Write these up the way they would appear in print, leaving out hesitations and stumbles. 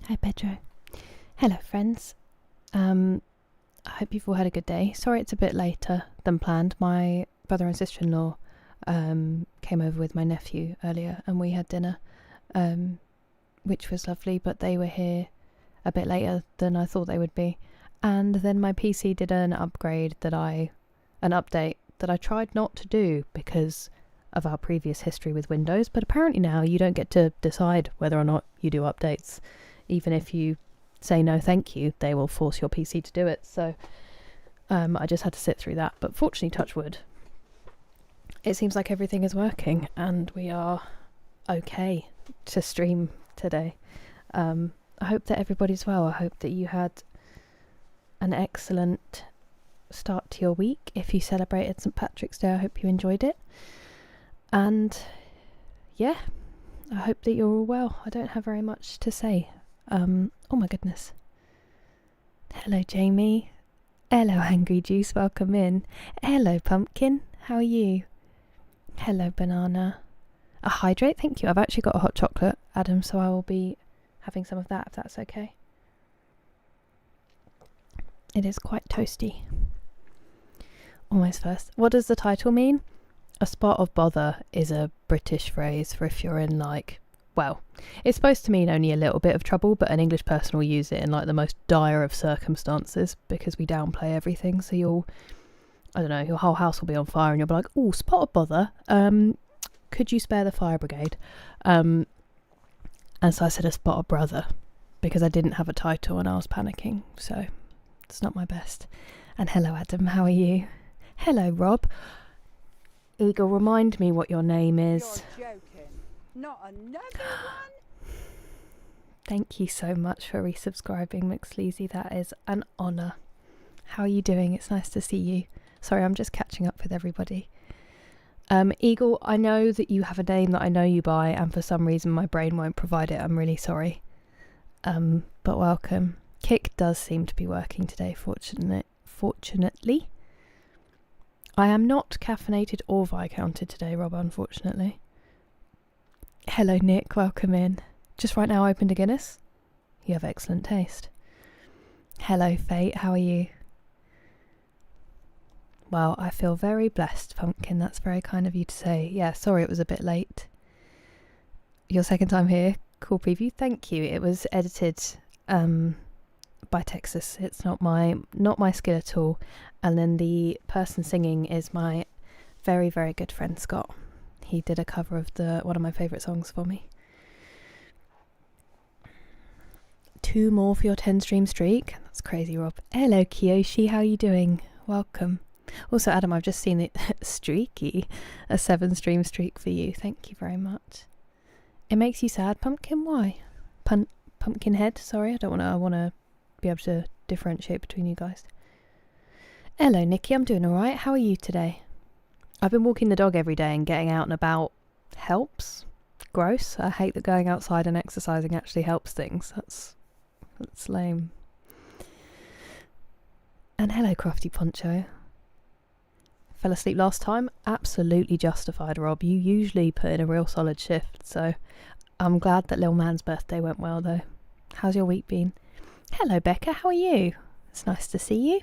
Hi, Pedro. Hello, friends. I hope you've all had a good day. Sorry it's a bit later than planned. My brother and sister-in-law came over with my nephew earlier and we had dinner, which was lovely, but they were here a bit later than I thought they would be. And then my PC did an update that I tried not to do because of our previous history with Windows, but apparently now you don't get to decide whether or not you do updates. Even if you say no thank you, they will force your PC to do it. So I just had to sit through that, but fortunately, touch wood, it seems like everything is working and we are okay to stream today. I hope that everybody's well. I hope that you had an excellent start to your week. If you celebrated St. Patrick's Day, I hope you enjoyed it. And yeah, I hope that you're all well. I don't have very much to say. Oh my goodness. Hello, Jamie. Hello, Angry Juice. Welcome in. Hello, Pumpkin. How are you? Hello, Banana. A hydrate, thank you. I've actually got a hot chocolate, Adam, so I will be having some of that if that's okay. It is quite toasty. Almost first. What does the title mean? A spot of bother is a British phrase for if you're in well, it's supposed to mean only a little bit of trouble, but an English person will use it in the most dire of circumstances because we downplay everything. So your whole house will be on fire and you'll be like, oh, spot of bother. Could you spare the fire brigade? And so I said a spot of brother because I didn't have a title and I was panicking. So it's not my best. And hello, Adam. How are you? Hello, Rob. Eagle, remind me what your name is. You're joking. Not another one? Thank you so much for resubscribing, McSleazy. That is an honour. How are you doing? It's nice to see you. Sorry, I'm just catching up with everybody. Eagle, I know that you have a name that I know you by, and for some reason my brain won't provide it. I'm really sorry. But welcome. Kick does seem to be working today, fortunately. I am not caffeinated or Viscounted today, Rob, unfortunately. Hello, Nick. Welcome in. Just right now opened a Guinness. You have excellent taste. Hello, Fate. How are you? Well, I feel very blessed, Pumpkin. That's very kind of you to say. Yeah, sorry it was a bit late. Your second time here. Cool preview. Thank you. It was edited by Texas. It's not my skill at all. And then the person singing is my very, very good friend Scott. He did a cover of one of my favourite songs for me. 2 more for your 10 stream streak. That's crazy, Rob. Hello, Kiyoshi. How are you doing? Welcome. Also, Adam, I've just seen it streaky. A 7 stream streak for you. Thank you very much. It makes you sad, Pumpkin? Why? Pumpkin head? Sorry, I want to be able to differentiate between you guys. Hello, Nikki. I'm doing all right. How are you today? I've been walking the dog every day and getting out and about helps. Gross. I hate that going outside and exercising actually helps things. That's lame. And hello, Crofty Poncho. Fell asleep last time? Absolutely justified, Rob. You usually put in a real solid shift, so I'm glad that little man's birthday went well, though. How's your week been? Hello, Becca. How are you? It's nice to see you.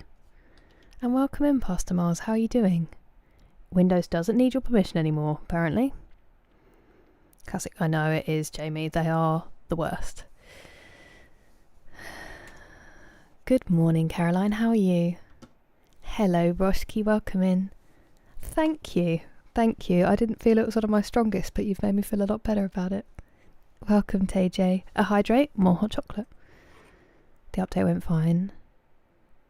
And welcome in, Pastor Mars. How are you doing? Windows doesn't need your permission anymore, apparently. Classic. I know it is, Jamie. They are the worst. Good morning, Caroline. How are you? Hello, Roshki. Welcome in. Thank you. Thank you. I didn't feel it was one of my strongest, but you've made me feel a lot better about it. Welcome, TJ. A hydrate? More hot chocolate. The update went fine.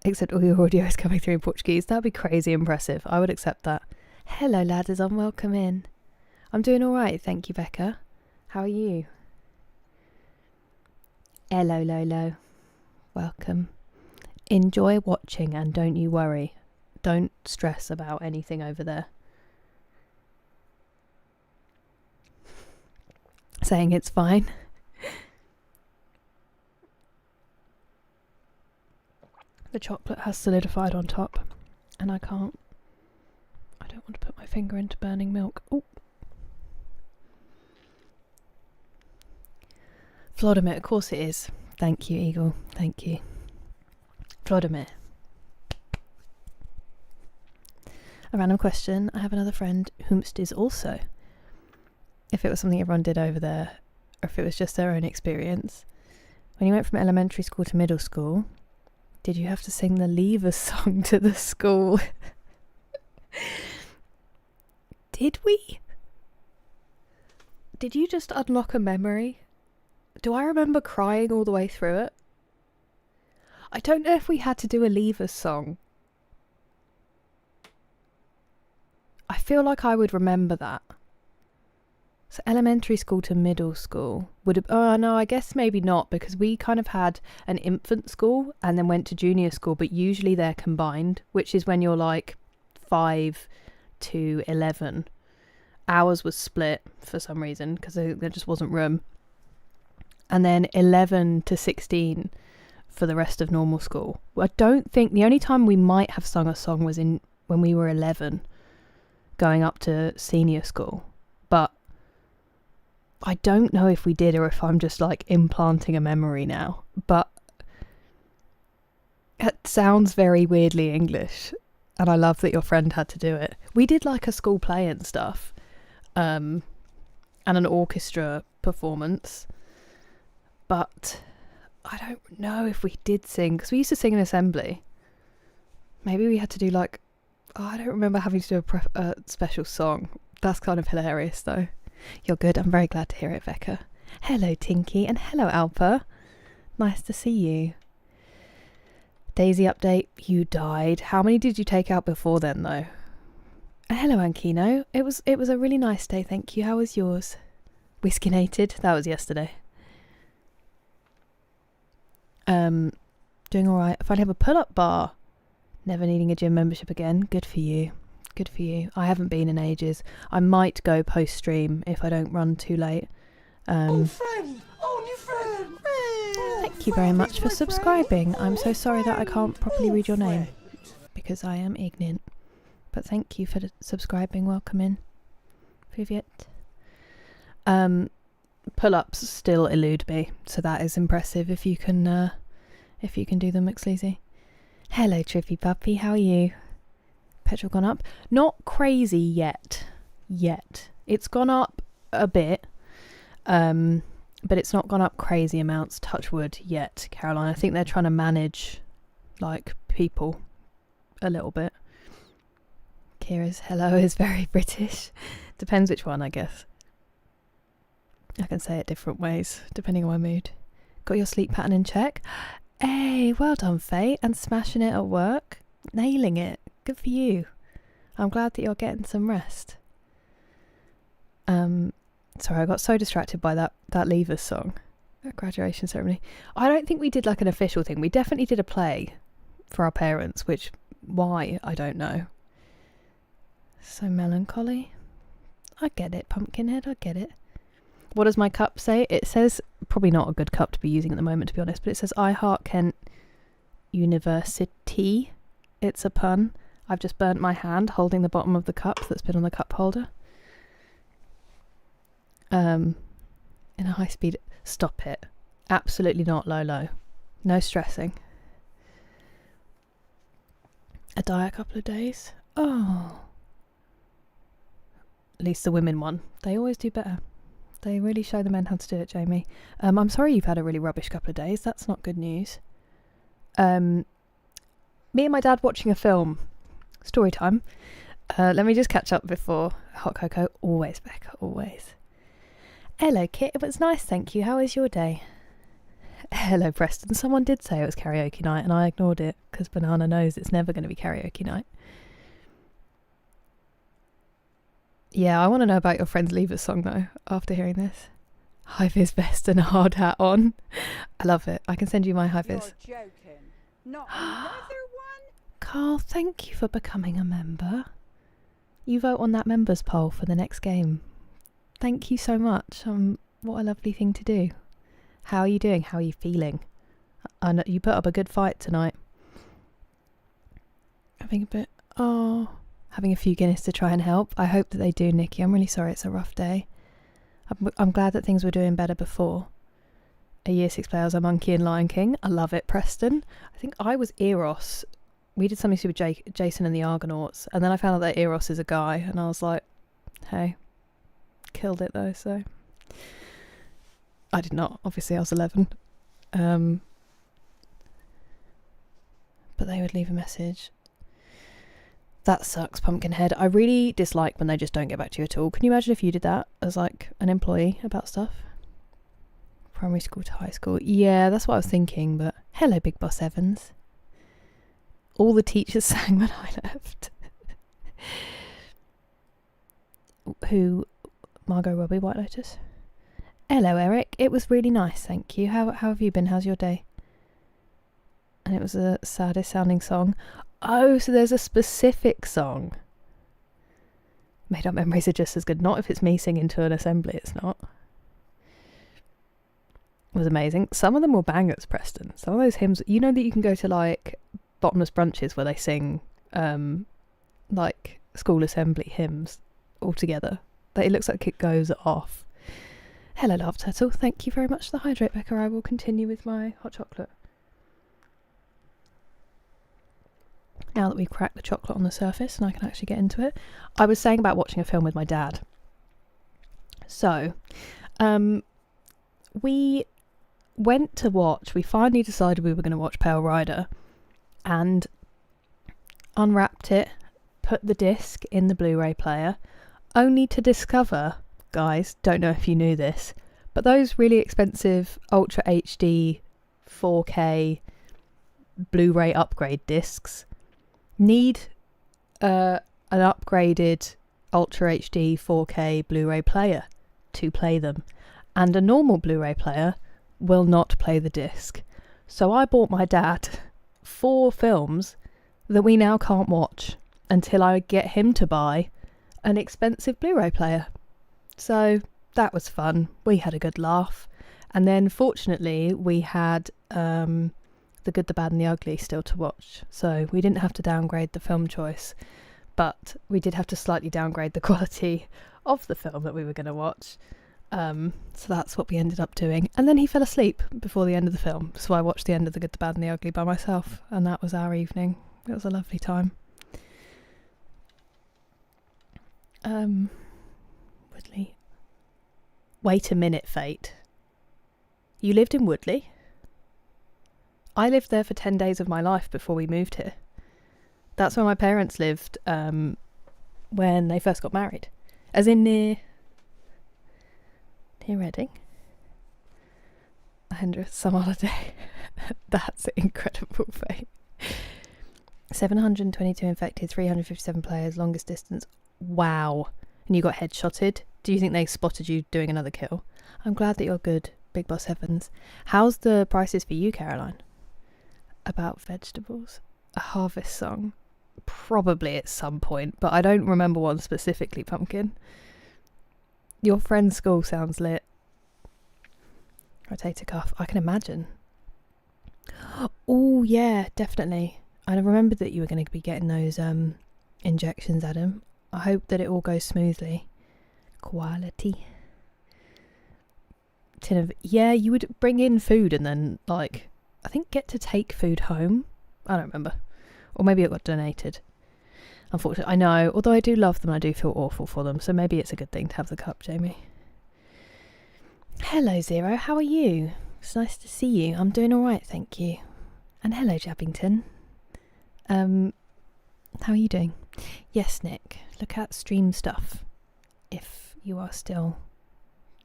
Except all your audio is coming through in Portuguese. That'd be crazy impressive. I would accept that. Hello, ladders. Welcome in. I'm doing all right, thank you, Becca. How are you? Hello, Lolo. Welcome. Enjoy watching and don't you worry. Don't stress about anything over there. Saying it's fine. The chocolate has solidified on top and I don't want to put my finger into burning milk. Oh. Vladimir, of course it is. Thank you, Eagle. Thank you. Vladimir. A random question. I have another friend whomst is also. If it was something everyone did over there, or if it was just their own experience. When you went from elementary school to middle school, did you have to sing the Leavers song to the school? Did we? Did you just unlock a memory? Do I remember crying all the way through it? I don't know if we had to do a Leavers song. I feel like I would remember that. So elementary school to middle school would have... Oh, no, I guess maybe not, because we kind of had an infant school and then went to junior school, but usually they're combined, which is when you're like 5 to 11. Ours was split for some reason, because there just wasn't room. And then 11 to 16 for the rest of normal school. I don't think... The only time we might have sung a song was when we were 11, going up to senior school. But I don't know if we did or if I'm just like implanting a memory now, but it sounds very weirdly English, and I love that your friend had to do it. We did like a school play and stuff, and an orchestra performance, but I don't know if we did sing, because we used to sing in assembly. Maybe we had to do like, I don't remember having to do a special song. That's kind of hilarious though. You're good. I'm very glad to hear it, Becca. Hello, Tinky, and hello, Alpa. Nice to see you. Daisy update. You died. How many did you take out before then, though? And hello, Ankino. It was a really nice day, thank you. How was yours? Whiskinated. That was yesterday. Doing all right. I finally have a pull-up bar. Never needing a gym membership again. Good for you. Good for you. I haven't been in ages. I might go post-stream if I don't run too late. Friend! Oh, new friend! Thank you very much for subscribing. I'm so sorry that I can't properly read your name because I am ignorant. But thank you for subscribing. Welcome in. Privyet. Pull-ups still elude me, so that is impressive if you can do them, McSleazy. Hello, Trippy Puppy. How are you? Petrol gone up? Not crazy yet. It's gone up a bit, but it's not gone up crazy amounts, touch wood, yet, Caroline. I think they're trying to manage, like, people a little bit. Kira's hello is very British. Depends which one, I guess. I can say it different ways, depending on my mood. Got your sleep pattern in check? Hey, well done, Faye. And smashing it at work. Nailing it. Good for you. I'm glad that you're getting some rest. Sorry, I got so distracted by that Leavers song at graduation ceremony. I don't think we did like an official thing. We definitely did a play for our parents, which, why, I don't know. So melancholy. I get it, Pumpkinhead, I get it. What does my cup say? It says, probably not a good cup to be using at the moment, to be honest, but it says I Heart Kent University. It's a pun. I've just burnt my hand holding the bottom of the cup that's been on the cup holder. In a high speed... Stop it. Absolutely not, Lolo. No stressing. A die a couple of days? Oh. At least the women one. They always do better. They really show the men how to do it, Jamie. I'm sorry you've had a really rubbish couple of days. That's not good news. Me and my dad watching a film. Story time. Let me just catch up before hot cocoa. Always, Becca, always. Hello, Kit. It was nice, thank you. How was your day? Hello, Preston. Someone did say it was karaoke night and I ignored it because Banana knows it's never going to be karaoke night. Yeah, I want to know about your friend's Leavers song though, after hearing this. High-vis vest and a hard hat on. I love it. I can send you my high-vis. You're joking. Not another one? Carl, thank you for becoming a member. You vote on that members poll for the next game. Thank you so much. What a lovely thing to do. How are you doing? How are you feeling? I know you put up a good fight tonight. Having a few Guinness to try and help. I hope that they do, Nikki. I'm really sorry it's a rough day. I'm glad that things were doing better before. a year 6 player as a monkey in Lion King. I love it, Preston. I think I was Eros. We did something with Jason and the Argonauts, and then I found out that Eros is a guy, and I was like, hey, killed it though, so. I did not, obviously I was 11. But they would leave a message. That sucks, Pumpkinhead. I really dislike when they just don't get back to you at all. Can you imagine if you did that as like an employee about stuff? Primary school to high school. Yeah, that's what I was thinking, but hello, Big Boss Evans. All the teachers sang when I left. Who? Margot Robbie, White Lotus. Hello, Eric. It was really nice, thank you. How have you been? How's your day? And it was the saddest sounding song. Oh, so there's a specific song. Made Up Memories are just as good. Not if it's me singing to an assembly, it's not. It was amazing. Some of them were bangers, Preston. Some of those hymns, you know that you can go to like bottomless brunches where they sing like school assembly hymns all together. It looks like it goes off. Hello, Love Turtle. Thank you very much for the hydrate, Becca. I will continue with my hot chocolate. Now that we've cracked the chocolate on the surface and I can actually get into it. I was saying about watching a film with my dad. So, we went to watch, we finally decided we were going to watch Pale Rider and unwrapped it, put the disc in the Blu-ray player, only to discover, guys, don't know if you knew this, but those really expensive Ultra HD 4K Blu-ray upgrade discs need an upgraded Ultra HD 4K Blu-ray player to play them, and a normal Blu-ray player will not play the disc. So I bought my dad 4 films that we now can't watch until I get him to buy an expensive Blu-ray player. So that was fun. We had a good laugh, and then fortunately we had The Good, the Bad and the Ugly still to watch, so we didn't have to downgrade the film choice, but we did have to slightly downgrade the quality of the film that we were going to watch. So that's what we ended up doing, and then he fell asleep before the end of the film, so I watched the end of The Good, the Bad and the Ugly by myself, and that was our evening. It was a lovely time. Woodley. Wait a minute, Fate. You lived in Woodley? I lived there for 10 days of my life before we moved here. That's where my parents lived when they first got married. As in near Reading. 100th summer holiday. That's incredible, Fate. 722 infected, 357 players, longest distance. Wow. And you got headshotted. Do you think they spotted you doing another kill? I'm glad that you're good, Big Boss Evans. How's the prices for you, Caroline? About vegetables? A harvest song? Probably at some point, but I don't remember one specifically, Pumpkin. Your friend's school sounds lit. Rotator cuff. I can imagine. Oh, yeah, definitely. I remembered that you were going to be getting those injections, Adam. I hope that it all goes smoothly. Quality. Tin of... Yeah, you would bring in food and then, like, I think get to take food home. I don't remember. Or maybe it got donated. Unfortunately, I know. Although I do love them, I do feel awful for them. So maybe it's a good thing to have the cup, Jamie. Hello, Zero. How are you? It's nice to see you. I'm doing all right, thank you. And hello, Jabbington. How are you doing? Yes, Nick. Look at stream stuff. If you are still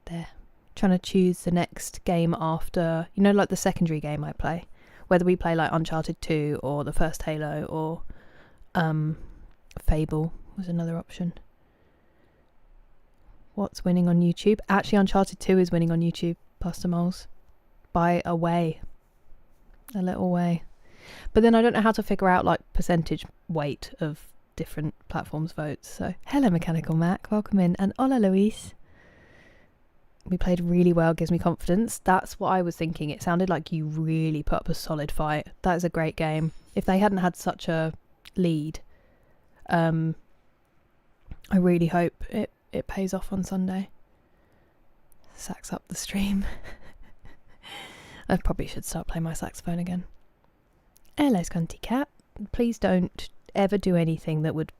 there. Trying to choose the next game after, you know, like the secondary game I play. Whether we play like Uncharted 2 or the first Halo or Fable was another option. What's winning on YouTube? Actually, Uncharted 2 is winning on YouTube, Pastor Moles. By a way. A little way. But then I don't know how to figure out like percentage weight of different platforms' votes. So, hello Mechanical Mac, welcome in. And hola Luis. We played really well, gives me confidence. That's what I was thinking. It sounded like you really put up a solid fight. That is a great game. If they hadn't had such a lead, I really hope it pays off on Sunday. Sacks up the stream. I probably should start playing my saxophone again. Hello, Scunty Cat. Please don't ever do anything that would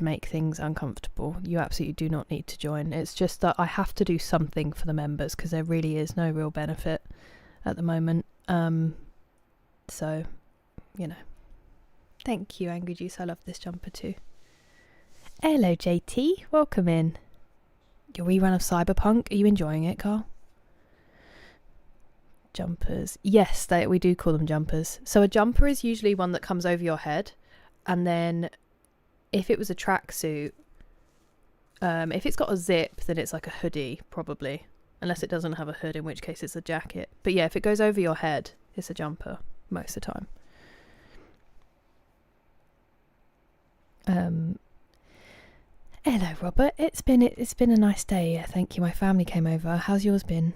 make things uncomfortable. You absolutely do not need to join. It's just that I have to do something for the members because there really is no real benefit at the moment. So, you know. Thank you, Angry Juice. I love this jumper too. Hello, JT. Welcome in. Your rerun of Cyberpunk. Are you enjoying it, Carl? Jumpers. Yes, we do call them jumpers. So a jumper is usually one that comes over your head, and then if it was a tracksuit, if it's got a zip, then it's like a hoodie, probably. Unless it doesn't have a hood, in which case it's a jacket. But yeah, if it goes over your head, it's a jumper most of the time. Hello, Robert. It's been a nice day. Thank you. My family came over. How's yours been?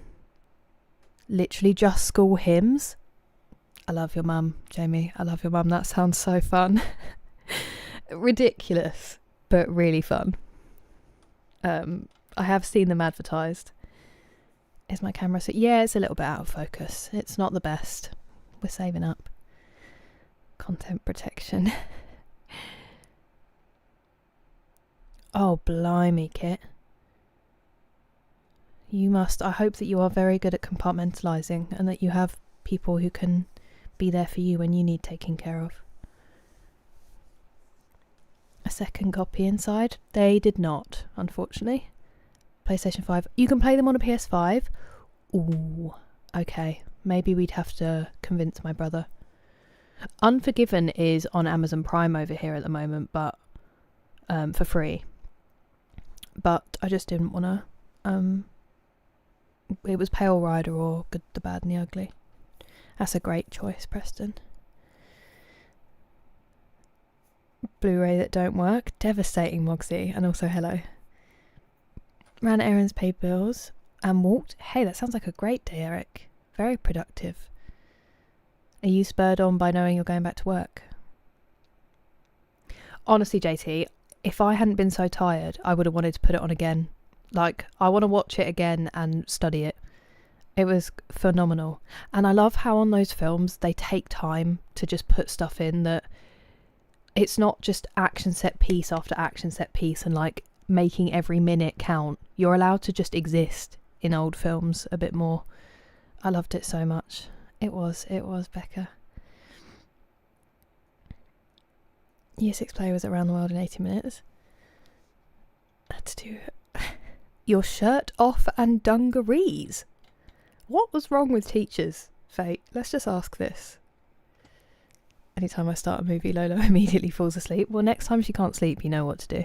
Literally just school hymns. I love your mum, Jamie. I love your mum. That sounds so fun. Ridiculous, but really fun. I have seen them advertised. Is my camera so? Yeah, it's a little bit out of focus. It's not the best. We're saving up. Content protection. Oh, blimey, Kit. I hope that you are very good at compartmentalising and that you have people who can be there for you when you need taking care of. A second copy inside? They did not, unfortunately. PlayStation 5. You can play them on a PS5? Ooh, okay. Maybe we'd have to convince my brother. Unforgiven is on Amazon Prime over here at the moment, but for free. But I just didn't want to... it was Pale Rider or Good, the Bad and the Ugly. That's a great choice, Preston. Blu-ray that don't work. Devastating, Moxie. And also hello. Ran errands, paid bills, and walked. Hey, that sounds like a great day, Eric. Very productive. Are you spurred on by knowing you're going back to work? Honestly, JT, if I hadn't been so tired, I would have wanted to put it on again. Like, I want to watch it again and study it. It was phenomenal. And I love how on those films they take time to just put stuff in that it's not just action set piece after action set piece and like making every minute count. You're allowed to just exist in old films a bit more. I loved it so much. It was Becca. Year 6 play was around the world in 80 minutes. Let's do your shirt off and dungarees. What was wrong with teachers, Fate? Let's just ask this. Anytime I start a movie, Lola immediately falls asleep. Well, next time she can't sleep, you know what to do.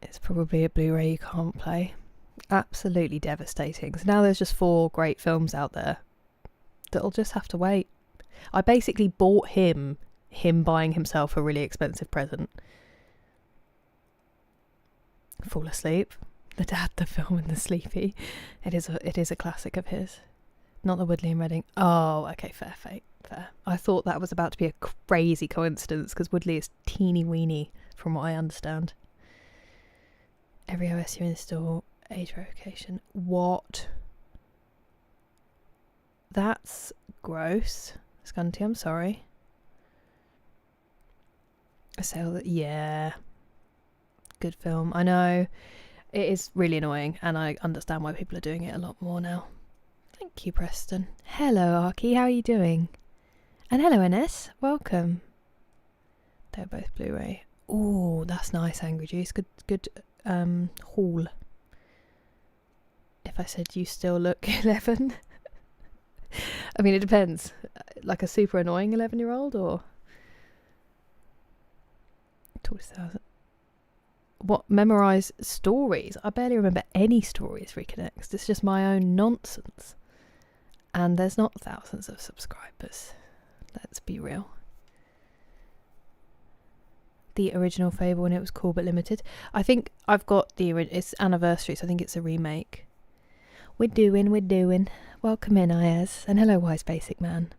It's probably a Blu-ray you can't play. Absolutely devastating. So now there's just 4 great films out there that'll just have to wait. I basically bought him buying himself a really expensive present. Fall asleep. The Dad, the Film and the Sleepy. It is a classic of his. Not the Woodley and Reading. Oh, okay, fair, Fate, fair. I thought that was about to be a crazy coincidence because Woodley is teeny weeny from what I understand. Every OS you install, age verification. What? That's gross. Scunty, I'm sorry. A sale that, yeah. Good film. I know. It is really annoying and I understand why people are doing it a lot more now. Thank you, Preston. Hello, Arky. How are you doing? And hello, NS. Welcome. They're both Blu-ray. Ooh, that's nice, Angry Juice. Good haul. If I said you still look 11. I mean, it depends. Like a super annoying 11-year-old or... What? Memorise stories? I barely remember any stories, Reconnects. It's just my own nonsense. And there's not thousands of subscribers. Let's be real. The original Fable when it was cool but limited. I think I've got it's anniversary, so I think it's a remake. We're doing. Welcome in, Ayaz. And hello, Wise Basic Man.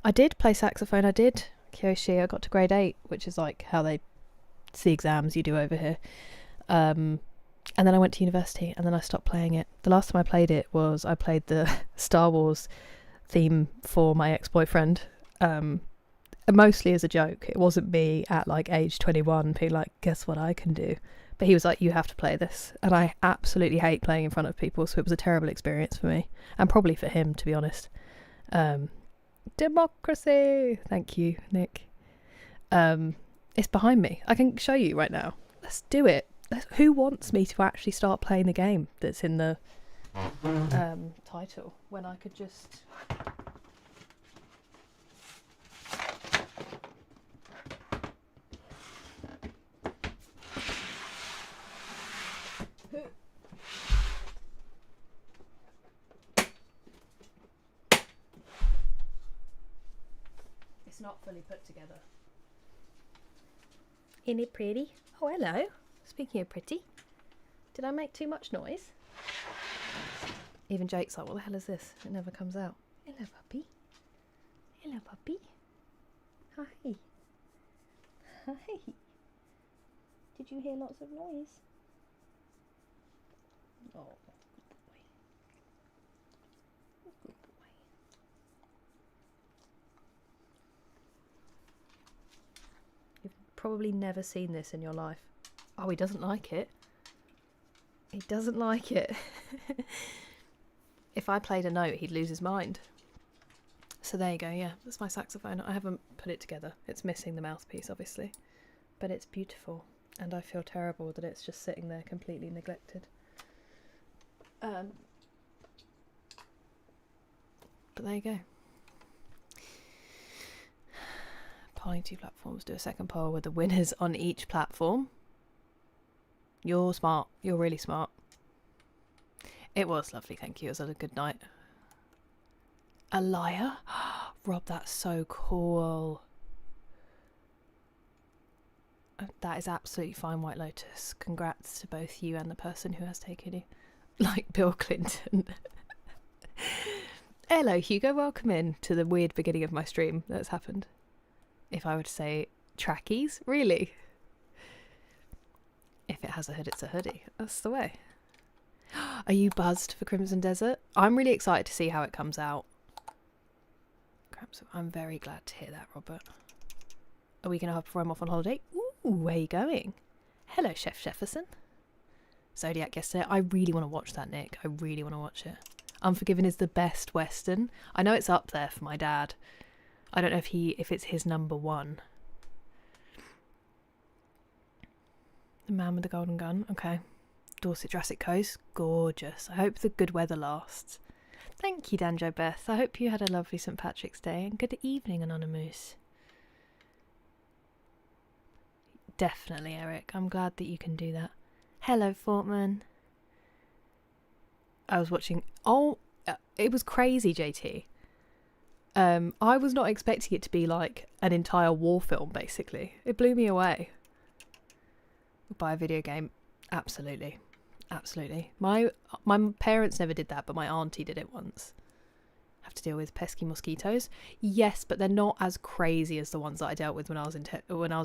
I did play saxophone. I did Kyoshi. I got to grade 8, which is like how they see exams you do over here. And then I went to university, and then I stopped playing it. The last time I played it was I played the Star Wars theme for my ex-boyfriend, mostly as a joke. It wasn't me at like age 21 being like, guess what I can do? But he was like, you have to play this. And I absolutely hate playing in front of people, so it was a terrible experience for me. And probably for him, to be honest. Democracy! Thank you, Nick. It's behind me. I can show you right now. Let's do it. Who wants me to actually start playing the game that's in the title when I could just... It's not fully put together. Isn't it pretty? Oh, hello. Speaking of pretty, did I make too much noise? Even Jake's like, what the hell is this? It never comes out. Hello, puppy. Hello, puppy. Hi. Hi. Did you hear lots of noise? Oh, good boy. Good boy. You've probably never seen this in your life. Oh, he doesn't like it. He doesn't like it. If I played a note, he'd lose his mind. So there you go, yeah. That's my saxophone. I haven't put it together. It's missing the mouthpiece, obviously. But it's beautiful. And I feel terrible that it's just sitting there completely neglected. But there you go. Polling 2 platforms. Do a second poll with the winners on each platform. You're smart. You're really smart. It was lovely, thank you. It was a good night. A liar? Rob, that's so cool. That is absolutely fine, White Lotus. Congrats to both you and the person who has taken you. Like Bill Clinton. Hello, Hugo. Welcome in to the weird beginning of my stream that's happened. If I were to say trackies, really? If it has a hood, it's a hoodie. That's the way. Are you buzzed for Crimson Desert? I'm really excited to see how it comes out. I'm very glad to hear that, Robert. Are we going to have before I'm off on holiday? Ooh, where are you going? Hello, Chef Jefferson. Zodiac yesterday. I really want to watch that, Nick. I really want to watch it. Unforgiven is the best Western. I know it's up there for my dad. I don't know if it's his number one. The Man with the Golden Gun. Okay. Dorset Jurassic Coast. Gorgeous. I hope the good weather lasts. Thank you, Danjo Beth. I hope you had a lovely St. Patrick's Day. And good evening, Anonymous. Definitely, Eric. I'm glad that you can do that. Hello, Fortman. I was watching... Oh, it was crazy, JT. I was not expecting it to be like an entire war film, basically. It blew me away. Buy a video game. Absolutely. Absolutely. My parents never did that, but my auntie did it once. Have to deal with pesky mosquitoes. Yes, but they're not as crazy as the ones that I dealt with when I was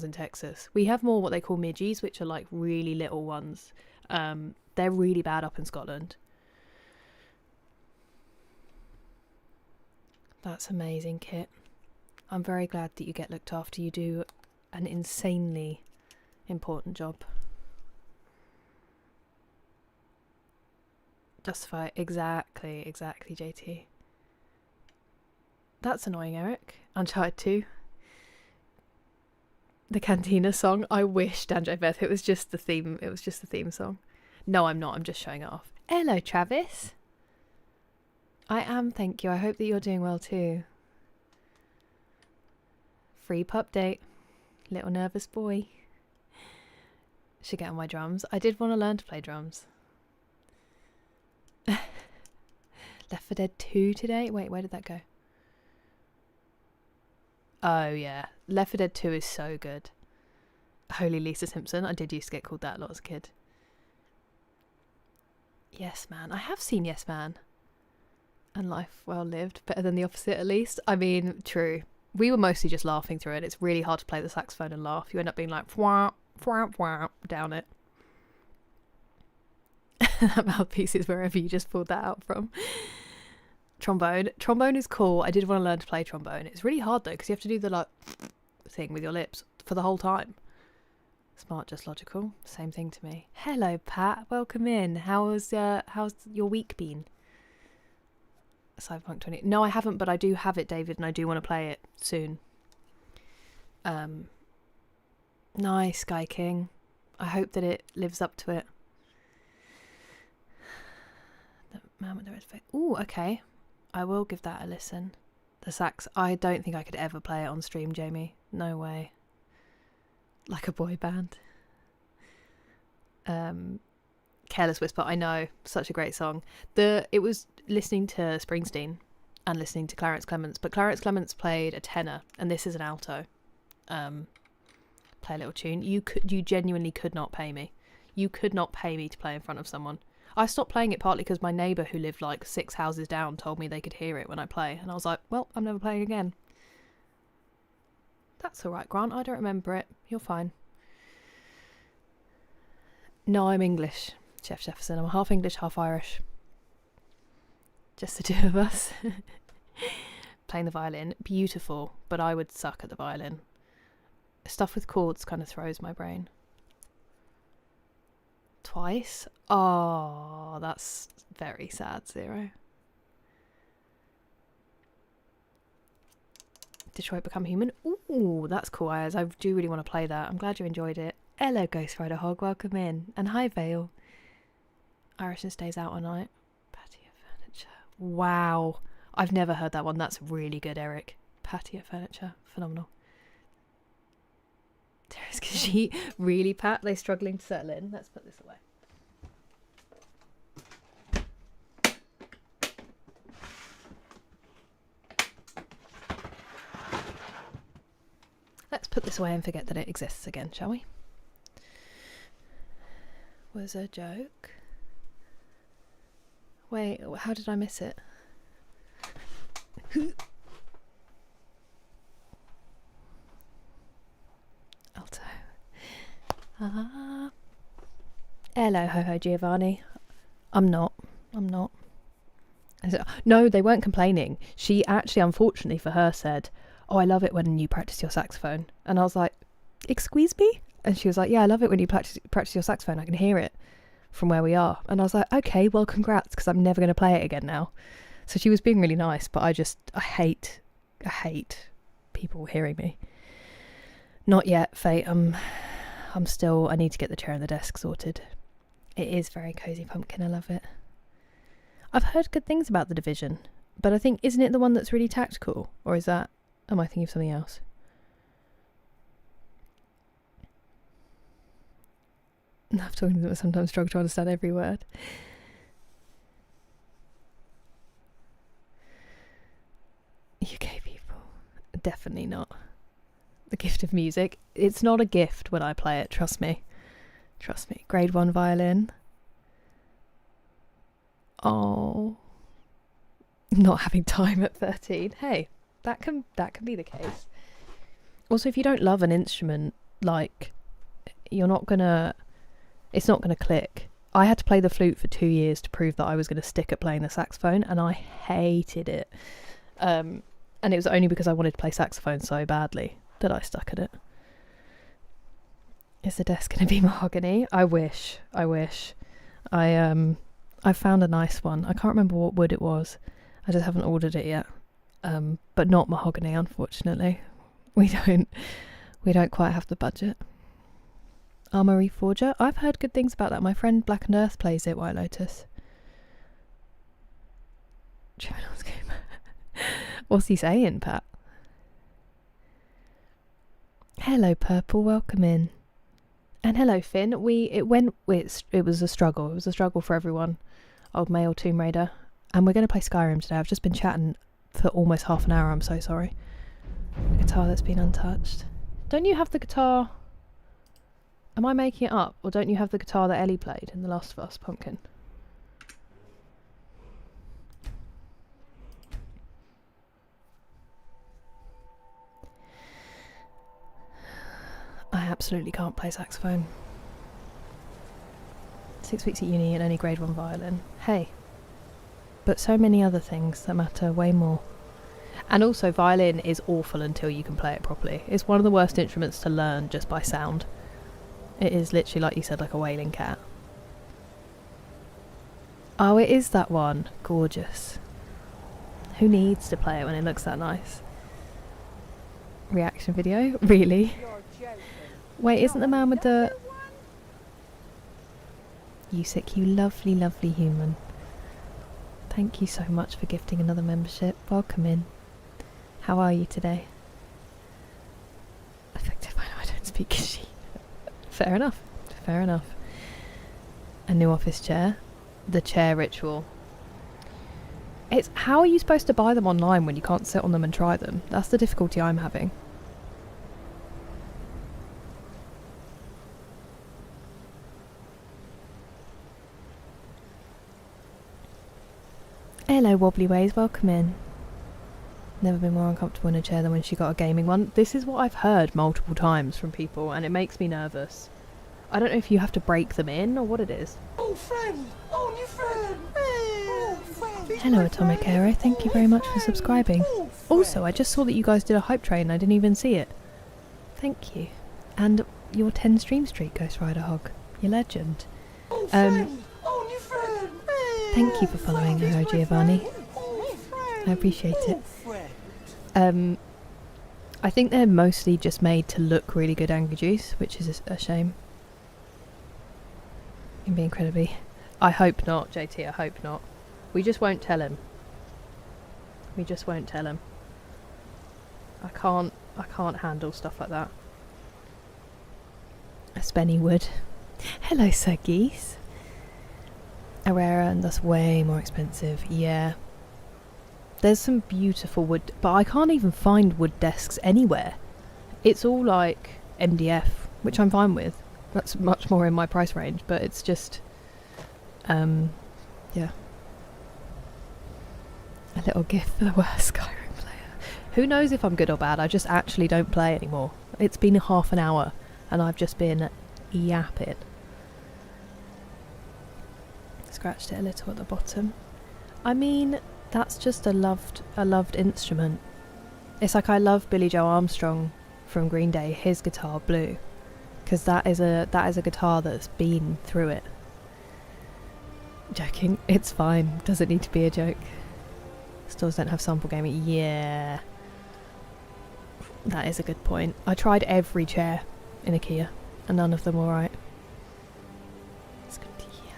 in Texas. We have more what they call midgies, which are like really little ones. They're really bad up in Scotland. That's amazing, Kit. I'm very glad that you get looked after. You do an insanely important job. Justify. Exactly, JT. That's annoying, Eric. Uncharted 2. The Cantina song. I wish, Danjo Beth, it was just the theme. It was just the theme song. No, I'm not. I'm just showing it off. Hello, Travis. I am, thank you. I hope that you're doing well too. Free pup date. Little nervous boy. Should get on my drums. I did want to learn to play drums. Left 4 Dead 2 today? Wait, where did that go? Oh yeah. Left 4 Dead 2 is so good. Holy Lisa Simpson. I did used to get called that a lot as a kid. Yes Man. I have seen Yes Man. And Life Well Lived. Better than the opposite, at least. I mean, true. We were mostly just laughing through it. It's really hard to play the saxophone and laugh. You end up being like, wah, wah, wah, down it. That mouthpiece is wherever you just pulled that out from. Trombone. Trombone is cool. I did want to learn to play trombone. It's really hard though, because you have to do the like thing with your lips for the whole time. Smart, just logical. Same thing to me. Hello, Pat. Welcome in. How's your week been? Cyberpunk 20. No, I haven't, but I do have it, David, and I do want to play it soon. Nice, Sky King. I hope that it lives up to it. The Man with the Red Face. Ooh, okay. I will give that a listen. The sax. I don't think I could ever play it on stream, Jamie. No way. Like a boy band. Careless Whisper, I know. Such a great song. It was listening to Springsteen and listening to Clarence Clements, but Clarence Clements played a tenor and this is an alto. Play a little tune. You genuinely could not pay me. You could not pay me to play in front of someone. I stopped playing it partly because my neighbour who lived like 6 houses down told me they could hear it when I play, and I was like, well, I'm never playing again. That's alright, Grant. I don't remember it. You're fine. No, I'm English, Chef Jefferson. I'm half English, half Irish. Just the two of us. Playing the violin. Beautiful, but I would suck at the violin. Stuff with chords kind of throws my brain. Twice? Oh, that's very sad, Zero. Detroit Become Human. Ooh, that's cool, Ayaz. I do really want to play that. I'm glad you enjoyed it. Hello, Ghost Rider Hog. Welcome in. And hi, Vale. Irishman Stays Out All Night. Patio Furniture. Wow. I've never heard that one. That's really good, Eric. Patio Furniture. Phenomenal. Terrace Khajiit. Really, Pat? They're struggling to settle in. Let's put this away. Let's put this away and forget that it exists again, shall we? Was a joke. Wait, how did I miss it? Alto. Hello, Ho Giovanni. I'm not. No, they weren't complaining. She actually, unfortunately for her, said, oh, I love it when you practice your saxophone. And I was like, excuse me? And she was like, yeah, I love it when you practice your saxophone. I can hear it from where we are. And I was like, okay, well, congrats, because I'm never going to play it again now. So she was being really nice, but I hate people hearing me. Not yet, Fate. I need to get the chair and the desk sorted. It is very cozy pumpkin. I love it. I've heard good things about The Division, but I think, isn't it the one that's really tactical? Or am I thinking of something else? I've talking to them, I sometimes struggle to understand every word. UK people. Definitely not. The gift of music. It's not a gift when I play it, trust me. Trust me. Grade 1 violin. Oh. Not having time at 13. Hey, that can be the case. Also, if you don't love an instrument, like, it's not gonna click. I had to play the flute for 2 years to prove that I was gonna stick at playing the saxophone, and I hated it. And it was only because I wanted to play saxophone so badly that I stuck at it. Is the desk gonna be mahogany? I wish. I found a nice one. I can't remember what wood it was. I just haven't ordered it yet. But not mahogany, unfortunately. We don't quite have the budget. Armory Forger. I've heard good things about that. My friend Black and Earth plays it, White Lotus. What's he saying, Pat? Hello, Purple. Welcome in. And hello, Finn. It was a struggle. It was a struggle for everyone. Old male Tomb Raider. And we're going to play Skyrim today. I've just been chatting for almost half an hour. I'm so sorry. The guitar that's been untouched. Don't you have the guitar? Am I making it up? Or don't you have the guitar that Ellie played in The Last of Us, Pumpkin? I absolutely can't play saxophone. 6 weeks at uni and only grade 1 violin. Hey. But so many other things that matter way more. And also, violin is awful until you can play it properly. It's one of the worst instruments to learn just by sound. It is literally, like you said, like a wailing cat. Oh, it is that one. Gorgeous. Who needs to play it when it looks that nice? Reaction video? Really? You're joking. Wait, isn't the man with the... Another one? You sick, you lovely, lovely human. Thank you so much for gifting another membership. Welcome in. How are you today? Effective, I know I don't speak Kishi. Fair enough. Fair enough. A new office chair. The chair ritual. It's how are you supposed to buy them online when you can't sit on them and try them? That's the difficulty I'm having. Hello Wobbly Ways, welcome in. Never been more uncomfortable in a chair than when she got a gaming one. This is what I've heard multiple times from people and it makes me nervous. I don't know if you have to break them in or what it is. Oh, friend! Oh, new friend! Oh, friend! Hello Atomic Aero, thank you very much for subscribing. Also, I just saw that you guys did a hype train, I didn't even see it. Thank you. And your 10 stream streak, Ghost Rider Hog. You're legend. Oh, friend! Oh, new friend! Thank you for following her, Giovanni. I appreciate it. I think they're mostly just made to look really good angry juice, which is a shame. Can be incredibly... I hope not, JT, I hope not. We just won't tell him. We just won't tell him. I can't handle stuff like that. A Spenny would. Hello, Sir Geese. Aurora, and that's way more expensive. Yeah. There's some beautiful wood, but I can't even find wood desks anywhere. It's all like MDF, which I'm fine with. That's much more in my price range, but it's just, yeah. A little gift for the worst Skyrim player. Who knows if I'm good or bad? I just actually don't play anymore. It's been half an hour, and I've just been yapping. Scratched it a little at the bottom. I mean, that's just a loved instrument. It's like I love Billy Joe Armstrong from Green Day, his guitar Blue, because that is a guitar that's been through it. Joking, it's fine. Doesn't need to be a joke. Stores don't have sample gaming. Yeah, that is a good point. I tried every chair in IKEA, and none of them were right. It's good to hear.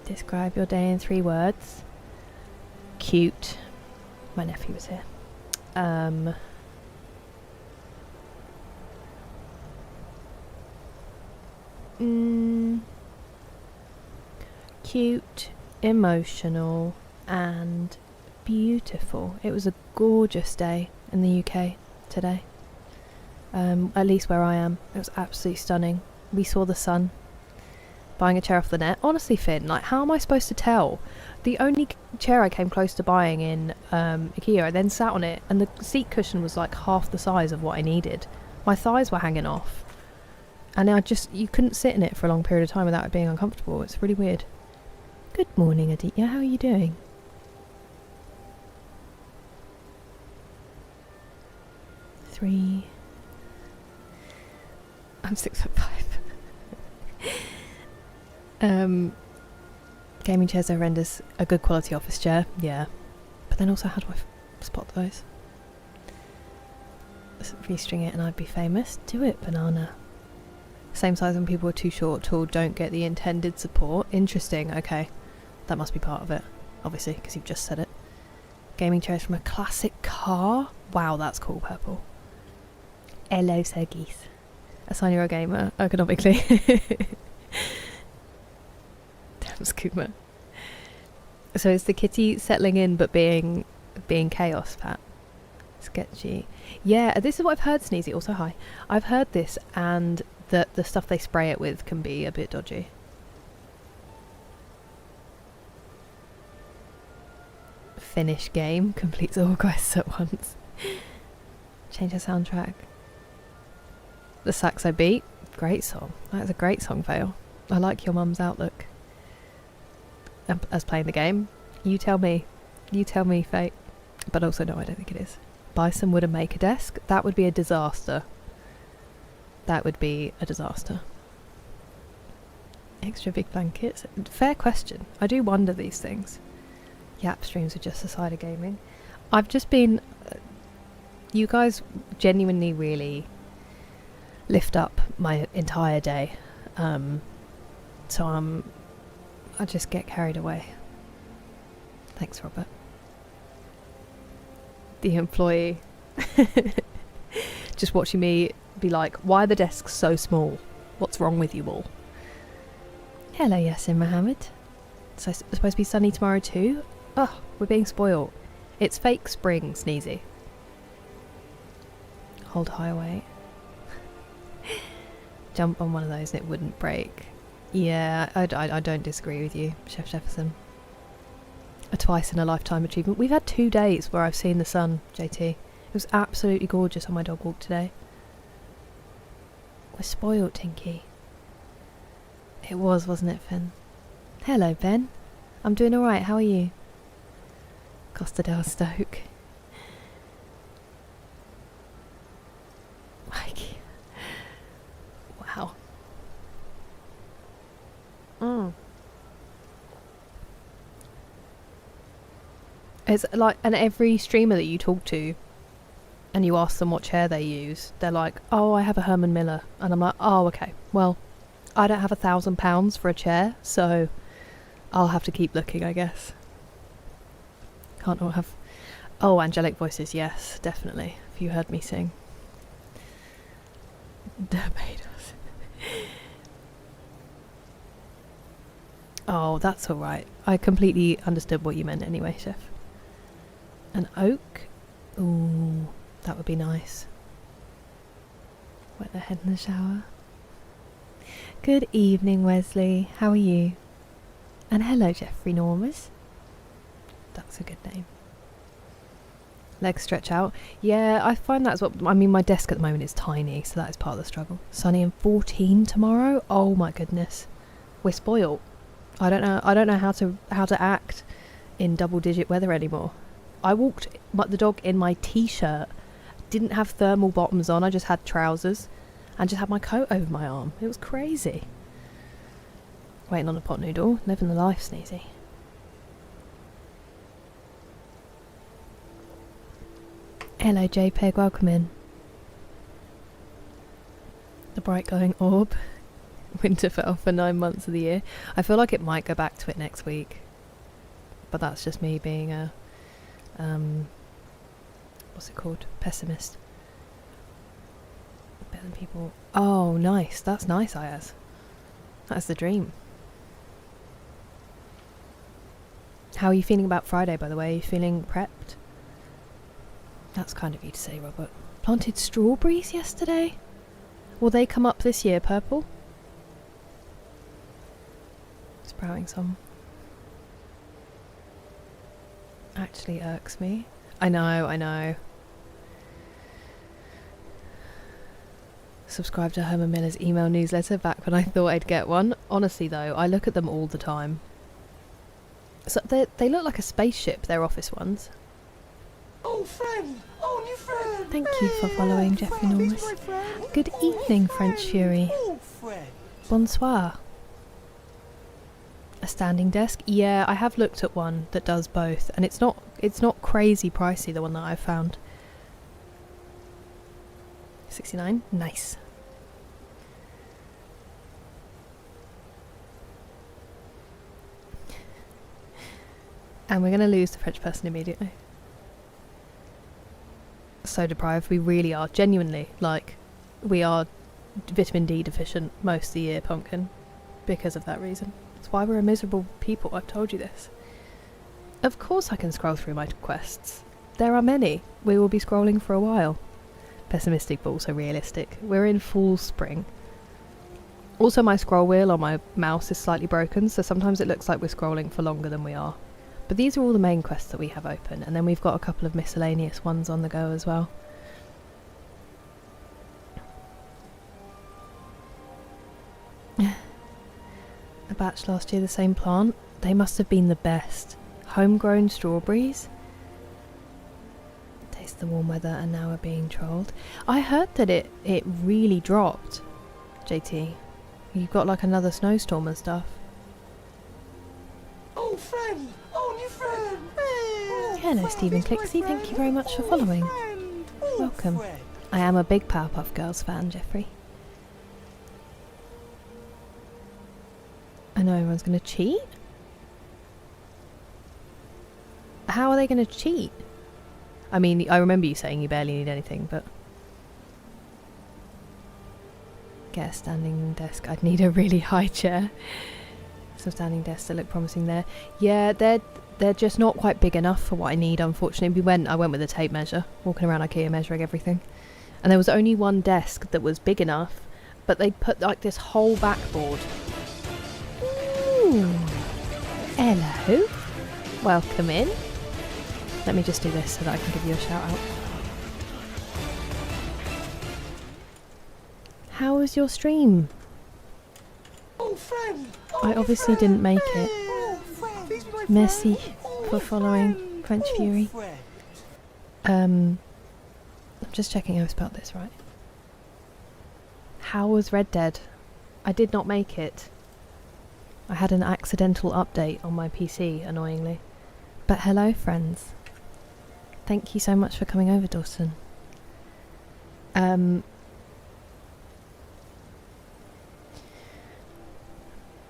Describe your day in 3 words. Cute. My nephew was here. Cute, emotional, and beautiful. It was a gorgeous day in the UK today. At least where I am. It was absolutely stunning. We saw the sun. Buying a chair off the net. Honestly, Finn, like, how am I supposed to tell? The only chair I came close to buying in IKEA, I then sat on it, and the seat cushion was like half the size of what I needed. My thighs were hanging off. And you couldn't sit in it for a long period of time without it being uncomfortable. It's really weird. Good morning, Aditya. How are you doing? Three. I'm 6'5". Gaming chairs are horrendous. A good quality office chair, yeah. But then also, how do I spot those? Restring it and I'd be famous. Do it, banana. Same size when people are too short, tall, don't get the intended support. Interesting, okay. That must be part of it, obviously, because you've just said it. Gaming chairs from a classic car? Wow, that's cool, purple. Hello, Sir Geese. Assign you're a gamer, ergonomically. Damn, Skooma. So is the kitty settling in but being chaos, Pat? Sketchy. Yeah, this is what I've heard, Sneezy. Also, hi. I've heard this, and that the stuff they spray it with can be a bit dodgy. Finish game. Completes all quests at once. Change the soundtrack. The saxo beat. Great song. That's a great song, Vale. I like your mum's outlook. As playing the game. You tell me. You tell me, Fate. But also, no, I don't think it is. Buy some wood and make a desk. That would be a disaster. That would be a disaster. Extra big blankets. Fair question. I do wonder these things. Yap streams are just a side of gaming. I've just been... you guys genuinely really lift up my entire day. So I just get carried away. Thanks, Robert. The employee just watching me be like, why are the desks so small? What's wrong with you all? Hello, Yasin Mohammed. So it's supposed to be sunny tomorrow too? Ugh, we're being spoiled. It's fake spring, Sneezy. Hold highway. Jump on one of those and it wouldn't break. Yeah, I don't disagree with you, Chef Jefferson. A twice in a lifetime achievement. We've had 2 days where I've seen the sun, JT. It was absolutely gorgeous on my dog walk today. We're spoiled, Tinky. It was, wasn't it, Finn? Hello, Ben. I'm doing alright, how are you? Costa del Stoke. Mikey. Wow. It's like, and every streamer that you talk to and you ask them what chair they use, they're like, oh, I have a Herman Miller. And I'm like, oh, okay. Well, I don't have £1,000 for a chair, so I'll have to keep looking, I guess. Can't all have... oh, angelic voices, yes, definitely. If you heard me sing. Barbados. Oh, that's alright. I completely understood what you meant anyway, Chef. An oak? Ooh, that would be nice. Wet the head in the shower. Good evening, Wesley. How are you? And hello, Jeffrey Normas. That's a good name. Legs stretch out. Yeah, I find that's what... I mean, my desk at the moment is tiny, so that is part of the struggle. Sunny and 14 tomorrow? Oh my goodness. We're spoiled. I don't know how to act in double-digit weather anymore. I walked the dog in my t-shirt. Didn't have thermal bottoms on. I just had trousers. And just had my coat over my arm. It was crazy. Waiting on a pot noodle. Living the life, Sneezy. Hello, JPEG. Welcome in. The bright glowing orb. Winterfell for 9 months of the year. I feel like it might go back to it next week. But that's just me being a... what's it called? Pessimist. Better than people. Oh, nice. That's nice, Ayaz. That's the dream. How are you feeling about Friday, by the way? Are you feeling prepped? That's kind of you to say, Robert. Planted strawberries yesterday? Will they come up this year, Purple? Sprouting some. Actually irks me. I know. Subscribe to Herman Miller's email newsletter back when I thought I'd get one. Honestly though, I look at them all the time. So they look like a spaceship, their office ones. Oh, friend! Oh, new friend! Thank you for following, Jeffrey Norris. Good evening, French Fury. Bonsoir. A standing desk? Yeah, I have looked at one that does both, and it's not crazy pricey, the one that I've found. 69? Nice. And we're going to lose the French person immediately. So deprived, we really are. Genuinely, like, we are vitamin D deficient most of the year, Pumpkin, because of that reason. That's why we're a miserable people, I've told you this. Of course I can scroll through my quests. There are many. We will be scrolling for a while. Pessimistic but also realistic. We're in full spring. Also my scroll wheel on my mouse is slightly broken, so sometimes it looks like we're scrolling for longer than we are. But these are all the main quests that we have open, and then we've got a couple of miscellaneous ones on the go as well. a batch last year, the same plant. They must have been the best. Homegrown strawberries. Taste the warm weather and now we're being trolled. I heard that it really dropped, JT. You've got like another snowstorm and stuff. Oh, friend! Oh, new friend! Hello, Stephen Clixie. Thank you very much for following. Welcome. I am a big Powerpuff Girls fan, Jeffrey. I know everyone's going to cheat. How are they going to cheat? I mean, I remember you saying you barely need anything, but... Get a standing desk. I'd need a really high chair. Some standing desks that look promising there. Yeah, they're just not quite big enough for what I need, unfortunately. I went with a tape measure, walking around IKEA measuring everything. And there was only one desk that was big enough, but they put like this whole backboard. Ooh. Hello. Welcome in. Let me just do this so that I can give you a shout out. How was your stream? Oh, friend! I obviously didn't make it. Merci for following French Fury. I'm just checking I spelled this right. How was Red Dead? I did not make it. I had an accidental update on my PC, annoyingly. But hello, friends. Thank you so much for coming over, Dawson.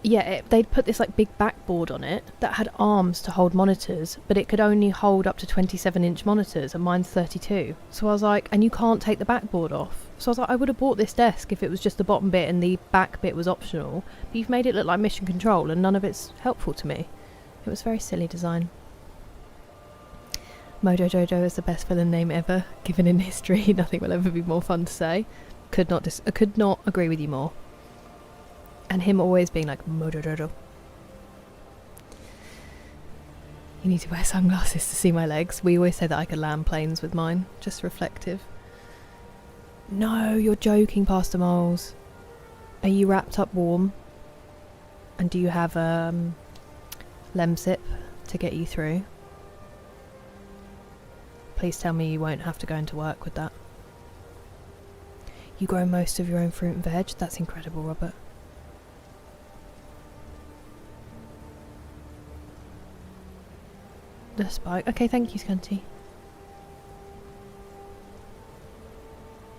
Yeah, they'd put this like big backboard on it that had arms to hold monitors, but it could only hold up to 27-inch monitors, and mine's 32. So I was like, and you can't take the backboard off. So I was like, I would have bought this desk if it was just the bottom bit and the back bit was optional, but you've made it look like Mission Control and none of it's helpful to me. It was very silly design. Mojo Jojo is the best villain name ever, given in history. Nothing will ever be more fun to say. Could not agree with you more. And him always being like, Mojo Jojo. You need to wear sunglasses to see my legs. We always say that I could land planes with mine. Just reflective. No, you're joking, Pastor Moles. Are you wrapped up warm? And do you have Lemsip to get you through? Please tell me you won't have to go into work with that. You grow most of your own fruit and veg? That's incredible, Robert. The spike. Okay, thank you, Scanty.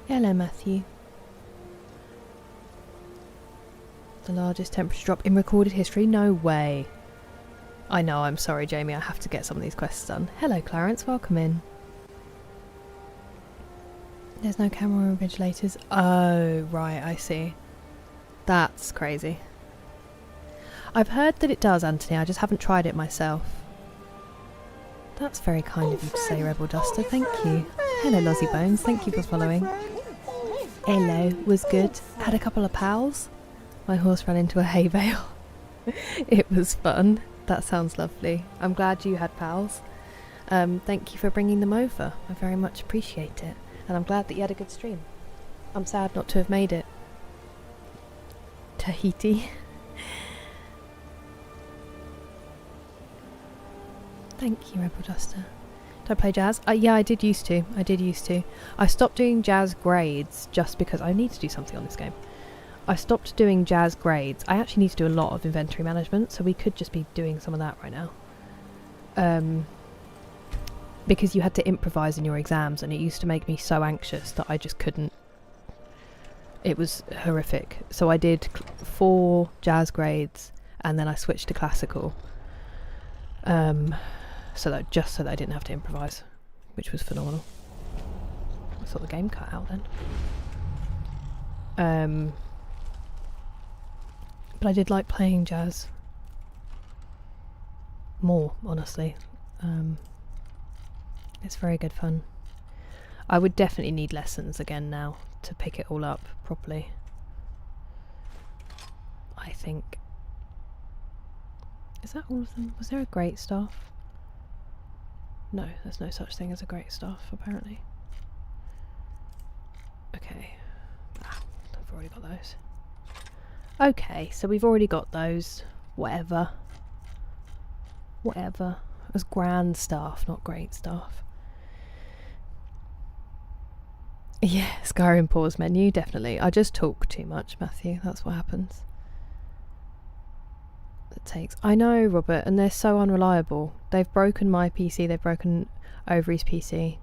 Hello, Matthew. The largest temperature drop in recorded history? No way. I know, I'm sorry, Jamie. I have to get some of these quests done. Hello, Clarence. Welcome in. There's no camera invigilators. Oh, right, I see. That's crazy. I've heard that it does, Anthony. I just haven't tried it myself. That's very kind of you to say, Rebel Duster. Thank you. Hello, Lozzie Bones. Thank you for following. Hello. Was good. Had a couple of pals. My horse ran into a hay bale. It was fun. That sounds lovely. I'm glad you had pals. Thank you for bringing them over. I very much appreciate it. And I'm glad that you had a good stream. I'm sad not to have made it. Tahiti. Thank you, Rebel Duster. Did I play jazz? Yeah, I did used to. I stopped doing jazz grades just because I need to do something on this game. I stopped doing jazz grades. I actually need to do a lot of inventory management, so we could just be doing some of that right now. Because you had to improvise in your exams, and it used to make me so anxious that I just couldn't. It was horrific. So I did 4 jazz grades, and then I switched to classical. So that I didn't have to improvise, which was phenomenal. I thought the game cut out then. But I did like playing jazz more, honestly. It's very good fun. I would definitely need lessons again now to pick it all up properly. I think. Is that all of them? Was there a great staff? No, there's no such thing as a great staff, apparently. Okay. I've already got those. Okay, so we've already got those. Whatever. Whatever. It was grand stuff, not great stuff. Yeah, Skyrim pause menu, definitely. I just talk too much, Matthew. That's what happens. It takes... I know, Robert, and they're so unreliable. They've broken my PC, they've broken Overy's PC.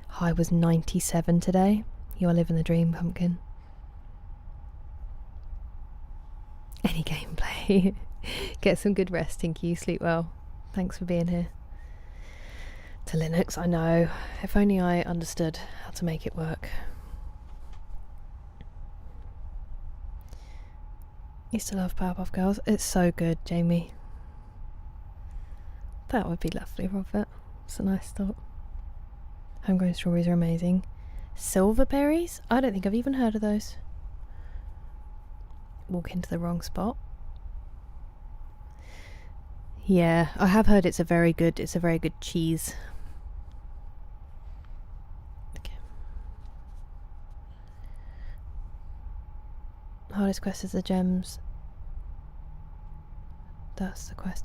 High was 97 today. You are living the dream, pumpkin. Any gameplay. Get some good rest, Tinky. Sleep well. Thanks for being here. To Linux, I know. If only I understood how to make it work. Used to love Powerpuff Girls. It's so good, Jamie. That would be lovely, Robert. It's a nice thought. Homegrown strawberries are amazing. Silverberries? I don't think I've even heard of those. Walk into the wrong spot. Yeah, I have heard it's a very good cheese. Okay. Hardest quest is the gems. That's the quest.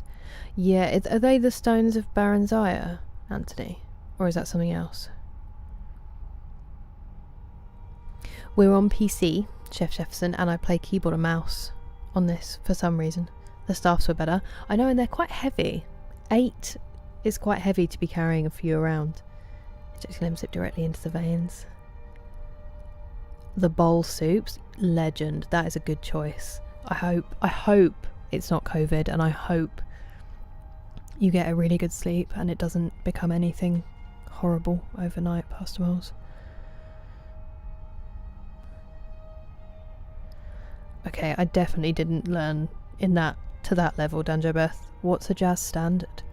Yeah, are they the stones of Baron Zaya, Anthony? Or is that something else? We're on PC, Chef Jefferson, and I play keyboard and mouse on this for some reason. The staffs were better. I know, and they're quite heavy. 8 is quite heavy to be carrying a few around. Just glimpse it directly into the veins. The bowl soups, legend. That is a good choice. I hope it's not COVID, and I hope you get a really good sleep and it doesn't become anything horrible overnight, Pastor Moles. Okay, I definitely didn't learn to that level, Danjo Beth. What's a jazz standard?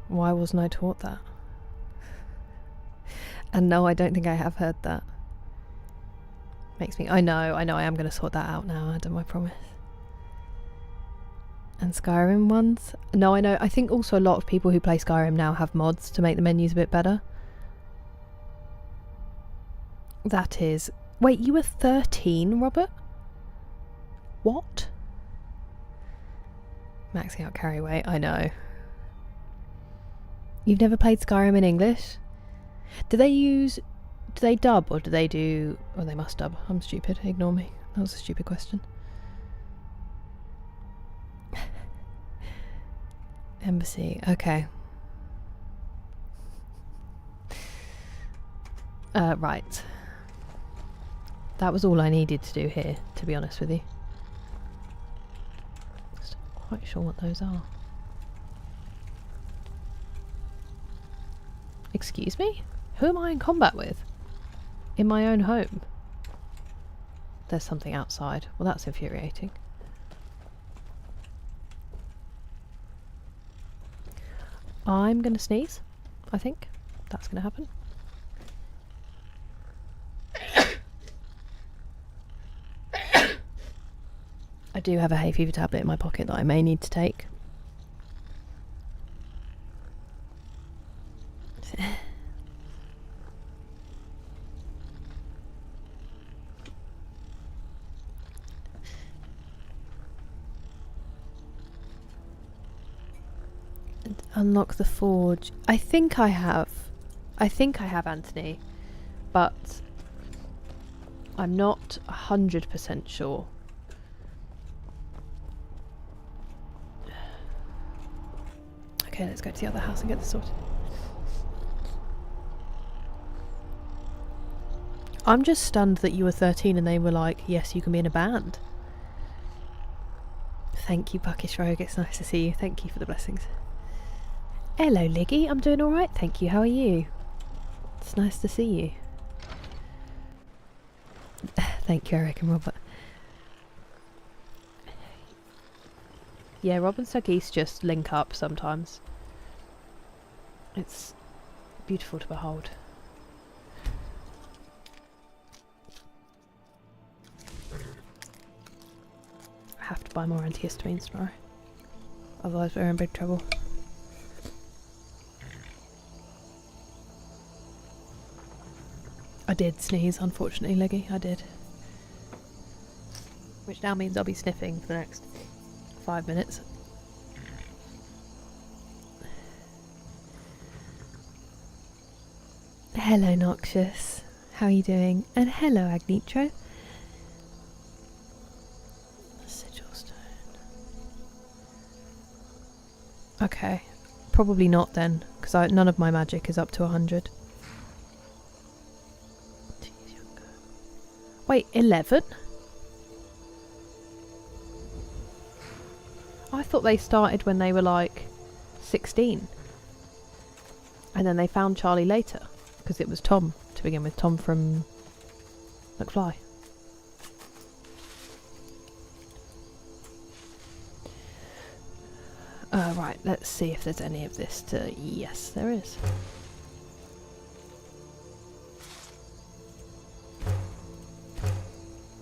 Why wasn't I taught that? And no, I don't think I have heard that. Makes me... I know, I am going to sort that out now, Adam, I promise. And Skyrim ones? No, I know. I think also a lot of people who play Skyrim now have mods to make the menus a bit better. That is... Wait, you were 13, Robert? What? Maxing out carry weight, I know. You've never played Skyrim in English? Do they dub or do they do... Oh, they must dub. I'm stupid. Ignore me. That was a stupid question. Embassy. Okay. Right. That was all I needed to do here, to be honest with you. Just not quite sure what those are. Excuse me? Who am I in combat with? In my own home? There's something outside. Well, that's infuriating. I'm gonna sneeze, I think. That's gonna happen. I do have a hay fever tablet in my pocket that I may need to take. Unlock the forge. I think I have, Anthony, but I'm not 100% sure. Okay, let's go to the other house and get this sorted. I'm just stunned that you were 13 and they were like, yes, you can be in a band. Thank you, Buckish Rogue. It's nice to see you. Thank you for the blessings. Hello, Liggy. I'm doing alright, thank you. How are you? It's nice to see you. Thank you, Eric and Robert. Yeah, Rob and Suggeese just link up sometimes. It's beautiful to behold. I have to buy more antihistamines tomorrow. Otherwise we're in big trouble. I did sneeze, unfortunately, Leggy. I did. which now means I'll be sniffing for the next 5 minutes. Hello Noxious, how are you doing? And hello Agnitro. Sigil stone. Okay, probably not then, because none of my magic is up to 100. Wait, 11? I thought they started when they were like 16. And then they found Charlie later. Because it was Tom, to begin with. Tom from McFly. Right, let's see if there's any of this to... Yes, there is.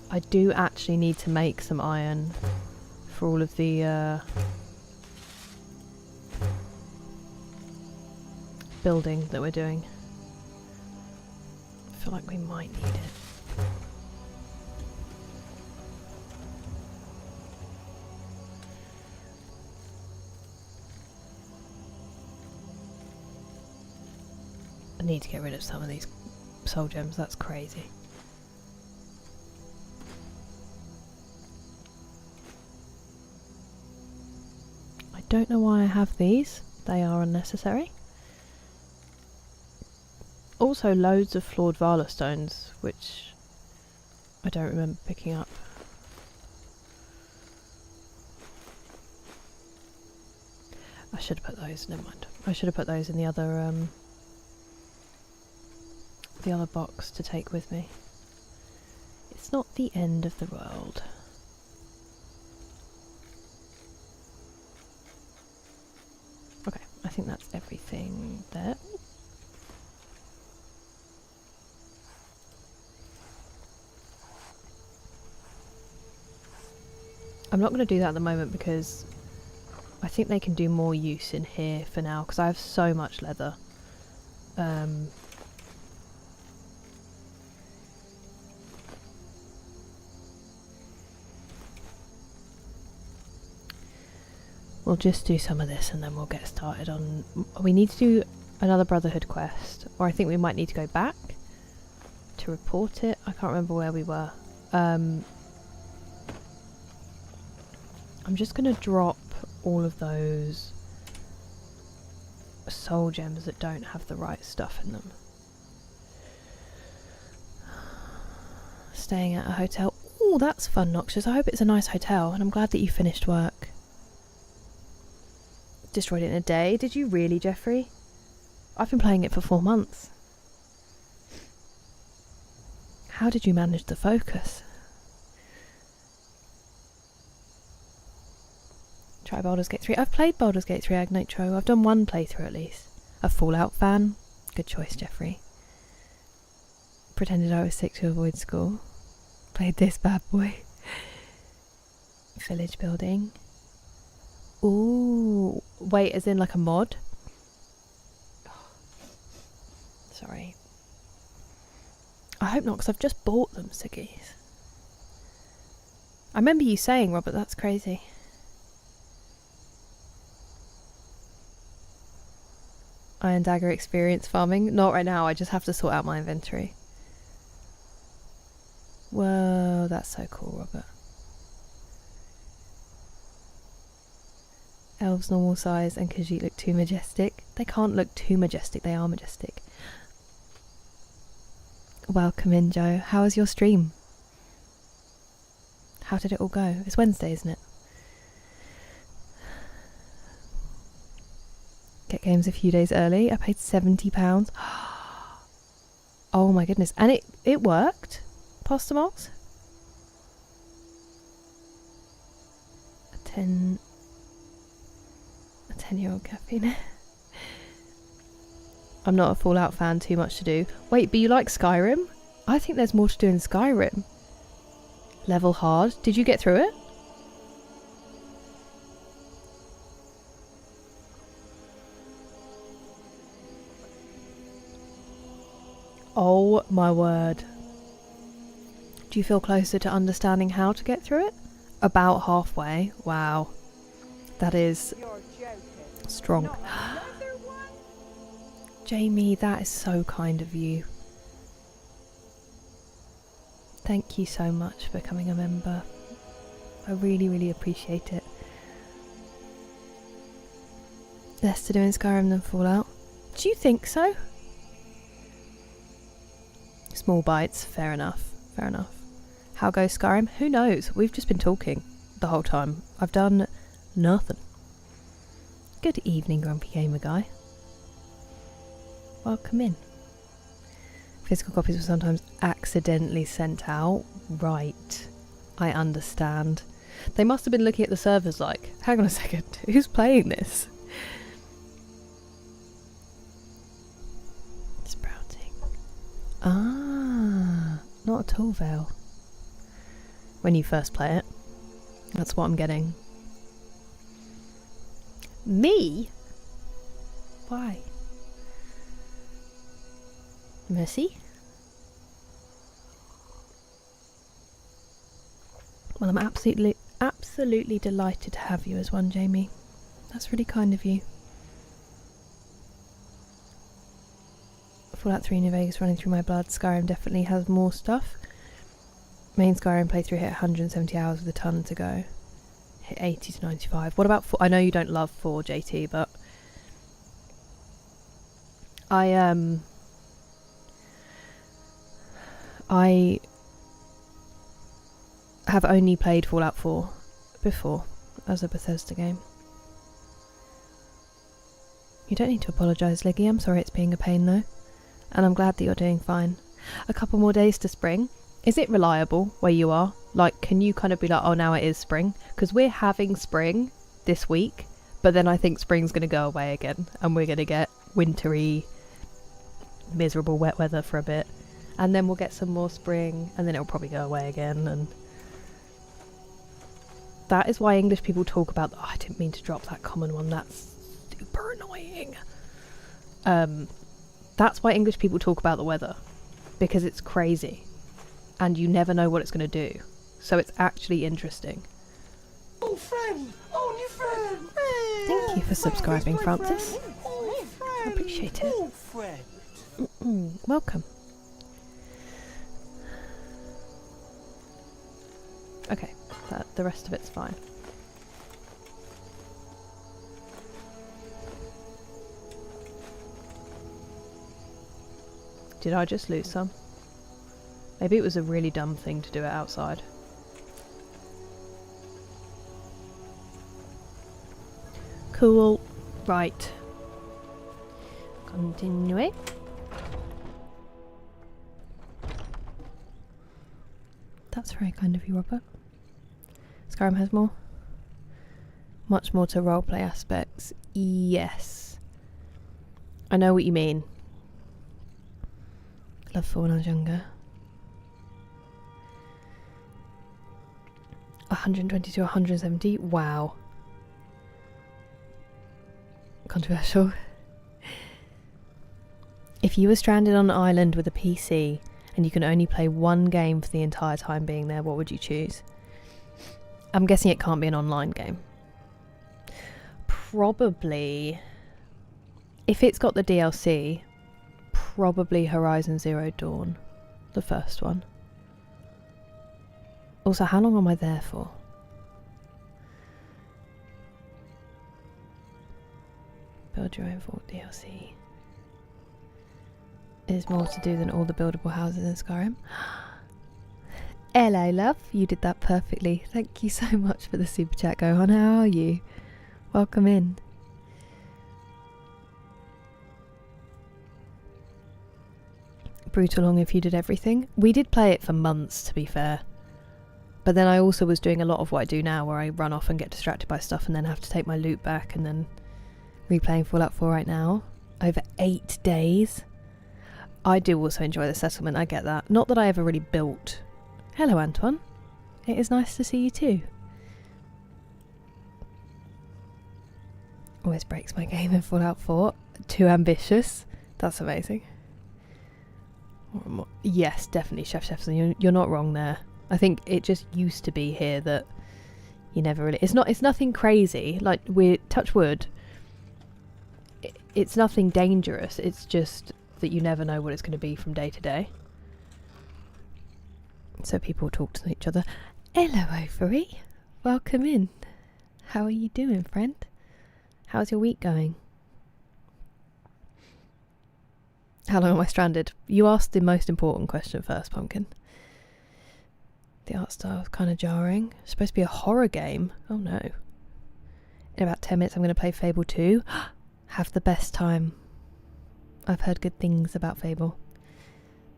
I do actually need to make some iron for all of the building that we're doing. I feel like we might need it. I need to get rid of some of these soul gems, that's crazy. I don't know why I have these, they are unnecessary. Also loads of flawed Vala stones, which I don't remember picking up. I should have put those, never mind. I should have put those in the other box to take with me. It's not the end of the world. Okay, I think that's everything there. I'm not going to do that at the moment because I think they can do more use in here for now because I have so much leather. We'll just do some of this and then we'll get started on... We need to do another Brotherhood quest, or I think we might need to go back to report it. I can't remember where we were. I'm just going to drop all of those soul gems that don't have the right stuff in them. Staying at a hotel. Oh, that's fun, Noxious. I hope it's a nice hotel, and I'm glad that you finished work. Destroyed it in a day. Did you really, Jeffrey? I've been playing it for 4 months. How did you manage the focus? Try Baldur's Gate 3. I've played Baldur's Gate 3 Agnitro. I've done one playthrough at least. A Fallout fan. Good choice, Jeffrey. Pretended I was sick to avoid school. Played this bad boy. Village building. Ooh. Wait, as in like a mod? Sorry. I hope not, because I've just bought them, Siggies. I remember you saying, Robert, that's crazy. Iron Dagger experience farming? Not right now, I just have to sort out my inventory. Whoa, that's so cool, Robert. Elves normal size and Khajiit look too majestic. They can't look too majestic, they are majestic. Welcome in, Joe. How was your stream? How did it all go? It's Wednesday, isn't it? Get games a few days early. I paid £70. Oh my goodness. And it worked? Postamox? A 10-year-old caffeine. I'm not a Fallout fan, too much to do. Wait, but you like Skyrim? I think there's more to do in Skyrim. Level hard. Did you get through it? Oh my word. Do you feel closer to understanding how to get through it? About halfway. Wow. That is You're joking. strong. Not another one? Jamie, that is so kind of you. Thank you so much for becoming a member. I really, really appreciate it. Less to do in Skyrim than Fallout. Do you think so? Small bites, fair enough. Fair enough. How goes Skyrim? Who knows? We've just been talking the whole time. I've done nothing. Good evening, Grumpy Gamer Guy. Welcome in. Physical copies were sometimes accidentally sent out. Right. I understand. They must have been looking at the servers like, hang on a second, who's playing this? Sprouting. Ah, not at all, Vale. When you first play it. That's what I'm getting. Me? Why? Mercy? Well, I'm absolutely delighted to have you as one, Jamie. That's really kind of you. Fallout 3 New Vegas running through my blood. Skyrim definitely has more stuff. Main Skyrim playthrough hit 170 hours with a ton to go. Hit 80 to 95. What about 4? I know you don't love 4, JT, but I have only played Fallout 4 before as a Bethesda game. You don't need to apologise, Liggy. I'm sorry it's being a pain though. And I'm glad that you're doing fine. A couple more days to spring. Is it reliable where you are? Like, can you kind of be like, oh, now it is spring? Because we're having spring this week, but then I think spring's going to go away again, and we're going to get wintry, miserable wet weather for a bit. And then we'll get some more spring, and then it'll probably go away again. And that is why English people talk about... Oh, I didn't mean to drop that common one. That's super annoying. That's why English people talk about the weather. Because it's crazy. And you never know what it's going to do. So it's actually interesting. Oh, friend! Oh, new friend! Thank you for subscribing, Friend, Francis. Oh, friend! I appreciate it. Oh, friend! Welcome. Okay, the rest of it's fine. Did I just lose some? Maybe it was a really dumb thing to do it outside. Cool. Right. Continue. That's very kind of you, Robert. Skyrim has more. Much more to roleplay aspects. Yes. I know what you mean. Love for when I was younger. 120 to 170. Wow. Controversial. If you were stranded on an island with a PC and you can only play one game for the entire time being there, what would you choose? I'm guessing it can't be an online game. Probably, if it's got the DLC, probably Horizon Zero Dawn, the first one. Also, how long am I there for? Build your own Vault DLC. There's more to do than all the buildable houses in Skyrim. Hello, love. You did that perfectly. Thank you so much for the super chat, Gohan. How are you? Welcome in. Brutal long if you did everything. We did play it for months, to be fair. But then I also was doing a lot of what I do now, where I run off and get distracted by stuff and then have to take my loot back, and then replaying Fallout 4 right now. Over 8 days. I do also enjoy the settlement, I get that. Not that I ever really built. Hello, Antoine. It is nice to see you too. Always breaks my game in Fallout 4. Too ambitious. That's amazing. Yes, definitely Chef Jefferson. You're not wrong there. I think it just used to be here that you never really... It's nothing crazy. Like, we're... Touch wood. It's nothing dangerous. It's just that you never know what it's going to be from day to day. So people talk to each other. Hello, Overy. Welcome in. How are you doing, friend? How's your week going? How long am I stranded? You asked the most important question first, Pumpkin. The art style is kind of jarring. It's supposed to be a horror game. Oh no. In about 10 minutes I'm going to play Fable 2. Have the best time. I've heard good things about Fable.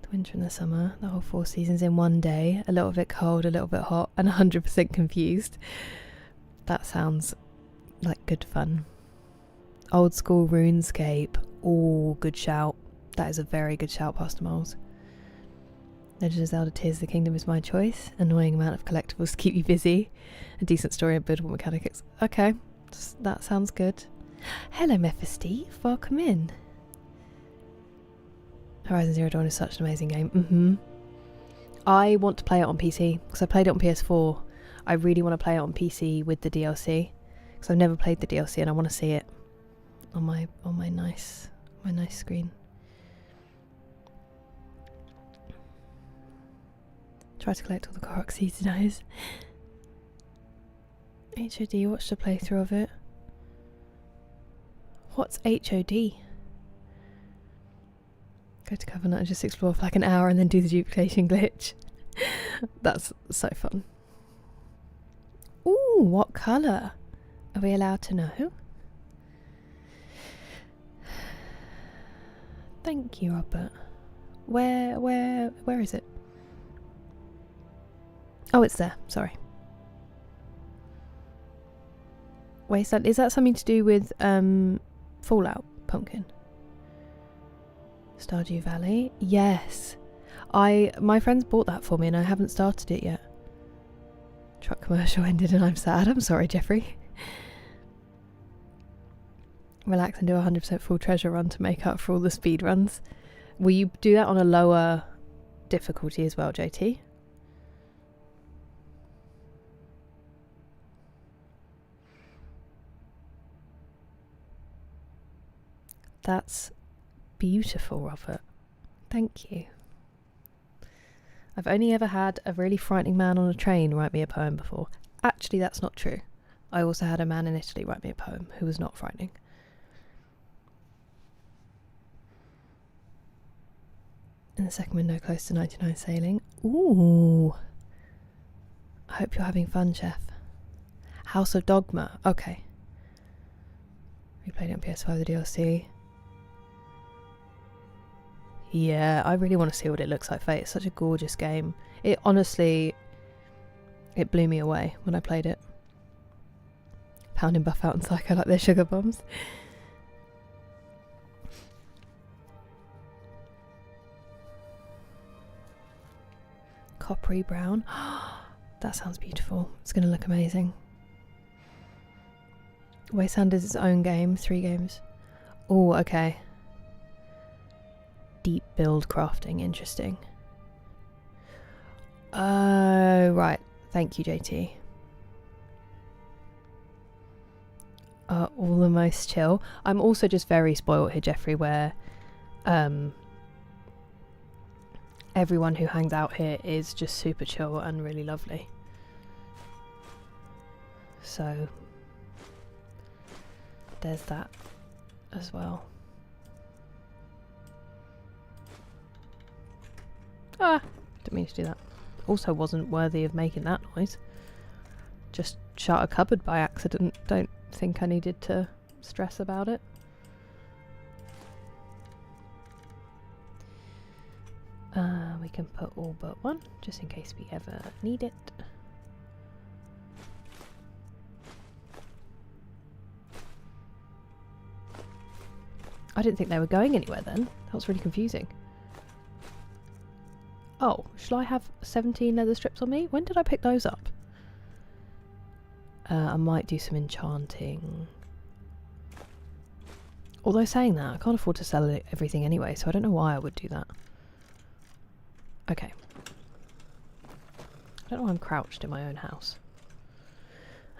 The winter and the summer, the whole 4 seasons in one day. A little bit cold, a little bit hot, and 100% confused. That sounds like good fun. Old school RuneScape. Oh, good shout. That is a very good shout, Pastor Moles. Legend of Zelda Tears of the Kingdom is my choice. Annoying amount of collectibles to keep you busy. A decent story and buildable mechanics. Okay, that sounds good. Hello, Mephisteve. Welcome in. Horizon Zero Dawn is such an amazing game. I want to play it on PC because I played it on PS4. I really want to play it on PC with the DLC because I've never played the DLC and I want to see it on my nice screen. Try to collect all the Korok seeds, nice. HOD, watched a playthrough of it. What's HOD? Go to Covenant and just explore for like an hour and then do the duplication glitch. That's so fun. Ooh, what colour? Are we allowed to know? Thank you, Robert. Where is it? Oh, it's there. Sorry. Wasteland. Is that something to do with Fallout, Pumpkin? Stardew Valley? Yes. My friends bought that for me and I haven't started it yet. Truck commercial ended and I'm sad. I'm sorry, Jeffrey. Relax and do a 100% full treasure run to make up for all the speed runs. Will you do that on a lower difficulty as well, JT? That's beautiful, Robert. Thank you. I've only ever had a really frightening man on a train write me a poem before. Actually, that's not true. I also had a man in Italy write me a poem who was not frightening. In the second window, close to 99 sailing. Ooh. I hope you're having fun, Chef. House of Dogma. Okay. We played it on PS5, the DLC. Yeah, I really want to see what it looks like, Fate. It's such a gorgeous game. It honestly, it blew me away when I played it. Pounding Buff out and Psycho like they're sugar bombs. Coppery brown. That sounds beautiful. It's going to look amazing. Wasteland is its own game. 3 games. Oh, okay. Deep build crafting. Interesting. Oh, right. Thank you, JT. All the most chill. I'm also just very spoiled here, Jeffrey, where everyone who hangs out here is just super chill and really lovely. So there's that as well. Ah, didn't mean to do that. Also wasn't worthy of making that noise. Just shut a cupboard by accident. Don't think I needed to stress about it. We can put all but one, just in case we ever need it. I didn't think they were going anywhere then. That was really confusing. Oh, shall I have 17 leather strips on me? When did I pick those up? I might do some enchanting. Although saying that, I can't afford to sell everything anyway, so I don't know why I would do that. Okay. I don't know why I'm crouched in my own house.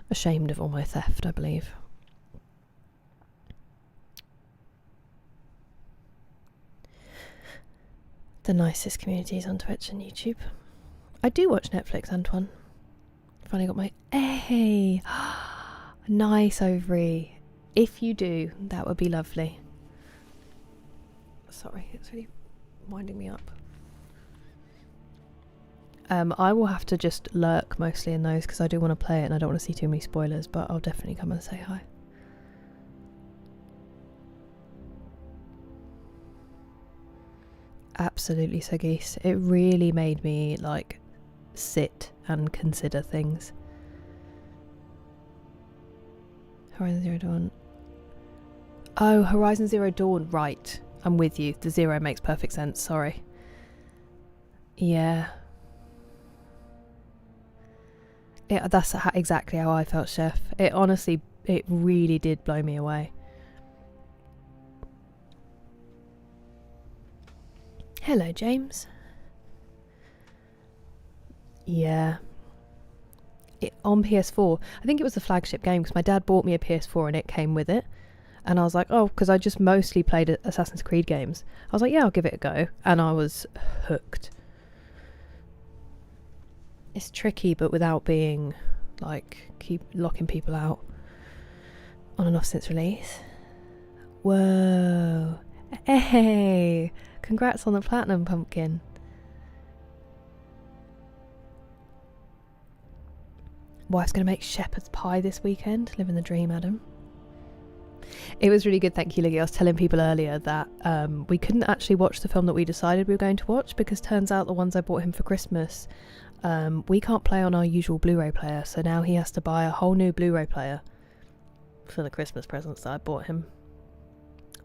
Ashamed of all my theft, I believe. The nicest communities on Twitch and YouTube. I do watch Netflix, Antoine. Finally got my... Hey! Nice ovary. If you do, that would be lovely. Sorry, it's really winding me up. I will have to just lurk mostly in those because I do want to play it and I don't want to see too many spoilers, but I'll definitely come and say hi. Absolutely, Sagis. It really made me like sit and consider things. Horizon Zero Dawn. Oh, Horizon Zero Dawn. Right. I'm with you. The zero makes perfect sense. Sorry. Yeah. Yeah, that's exactly how I felt, Chef. It honestly, it really did blow me away. Hello, James. Yeah. On PS4. I think it was the flagship game because my dad bought me a PS4 and it came with it. And I was like, oh, because I just mostly played Assassin's Creed games. I was like, yeah, I'll give it a go. And I was hooked. It's tricky, but without being, like, keep locking people out. On and off since release. Whoa. Hey! Congrats on the Platinum Pumpkin. Wife's going to make shepherd's pie this weekend. Living the dream, Adam. It was really good, thank you, Liggy. I was telling people earlier that we couldn't actually watch the film that we decided we were going to watch because turns out the ones I bought him for Christmas, we can't play on our usual Blu-ray player, so now he has to buy a whole new Blu-ray player for the Christmas presents that I bought him.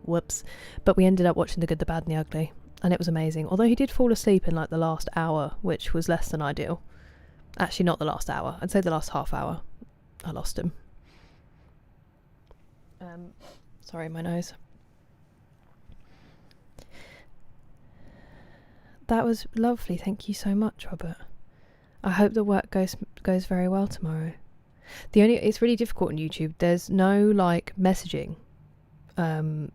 Whoops. But we ended up watching The Good, the Bad and the Ugly, and it was amazing. Although he did fall asleep in like the last hour, which was less than ideal. Actually, not the last hour. I'd say the last half hour. I lost him. Sorry, my nose. That was lovely. Thank you so much, Robert. I hope the work goes very well tomorrow. It's really difficult on YouTube. There's no like messaging, but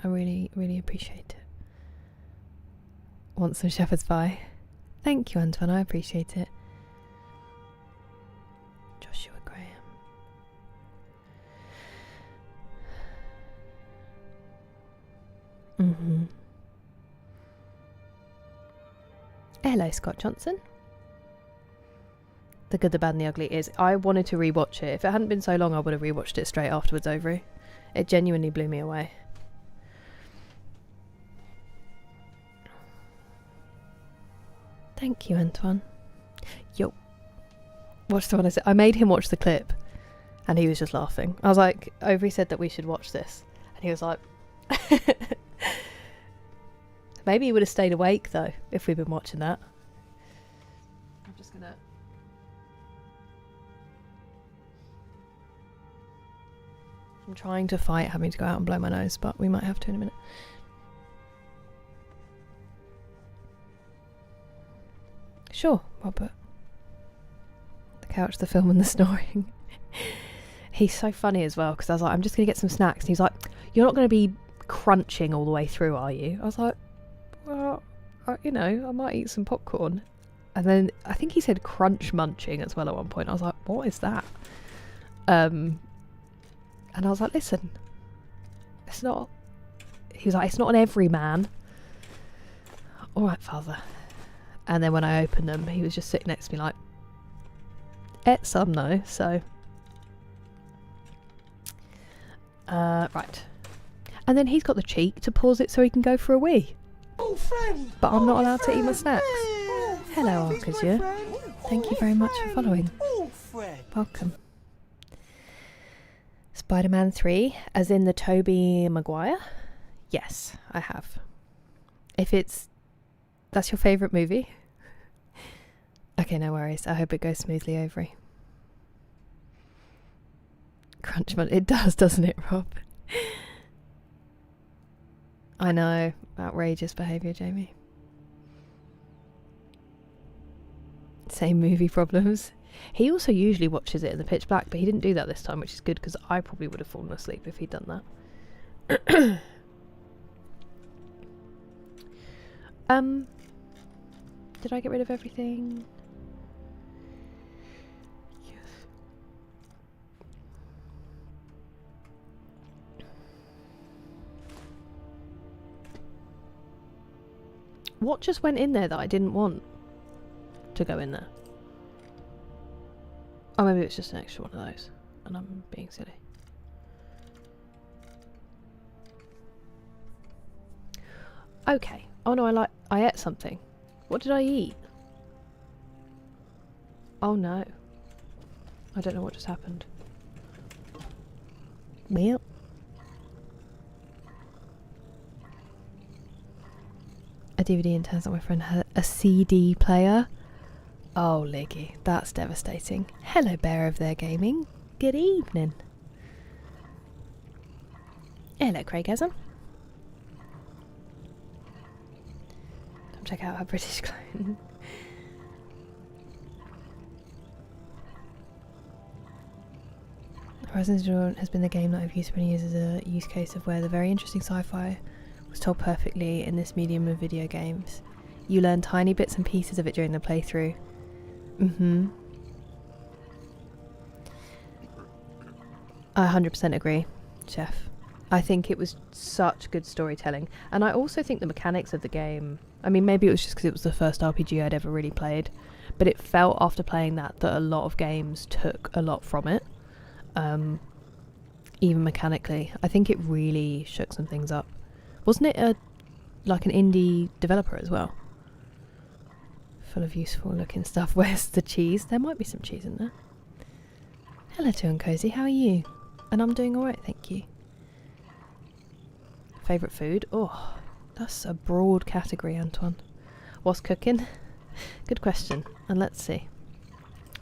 I really appreciate it. Want some shepherd's pie? Thank you, Antoine. I appreciate it. Joshua Graham. Hello, Scott Johnson. The Good, the Bad and the Ugly is... I wanted to rewatch it. If it hadn't been so long, I would have rewatched it straight afterwards, Overy. It genuinely blew me away. Thank you, Antoine. Yo. Watch the one I said. I made him watch the clip and he was just laughing. I was like, Overy said that we should watch this. And he was like... Maybe he would have stayed awake, though, if we'd been watching that. I'm just gonna... I'm trying to fight having to go out and blow my nose, but we might have to in a minute. Sure, Robert. The couch, the film and the snoring. He's so funny as well, because I was like, I'm just going to get some snacks. And he's like, you're not going to be crunching all the way through, are you? I was like, well, you know, I might eat some popcorn. And then I think he said crunch munching as well at one point. I was like, what is that? And I was like, listen, it's not... He was like, it's not an every man. All right, father. And then when I opened them, he was just sitting next to me like, ate some though, so... right. And then he's got the cheek to pause it so he can go for a wee. Oh, friend. But I'm not allowed to eat my friend. snacks. Oh, Hello, friend, he's my Arcazure. friend. Thank you Oh, very much for friend. following. Oh, friend. Welcome. Spider-Man 3, as in the Tobey Maguire? Yes, I have. If it's... That's your favourite movie? Okay, no worries. I hope it goes smoothly, Overy. Crunchman. It does, doesn't it, Rob? I know. Outrageous behaviour, Jamie. Same movie problems. He also usually watches it in the pitch black, but he didn't do that this time, which is good because I probably would have fallen asleep if he'd done that. Did I get rid of everything? Yes. What just went in there that I didn't want to go in there? Oh, maybe it's just an extra one of those, and I'm being silly. Okay. Oh no, I ate something. What did I eat? Oh no. I don't know what just happened. Well. A DVD and turns out my friend had a CD player. Oh, Liggy, that's devastating. Hello, Bear of Their Gaming. Good evening. Hello, Craigasm. Come check out our British clone. Horizon Zero Dawn has been the game that I've used for many years as a use case of where the very interesting sci-fi was told perfectly in this medium of video games. You learn tiny bits and pieces of it during the playthrough. I 100% agree, Chef. I think it was such good storytelling. And I also think the mechanics of the game... I mean, maybe it was just because it was the first RPG I'd ever really played. But it felt after playing that a lot of games took a lot from it. Even mechanically. I think it really shook some things up. Wasn't it like an indie developer as well? Full of useful looking stuff. Where's the cheese? There might be some cheese in there. Hello, Too and Cozy. How are you? And I'm doing alright, thank you. Favourite food? Oh, that's a broad category, Antoine. What's cooking? Good question. And let's see.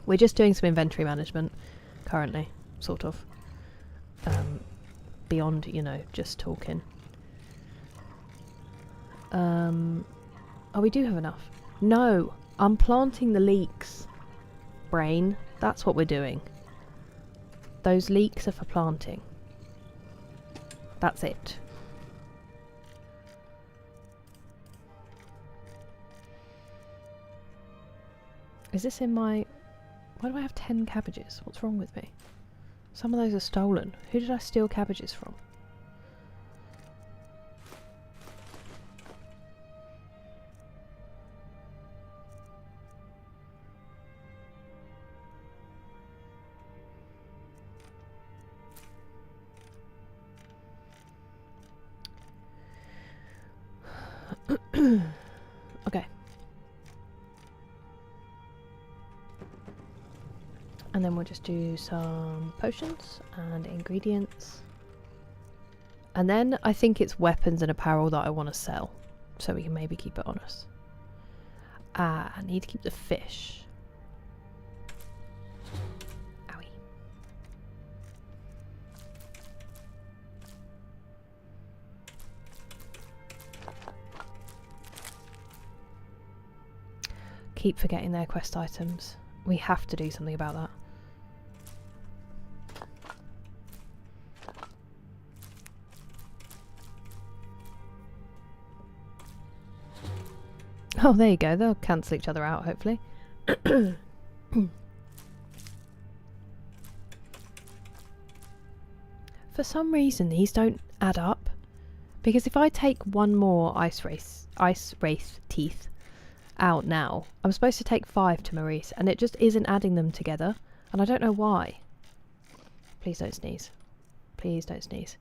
We're just doing some inventory management currently, sort of. Beyond, you know, just talking. Oh, we do have enough. No, I'm planting the leeks. Brain, that's what we're doing. Those leeks are for planting. That's it. Is this in my... Why do I have 10 cabbages? What's wrong with me? Some of those are stolen. Who did I steal cabbages from? Okay. And then we'll just do some potions and ingredients. And then I think it's weapons and apparel that I want to sell. So we can maybe keep it on us. Ah, I need to keep the fish. Owie. Keep forgetting their quest items. We have to do something about that. Oh, there you go. They'll cancel each other out, hopefully. For some reason, these don't add up. Because if I take one more ice wraith teeth out now, I'm supposed to take 5 to Maurice, and it just isn't adding them together. And I don't know why. Please don't sneeze. Please don't sneeze.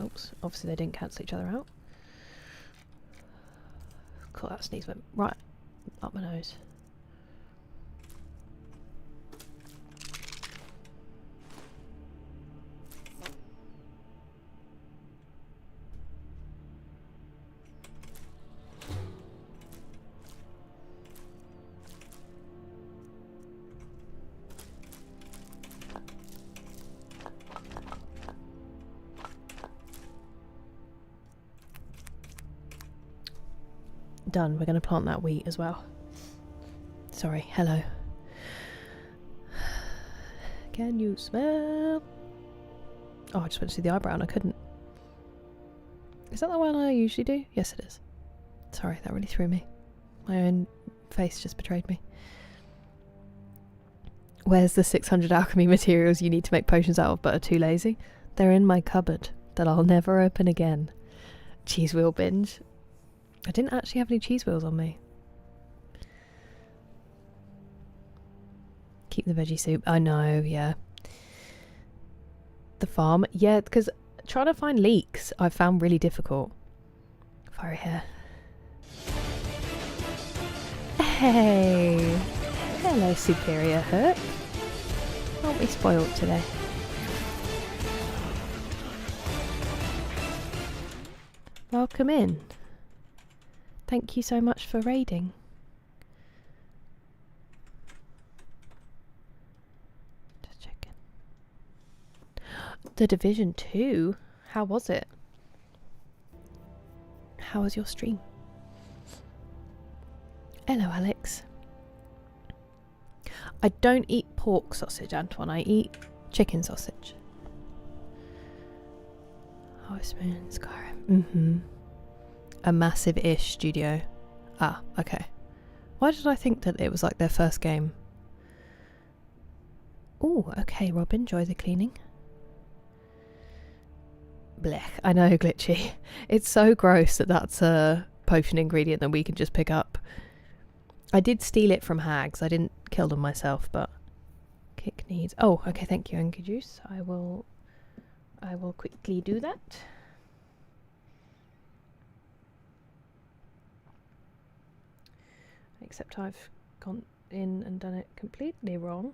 Oops, obviously they didn't cancel each other out. Cool, that sneeze went right up my nose. Done. We're going to plant that wheat as well. Sorry. Hello. Can you smell? Oh, I just went to see the eyebrow and I couldn't. Is that the one I usually do? Yes, it is. Sorry, that really threw me. My own face just betrayed me. Where's the 600 alchemy materials you need to make potions out of but are too lazy? They're in my cupboard that I'll never open again. Cheese wheel binge. I didn't actually have any cheese wheels on me. Keep the veggie soup. I know, yeah. The farm. Yeah, because trying to find leeks I've found really difficult. Fiery hair. Hey! Hello, Superior Hook. Aren't we spoiled today? Welcome in. Thank you so much for raiding. Just checking. The Division 2? How was it? How was your stream? Hello, Alex. I don't eat pork sausage, Antoine. I eat chicken sausage. Oh, Spoon, Skyrim. A massive-ish studio. Ah, okay. Why did I think that it was like their first game? Oh, okay, Rob, enjoy the cleaning. Blech, I know, glitchy. It's so gross that that's a potion ingredient that we can just pick up. I did steal it from hags. I didn't kill them myself, but kick needs. Oh, okay, thank you, Anki Juice. I will quickly do that. Except I've gone in and done it completely wrong.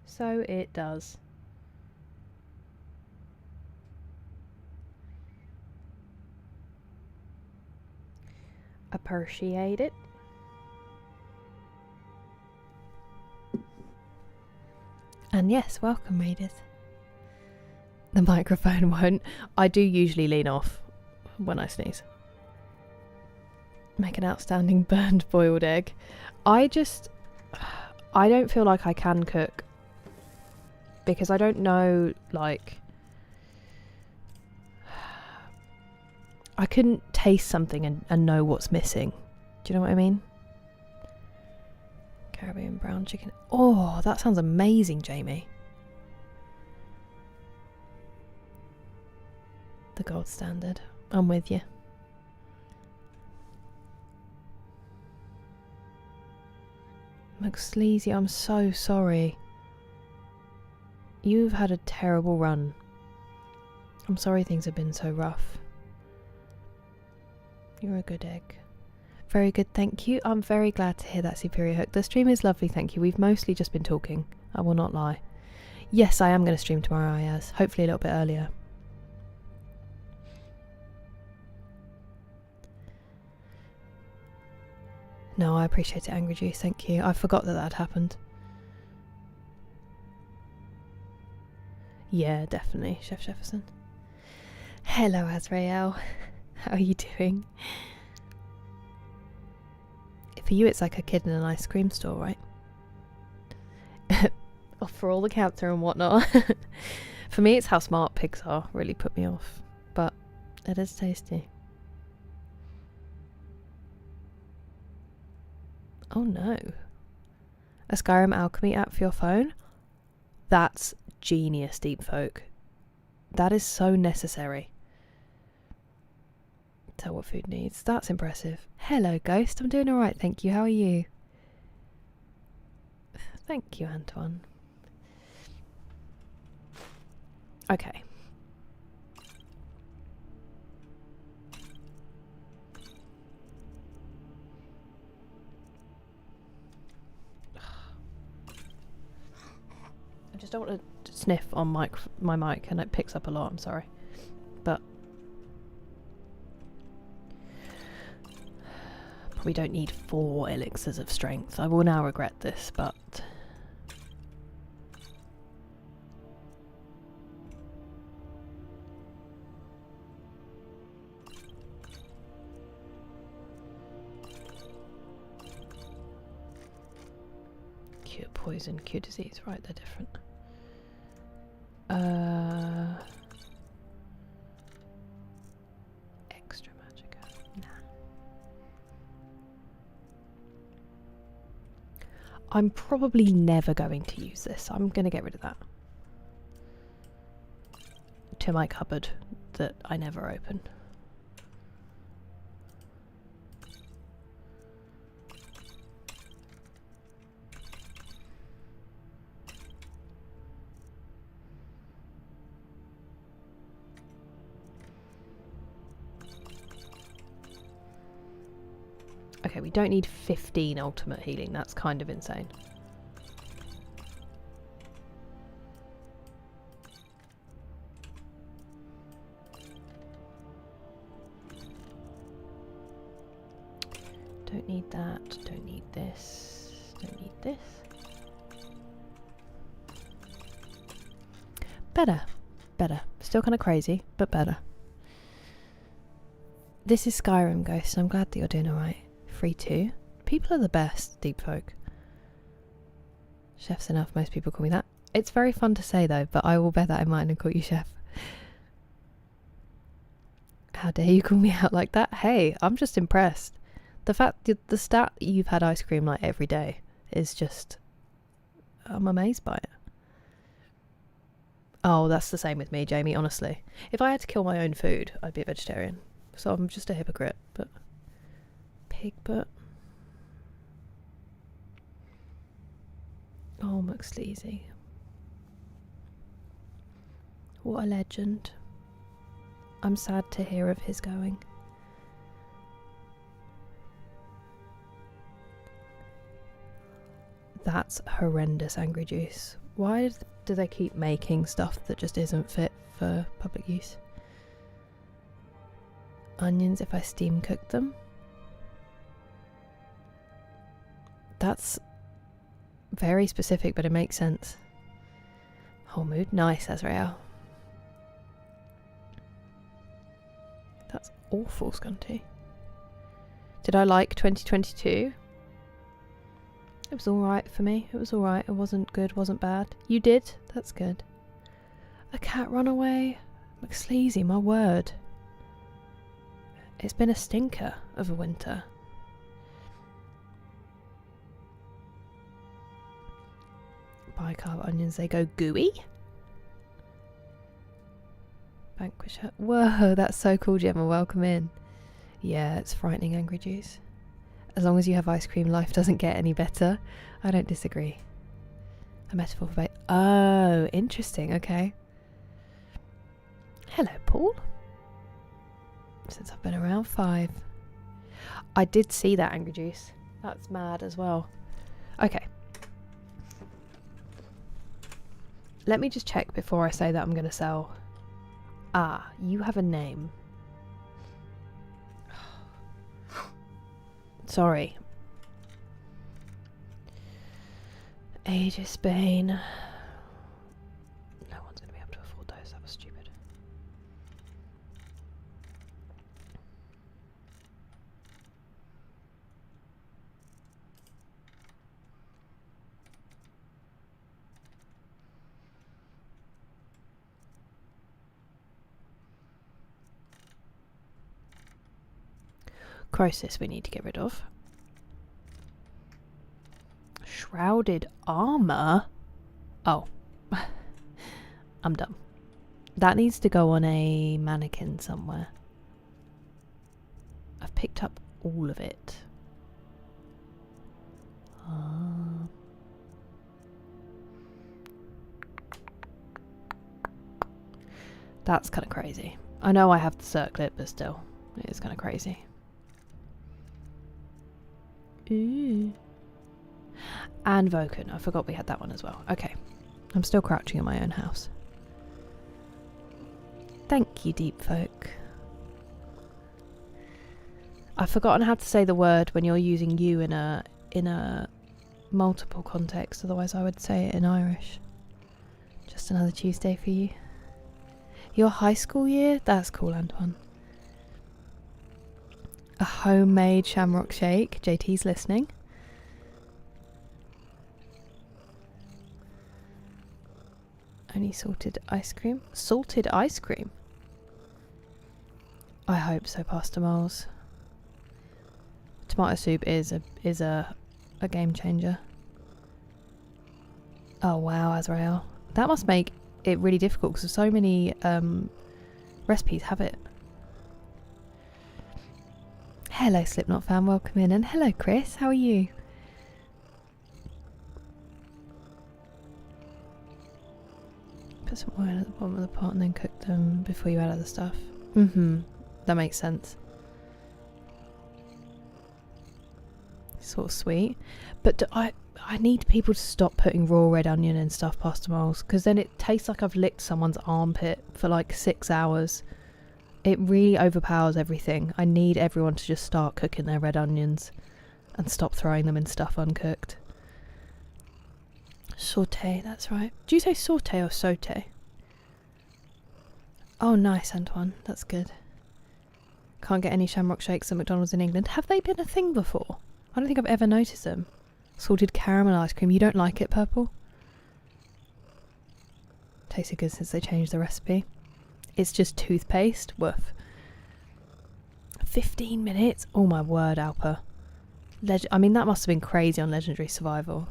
So it does. Appreciate it. And yes, welcome, readers. The microphone won't. I do usually lean off when I sneeze. Make an outstanding burned boiled egg. I don't feel like I can cook because I don't know, like, I couldn't taste something and know what's missing. Do you know what I mean? Caribbean brown chicken. Oh, that sounds amazing, Jamie. The gold standard. I'm with you. McSleazy, I'm so sorry. You've had a terrible run. I'm sorry things have been so rough. You're a good egg. Very good, thank you. I'm very glad to hear that, Superior Hook. The stream is lovely, thank you. We've mostly just been talking. I will not lie. Yes, I am going to stream tomorrow, Ayaz. Hopefully a little bit earlier. No, I appreciate it, Angry Juice, thank you. I forgot that had happened. Yeah, definitely, Chef Jefferson. Hello, Azrael. How are you doing? For you, it's like a kid in an ice cream store, right? For all the cancer and whatnot. For me, it's how smart pigs are. Really put me off. But it is tasty. Oh no. A Skyrim alchemy app for your phone? That's genius, Deep Folk. That is so necessary. Tell what food needs. That's impressive. Hello, Ghost. I'm doing alright, thank you. How are you? Thank you, Antoine. Okay. I just don't want to sniff on my mic and it picks up a lot, I'm sorry. But probably don't need 4 elixirs of strength. I will now regret this, but poison, cure disease. Right, they're different. Extra magica. Nah. I'm probably never going to use this. I'm going to get rid of that. To my cupboard that I never open. Okay, we don't need 15 ultimate healing. That's kind of insane. Don't need that. Don't need this. Don't need this. Better. Better. Still kind of crazy, but better. This is Skyrim, Ghost. I'm glad that you're doing alright. Free too. People are the best, deep folk. Chef's enough, most people call me that. It's very fun to say though, but I will bear that in mind and call you chef. How dare you call me out like that? Hey, I'm just impressed. The fact that the stat that you've had ice cream like every day is just... I'm amazed by it. Oh, that's the same with me, Jamie, honestly. If I had to kill my own food, I'd be a vegetarian. So I'm just a hypocrite, but... Pig butt. Oh, McSleazy. What a legend. I'm sad to hear of his going. That's horrendous, Angry Juice. Why do they keep making stuff that just isn't fit for public use? Onions if I steam cook them? That's very specific, but it makes sense. Whole mood. Nice, Azrael. That's awful, Scunty. Did I like 2022? It was alright for me. It was alright. It wasn't good, wasn't bad. You did? That's good. A cat run away? McSleazy, my word. It's been a stinker of a winter. Bicarb onions, they go gooey. Vanquisher. Whoa, that's so cool, Gemma. Welcome in. Yeah, it's frightening, Angry Juice. As long as you have ice cream, life doesn't get any better. I don't disagree. A metaphor for bait. Oh, interesting. Okay. Hello, Paul. Since I've been around 5. I did see that, Angry Juice. That's mad as well. Okay. Let me just check before I say that I'm going to sell. Ah, you have a name. Sorry. Aegis Bane. No one's going to be able to afford those. That was stupid. Croesus we need to get rid of. Shrouded armor? Oh. I'm dumb. That needs to go on a mannequin somewhere. I've picked up all of it. That's kind of crazy. I know I have the circlet, but still, it is kind of crazy. Ooh. And Voken. I forgot we had that one as well. Okay. I'm still crouching in my own house. Thank you, deep folk. I've forgotten how to say the word when you're using you in a multiple context, otherwise I would say it in Irish. Just another Tuesday for you. Your high school year? That's cool, Antoine. A homemade shamrock shake. JT's listening. Only salted ice cream? Salted ice cream? I hope so, Pastor Moles. Tomato soup is a game changer. Oh wow, Azrael. That must make it really difficult because so many recipes have it. Hello Slipknot fan, welcome in, and hello Chris, how are you? Put some oil at the bottom of the pot and then cook them before you add other stuff. That makes sense. Sort of sweet. But I need people to stop putting raw red onion in stuff, Pastor Moles, because then it tastes like I've licked someone's armpit for like 6 hours. It really overpowers everything. I need everyone to just start cooking their red onions and stop throwing them in stuff uncooked. Saute, that's right. Do you say saute or saute? Oh, nice, Antoine. That's good. Can't get any shamrock shakes at McDonald's in England. Have they been a thing before? I don't think I've ever noticed them. Salted caramel ice cream. You don't like it, Purple? Tasted good since they changed the recipe. It's just toothpaste. Woof. 15 minutes? Oh my word, Alpa. I mean, that must have been crazy on Legendary Survival.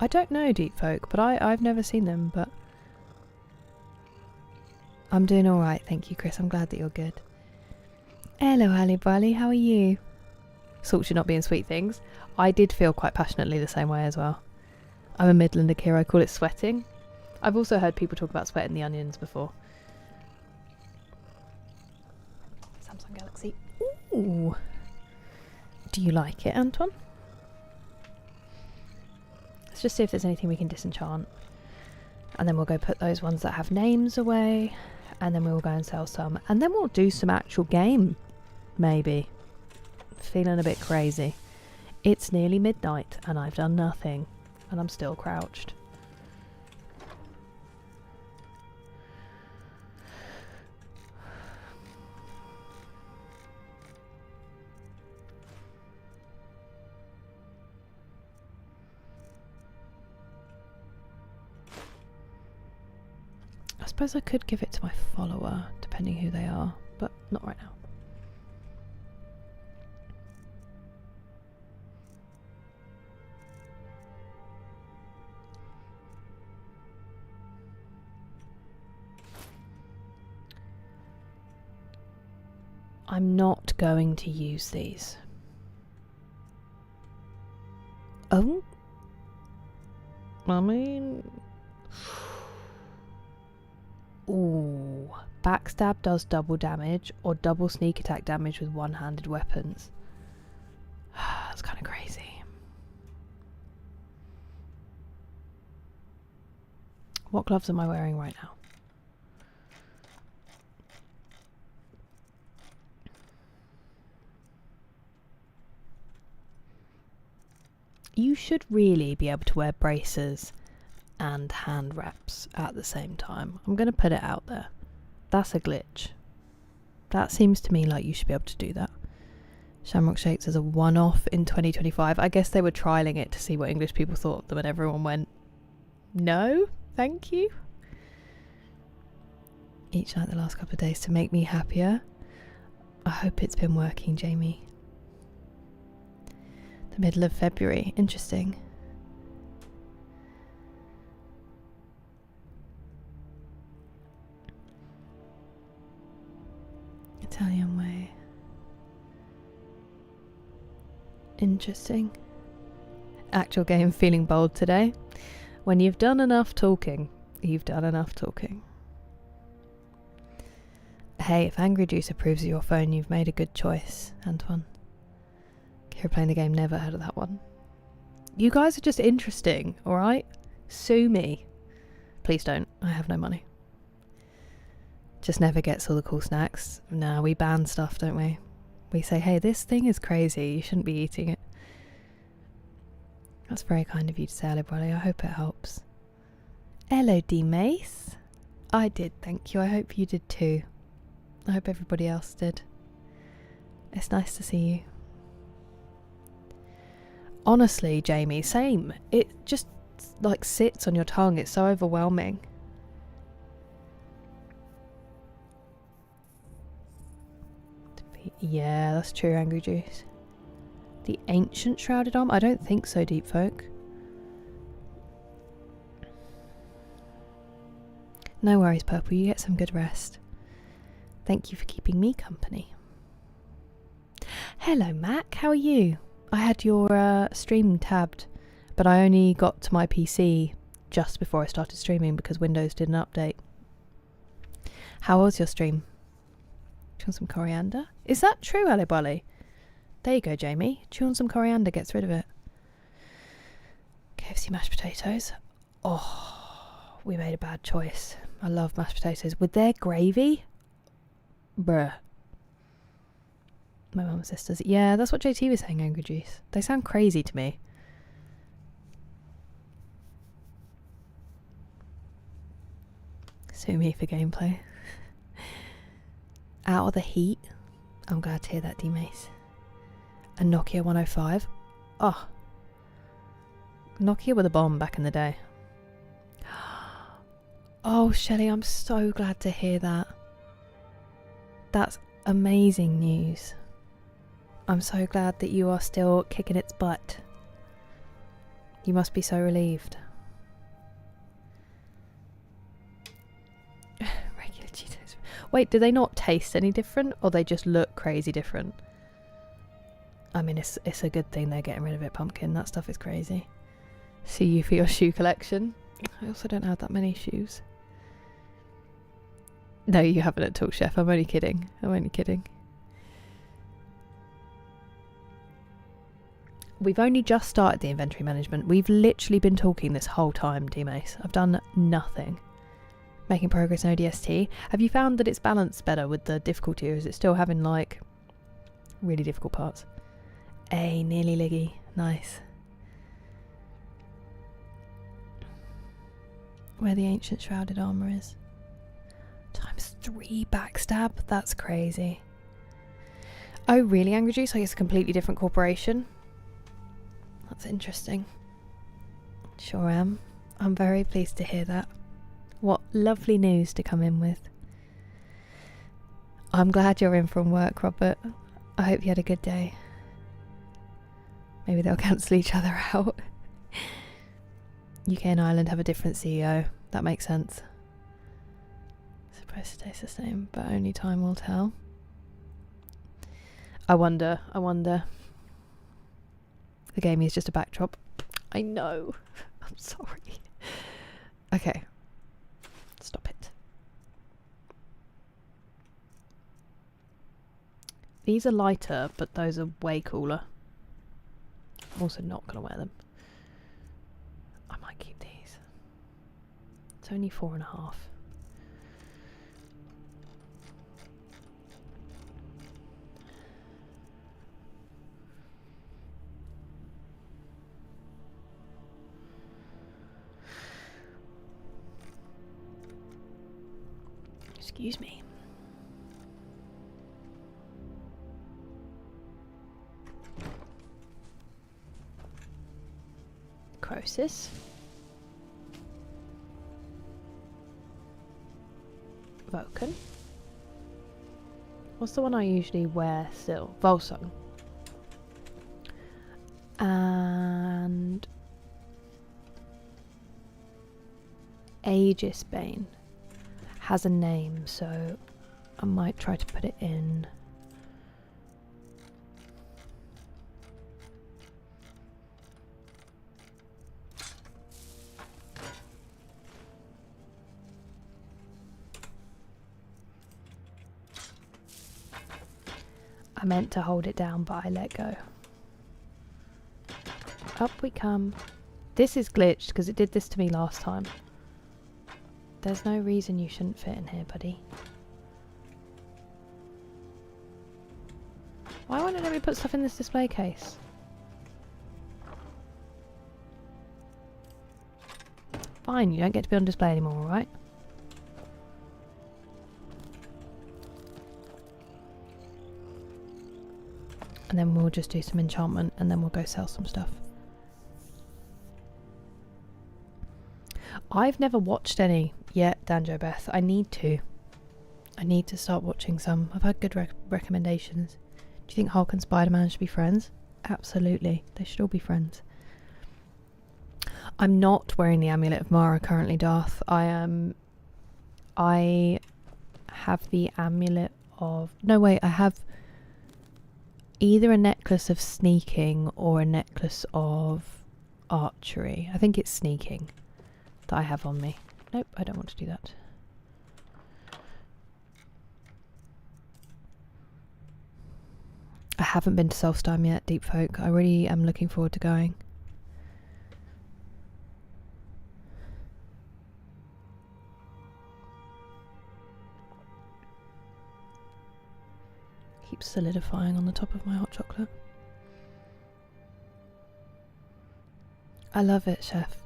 I don't know, Deep Folk, but I've never seen them, but... I'm doing alright, thank you, Chris. I'm glad that you're good. Hello, Ali Bali, how are you? Salt should not be in sweet things. I did feel quite passionately the same way as well. I'm a Midlander here, I call it sweating. I've also heard people talk about sweating the onions before. Samsung Galaxy. Ooh. Do you like it, Anton? Let's just see if there's anything we can disenchant. And then we'll go put those ones that have names away. And then we'll go and sell some. And then we'll do some actual game. Maybe. Feeling a bit crazy. It's nearly midnight and I've done nothing. And I'm still crouched. I suppose I could give it to my follower, depending who they are, but not right now. I'm not going to use these. Oh? I mean... Ooh. Backstab does double damage or double sneak attack damage with one-handed weapons. That's kind of crazy. What gloves am I wearing right now? You should really be able to wear braces and hand wraps at the same time. I'm going to put it out there. That's a glitch. That seems to me like you should be able to do that. Shamrock Shakes as a one-off in 2025. I guess they were trialling it to see what English people thought of them and everyone went, no, thank you. Each night the last couple of days to make me happier. I hope it's been working, Jamie. The middle of February. Interesting. Italian way. Interesting. Actual game feeling bold today. When you've done enough talking, you've done enough talking. Hey, if Angry Juice approves of your phone, you've made a good choice, Antoine. You're playing the game, never heard of that one. You guys are just interesting, alright? Sue me. Please don't, I have no money. Just never gets all the cool snacks. Nah, we ban stuff, don't we? We say, hey, this thing is crazy, you shouldn't be eating it. That's very kind of you to say, Alibrelli. I hope it helps. Hello, D Mace. I did, thank you. I hope you did too. I hope everybody else did. It's nice to see you. Honestly, Jamie, same. It just like sits on your tongue. It's so overwhelming. Yeah, that's true, Angry Juice. The ancient shrouded arm? I don't think so, Deep Folk. No worries, Purple, you get some good rest. Thank you for keeping me company. Hello, Mac, how are you? I had your stream tabbed, but I only got to my PC just before I started streaming because Windows did an update. How was your stream? Chew on some coriander? Is that true, Ali Bali? There you go, Jamie. Chew on some coriander, gets rid of it. KFC mashed potatoes. Oh, we made a bad choice. I love mashed potatoes. With their gravy? Bruh. My mum and sisters. Yeah, that's what JT was saying, Angry Juice. They sound crazy to me. Sue me for gameplay. Out of the heat. I'm glad to hear that, D-Mace. A Nokia 105. Oh. Nokia with a bomb back in the day. Oh, Shelley, I'm so glad to hear that. That's amazing news. I'm so glad that you are still kicking its butt. You must be so relieved. Regular Cheetos. Wait, do they not taste any different, or they just look crazy different? I mean, it's a good thing they're getting rid of it, Pumpkin. That stuff is crazy. See you for your shoe collection. I also don't have that many shoes. No, you haven't at all, Chef. I'm only kidding. I'm only kidding. We've only just started the inventory management. We've literally been talking this whole time, D-Mace. I've done nothing. Making progress in ODST. Have you found that it's balanced better with the difficulty, or is it still having, like, really difficult parts? Ay, nearly Liggy. Nice. Where the ancient shrouded armour is. ×3 backstab? That's crazy. Oh, really, Angry Juice? Like it's a completely different corporation? That's interesting. Sure am. I'm very pleased to hear that. What lovely news to come in with. I'm glad you're in from work, Robert. I hope you had a good day. Maybe they'll cancel each other out. UK and Ireland have a different CEO. That makes sense. Supposed to taste the same, but only time will tell. I wonder. The game is just a backdrop. I know. I'm sorry. Okay. Stop it. These are lighter, but those are way cooler. I'm also not going to wear them. I might keep these. It's only 4.5. Excuse me. Croesus. Vulcan. What's the one I usually wear still? Volsung. And Aegis Bane has a name, so I might try to put it in. I meant to hold it down, but I let go. Up we come. This is glitched because it did this to me last time. There's no reason you shouldn't fit in here, buddy. Why won't it let me put stuff in this display case? Fine, you don't get to be on display anymore, alright? And then we'll just do some enchantment and then we'll go sell some stuff. I've never watched any yet, Danjo Beth. I need to. I need to start watching some. I've had good recommendations. Do you think Hulk and Spider-Man should be friends? Absolutely. They should all be friends. I'm not wearing the Amulet of Mara currently, Darth. I have the Amulet of... No, wait. I have either a necklace of sneaking or a necklace of archery. I think it's sneaking that I have on me. Nope, I don't want to do that. I haven't been to Solstheim yet, Deep Folk. I really am looking forward to going. Keeps solidifying on the top of my hot chocolate. I love it, Chef.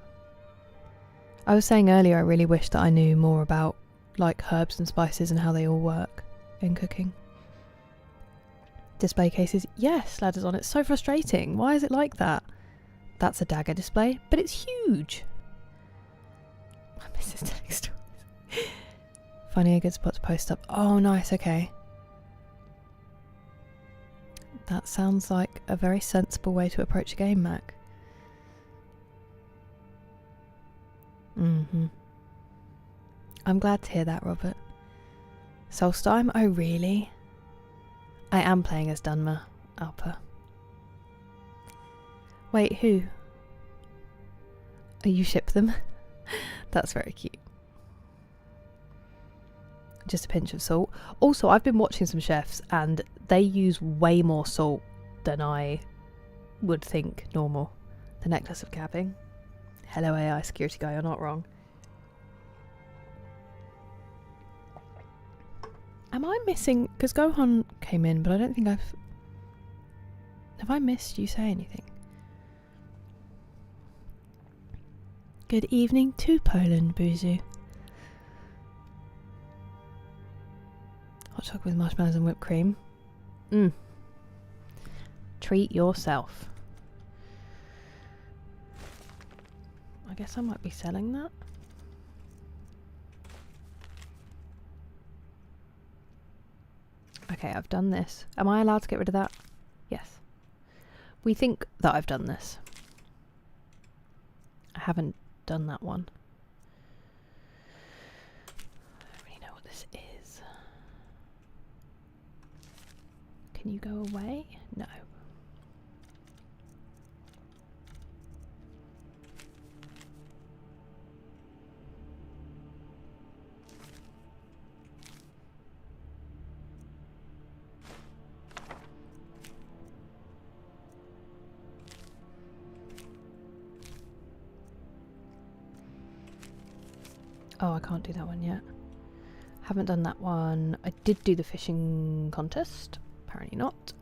I was saying earlier I really wish that I knew more about like herbs and spices and how they all work in cooking. Display cases, yes, ladders on. It's so frustrating. Why is it like that? That's a dagger display, but it's huge. I miss his text stories. Finding a good spot to post up. Oh, nice. Okay. That sounds like a very sensible way to approach a game, Mac. I'm glad to hear that, Robert. Solstheim? Oh, really? I am playing as Dunmer, Alpa. Wait, who? Oh, you ship them? That's very cute. Just a pinch of salt. Also, I've been watching some chefs and they use way more salt than I would think normal. The necklace of capping. Hello AI security guy, you're not wrong. Am I missing... Because Gohan came in, but I don't think I've... Have I missed you say anything? Good evening to Poland, Buzu. Hot chocolate with marshmallows and whipped cream. Treat yourself. I guess I might be selling that. Okay, I've done this. Am I allowed to get rid of that? Yes. We think that I've done this. I haven't done that one. I don't really know what this is. Can you go away? No. Oh, I can't do that one yet. Haven't done that one. I did do the fishing contest. Apparently not.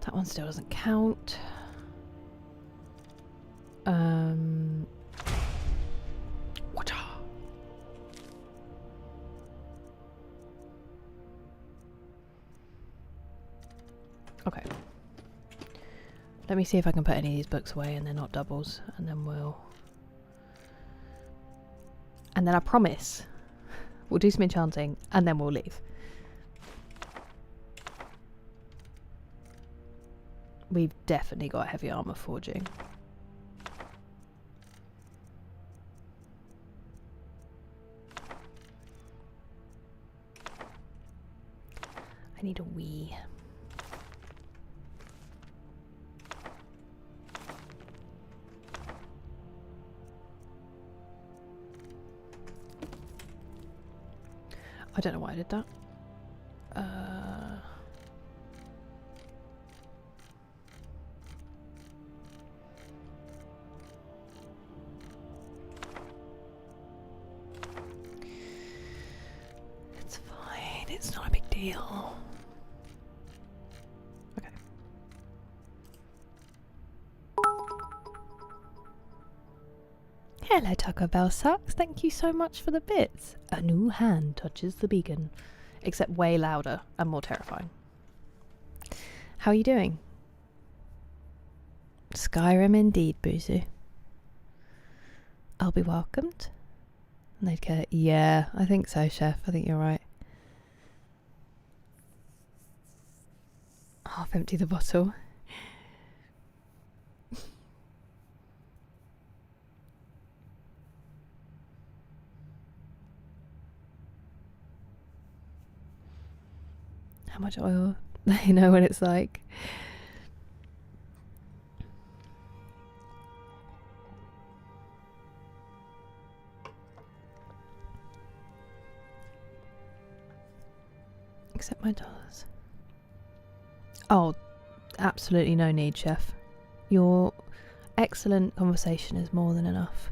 That one still doesn't count. Water. Okay. Let me see if I can put any of these books away and they're not doubles, and then we'll... And then I promise we'll do some enchanting and then we'll leave. We've definitely got heavy armor forging. I need a wee. I don't know why I did that. It's fine. It's not a big deal. Okay. Hello, Taco Bell Sucks. Thank you so much for the bits. A new hand touches the beacon. Except way louder and more terrifying. How are you doing? Skyrim indeed, Buzu. I'll be welcomed. And they'd go, yeah, I think so, chef. I think you're right. Half empty the bottle. How much oil? You know what it's like. Accept my dollars. Oh, absolutely no need, chef. Your excellent conversation is more than enough.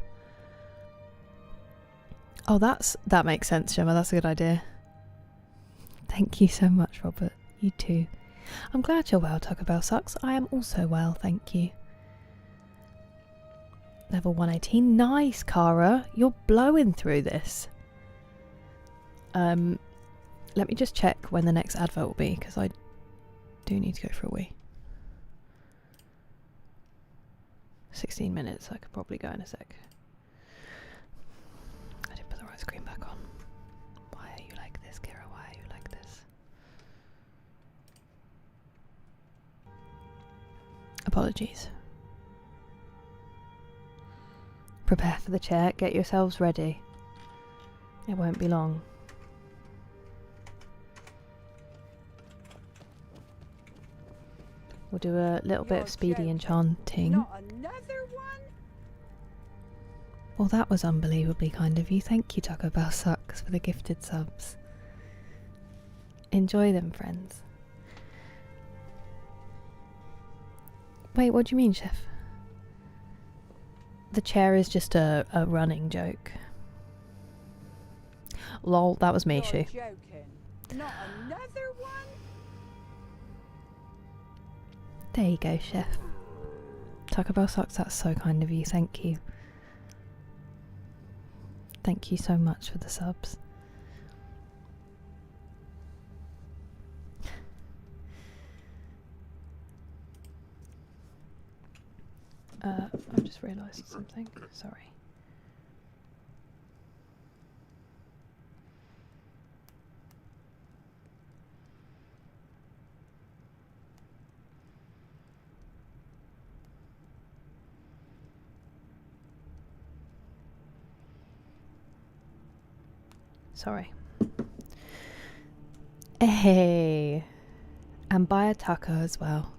Oh, that makes sense, Gemma. That's a good idea. Thank you so much, Robert. You too. I'm glad you're well, Taco Bell Sucks. I am also well, thank you. Level 118. Nice, Cara. You're blowing through this. Let me just check when the next advert will be, because I do need to go for a wee. 16 minutes. I could probably go in a sec. I didn't put the right screen back on. Why are you like this, Kira? Why are you like this? Apologies. Prepare for the chair. Get yourselves ready. It won't be long. We'll do a little bit of speedy enchanting. Not another one? Well, that was unbelievably kind of you. Thank you, Taco Bell Sucks, for the gifted subs. Enjoy them, friends. Wait, what do you mean, chef? The chair is just a running joke. Lol, that was me, You're Shu. joking. Not another one? There you go, chef. Taco Bell Sucks, that's so kind of you. Thank you. Thank you so much for the subs. I've just realised something. Sorry. Sorry. Hey. And buy a taco as well.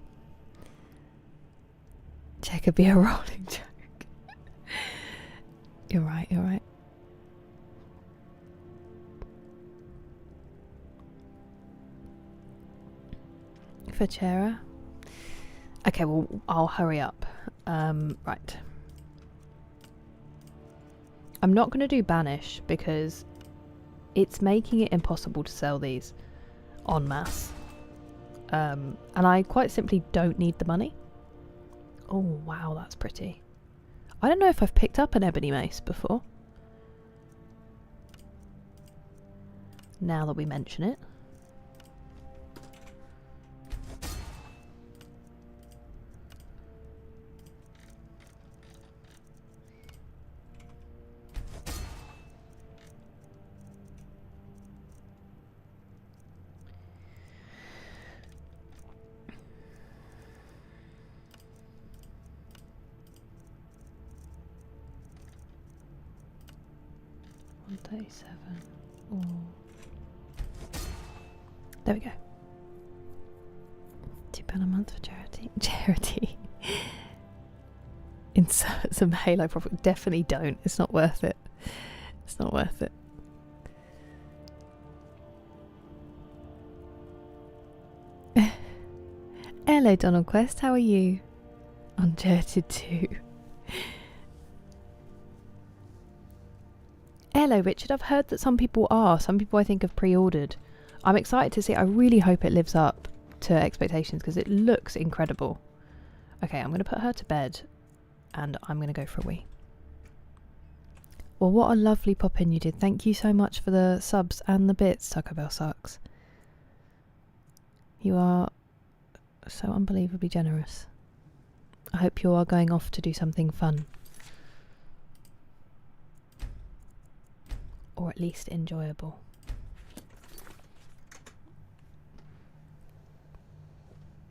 Check could be a rolling joke. You're right, you're right. For Chera? Okay, well, I'll hurry up. Right. I'm not going to do Banish because it's making it impossible to sell these en masse. And I quite simply don't need the money. Oh, wow, that's pretty. I don't know if I've picked up an ebony mace before. Now that we mention it. Oh. There we go. £2 a month for charity. Charity. Insert some Halo profit. Definitely don't. It's not worth it. It's not worth it. Hello, Donald Quest. How are you? Uncharted 2. Hello, Richard. I've heard that some people I think have pre-ordered. I'm excited to see. I really hope it lives up to expectations because it looks incredible. Okay, I'm going to put her to bed and I'm going to go for a wee. Well, what a lovely pop-in you did. Thank you so much for the subs and the bits, Taco Bell Sucks. You are so unbelievably generous. I hope you are going off to do something fun. or at least enjoyable.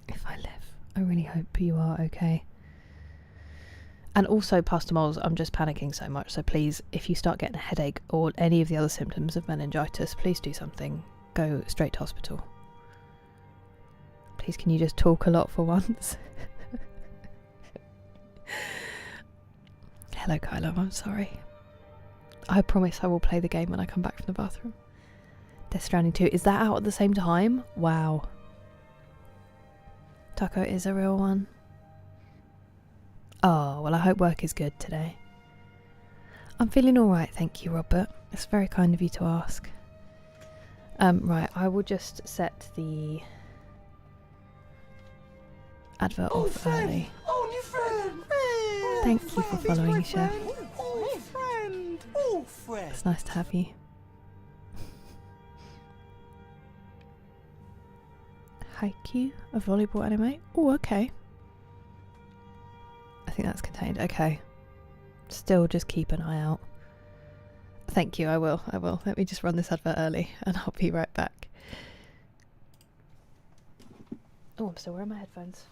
If I live, I really hope you are okay. And also, Pastor Moles, I'm just panicking so much, so please, if you start getting a headache or any of the other symptoms of meningitis, please do something. Go straight to hospital. Please, can you just talk a lot for once? Hello, Kylo, I'm sorry. I promise I will play the game when I come back from the bathroom. Death Stranding 2, is that out at the same time? Wow. Taco is a real one. Oh, well, I hope work is good today. I'm feeling alright, thank you, Robert. It's very kind of you to ask. Right, I will just set the advert off early. Oh, new friend! Thank you for following, Chef. Oh, friend! Oh, friend! It's nice to have you. Haikyuu, a volleyball anime? Oh, okay. I think that's contained. Okay. Still just keep an eye out. Thank you, I will. Let me just run this advert early and I'll be right back. Oh, I'm still wearing my headphones.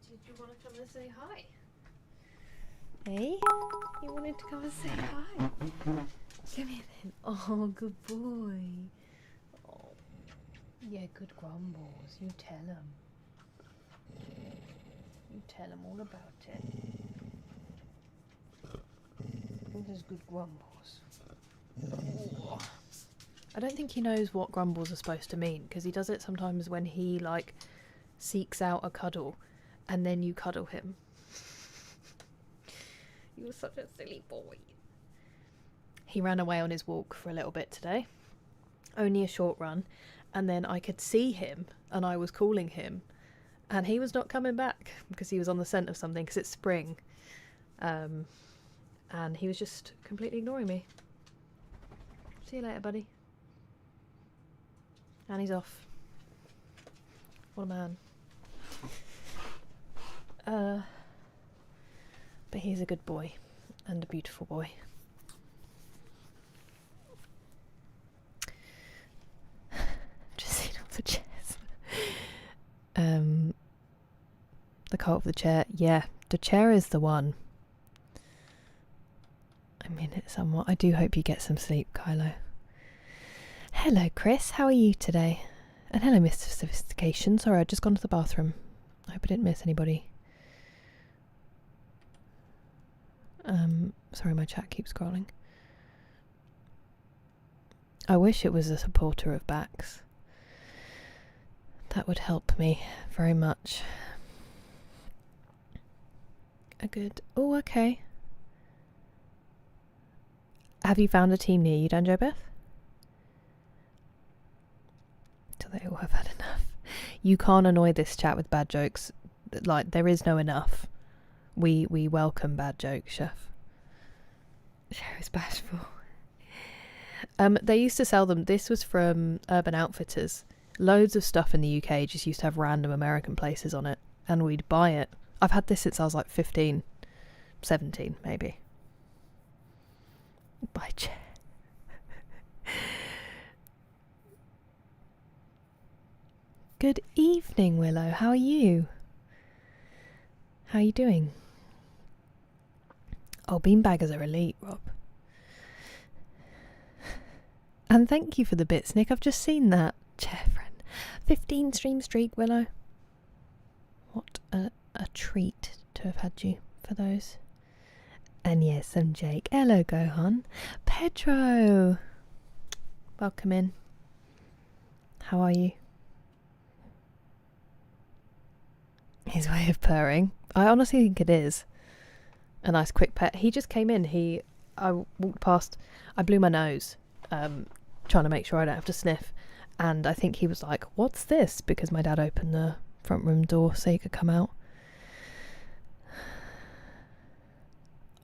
Did you want to come and say hi? Hey? You wanted to come and say hi? Come here then. Oh, good boy. Oh. Yeah, good grumbles. You tell him. You tell him all about it. This is good grumbles. Oh. I don't think he knows what grumbles are supposed to mean, because he does it sometimes when he, like, seeks out a cuddle and then you cuddle him. You're such a silly boy. He ran away on his walk for a little bit today. Only a short run. And then I could see him and I was calling him. And he was not coming back because he was on the scent of something because it's spring. And he was just completely ignoring me. See you later, buddy. And he's off. What a man. But he's a good boy. And a beautiful boy. Just sitting on the chairs. The cult of the chair. Yeah, the chair is the one. I mean it somewhat. I do hope you get some sleep, Kylo. Hello, Chris. How are you today? And hello, Mr. Sophistication. Sorry, I'd just gone to the bathroom. I hope I didn't miss anybody. Sorry, my chat keeps scrolling. I wish it was a supporter of backs. That would help me very much. A good... Oh, okay. Have you found a team near you, Danjo Beth? Till they all have had enough. You can't annoy this chat with bad jokes. Like, there is no enough. We welcome bad jokes, Chef. Cheryl's bashful. They used to sell them. This was from Urban Outfitters. Loads of stuff in the UK just used to have random American places on it. And we'd buy it. I've had this since I was like 15. 17, maybe. By chair. Good evening, Willow. How are you? How are you doing? Oh, beanbaggers are elite, Rob. And thank you for the bits, Nick. I've just seen that. Chair friend. 15 stream streak, Willow. What a treat to have had you for those. And yes, I'm Jake. Hello, Gohan. Pedro. Welcome in. How are you? His way of purring. I honestly think it is a nice quick pet. He just came in. I walked past. I blew my nose, trying to make sure I don't have to sniff. And I think he was like, "What's this?" Because my dad opened the front room door so he could come out.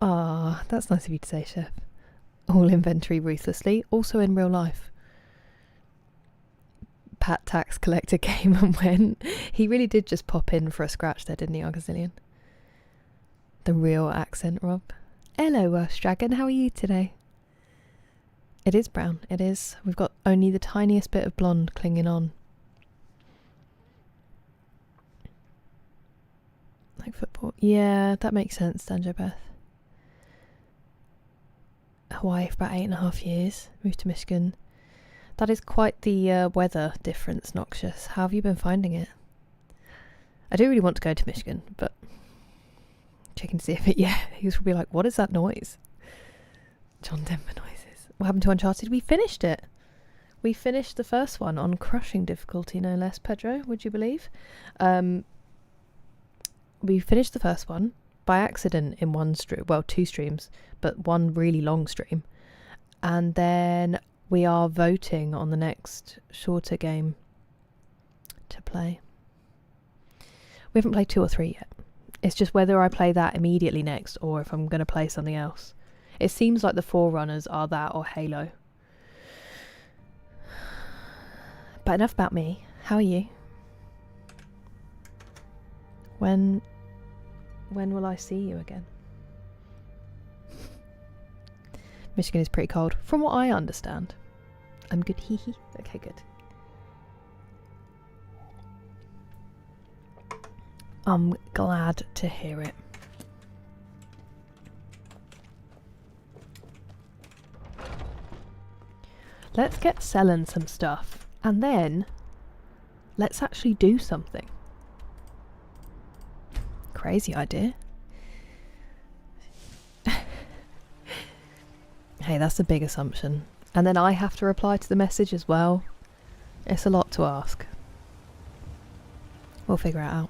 Ah, that's nice of you to say, Chef. All inventory ruthlessly, also in real life. Pat tax collector came and went. He really did just pop in for a scratch there, didn't he, Argazillion? The real accent, Rob. Hello, Welsh Dragon. How are you today? It is brown. It is. We've got only the tiniest bit of blonde clinging on. Like football. Yeah, that makes sense, Danjo Beth. Hawaii for about 8.5 years. Moved to Michigan. That is quite the weather difference, Noxious. How have you been finding it? I do really want to go to Michigan, but checking to see if it... Yeah, he was probably like, what is that noise? John Denver noises. What happened to Uncharted? We finished it. We finished the first one on crushing difficulty, no less, Pedro, would you believe? We finished the first one by accident in one stream. Well, 2 streams, but one really long stream. And then... we are voting on the next shorter game to play. We haven't played 2 or 3 yet. It's just whether I play that immediately next or if I'm going to play something else. It seems like the Forerunners are that or Halo. But enough about me. How are you? When will I see you again? Michigan is pretty cold, from what I understand. I'm good, hee hee. Okay, good. I'm glad to hear it. Let's get selling some stuff, and then let's actually do something. Crazy idea. Hey, that's a big assumption. And then I have to reply to the message as well. It's a lot to ask. We'll figure it out.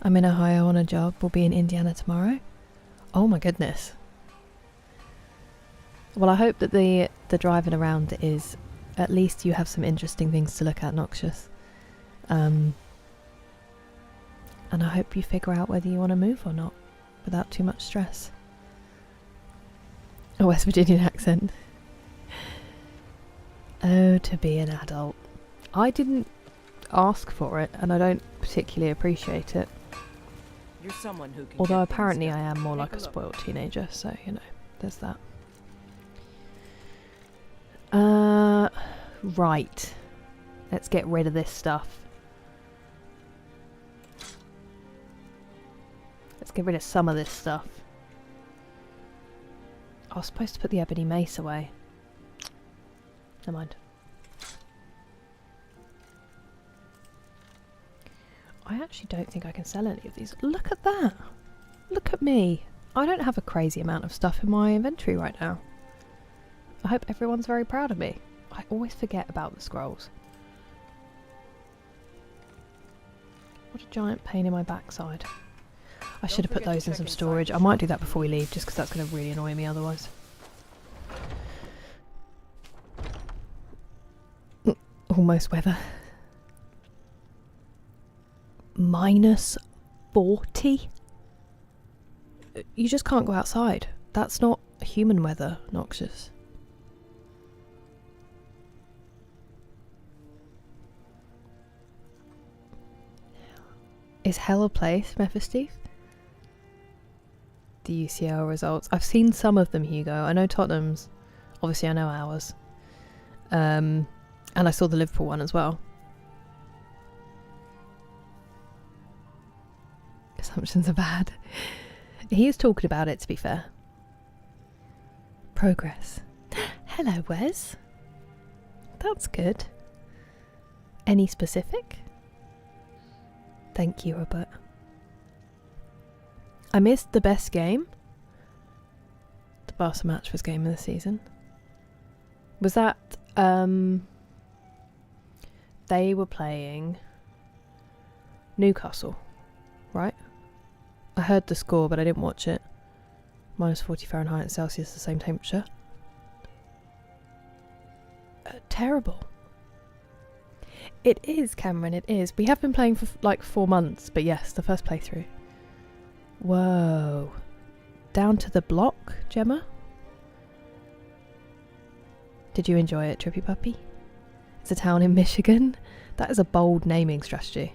I'm in Ohio on a job. We'll be in Indiana tomorrow. Oh my goodness. Well, I hope that the driving around is, at least you have some interesting things to look at, Noxious. And I hope you figure out whether you want to move or not, without too much stress. A West Virginian accent. Oh, to be an adult. I didn't ask for it, and I don't particularly appreciate it. You're someone who can. Although get things apparently done. I am more Take like a look. spoiled teenager, so, you know, there's that. Right. Let's get rid of this stuff. Let's get rid of some of this stuff. I was supposed to put the ebony mace away. Never mind. I actually don't think I can sell any of these. Look at that! Look at me! I don't have a crazy amount of stuff in my inventory right now. I hope everyone's very proud of me. I always forget about the scrolls. What a giant pain in my backside. I should have put forget to those in check some inside storage. the I might do that before we leave, just because that's going to really annoy me otherwise. Almost weather. -40? You just can't go outside. That's not human weather, Noxious. Is hell a place, Mephistoth? The UCL results. I've seen some of them, Hugo. I know Tottenham's. Obviously, I know ours. And I saw the Liverpool one as well. Assumptions are bad. He is talking about it, to be fair. Progress. Hello, Wes. That's good. Any specific? Thank you, Robert. I missed the best game. The Barca match was game of the season. Was that, they were playing Newcastle, right? I heard the score, but I didn't watch it. -40 Fahrenheit and Celsius, the same temperature. Terrible. It is, Cameron, it is. We have been playing for like 4 months, but yes, the first playthrough. Whoa. Down to the block, Gemma? Did you enjoy it, Trippy Puppy? It's a town in Michigan. That is a bold naming strategy.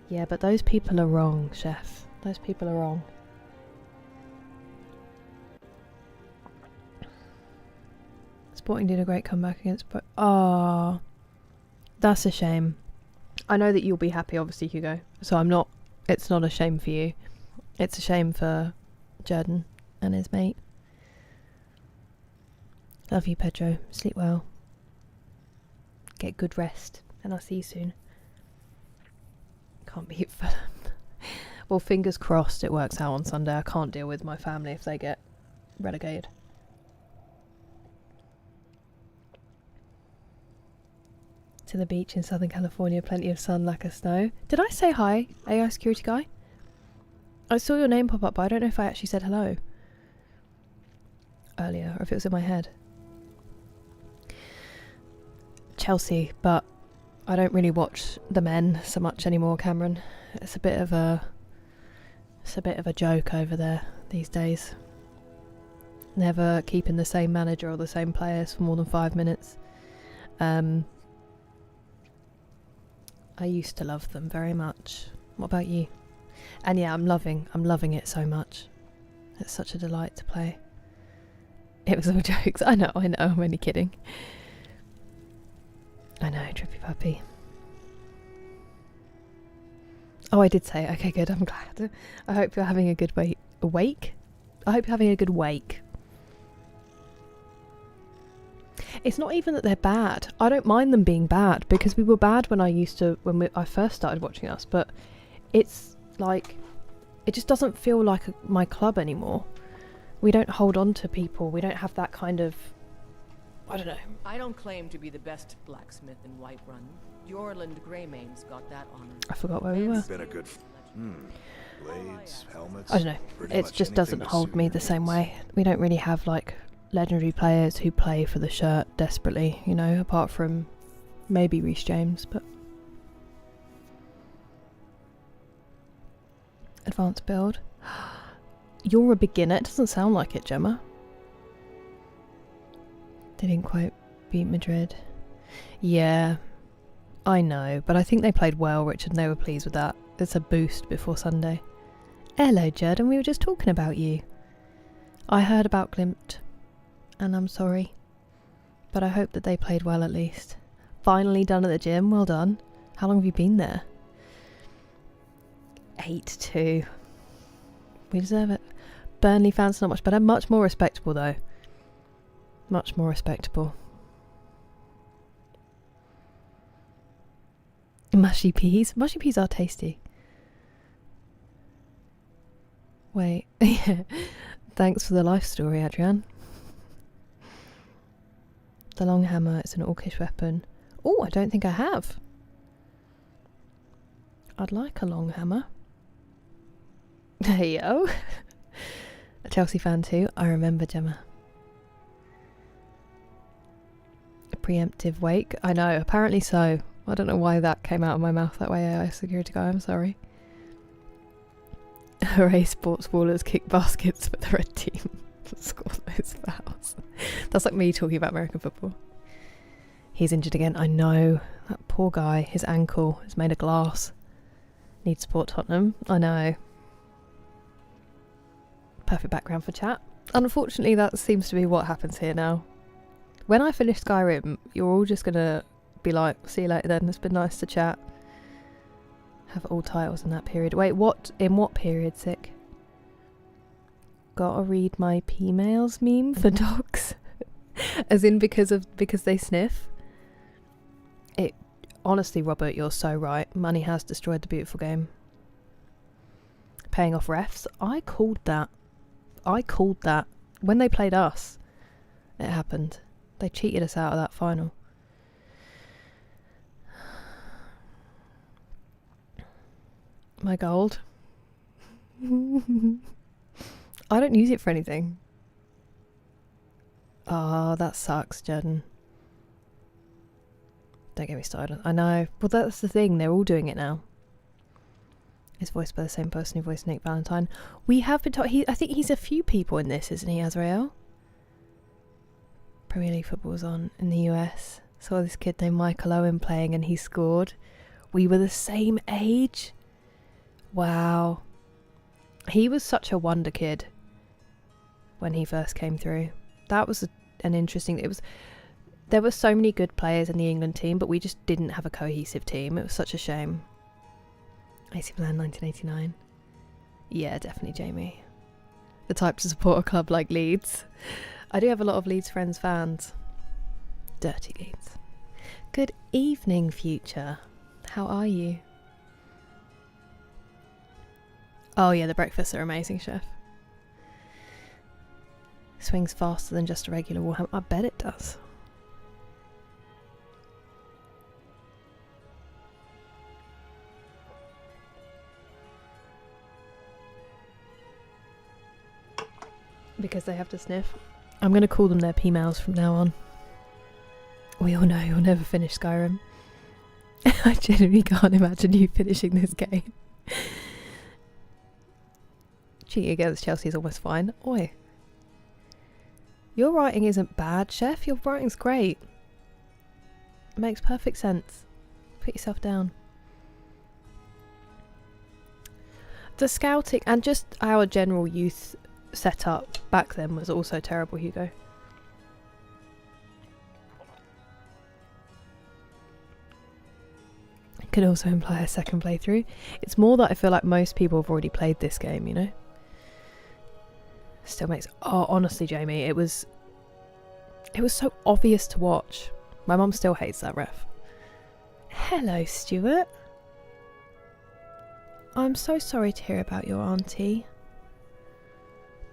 Yeah, but those people are wrong, Chef. Those people are wrong. Sporting did a great comeback against... Ah, that's a shame. I know that you'll be happy, obviously, Hugo. So I'm not... It's not a shame for you. It's a shame for Jordan and his mate. Love you, Pedro. Sleep well. Get good rest. And I'll see you soon. Can't beat Fulham. Well, fingers crossed it works out on Sunday. I can't deal with my family if they get relegated. To the beach in Southern California, plenty of sun, lack of snow. Did I say hi, AI security guy? I saw your name pop up, but I don't know if I actually said hello earlier, or if it was in my head. Chelsea, but I don't really watch the men so much anymore, Cameron. It's a bit of a joke over there these days. Never keeping the same manager or the same players for more than 5 minutes. I used to love them very much. What about you? And yeah, I'm loving it so much. It's such a delight to play. It was all jokes. I know, I'm only kidding. I know, Trippy Puppy. Oh, I did say, okay, good, I'm glad. I hope you're having a good wake? I hope you're having a good wake. It's not even that they're bad. I don't mind them being bad, because we were bad when I first started watching us, but it's like, it just doesn't feel like my club anymore. We don't hold on to people. We don't have that kind of, I don't know. I don't claim to be the best blacksmith in Whiterun. Jorland Greymane's got that honor. I forgot where we were. Been a good. Blades, helmets. I don't know. pretty It much just anything doesn't to hold suit me your the same needs. way. We don't really have like legendary players who play for the shirt desperately, you know, apart from maybe Reece James, but advanced build. You're a beginner. It doesn't sound like it, Gemma. They didn't quite beat Madrid. Yeah, I know, but I think they played well, Richard, and they were pleased with that. It's a boost before Sunday. Hello, Jordan, we were just talking about you. I heard about Glimt, and I'm sorry, but I hope that they played well at least. Finally done at the gym, well done. How long have you been there? 8-2. We deserve it. Burnley fans not much better, much more respectable though. Much more respectable. Mushy peas? Mushy peas are tasty. Wait, yeah. Thanks for the life story, Adrian. The long hammer, it's an orcish weapon. Oh, I don't think I have. I'd like a long hammer. Hey yo. A Chelsea fan too. I remember, Gemma. A preemptive wake. I know, apparently so. I don't know why that came out of my mouth that way, AI security guy, I'm sorry. Hooray, sports ballers kick baskets for the red team. Score those fouls. That's like me talking about American football. He's injured again. I know. That poor guy. His ankle is made of glass. Needs support, Tottenham. I know. Perfect background for chat. Unfortunately, that seems to be what happens here now. When I finish Skyrim, you're all just gonna be like, see you later then. It's been nice to chat. Have all titles in that period. Wait, what? In what period, sick? Gotta read my P-mails meme for dogs. As in because they sniff. It honestly, Robert, you're so right. Money has destroyed the beautiful game. Paying off refs. I called that. When they played us, it happened. They cheated us out of that final. My gold. I don't use it for anything. Oh, that sucks, Jordan. Don't get me started. I know. Well, that's the thing. They're all doing it now. It's voiced by the same person who voiced Nick Valentine. We have been taught. I think he's a few people in this, isn't he, Azrael? Premier League football's on in the US. Saw this kid named Michael Owen playing and he scored. We were the same age. Wow. He was such a wonder kid when he first came through. That was an interesting... There were so many good players in the England team, but we just didn't have a cohesive team. It was such a shame. AC Milan 1989. Yeah, definitely Jamie. The type to support a club like Leeds. I do have a lot of Leeds Friends fans. Dirty Leeds. Good evening, future. How are you? Oh yeah, the breakfasts are amazing, chef. Swings faster than just a regular Warhammer. I bet it does. Because they have to sniff. I'm going to call them their P-mails from now on. We all know you'll never finish Skyrim. I genuinely can't imagine you finishing this game. Cheating against Chelsea is almost fine. Oi. Your writing isn't bad, chef. Your writing's great. It makes perfect sense. Put yourself down. The scouting and just our general youth setup back then was also terrible, Hugo. It could also imply a second playthrough. It's more that I feel like most people have already played this game, you know? Still makes... Oh, honestly, Jamie, it was so obvious to watch. My mum still hates that ref. Hello, Stuart. I'm so sorry to hear about your auntie.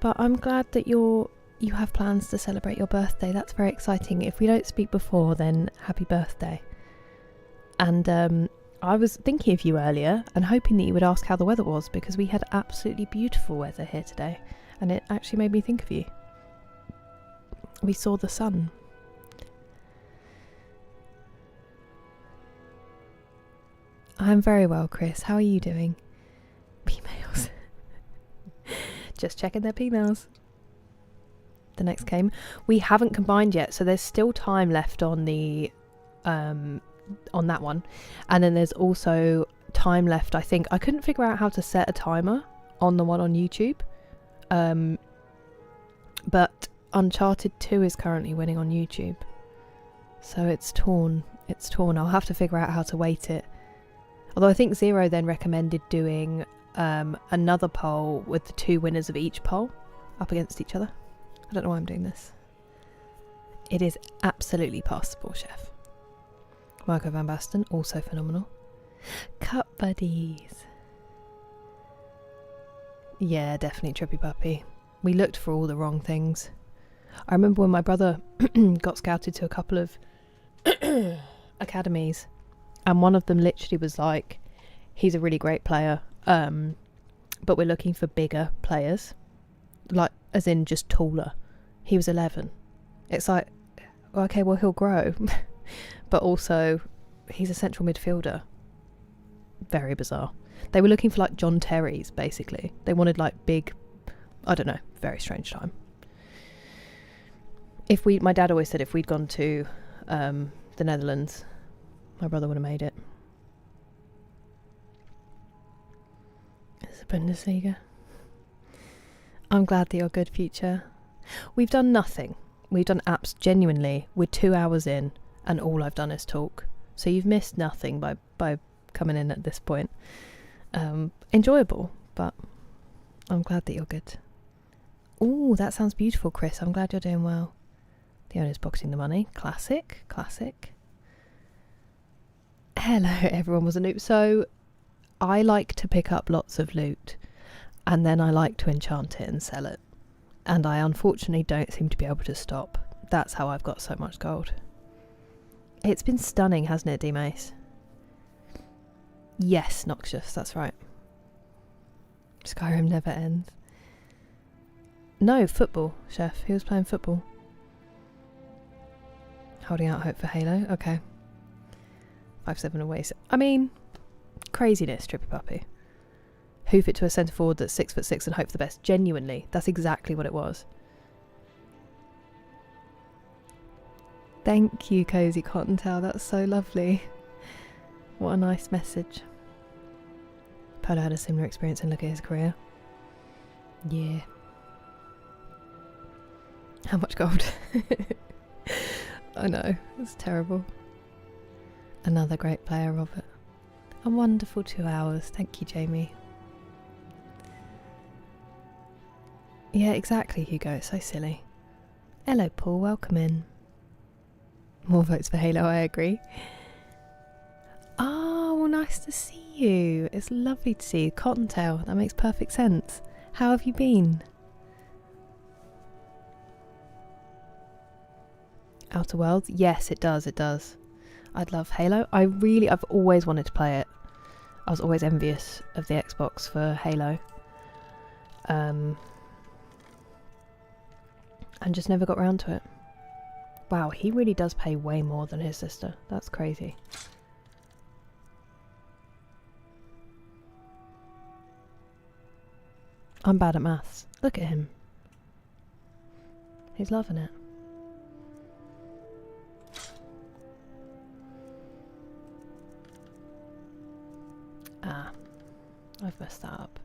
But I'm glad that you have plans to celebrate your birthday. That's very exciting. If we don't speak before, then happy birthday. And I was thinking of you earlier and hoping that you would ask how the weather was, because we had absolutely beautiful weather here today, and it actually made me think of you. We saw the sun. I'm very well, Chris. How are you doing? P-mails. Just checking their P-mails. The next game. We haven't combined yet, so there's still time left on the on that one, and then there's also time left. I think I couldn't figure out how to set a timer on the one on YouTube, but Uncharted 2 is currently winning on YouTube, so it's torn. I'll have to figure out how to weight it, although I think Zero then recommended doing another poll with the 2 winners of each poll up against each other. I don't know why I'm doing this. It is absolutely passable, Chef. Marco van Basten, also phenomenal. Cut buddies. Yeah, definitely Trippy Puppy. We looked for all the wrong things. I remember when my brother got scouted to a couple of academies, and one of them literally was like, he's a really great player, but we're looking for bigger players, like as in just taller. He was 11. It's like, okay, well, he'll grow. But also, he's a central midfielder. Very bizarre. They were looking for like John Terry's, basically. They wanted like big, I don't know, very strange time. My dad always said if we'd gone to the Netherlands, my brother would have made it. It's a Bundesliga. I'm glad that you're good, Future. We've done nothing. We've done apps genuinely. We're 2 hours in, and all I've done is talk. So you've missed nothing by coming in at this point. Enjoyable, but I'm glad that you're good. Ooh, that sounds beautiful, Chris. I'm glad you're doing well. The owner's pocketing the money. Classic. Hello, everyone was a noob. So I like to pick up lots of loot, and then I like to enchant it and sell it. And I unfortunately don't seem to be able to stop. That's how I've got so much gold. It's been stunning, hasn't it, D-Mace? Yes, Noxious, that's right. Skyrim never ends. No, football, Chef. He was playing football. Holding out hope for Halo. Okay. 5-7 away. I mean, craziness, Trippy Puppy. Hoof it to a centre forward that's 6'6" and hope for the best. Genuinely, that's exactly what it was. Thank you, Cozy Cottontail. That's so lovely. What a nice message. Polo had a similar experience and look at his career. Yeah. How much gold? I know, it's terrible. Another great player, Robert. A wonderful 2 hours. Thank you, Jamie. Yeah, exactly, Hugo. It's so silly. Hello, Paul. Welcome in. More votes for Halo, I agree. Oh, well, nice to see you. It's lovely to see you. Cottontail, that makes perfect sense. How have you been? Outer Worlds? Yes, it does, it does. I'd love Halo. I've always wanted to play it. I was always envious of the Xbox for Halo. And just never got round to it. Wow, he really does pay way more than his sister. That's crazy. I'm bad at maths. Look at him. He's loving it. Ah, I've messed that up.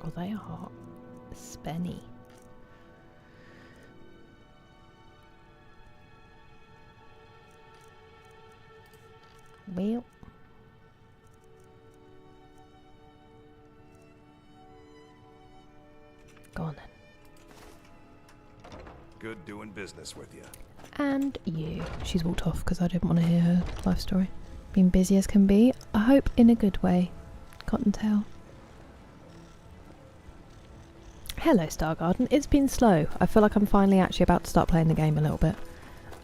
Oh, they are spenny. Well. Go on then. Good doing business with you. And you. She's walked off because I didn't want to hear her life story. Been busy as can be. I hope in a good way. Cottontail. Hello, Star Garden. It's been slow. I feel like I'm finally actually about to start playing the game a little bit.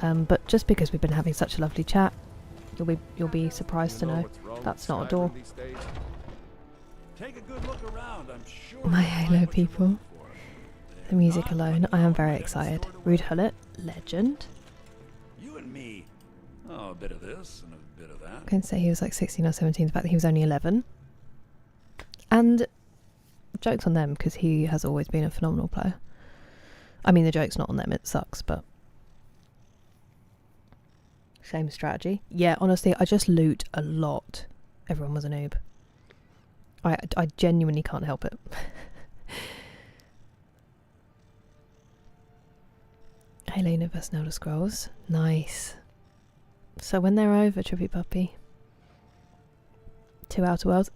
But just because we've been having such a lovely chat, you'll be surprised to know that's not a door. Take a good look around. I'm sure My you'll find Halo what you're people. looking for. The music Not alone, like I am now, very I got it excited. stored away. Rude Hullet, legend. You and me. Oh, a bit of this and a bit of that. I can say he was like 16 or 17, the fact that he was only 11. And joke's on them, because he has always been a phenomenal player. I mean, the joke's not on them, it sucks, but... Same strategy. Yeah, honestly, I just loot a lot. Everyone was a noob. I genuinely can't help it. Halo Universe and Elder Scrolls. Nice. So when they're over, Trippy Puppy. 2 Outer Worlds.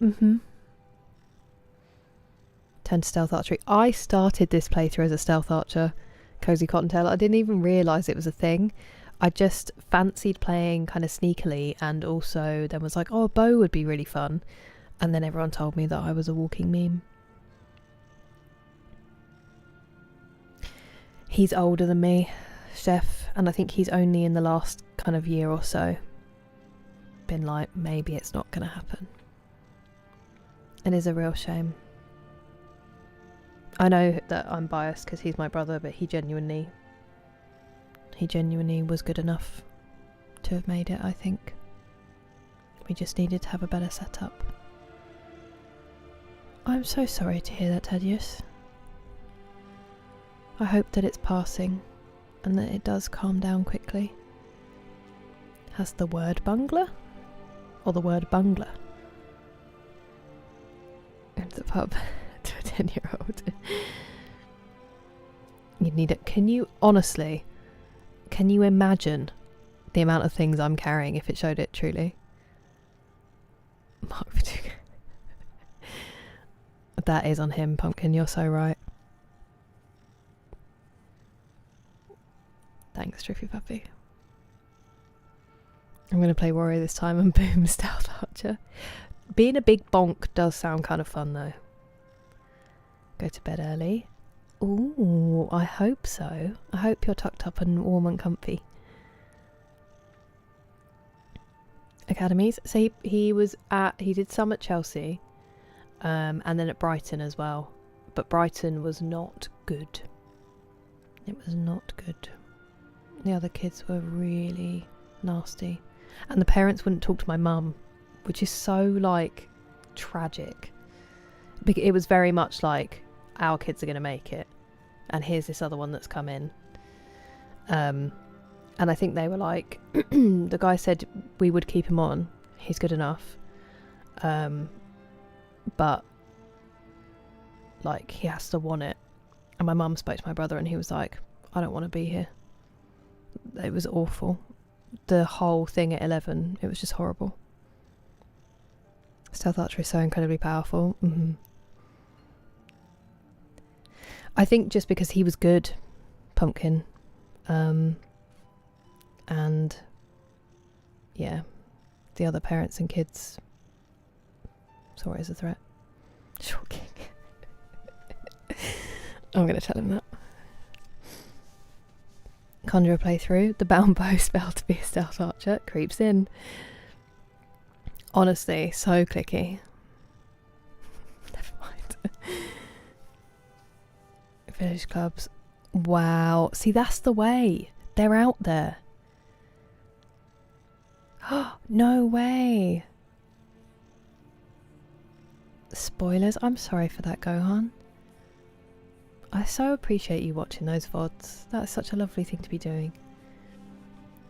Turn to Stealth Archery. I started this playthrough as a Stealth Archer. Cozy Cottontail. I didn't even realise it was a thing. I just fancied playing kind of sneakily, and also then was like, oh, a bow would be really fun. And then everyone told me that I was a walking meme. He's older than me, Chef, and I think he's only in the last kind of year or so been like, maybe it's not going to happen. It is a real shame. I know that I'm biased because he's my brother, but he genuinely was good enough to have made it, I think. We just needed to have a better setup. I'm so sorry to hear that, Thaddeus. I hope that it's passing and that it does calm down quickly. Has the word bungler? Or the word bungler? Into the pub to a 10-year-old. You'd need it. Can you, honestly, can you imagine the amount of things I'm carrying if it showed it truly? Mark Viduka. That is on him, Pumpkin, you're so right. Thanks, Triffy Puppy. I'm going to play Warrior this time and boom, Stealth Archer. Being a big bonk does sound kind of fun though. Go to bed early. Ooh, I hope so. I hope you're tucked up and warm and comfy. Academies. So he did some at Chelsea. And then at Brighton as well. But Brighton was not good. It was not good. The other kids were really nasty. And the parents wouldn't talk to my mum, which is so, like, tragic. It was very much like, our kids are going to make it. And here's this other one that's come in. And I think they were like, the guy said we would keep him on. He's good enough. But like he has to want it. And my mum spoke to my brother and he was like, I don't want to be here. It was awful. The whole thing at 11, it was just horrible. Stealth Archery is so incredibly powerful. I think just because he was good, Pumpkin, and yeah, the other parents and kids saw it as a threat. Shocking. I'm going to tell him that. Conjurer playthrough. The bound bow spell to be a stealth archer creeps in. Honestly, so clicky. Never mind. Village clubs. Wow. See, that's the way. They're out there. No way. Spoilers. I'm sorry for that, Gohan. I so appreciate you watching those VODs. That's such a lovely thing to be doing.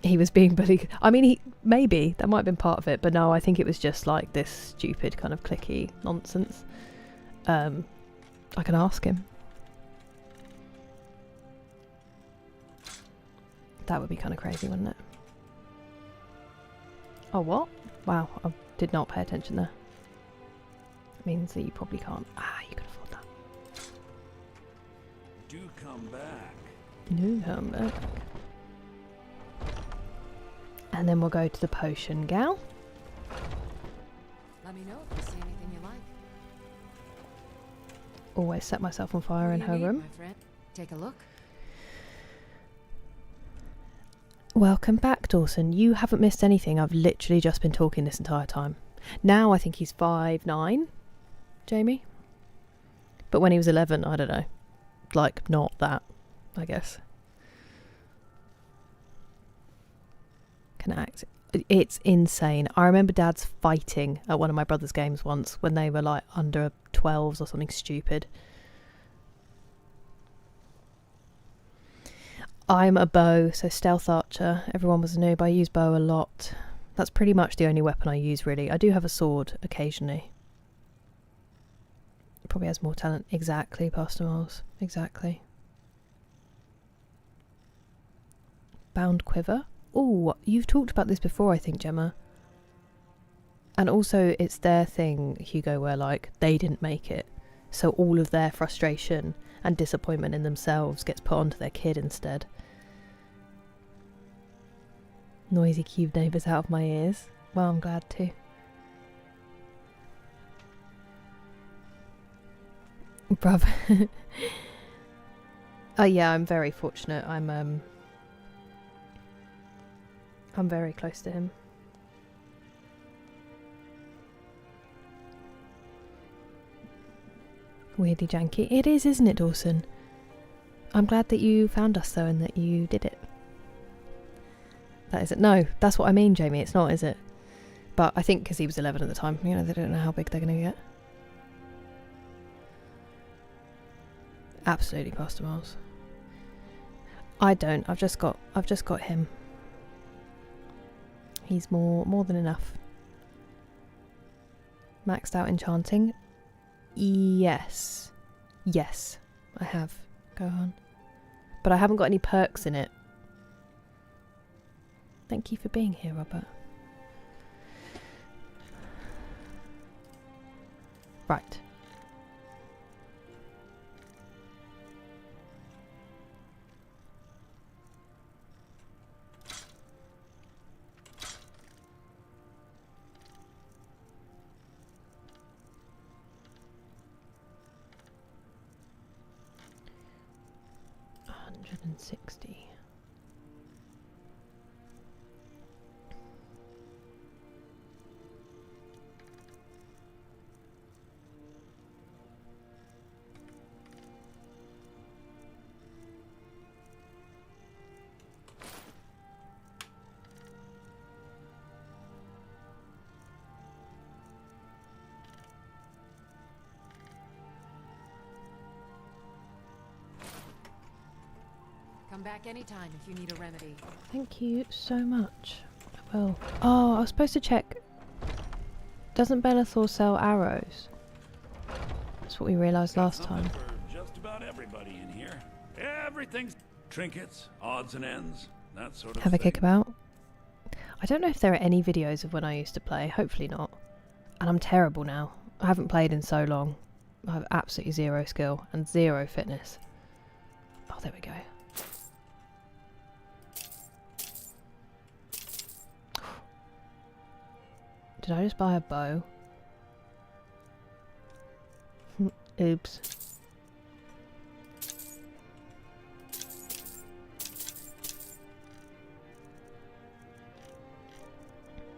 He was being bullied. I mean, maybe that might have been part of it, but no, I think it was just like this stupid kind of clicky nonsense. I can ask him. That would be kind of crazy, wouldn't it? Oh, what? Wow, I did not pay attention there. It means that you probably can't. Ah, you can afford that. Do come back. Do come back. And then we'll go to the potion gal. Let me know if you see anything you like. always set myself on fire in her room. My friend? Take a look. Welcome back, Dawson. You haven't missed anything. I've literally just been talking this entire time. Now I think he's 5'9", Jamie. But when he was 11, I don't know. Like, not that, I guess. Can act. It's insane. I remember Dad's fighting at one of my brother's games once when they were like under 12s or something stupid. I'm a bow, so stealth archer. Everyone was a noob. I use bow a lot. That's pretty much the only weapon I use, really. I do have a sword occasionally. Probably has more talent. Exactly, Pastor Miles. Exactly. Bound quiver. Oh, you've talked about this before, I think, Gemma. And also, it's their thing, Hugo, where, like, they didn't make it. So all of their frustration and disappointment in themselves gets put onto their kid instead. Noisy cube neighbours out of my ears. Well, I'm glad to. Bruv. Oh yeah, I'm very fortunate. I'm very close to him. Weirdly janky. It is, isn't it, Dawson? I'm glad that you found us though and that you did it. That is it. No, that's what I mean, Jamie. It's not, is it? But I think because he was 11 at the time, you know, they don't know how big they're going to get. Absolutely, Pastor Miles. I don't. I've just got him. He's more than enough. Maxed out enchanting. Yes. Yes, I have. Go on. But I haven't got any perks in it. Thank you for being here, Robert. Right. $160. Come back anytime if you need a remedy. Thank you so much. I will. Oh, I was supposed to check. Doesn't Bellathor sell arrows? That's what we realised last time. For just about everybody in here. Everything's trinkets, odds and ends, that sort of Have a thing. kickabout. I don't know if there are any videos of when I used to play. Hopefully not. And I'm terrible now. I haven't played in so long. I have absolutely zero skill and zero fitness. Oh, there we go. Did I just buy a bow? Oops.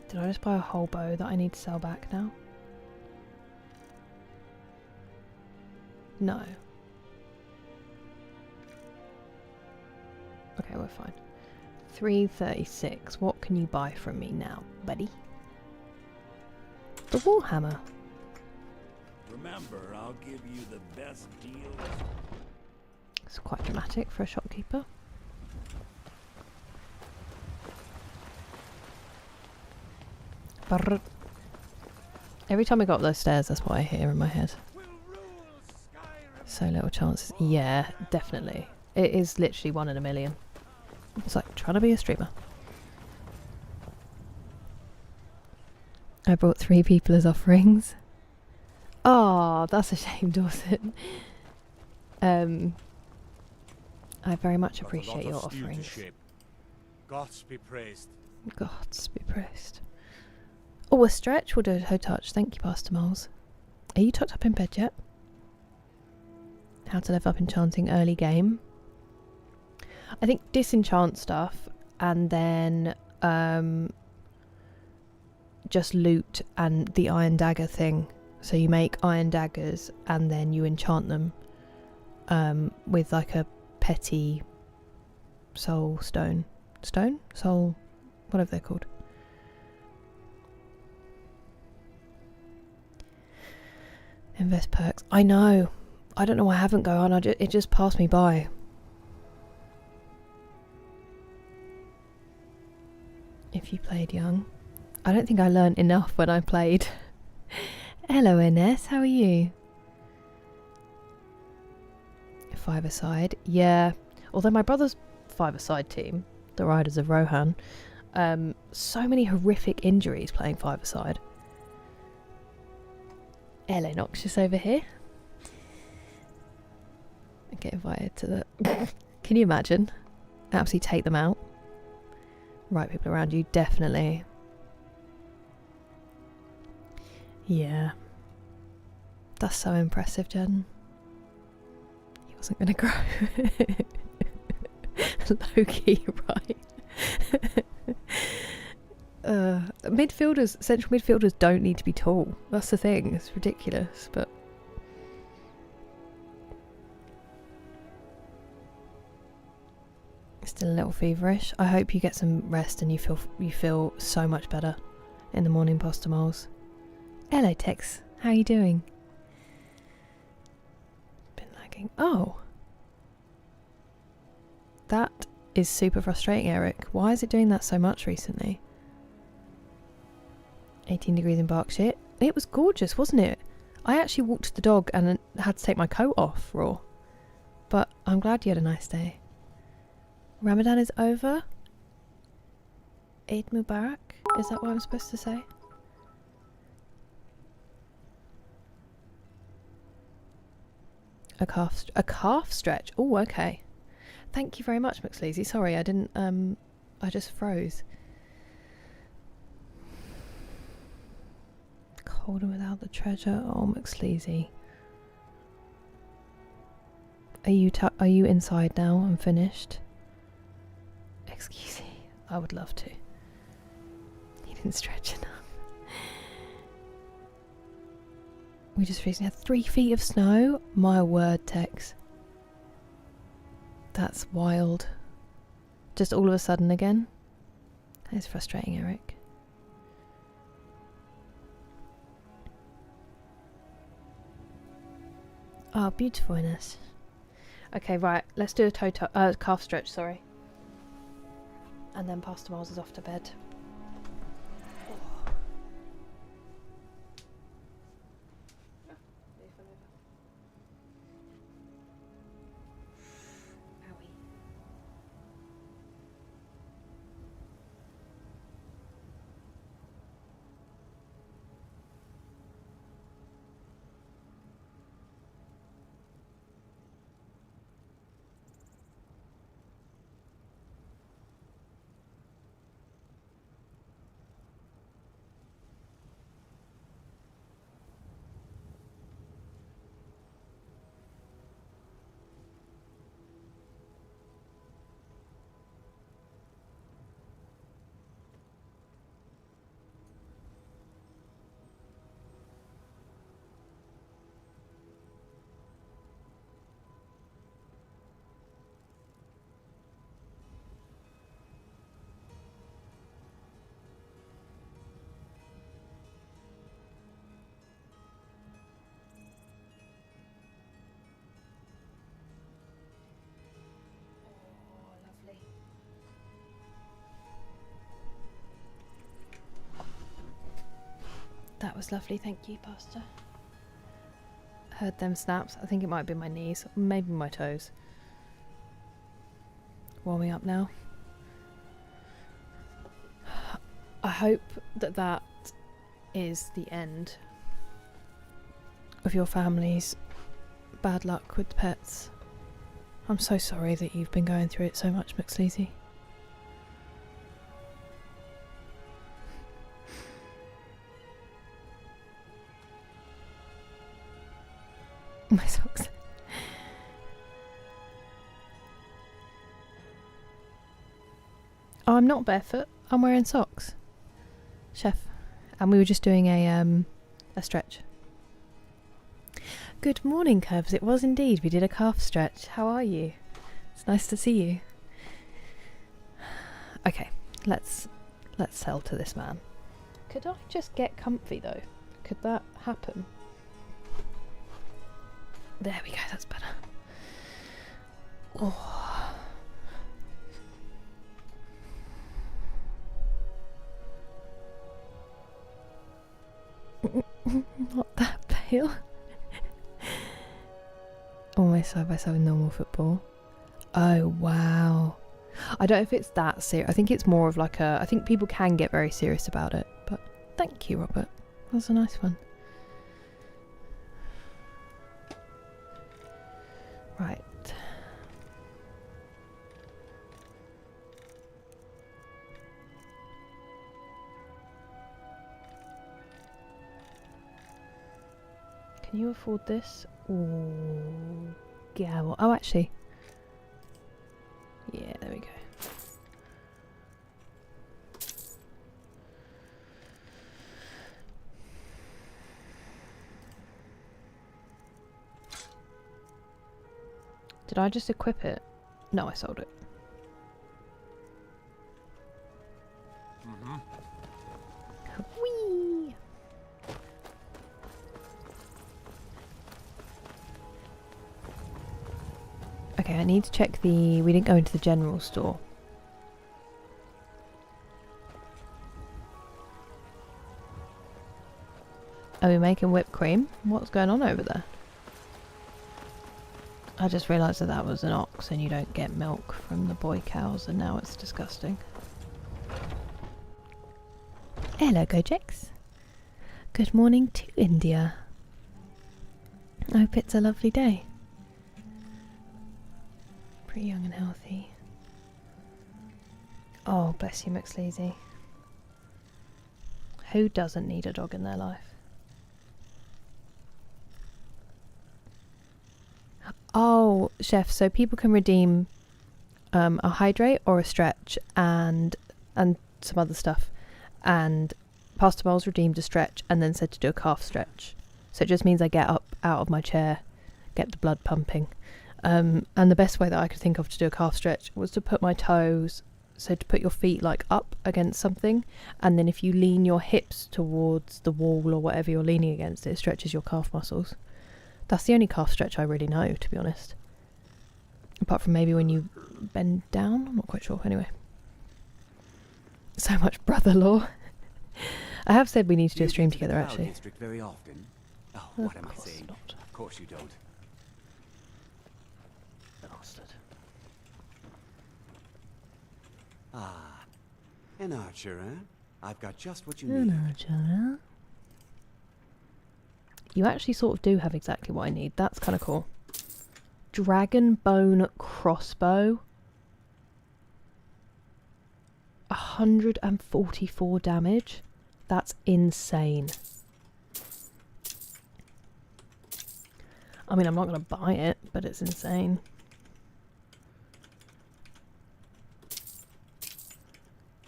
Did I just buy a whole bow that I need to sell back now? No. Okay, we're fine. 336. What can you buy from me now, buddy? The Warhammer. Remember, I'll give you the best deals. It's quite dramatic for a shopkeeper. Brrr. Every time I go up those stairs, that's what I hear in my head. Will rule Skyrim. So little chances. Yeah, definitely. It is literally 1 in a million. It's like trying to be a streamer. I brought 3 people as offerings. Oh, that's a shame, Dawson. I very much appreciate your offerings. Gods be praised. Gods be praised. Oh, a stretch will do a toe touch. Thank you, Pastor Miles. Are you tucked up in bed yet? How to level up enchanting early game. I think disenchant stuff and then just loot and the iron dagger thing. So you make iron daggers and then you enchant them with like a petty soul stone. Soul, whatever they're called. Invest perks. I know. I don't know why I haven't gone on. It just passed me by. If you played young. I don't think I learned enough when I played. Hello NS, how are you? Five-a-side. Yeah. Although my brother's five-a-side team, the Riders of Rohan, so many horrific injuries playing five-a-side. Hello Noxious over here. Get invited to the... Can you imagine? Absolutely take them out. Right people around you, definitely. Yeah. That's so impressive, Jen. He wasn't going to grow. Low-key, right. Central midfielders don't need to be tall. That's the thing. It's ridiculous, but... Still a little feverish. I hope you get some rest and you feel so much better in the morning, Pastor Moles. Hello, Tex. How are you doing? Been lagging. Oh. That is super frustrating, Eric. Why is it doing that so much recently? 18 degrees in Berkshire. It was gorgeous, wasn't it? I actually walked the dog and had to take my coat off, raw. But I'm glad you had a nice day. Ramadan is over? Eid Mubarak? Is that what I'm supposed to say? A calf stretch. Oh, okay. Thank you very much, McSleazy. Sorry, I didn't, I just froze. Cold and without the treasure. Oh, McSleazy. Are you inside now and finished? Excuse me. I would love to. You didn't stretch enough. We just recently had 3 feet of snow. My word, Tex. That's wild. Just all of a sudden again. That is frustrating, Eric. Oh, beautiful, Ines. Okay, right. Let's do a calf stretch, sorry. And then Pastor Miles is off to bed. That was lovely, thank you, Pastor. Heard them snaps. I think it might have been my knees, maybe my toes. Warming up now. I hope that that is the end of your family's bad luck with pets. I'm so sorry that you've been going through it so much, McSleazy. My socks. I'm not barefoot. I'm wearing socks. Chef. And we were just doing a stretch. Good morning, Curbs. It was indeed. We did a calf stretch. How are you? It's nice to see you. Okay, let's sell to this man. Could I just get comfy though? Could that happen? There we go, that's better. Oh. Not that pale. Almost side by side with normal football. Oh wow. I don't know if it's that serious. I think it's more of like I think people can get very serious about it. But thank you, Robert. That was a nice one. Right. Can you afford this? Ooh. Yeah, well, oh, actually. Yeah, there we go. Did I just equip it? No, I sold it. Whee! Okay, I need to check the... We didn't go into the general store. Are we making whipped cream? What's going on over there? I just realised that that was an ox and you don't get milk from the boy cows and now it's disgusting. Hello, Gojeks. Good morning to India. I hope it's a lovely day. Pretty young and healthy. Oh, bless you, McSleazy. Who doesn't need a dog in their life? Oh, chef, so people can redeem a hydrate or a stretch and some other stuff. And Pastor Bowles redeemed a stretch and then said to do a calf stretch. So it just means I get up out of my chair, get the blood pumping. And the best way that I could think of to do a calf stretch was to put my toes, so to put your feet like up against something, and then if you lean your hips towards the wall or whatever you're leaning against, it stretches your calf muscles. That's the only calf stretch I really know, to be honest. Apart from maybe when you bend down, I'm not quite sure. Anyway. So much brother-law. I have said we need to do a stream together, actually. District very often. Oh, Of what am I course saying? not. Of course you don't. Bastard. Ah, an archer, eh? I've got just what you need. You actually sort of do have exactly what I need. That's kind of cool. Dragon bone crossbow. 144 damage. That's insane. I mean, I'm not going to buy it, but it's insane.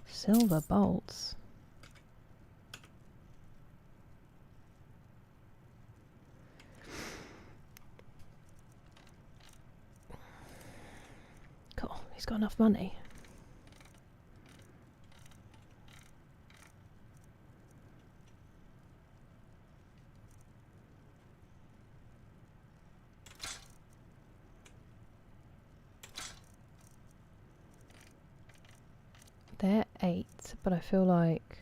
Silver bolts. Cool, he's got enough money. They're 8, but I feel like...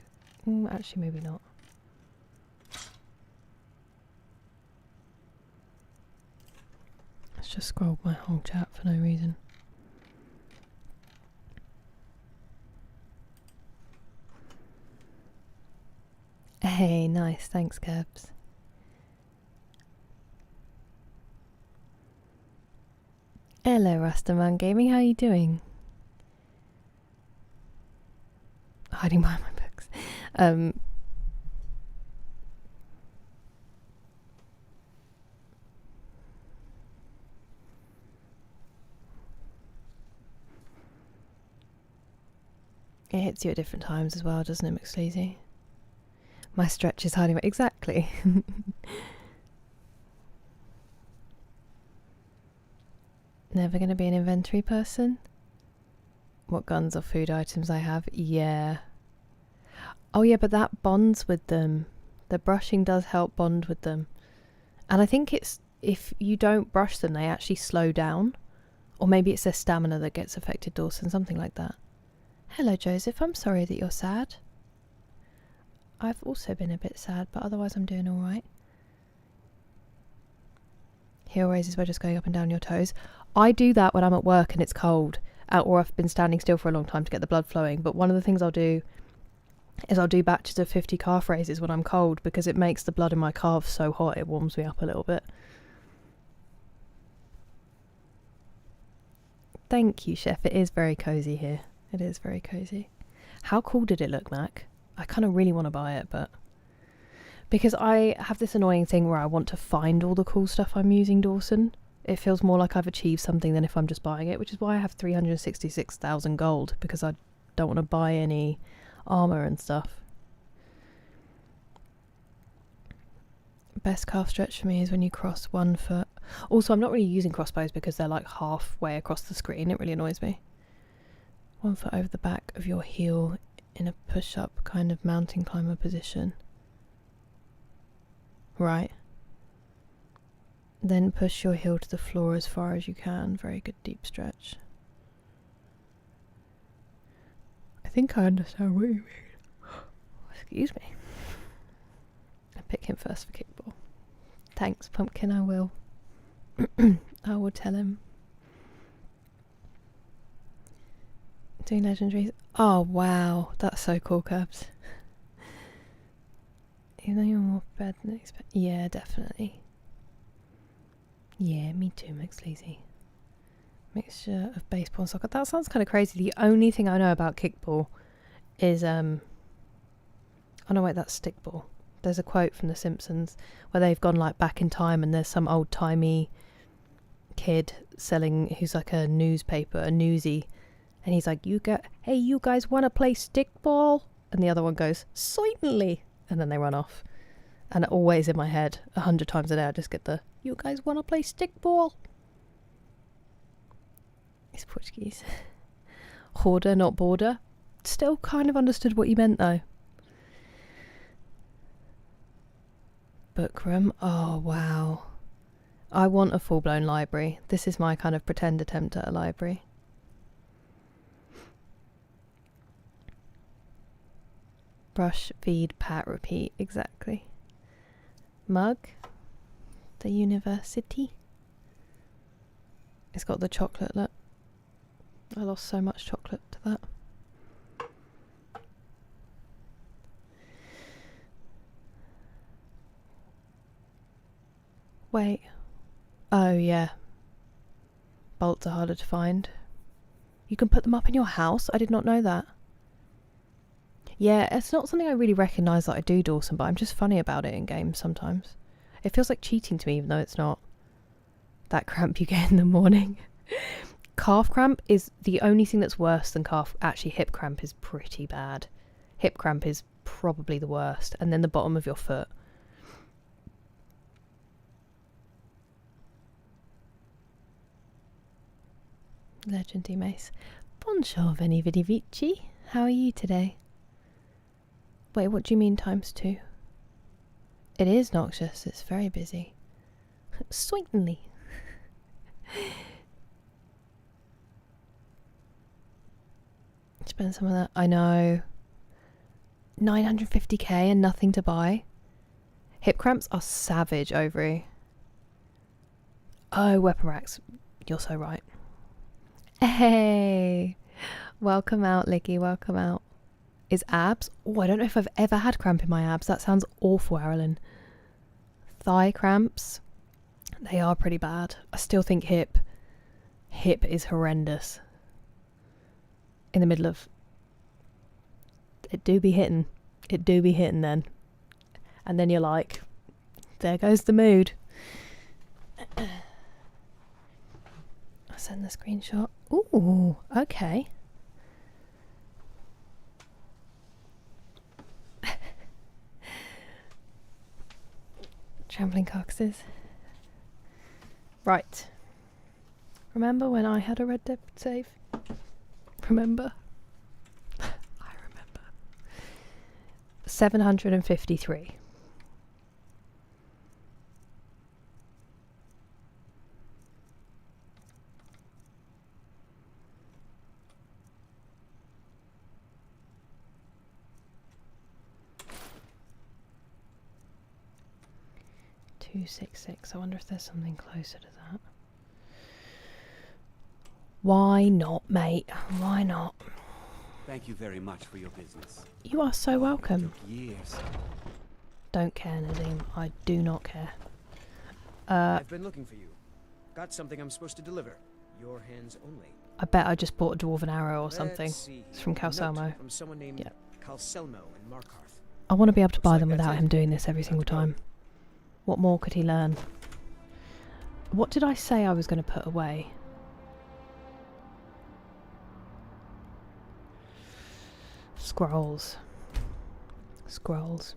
actually, maybe not. Let's just scroll my whole chat for no reason. Hey, nice. Thanks, Cabs. Hello, Rastaman Gaming. How are you doing? Hiding behind my books. It hits you at different times as well, doesn't it, McSleazy? My stretch is hiding. Exactly. Never going to be an inventory person? What guns or food items I have? Yeah. Oh yeah, but that bonds with them. The brushing does help bond with them. And I think it's, if you don't brush them, they actually slow down. Or maybe it's their stamina that gets affected, Dawson, something like that. Hello, Joseph. I'm sorry that you're sad. I've also been a bit sad, but otherwise I'm doing alright. Heel raises by just going up and down your toes. I do that when I'm at work and it's cold, or I've been standing still for a long time to get the blood flowing. But one of the things I'll do is I'll do batches of 50 calf raises when I'm cold, because it makes the blood in my calves so hot it warms me up a little bit. Thank you, Chef. It is very cosy here. It is very cosy. How cool did it look, Mac? I kind of really want to buy it, but because I have this annoying thing where I want to find all the cool stuff I'm using, Dawson. It feels more like I've achieved something than if I'm just buying it, which is why I have 366,000 gold, because I don't want to buy any armor and stuff. Best calf stretch for me is when you cross 1 foot. Also, I'm not really using crossbows because they're like halfway across the screen. It really annoys me. 1 foot over the back of your heel in a push-up kind of mountain climber position. Right. Then push your heel to the floor as far as you can. Very good deep stretch. I think I understand what you mean. Excuse me. I pick him first for kickball. Thanks, Pumpkin, I will. I will tell him. Doing legendaries. Oh, wow. That's so cool, Cubs. Even though you're more prepared than expected. Yeah, definitely. Yeah, me too, McSleazy. Mixture of baseball and soccer. That sounds kind of crazy. The only thing I know about kickball is, oh no, wait, that's stickball. There's a quote from The Simpsons where they've gone like back in time and there's some old-timey kid selling, who's like a newspaper, a newsie, and he's like, hey, you guys want to play stickball? And the other one goes, certainly. And then they run off. And always in my head, 100 times a day, I just get the, you guys want to play stickball? It's Portuguese. Hoarder, not border. Still kind of understood what you meant, though. Book room. Oh, wow. I want a full-blown library. This is my kind of pretend attempt at a library. Brush, feed, pat, repeat. Exactly. Mug. The university. It's got the chocolate, look. I lost so much chocolate to that. Wait. Oh, yeah. Bolts are harder to find. You can put them up in your house? I did not know that. Yeah, it's not something I really recognise that I do, Dawson, but I'm just funny about it in games sometimes. It feels like cheating to me, even though it's not. That cramp you get in the morning. Calf cramp is the only thing that's worse than calf. Actually, hip cramp is pretty bad. Hip cramp is probably the worst. And then the bottom of your foot. Legendary mace. Bonjour, Veni Vidi Vici. How are you today? Wait, what do you mean times 2? It is noxious. It's very busy. Certainly. Spend some of that. I know. 950k and nothing to buy. Hip cramps are savage, Ovary. Oh, weapon racks. You're so right. Hey! Welcome out, Licky. Welcome out. Is abs? Oh, I don't know if I've ever had cramp in my abs. That sounds awful, Arilyn. Thigh cramps. They are pretty bad. I still think hip. Hip is horrendous. In the middle of... It do be hitting. It do be hitting then. And then you're like, there goes the mood. I'll send the screenshot. Ooh, okay. Trampling carcasses. Right. Remember when I had a Red Dead save? Remember? I remember. 753. I wonder if there's something closer to that. Why not, mate? Why not? Thank you very much for your business. You are so welcome. Took years. Don't care, Nazim. I do not care. I've been looking for you. Got something I'm supposed to deliver. Your hands only. I bet I just bought a dwarven arrow or something. Let's see It's from here. A note Calcelmo. From someone named Yeah. Calcelmo in Markarth. I want to be able to Looks buy like them that's without it. him doing this every single time. What more could he learn? What did I say I was going to put away? Scrolls. Scrolls.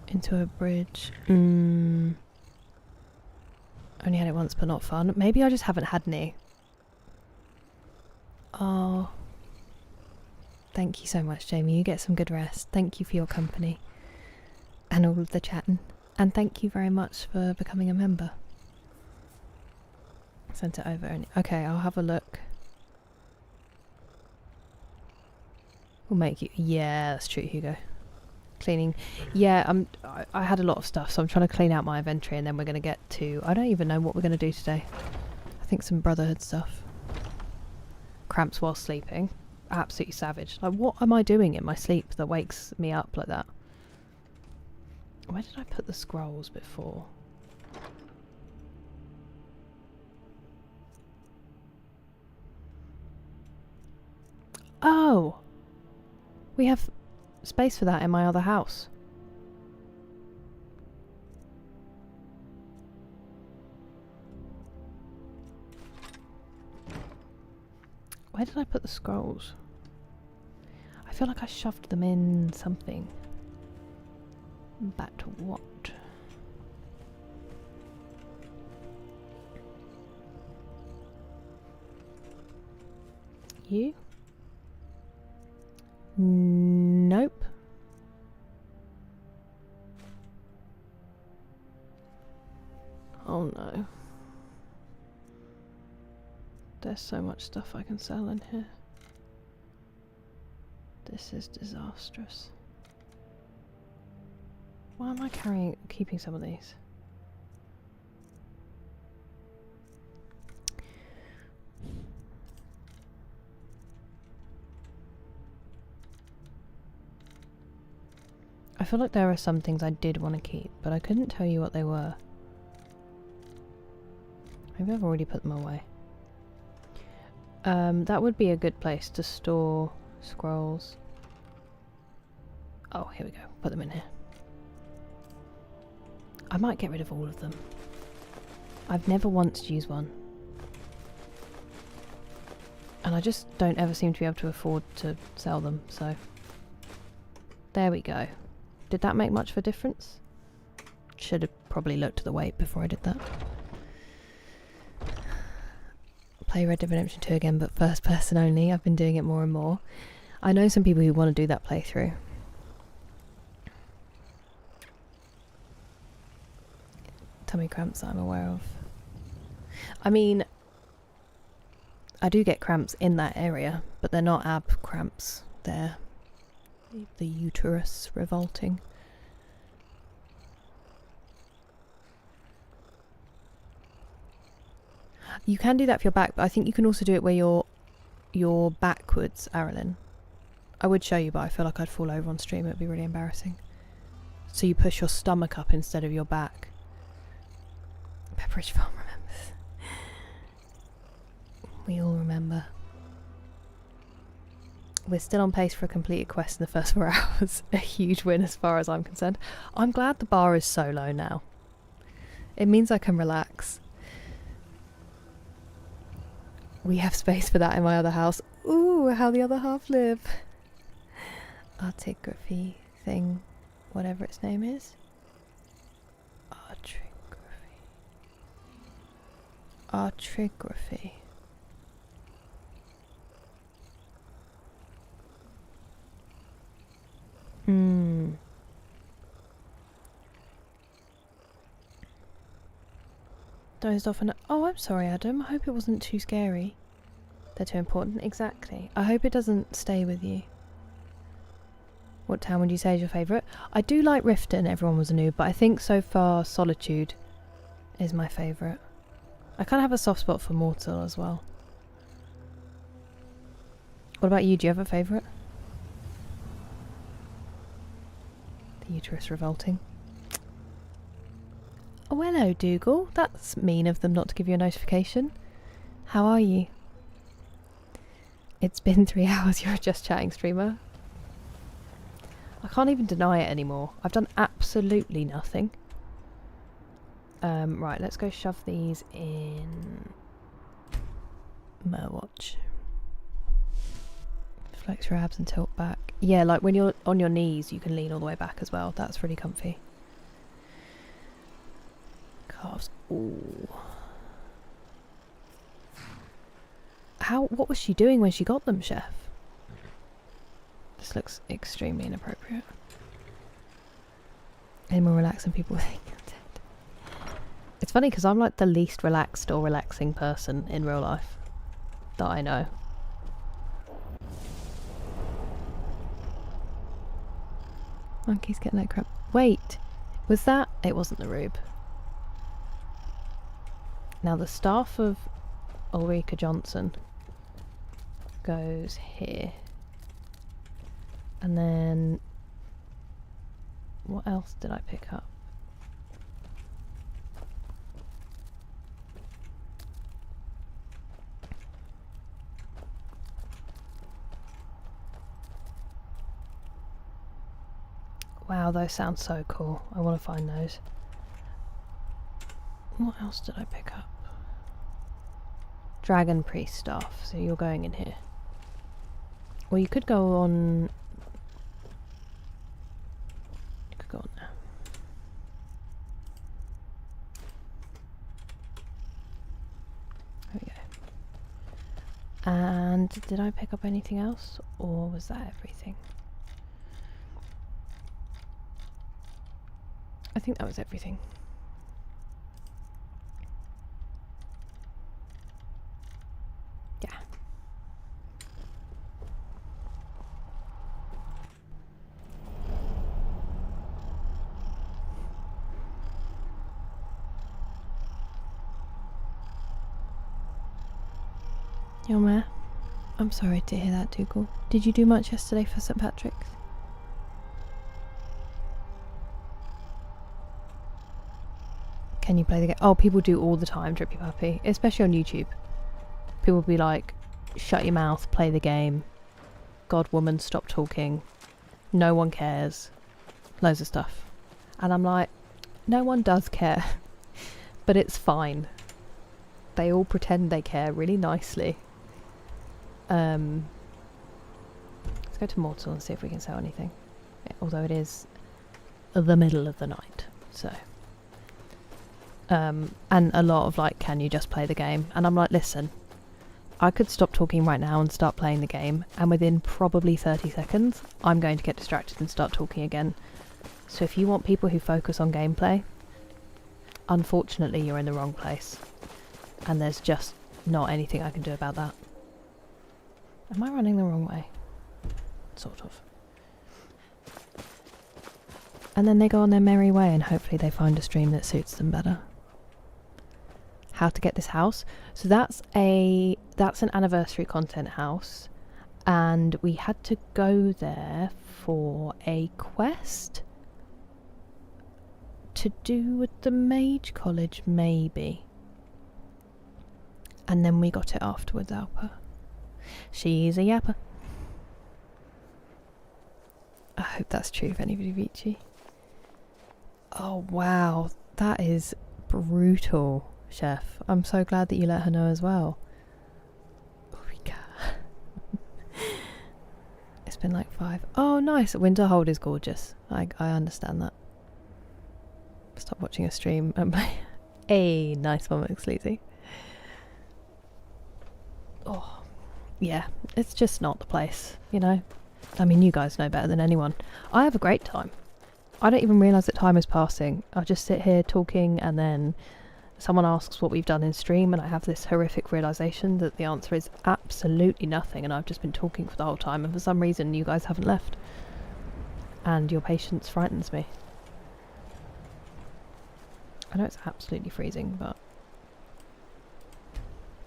Into a bridge. Only had it once but not fun. Maybe I just haven't had any. Oh. Thank you so much, Jamie. You get some good rest. Thank you for your company. And all of the chatting. And thank you very much for becoming a member. Sent it over. Okay, I'll have a look. We'll make you... Yeah, that's true, Hugo. Cleaning. Yeah, I had a lot of stuff, so I'm trying to clean out my inventory, and then we're going to get to... I don't even know what we're going to do today. I think some Brotherhood stuff. Cramps while sleeping. Absolutely savage. Like, what am I doing in my sleep that wakes me up like that? Where did I put the scrolls before? Oh! We have space for that in my other house. Where did I put the scrolls? I feel like I shoved them in something. Back to what? You? Nope. Oh no. There's so much stuff I can sell in here. This is disastrous. Why am I keeping some of these? I feel like there are some things I did want to keep, but I couldn't tell you what they were. Maybe I've already put them away. That would be a good place to store scrolls. Oh, here we go. Put them in here. I might get rid of all of them. I've never once used one. And I just don't ever seem to be able to afford to sell them, so... There we go. Did that make much of a difference? Should have probably looked at the weight before I did that. Play Red Dead Redemption 2 again, but first person only. I've been doing it more and more. I know some people who want to do that playthrough. Tummy cramps I'm aware of. I mean, I do get cramps in that area, but they're not ab cramps. They're the uterus revolting. You can do that for your back, but I think you can also do it where you're backwards, Arilyn. I would show you, but I feel like I'd fall over on stream. It would be really embarrassing. So you push your stomach up instead of your back. Pepperidge Farm remembers. We all remember. We're still on pace for a completed quest in the first 4 hours. A huge win as far as I'm concerned. I'm glad the bar is so low now. It means I can relax. We have space for that in my other house. Ooh, how the other half live. Artigraphy thing, whatever its name is. Artigraphy. Dozed off and... Oh, I'm sorry, Adam. I hope it wasn't too scary. They're too important. Exactly. I hope it doesn't stay with you. What town would you say is your favourite? I do like Riften, everyone was a noob, but I think so far Solitude is my favourite. I kind of have a soft spot for Mortal as well. What about you? Do you have a favourite? The uterus revolting. Oh, hello, Dougal. That's mean of them not to give you a notification. How are you? It's been 3 hours, you're a just chatting streamer. I can't even deny it anymore. I've done absolutely nothing. Right, let's go shove these in Merwatch. Flex your abs and tilt back. Yeah, like when you're on your knees, you can lean all the way back as well. That's really comfy. Calves. Ooh. What was she doing when she got them, chef? This looks extremely inappropriate. Any more relaxing people think I'm dead? It's funny because I'm like the least relaxed or relaxing person in real life that I know. Monkey's getting that crap. Wait, was that? It wasn't the rube. Now the staff of Ulrika Johnson goes here. And then what else did I pick up? Wow, those sound so cool. I want to find those. What else did I pick up? Dragon Priest staff. So you're going in here. Well, you could go on... You could go on there. There we go. And did I pick up anything else? Or was that everything? I think that was everything. Yeah. Yo, Ma. I'm sorry to hear that, Dougal. Did you do much yesterday for St. Patrick's? Can you play the game? Oh, people do all the time, Drippy Puppy. Especially on YouTube. People will be like, shut your mouth, play the game. God, woman, stop talking. No one cares. Loads of stuff. And I'm like, no one does care. But it's fine. They all pretend they care really nicely. Let's go to Mortal and see if we can sell anything. Although it is the middle of the night, so... and a lot of like, can you just play the game? And I'm like, listen, I could stop talking right now and start playing the game, and within probably 30 seconds, I'm going to get distracted and start talking again. So if you want people who focus on gameplay, unfortunately you're in the wrong place. And there's just not anything I can do about that. Am I running the wrong way? Sort of. And then they go on their merry way and hopefully they find a stream that suits them better. How to get this house? So that's an anniversary content house, and we had to go there for a quest to do with the Mage College, maybe. And then we got it afterwards, Alpa. She's a yapper. I hope that's true if anybody beats you. Oh wow, that is brutal, Chef. I'm so glad that you let her know as well. been like 5. Oh, nice. Winterhold is gorgeous. I understand that. Stop watching a stream and play. Hey, nice one, McSleazy. Oh, yeah. It's just not the place, you know? I mean, you guys know better than anyone. I have a great time. I don't even realise that time is passing. I just sit here talking and then someone asks what we've done in stream and I have this horrific realisation that the answer is absolutely nothing and I've just been talking for the whole time and for some reason you guys haven't left. And your patience frightens me. I know it's absolutely freezing, but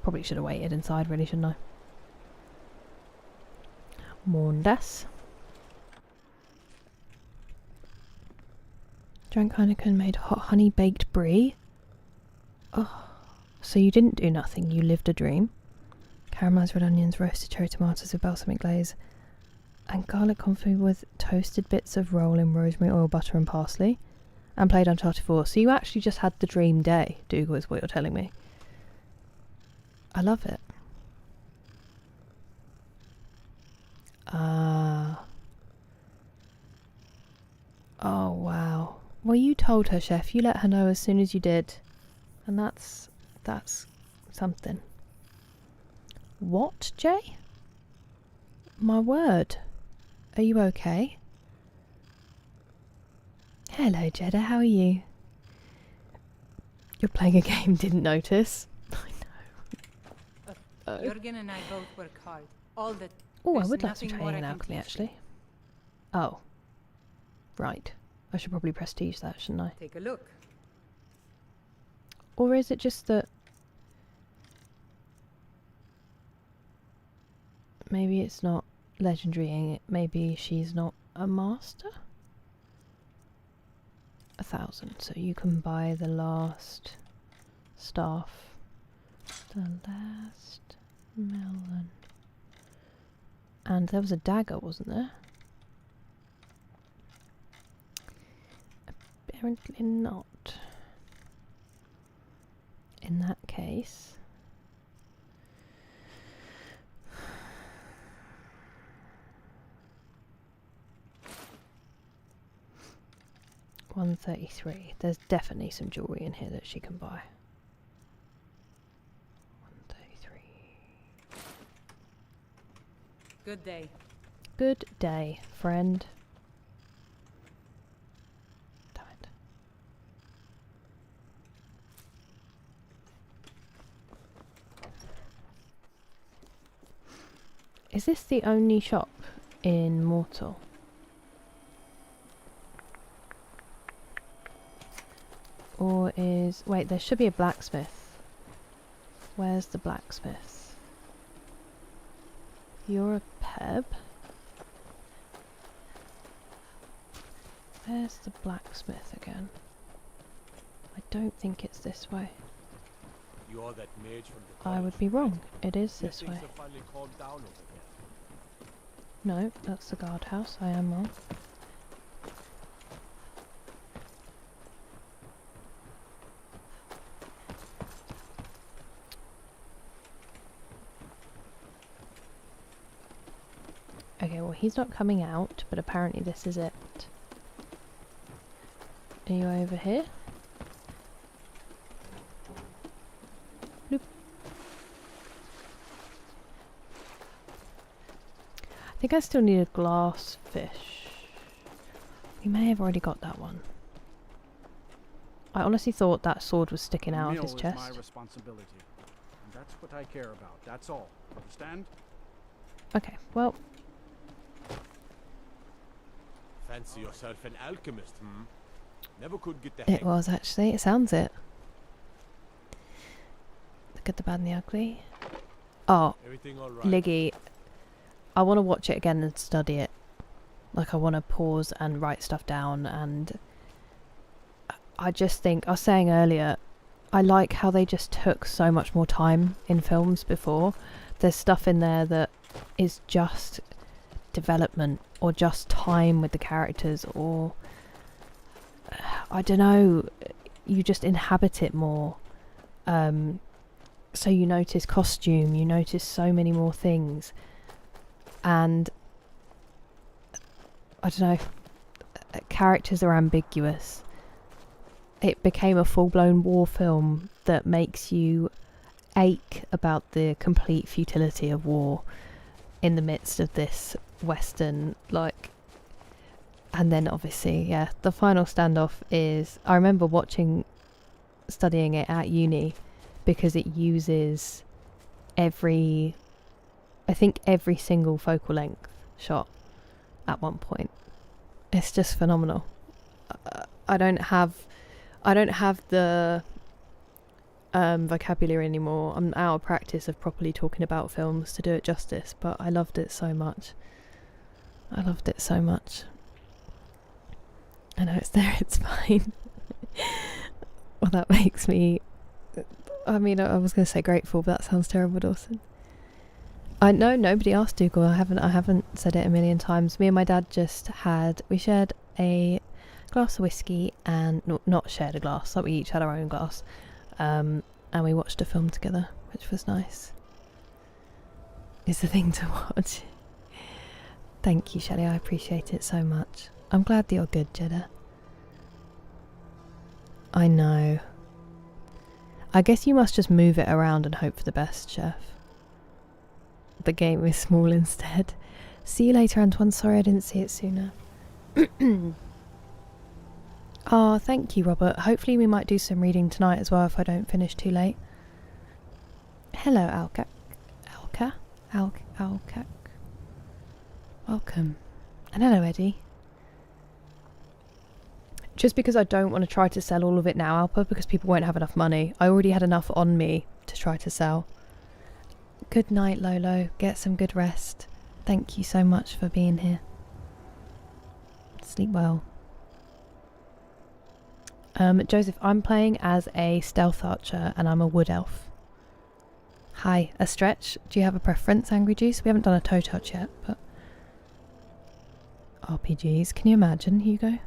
probably should have waited inside really, shouldn't I? Mondas. Drank Heineken, made hot honey baked brie. Oh, so you didn't do nothing, you lived a dream. Caramelised red onions, roasted cherry tomatoes with balsamic glaze, and garlic confit with toasted bits of roll in rosemary oil, butter and parsley. And played Uncharted 4. So you actually just had the dream day, Dougal, is what you're telling me. I love it. Oh, wow. Well, you told her, Chef. You let her know as soon as you did. And that's something. What, Jay? My word. Are you okay? Hello, Jeddah. How are you? You're playing a game, didn't notice. I know. Jürgen and I both work hard. All the. Oh, I there's would like to nothing try more I an can alchemy, teach actually. Oh. Right. I should probably prestige that, shouldn't I? you. Take a look. Or is it just that... maybe it's not legendary, maybe she's not a master? 1,000, so you can buy the last staff. The last melon. And there was a dagger, wasn't there? Apparently not. In that case... 133. There's definitely some jewellery in here that she can buy. 133. Good day. Good day, friend. Damn it. Is this the only shop in Mortal? Or is... wait, there should be a blacksmith. Where's the blacksmith? You're a Peb? Where's the blacksmith again? I don't think it's this way. You're that mage from the I would be wrong. It is this way. No, that's the guardhouse. I am wrong. Okay, well he's not coming out, but apparently this is it. Are you over here? Bloop. I think I still need a glass fish. We may have already got that one. I honestly thought that sword was sticking out of his chest. My responsibility. And that's what I care about. That's all. Understand? Okay, well... Fancy yourself an alchemist, hmm? Never could get the It hang. was actually, it sounds it. The good, the bad and the ugly. Oh, Everything all right? Liggy, I want to watch it again and study it. Like I want to pause and write stuff down, and I just think, I was saying earlier, I like how they just took so much more time in films before. There's stuff in there that is just development or just time with the characters, or I don't know, you just inhabit it more. So you notice costume, you notice so many more things, and I don't know, characters are ambiguous. It became a full-blown war film that makes you ache about the complete futility of war in the midst of this Western, like... And then obviously, yeah, the final standoff is... I remember studying it at uni, because it uses every single focal length shot at one point. It's just phenomenal. I don't have the vocabulary anymore. I'm out of practice of properly talking about films to do it justice, but I loved it so much. I know it's there, it's fine. Well, that makes me... I mean, I was going to say grateful, but that sounds terrible, Dawson. I know nobody asked Dougal. I haven't said it a million times. Me and my dad we shared a glass of whiskey, and not shared a glass, like we each had our own glass. And we watched a film together, which was nice. It's the thing to watch. Thank you, Shelley. I appreciate it so much. I'm glad that you're good, Jeddah. I know. I guess you must just move it around and hope for the best, Chef. The game is small instead. See you later, Antoine. Sorry I didn't see it sooner. Oh, thank you, Robert. Hopefully we might do some reading tonight as well if I don't finish too late. Hello, Alcac. Alcac. Welcome. And hello, Eddie. Just because I don't want to try to sell all of it now, Alpa, because people won't have enough money. I already had enough on me to try to sell. Good night, Lolo. Get some good rest. Thank you so much for being here. Sleep well. Joseph, I'm playing as a stealth archer and I'm a wood elf. Hi, a stretch. Do you have a preference, Angry Juice? We haven't done a toe touch yet, but... RPGs. Can you imagine, Hugo?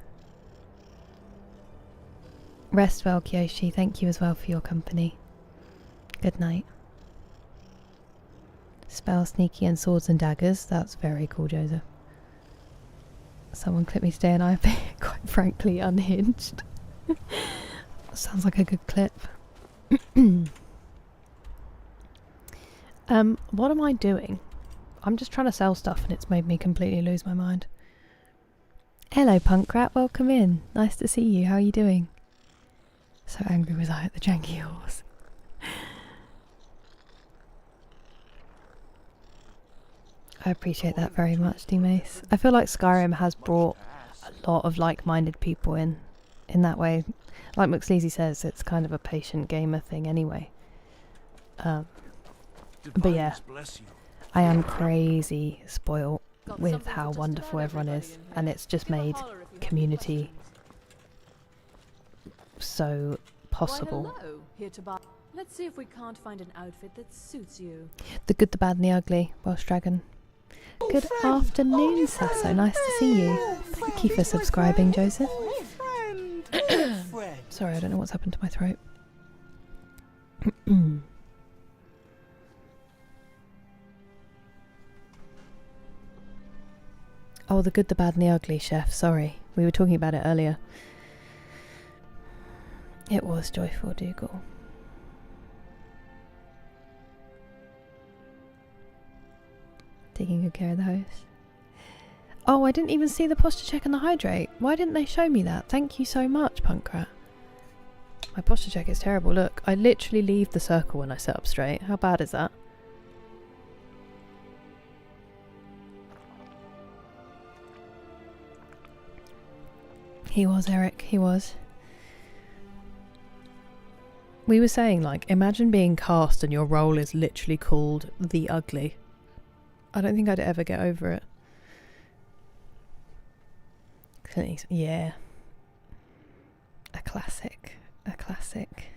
Rest well, Kyoshi. Thank you as well for your company. Good night. Spell sneaky and swords and daggers. That's very cool, Joseph. Someone clip me today and I've been quite frankly unhinged. Sounds like a good clip. What am I doing? I'm just trying to sell stuff and it's made me completely lose my mind. Hello, Punkrat. Welcome in. Nice to see you. How are you doing? So angry was I at the janky horse. I appreciate that very much, D-Mace. I feel like Skyrim has brought a lot of like-minded people in that way. Like McSleazy says, it's kind of a patient gamer thing anyway. But yeah, I am crazy spoiled with how wonderful everyone is, and it's just made community so possible. Why, hello, here to buy. Let's see if we can't find an outfit that suits you. The good, the bad and the ugly. Welsh Dragon. Good afternoon, Sasso. Nice to see you. Thank you for subscribing, Joseph. Sorry, I don't know what's happened to my throat. Oh, the good, the bad and the ugly, Chef. Sorry. We were talking about it earlier. It was joyful, Dougal. Taking good care of the host. Oh, I didn't even see the posture check and the hydrate. Why didn't they show me that? Thank you so much, Punkrat. My posture check is terrible. Look, I literally leave the circle when I sit up straight. How bad is that? He was, Eric. He was. We were saying, like, imagine being cast and your role is literally called The Ugly. I don't think I'd ever get over it. Yeah. A classic. A classic.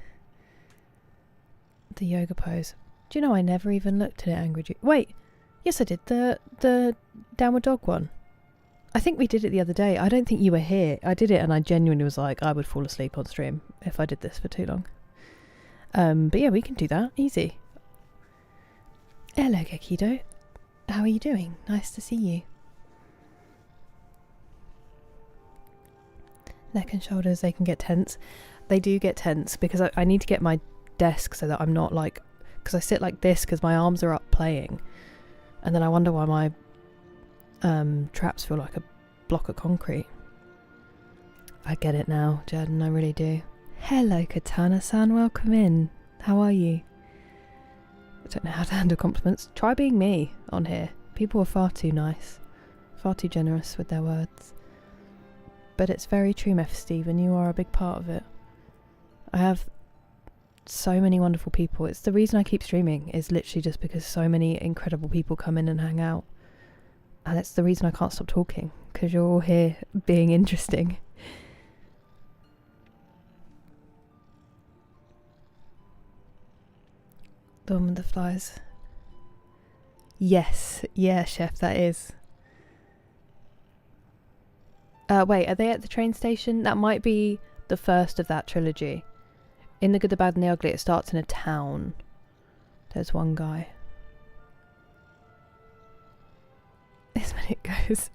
The yoga pose. Do you know I never even looked at it, Angry Juice? Wait. Yes, I did. The downward dog one. I think we did it the other day. I don't think you were here. I did it and I genuinely was like, I would fall asleep on stream if I did this for too long. But yeah, we can do that. Easy. Hello, Gekido. How are you doing? Nice to see you. Neck and shoulders, they can get tense. They do get tense because I need to get my desk so that I'm not like, because I sit like this because my arms are up playing, and then I wonder why my traps feel like a block of concrete. I get it now, Jordan, I really do. Hello, Katana-san, welcome in. How are you? I don't know how to handle compliments. Try being me on here. People are far too nice, far too generous with their words. But it's very true, Meph Stephen, you are a big part of it. I have so many wonderful people. It's the reason I keep streaming, is literally just because so many incredible people come in and hang out. And it's the reason I can't stop talking, because you're all here being interesting. The one with the flies. Yes, yeah, Chef, that is. Wait, are they at the train station? That might be the first of that trilogy. In The Good, the Bad and the Ugly, it starts in a town. There's one guy. This when it goes.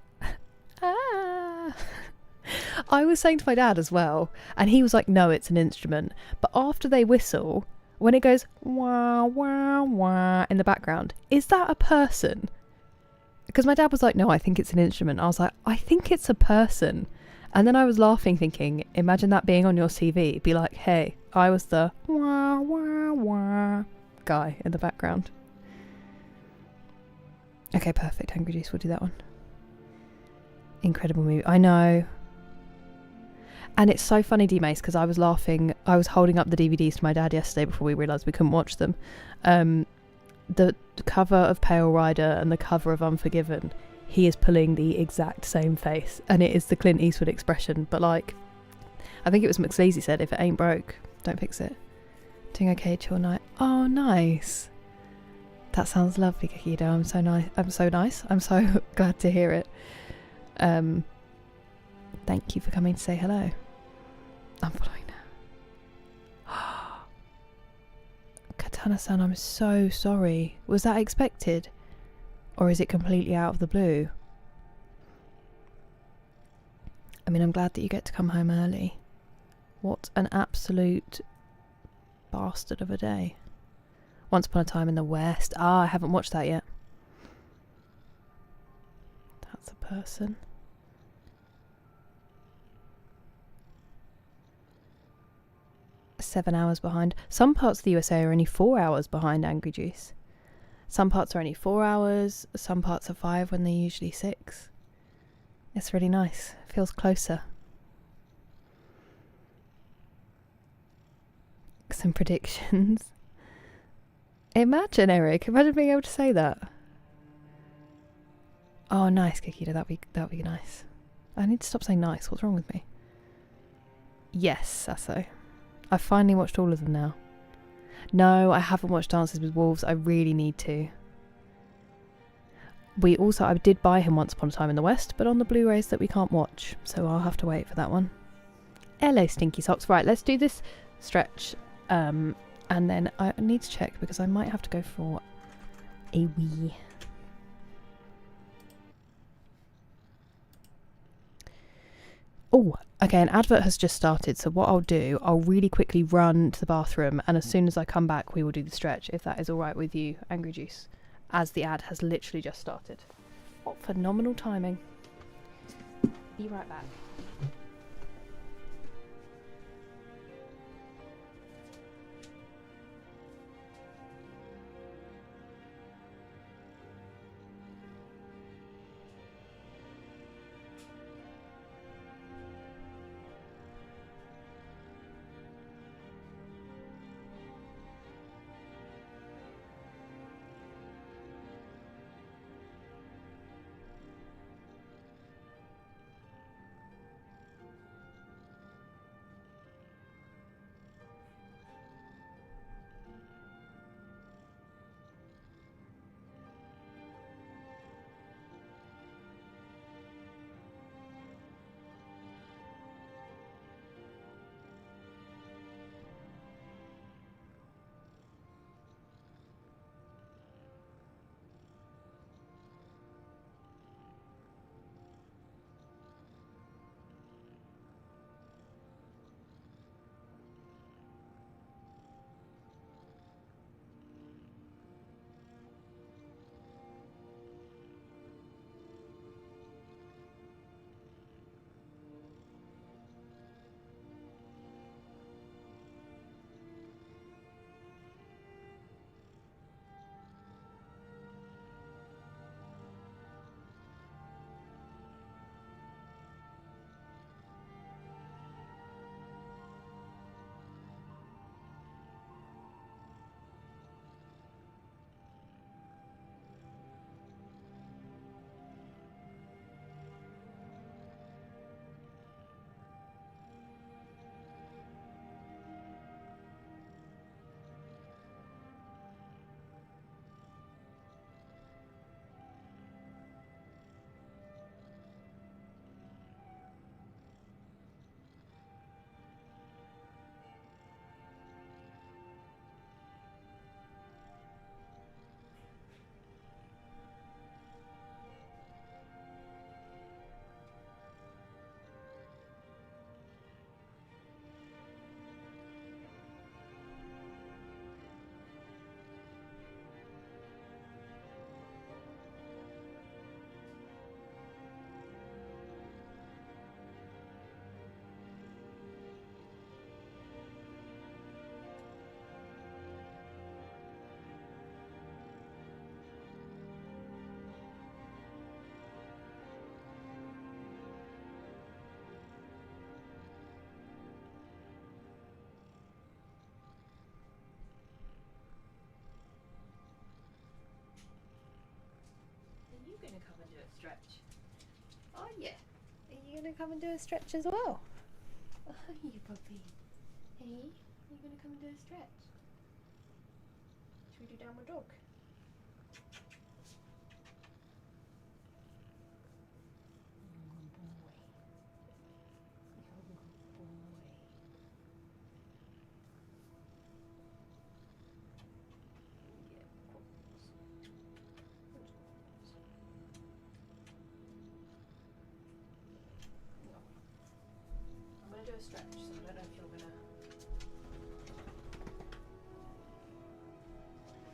Ah. I was saying to my dad as well, and he was like, no, it's an instrument. But after they whistle, when it goes wah, wah, wah in the background, is that a person? Because my dad was like, no, I think it's an instrument. I was like, I think it's a person. And then I was laughing, thinking, imagine that being on your CV. Be like, hey, I was the wah, wah, wah guy in the background. Okay, perfect. Angry Juice, we'll do that one. Incredible movie. I know. And it's so funny, D-Mace, because I was laughing. I was holding up the DVDs to my dad yesterday before we realised we couldn't watch them. The cover of Pale Rider and the cover of Unforgiven, he is pulling the exact same face, and it is the Clint Eastwood expression, but like, I think it was McSleazy said, if it ain't broke, don't fix it. Doing okay, chill night. Oh, nice. That sounds lovely, Kakido. I'm so nice. I'm so glad to hear it. Thank you for coming to say hello. I'm following now. Katana-san, I'm so sorry. Was that expected? Or is it completely out of the blue? I mean, I'm glad that you get to come home early. What an absolute bastard of a day. Once Upon a Time in the West. Ah, I haven't watched that yet. That's a person. "7 hours behind." Some parts of the USA are only 4 hours behind, Angry Juice. Some parts are only 4 hours, some parts are 5 when they're usually 6. It's really nice. It feels closer. Some predictions. Imagine, Eric. Imagine being able to say that. Oh, nice, Kikita. That'd be nice. I need to stop saying nice. What's wrong with me? Yes, Sasso. I've finally watched all of them now. No, I haven't watched Dances with Wolves. I really need to. I did buy him Once Upon a Time in the West, but on the Blu-rays that we can't watch, so I'll have to wait for that one. Hello, Stinky Socks. Right, let's do this stretch, and then I need to check because I might have to go for a wee. Oh, okay, an advert has just started, so what I'll do, I'll really quickly run to the bathroom, and as soon as I come back, we will do the stretch, if that is alright with you, Angry Juice, as the ad has literally just started. What phenomenal timing. Be right back. gonna come and do a stretch? Are you? Are you gonna come and do a stretch as well? Are you, puppy? Hey, are you gonna come and do a stretch? Should we do downward dog? I'm gonna do a stretch, so I don't know if you're gonna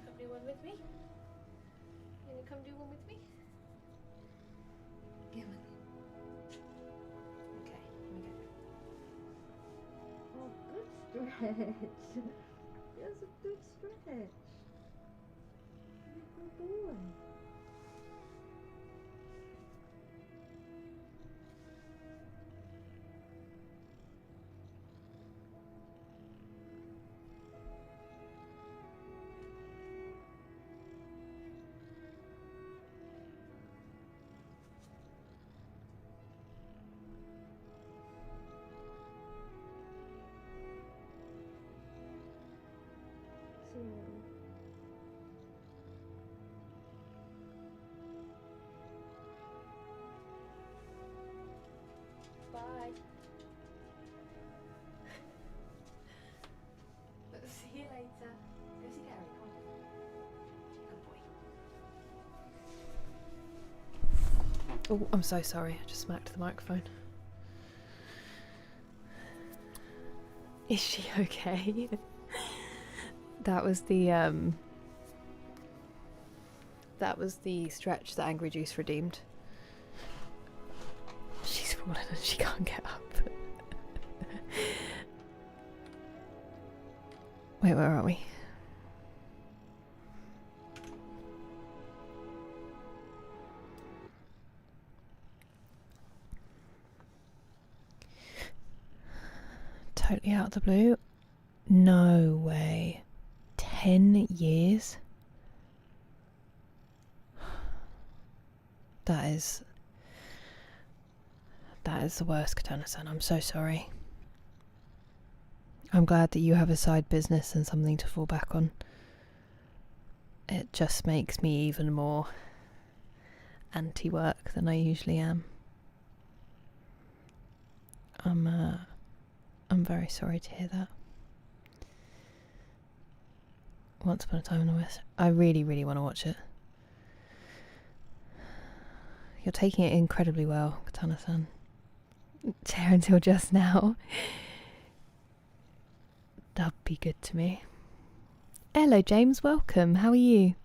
come do one with me. You gonna come do one with me? Come on. Okay, here we go. Oh, good stretch. That's a good stretch. Good boy. Bye. See you later. Go see Gary. Come on. Good boy. Oh, I'm so sorry. I just smacked the microphone. Is she okay? That was the stretch that Angry Juice redeemed. She's fallen and she can't get up. Wait, where are we? Totally out of the blue. No way. 10 years? That is the worst, Katana-san. I'm so sorry. I'm glad that you have a side business and something to fall back on. It just makes me even more anti-work than I usually am. I'm very sorry to hear that. Once Upon a Time in the West. I really, really want to watch it. You're taking it incredibly well, Katana-san. Chair until just now. That'd be good to me. Hello, James. Welcome. How are you?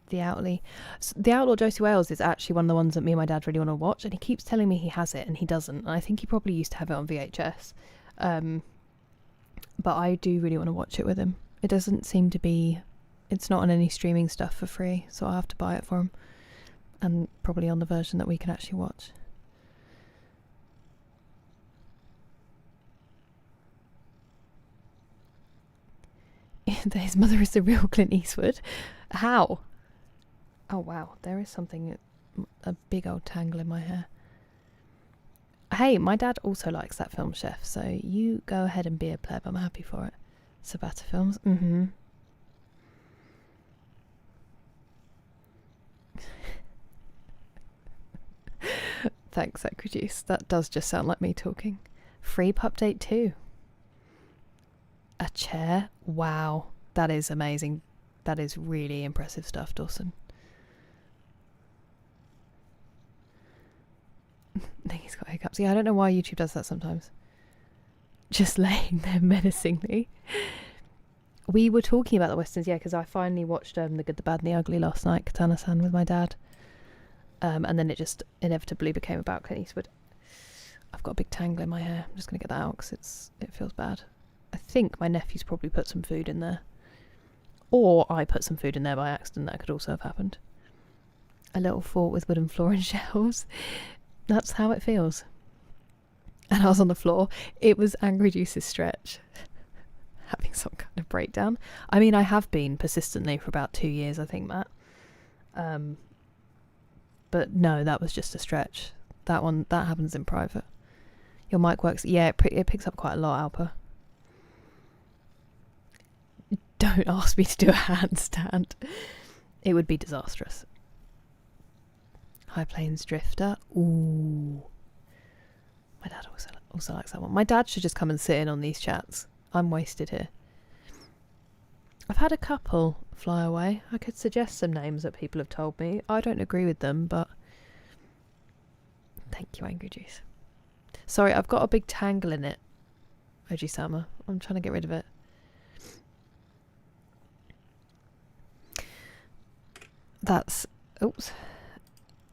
The Outlaw Josie Wales is actually one of the ones that me and my dad really want to watch, and he keeps telling me he has it and he doesn't, and I think he probably used to have it on VHS. But I do really want to watch it with him. It doesn't seem to be... It's not on any streaming stuff for free, so I'll have to buy it for him. And probably on the version that we can actually watch. His mother is the real Clint Eastwood. How? Oh wow, there is something... A big old tangle in my hair. Hey, my dad also likes that film, Chef, so you go ahead and be a pleb. I'm happy for it. Sabata Films. Mm-hmm. Thanks, Equijuice. That does just sound like me talking. Free Pup Date 2. A chair? Wow. That is amazing. That is really impressive stuff, Dawson. I think he's got hiccups. Yeah, I don't know why YouTube does that sometimes. Just laying there menacingly. We were talking about the Westerns, yeah, because I finally watched The Good, the Bad and the Ugly last night, Katana-san, with my dad. And then it just inevitably became about Clint Eastwood. I've got a big tangle in my hair. I'm just going to get that out because it feels bad. I think my nephew's probably put some food in there. Or I put some food in there by accident. That could also have happened. A little fort with wooden floor and shelves. That's how it feels. And I was on the floor. It was Angry Juice's stretch. having some kind of breakdown. I mean, I have been persistently for about 2 years, I think, Matt. But no, that was just a stretch. That happens in private. Your mic works. Yeah, it picks up quite a lot, Alpa. Don't ask me to do a handstand. It would be disastrous. High Plains Drifter. Ooh. My dad also likes that one. My dad should just come and sit in on these chats. I'm wasted here. I've had a couple fly away. I could suggest some names that people have told me. I don't agree with them, but thank you, Angry Juice. Sorry, I've got a big tangle in it, Oji-sama. I'm trying to get rid of it. That's, oops,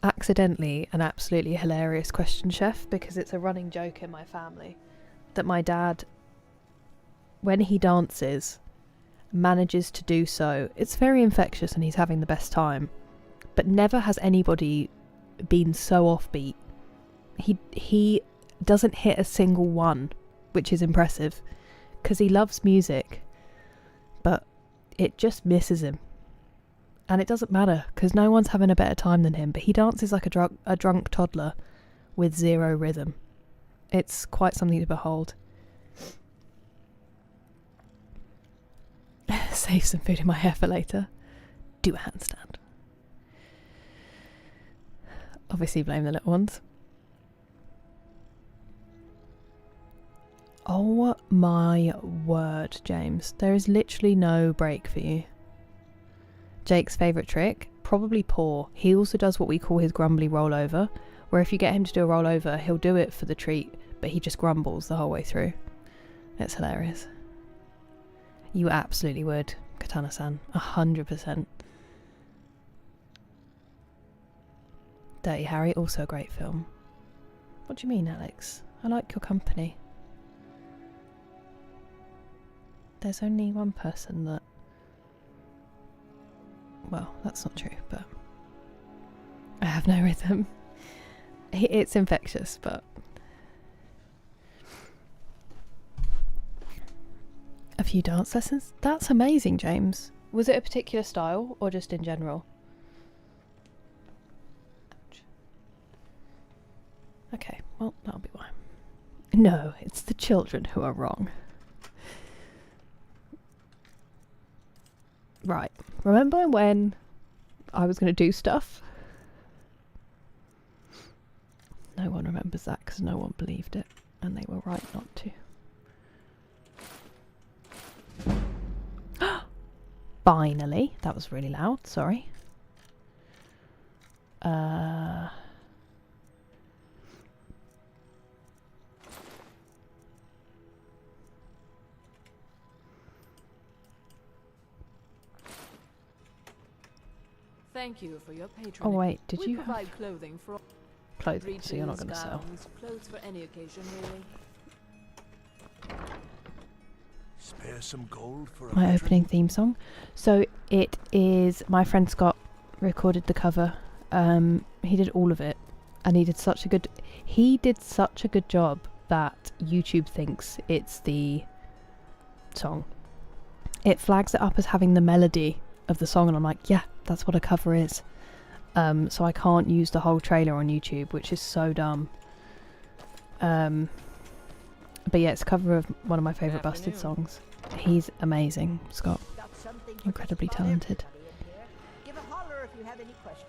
accidentally an absolutely hilarious question, Chef, because it's a running joke in my family that my dad, when he dances, manages to do so. It's very infectious and he's having the best time, but never has anybody been so offbeat. He doesn't hit a single one, which is impressive because he loves music, but it just misses him. And it doesn't matter because no one's having a better time than him, but he dances like a drunk toddler with zero rhythm. It's quite something to behold. Save some food in my hair for later. Do a handstand. Obviously blame the little ones. Oh my word, James. There is literally no break for you. Jake's favourite trick? Probably paw. He also does what we call his grumbly rollover, where if you get him to do a rollover, he'll do it for the treat, but he just grumbles the whole way through. It's hilarious. You absolutely would, Katana-san. 100%. Dirty Harry, also a great film. What do you mean, Alex? I like your company. There's only one person that... Well, that's not true, but... I have no rhythm. It's infectious, but... A few dance lessons? That's amazing, James. Was it a particular style, or just in general? Ouch. Okay, well, that'll be why. No, it's the children who are wrong. Right. Remember when I was going to do stuff? No one remembers that because no one believed it, and they were right not to. Finally. That was really loud, sorry. Thank you for your patronage. Oh wait, did we you provide have clothing for clothing, so you're not going to sell. gowns, clothes for any occasion, really. Spare some gold for a My veteran? opening theme song. So it is, my friend Scott recorded the cover. He did all of it, and he did such a good job that YouTube thinks it's the song. It flags it up as having the melody of the song, and I'm like, yeah, that's what a cover is. So I can't use the whole trailer on YouTube, which is so dumb. But yeah, it's a cover of one of my favourite Busted songs. He's amazing, Scott. Incredibly talented. Give a holler if you have any questions.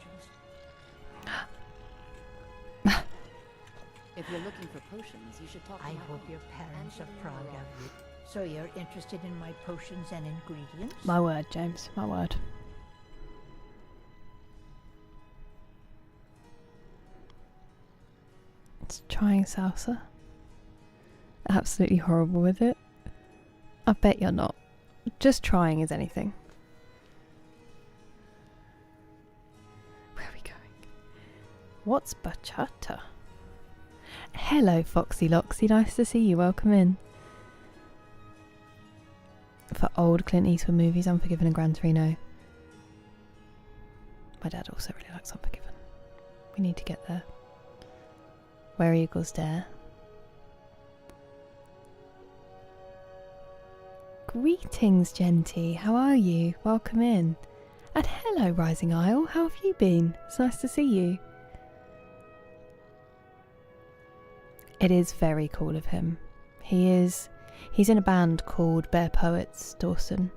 If you're looking for potions, you should talk to I my hope aunt. your parents And are to proud Leroy. of you. So you're interested in my potions and ingredients? My word, James, my word. It's trying salsa. Absolutely horrible with it. I bet you're not. Just trying is anything. Where are we going? What's bachata? Hello, Foxy Loxy. Nice to see you. Welcome in. For old Clint Eastwood movies, Unforgiven and Gran Torino. My dad also really likes Unforgiven. We need to get there. Where Eagles Dare. Greetings, Genty. How are you? Welcome in. And hello, Rising Isle. How have you been? It's nice to see you. It is very cool of him. He's in a band called Bear Poets, Dawson.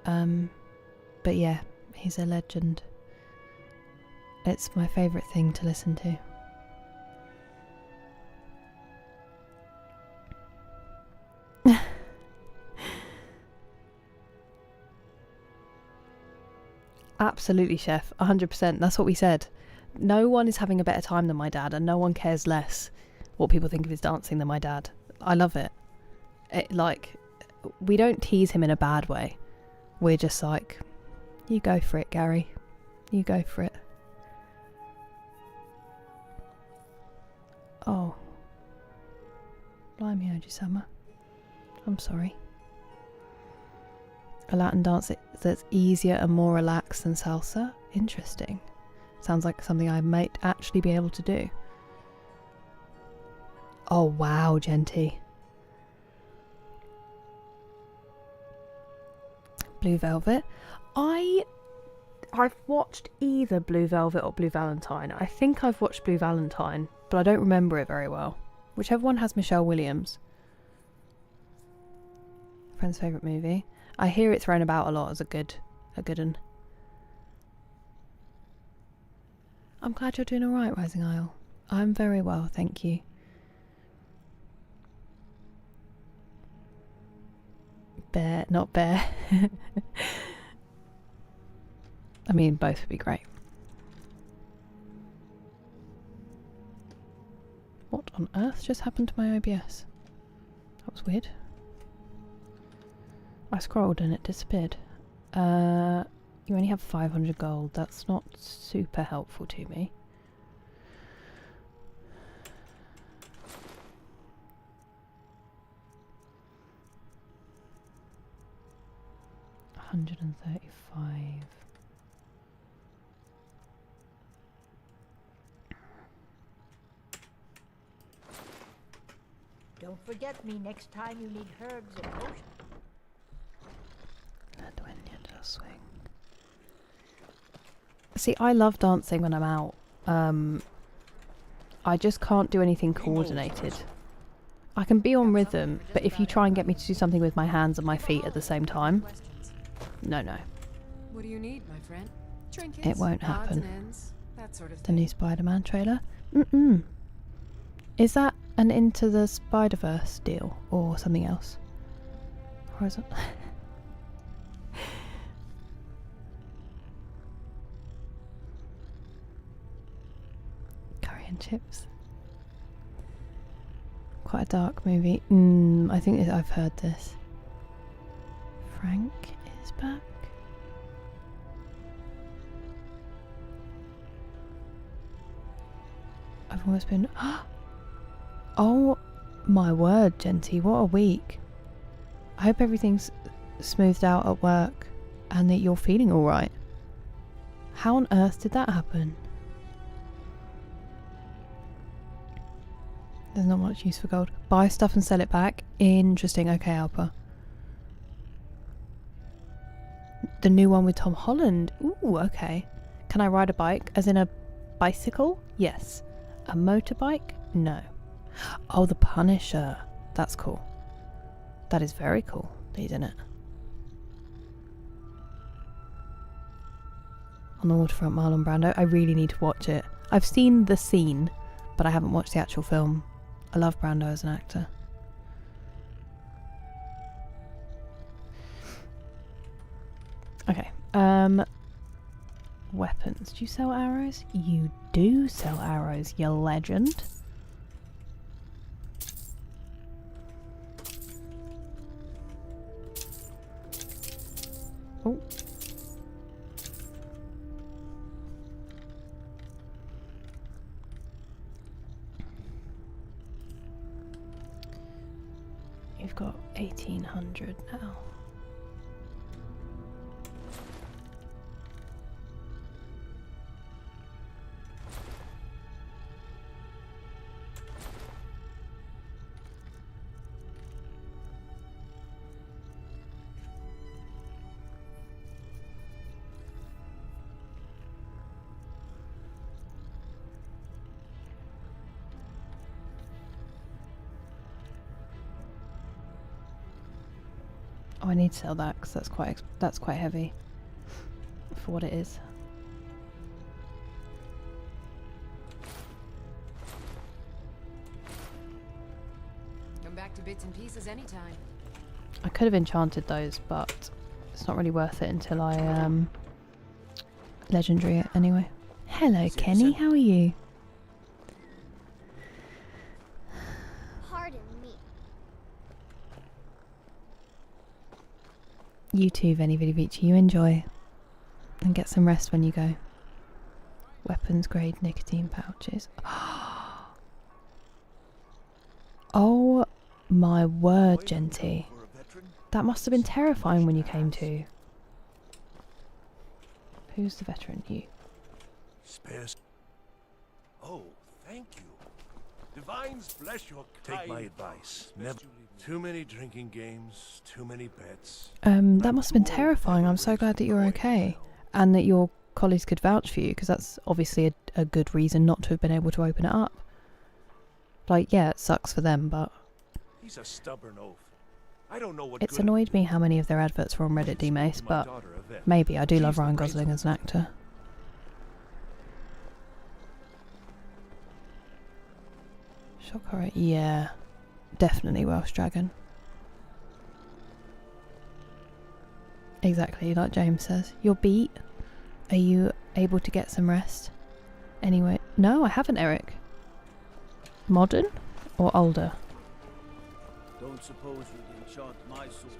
But yeah, he's a legend. It's my favourite thing to listen to. Absolutely, chef. 100%. That's what we said. No one is having a better time than my dad, and no one cares less what people think of his dancing than my dad. I love it. We don't tease him in a bad way. We're just like, you go for it, Gary. You go for it. Oh. Blimey, Oji-sama. I'm sorry. A Latin dance that's easier and more relaxed than salsa? Interesting. Sounds like something I might actually be able to do. Oh wow, Genty. Blue Velvet. I've watched either Blue Velvet or Blue Valentine. I think I've watched Blue Valentine, but I don't remember it very well. Whichever one has Michelle Williams. Friend's favourite movie. I hear it thrown about a lot as a good one. I'm glad you're doing alright, Rising Isle. I'm very well, thank you. Bear, not bear. I mean, both would be great. What on earth just happened to my OBS? That was weird. I scrolled and it disappeared. You only have 500 gold. That's not super helpful to me. $135. Don't forget me next time you need herbs and potions. See, I love dancing when I'm out. I just can't do anything coordinated. I can be on rhythm, but if you try and get me to do something with my hands and my feet at the same time, no. What do you need, my friend? Trinkets, It won't odds happen. and ends, that sort of The thing. new Spider-Man trailer? Is that an Into the Spider-Verse deal or something else? Horizon. Curry and chips. Quite a dark movie. I think I've heard this. Frank is back. I've almost been. Oh my word, Genty, what a week. I hope everything's smoothed out at work and that you're feeling alright. How on earth did that happen? There's not much use for gold. Buy stuff and sell it back. Interesting. Okay, Alpa. The new one with Tom Holland. Ooh, okay. Can I ride a bike? As in a bicycle? Yes. A motorbike? No. Oh, the Punisher. That's cool. That is very cool. He's in it. On the waterfront, Marlon Brando. I really need to watch it. I've seen the scene, but I haven't watched the actual film. I love Brando as an actor. Okay. Weapons. Do you sell arrows? You do sell arrows, you legend. Oh. You've got 1800 now. I need to sell that because that's quite heavy for what it is. Come back to bits and pieces anytime. I could have enchanted those, but it's not really worth it until I legendary it anyway. Hello, Kenny. How are you? Pardon me. You too, Veni Vidi Vici. You enjoy and get some rest when you go. Weapons grade nicotine pouches. Oh my word, Genty. That must have been terrifying when you came to. Who's the veteran? You. Spares. Oh, thank you. Divines bless your Take my kind advice. Never. Too many drinking games, too many bets. That must have been terrifying. I'm so glad that you're okay. And that your colleagues could vouch for you, because that's obviously a good reason not to have been able to open it up. Like, yeah, it sucks for them, but... He's a stubborn oaf. I don't know what It's good annoyed me how many of their adverts were on Reddit D-Mace, but maybe I do love Ryan Gosling as an actor. Shock horror, yeah. Definitely Welsh Dragon. Exactly, like James says. You're beat. Are you able to get some rest? Anyway, no, I haven't, Eric. Modern or older? Don't suppose you'd enchant my sword.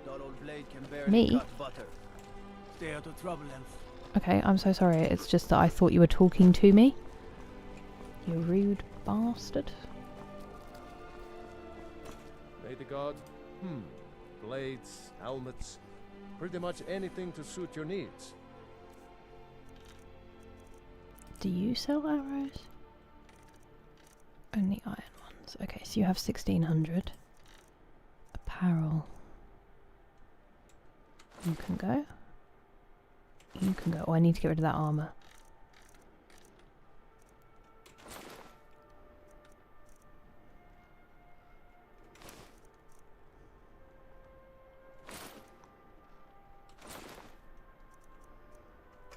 That old blade can barely Me? cut butter. Stay out of trouble and... Okay, I'm so sorry. It's just that I thought you were talking to me. You rude bastard. May the god. Blades, helmets, pretty much anything to suit your needs. Do you sell arrows? Only iron ones. Okay, so you have 1600. Apparel. You can go. You can go. Oh, I need to get rid of that armour.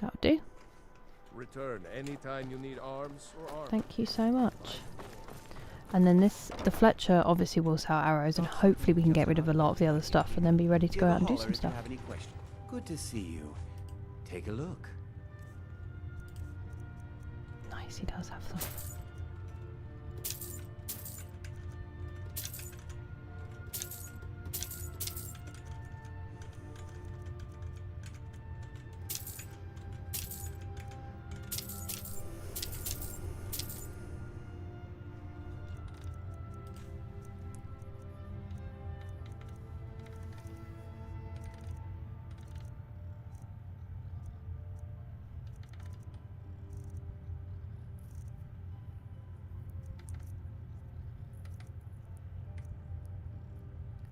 That'll do. Return anytime you need arms or armor. Thank you so much. And then the Fletcher obviously will sell arrows, and hopefully we can get rid of a lot of the other stuff and then be ready to go out and do some stuff. Have any questions? Good to see you. Take a look. Nice, he does have them.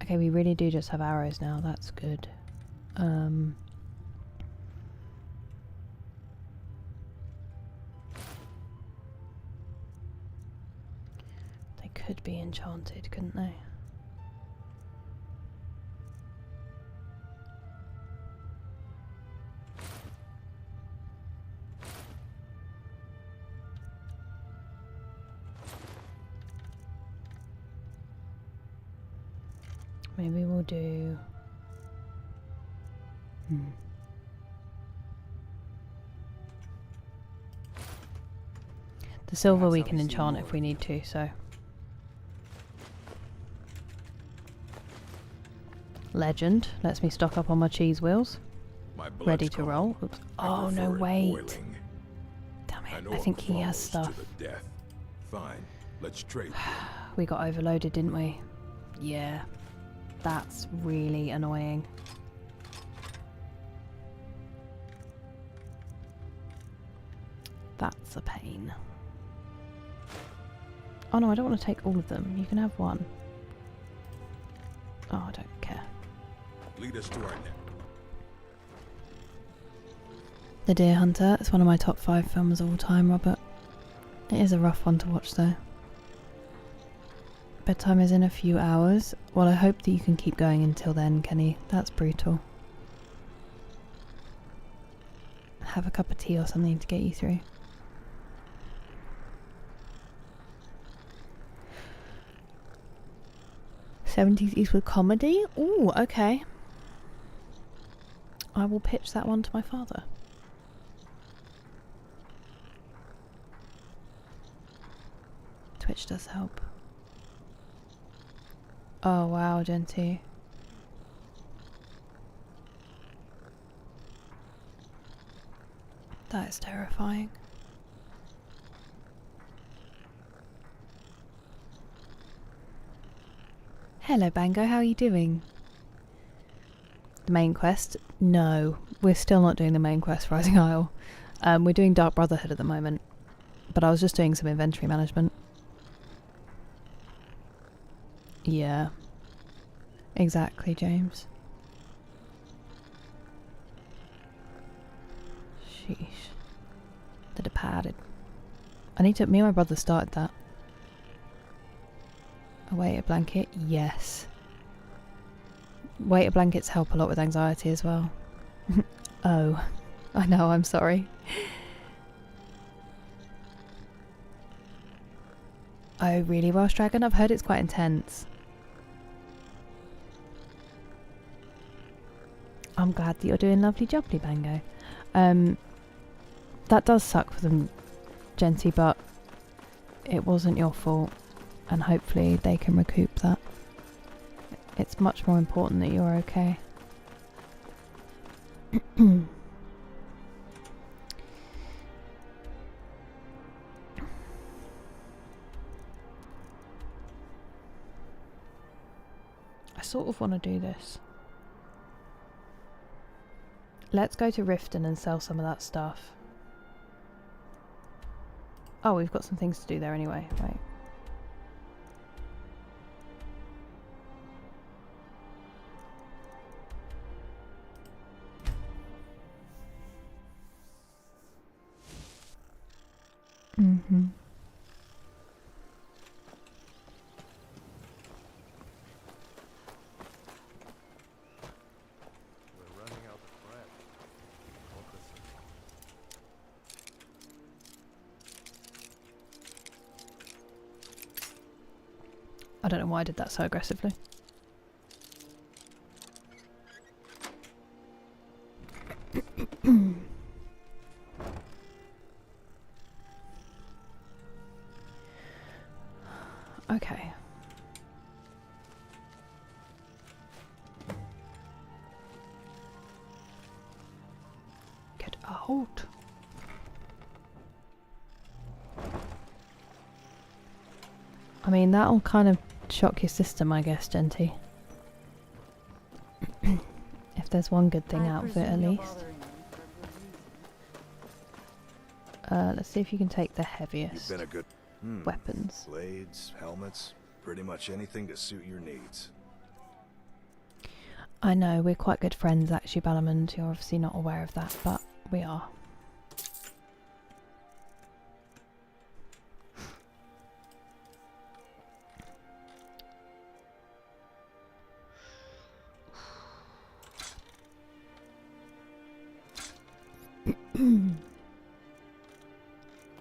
Okay, we really do just have arrows now, that's good. They could be enchanted, couldn't they? Maybe we'll do... The silver we can enchant if we need to, so... Legend. Lets me stock up on my cheese wheels. Ready to roll. Oops. Oh, no, wait. Damn it. I think he has stuff. Fine. Let's trade. We got overloaded, didn't we? Yeah. That's really annoying. That's a pain. Oh no, I don't want to take all of them. You can have one. Oh, I don't care. Lead us to our net. The Deer Hunter. It's one of my top 5 films of all time, Robert. It is a rough one to watch though. Bedtime is in a few hours. Well, I hope that you can keep going until then, Kenny. That's brutal. Have a cup of tea or something to get you through. '70s Eastwood comedy? Ooh, okay. I will pitch that one to my father. Twitch does help. Oh wow, Genty. That is terrifying. Hello Bango, how are you doing? The main quest? No, we're still not doing the main quest, Rising Isle. We're doing Dark Brotherhood at the moment, but I was just doing some inventory management. Yeah, exactly, James. Sheesh. The Departed. Me and my brother started that. A weighted blanket? Yes. Weighted blankets help a lot with anxiety as well. Oh, I know, I'm sorry. Oh, really, Welsh Dragon? I've heard it's quite intense. I'm glad that you're doing lovely jubbly, Bango. That does suck for them, Genty, but it wasn't your fault, and hopefully they can recoup that. It's much more important that you're okay. I sort of want to do this. Let's go to Riften and sell some of that stuff. Oh, we've got some things to do there anyway, right. Mm-hmm. We're running out of bread. I don't know why I did that so aggressively. Okay. Get out. I mean, that'll kind of shock your system, I guess, Genty. If there's one good thing out of it, at least. Let's see if you can take the heaviest You've been a good weapons. Blades, helmets, pretty much anything to suit your needs. I know, we're quite good friends actually, Ballamond. You're obviously not aware of that, but we are.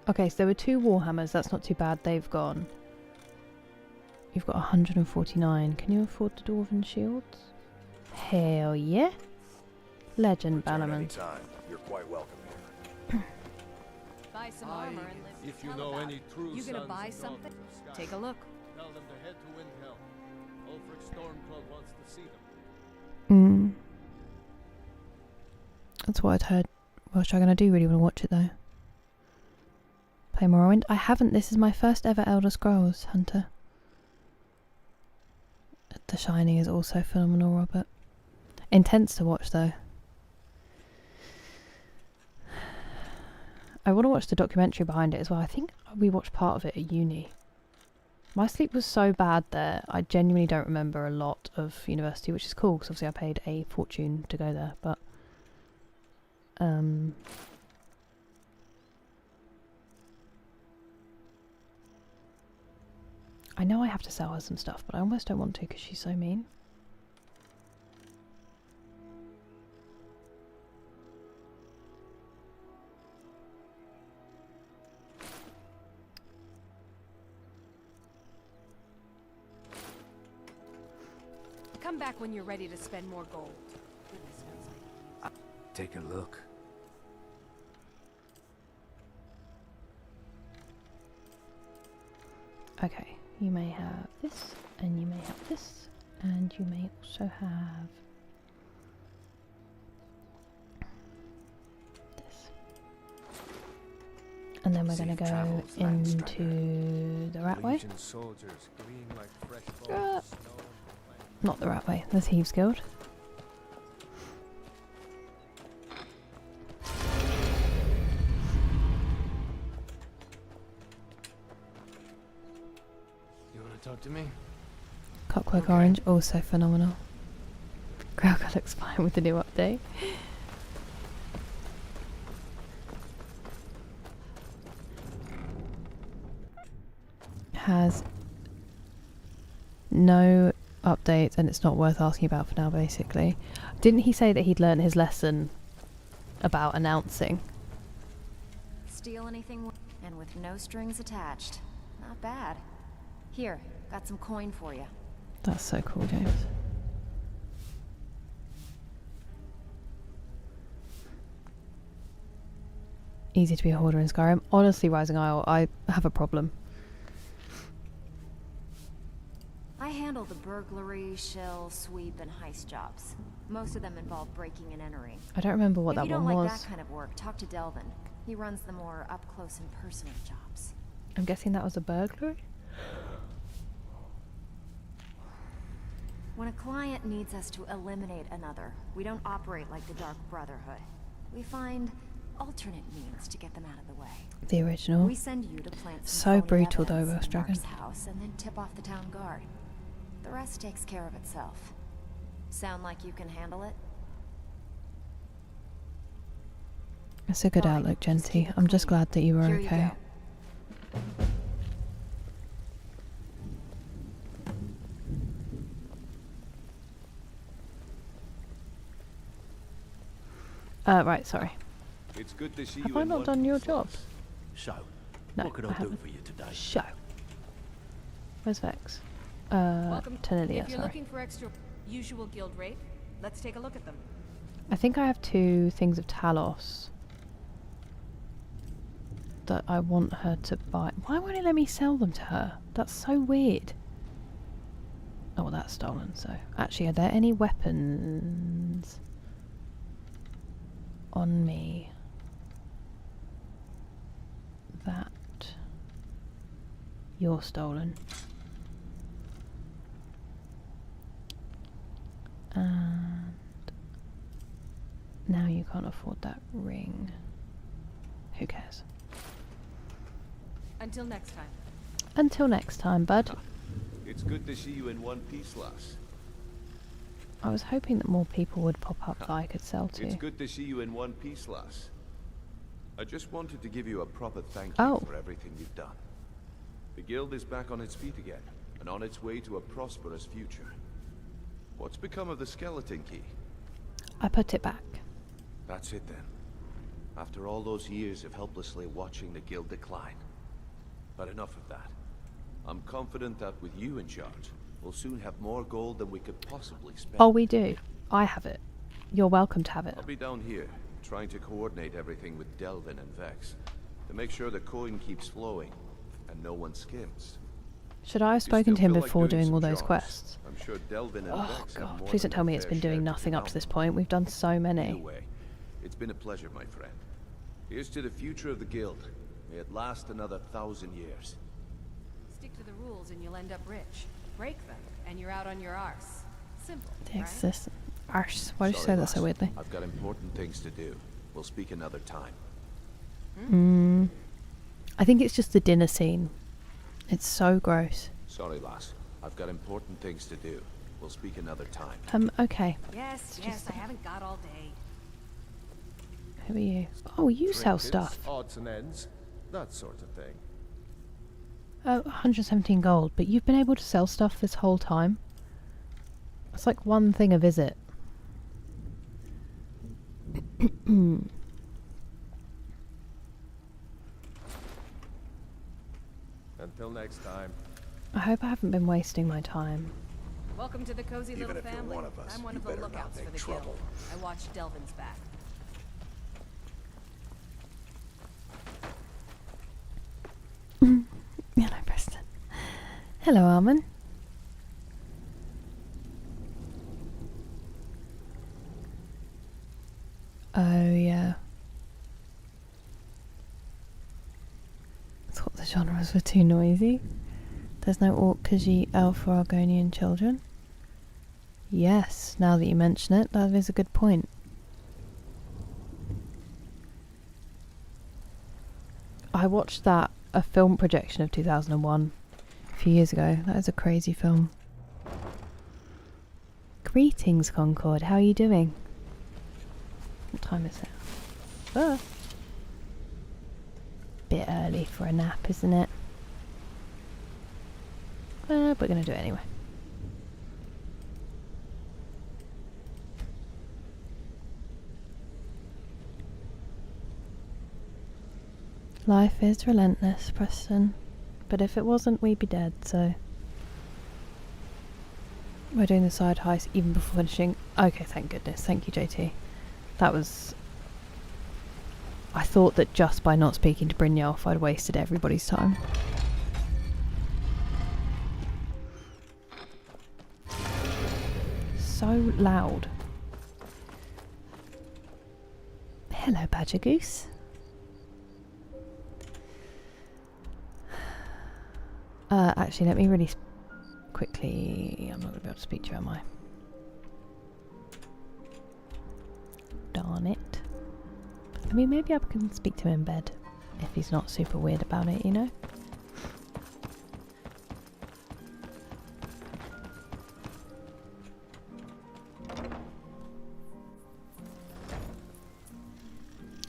Okay, so there were 2 Warhammers, that's not too bad, they've gone. You've got 149. Can you afford the Dwarven Shields? Hell yeah. Legend, Ballamond. You're quite welcome here. Buy some armor and live If you tell know about any it. true You gonna sons buy and something? daughters of Skyrim, Take a look. tell them to head to Windhelm. Ulfric Stormcloak wants to see them. That's what I'd heard. Welsh Dragon, I do really want to watch it though. Play Morrowind? I haven't. This is my first ever Elder Scrolls Hunter. The Shining is also phenomenal, Robert. Intense to watch though. I want to watch the documentary behind it as well. I think we watched part of it at uni. My sleep was so bad there, I genuinely don't remember a lot of university, which is cool because obviously I paid a fortune to go there, but I know I have to sell her some stuff, but I almost don't want to because she's so mean. Come back when you're ready to spend more gold. Goodness knows I could use it. Take a look. Okay, you may have this, and you may have this, and you may also have this. And then we're going to go into the right way. Legion soldiers gleam like fresh fallen snow. Not the right way, the Thieves Guild. You want to talk to me? Clockwork Okay. Orange, also phenomenal. Growlithe looks fine with the new update. Has no updates and it's not worth asking about for now, basically. Didn't he say that he'd learned his lesson about announcing? Steal anything and with no strings attached. Not bad. Here, got some coin for you. That's so cool, James. Easy to be a hoarder in Skyrim. Honestly, Rising Isle, I have a problem. I handle the burglary, shill, sweep, and heist jobs. Most of them involve breaking and entering. I don't remember what if that you don't one like was. that kind of work, talk to Delvin. He runs the more up-close and personal jobs. I'm guessing that was a burglary? When a client needs us to eliminate another, we don't operate like the Dark Brotherhood. We find alternate means to get them out of the way. The original. We send you to plant some So phony brutal though, evidence Roast in Dragon. Mark's house and then tip off the town guard. The rest takes care of itself. Sound like you can handle it? That's a good Fine, outlook, just keep Genty. it I'm just clean. glad that you were Here you okay. Right, sorry. It's good to see Have you I in not one done your piece, job? lass. So, No, what could I I do haven't. for you today? Show. Where's Vex? Welcome. Tenelia, If you're sorry. looking for extra usual guild rate, let's take a look at them. I think I have 2 things of Talos that I want her to buy. Why won't it let me sell them to her? That's so weird. Oh, well, that's stolen, so... Actually, are there any weapons on me that you're stolen? And now you can't afford that ring. Who cares? Until next time. Until next time, bud. It's good to see you in one piece, lass. I was hoping that more people would pop up that I could sell It's to. good to see you in one piece, lass. I just wanted to give you a proper thank you Oh. for everything you've done. The guild is back on its feet again, and on its way to a prosperous future. What's become of the skeleton key? I put it back. That's it then. After all those years of helplessly watching the guild decline. But enough of that. I'm confident that with you in charge, we'll soon have more gold than we could possibly spend. Oh, we do. I have it. You're welcome to have it. I'll be down here, trying to coordinate everything with Delvin and Vex, to make sure the coin keeps flowing, and no one skims. Should I have If you spoken to still him feel like before doing doing all some those jobs, quests? I'm sure Delvin and Oh Vex have god, more please than don't tell me their it's fair been doing share nothing up help. to this point. We've done so many. Either way, it's been a pleasure, my friend. Here's to the future of the guild. May it last another 1,000 years. Stick to the rules and you'll end up rich. Break them, and you're out on your arse. Simple, The right? exist. Arse. Why did you say Sorry, that so lass. weirdly? I've got important things to do. We'll speak another time. I think it's just the dinner scene. It's so gross. Sorry, lass. I've got important things to do. We'll speak another time. Yes, Okay. yes, just- I haven't got all day. Who are you? Oh, you sell Trinkets, stuff. odds and ends, that sort of thing. Oh, 117 gold, but you've been able to sell stuff this whole time? That's like one thing a visit. Until next time. I hope I haven't been wasting my time. Welcome to the cozy Even little if you're family. one of us, I'm one you of the better not lookouts make for the trouble. guild. I watched Delvin's back. Hello, Preston. Hello, Armin. Oh, yeah. Thought the genres were too noisy. There's no Orc, Khajiit, Elf, or Argonian children. Yes, now that you mention it, that is a good point. I watched a film projection of 2001 a few years ago. That is a crazy film. Greetings, Concord. How are you doing? What time is it? Ah. Bit early for a nap, isn't it? But we're going to do it anyway. Life is relentless, Preston. But if it wasn't, we'd be dead, so... We're doing the side heist even before finishing. Okay, thank goodness. Thank you, JT. That was... I thought that just by not speaking to Brynjolf, I'd wasted everybody's time. So loud. Hello, Badger Goose. Actually, let me really quickly... I'm not going to be able to speak to you, am I? Darn it. I mean, maybe I can speak to him in bed, if he's not super weird about it, you know?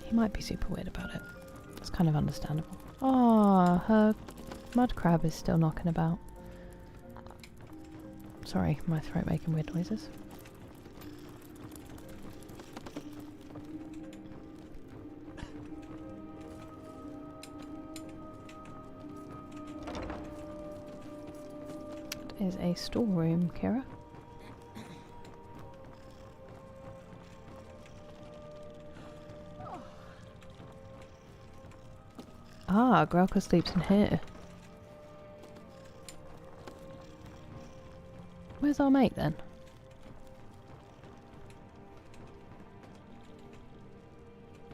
He might be super weird about it. It's kind of understandable. Oh, her mud crab is still knocking about. Sorry, my throat making weird noises. It is a storeroom, Kira. Ah, Grelka sleeps in here. Where's our mate then?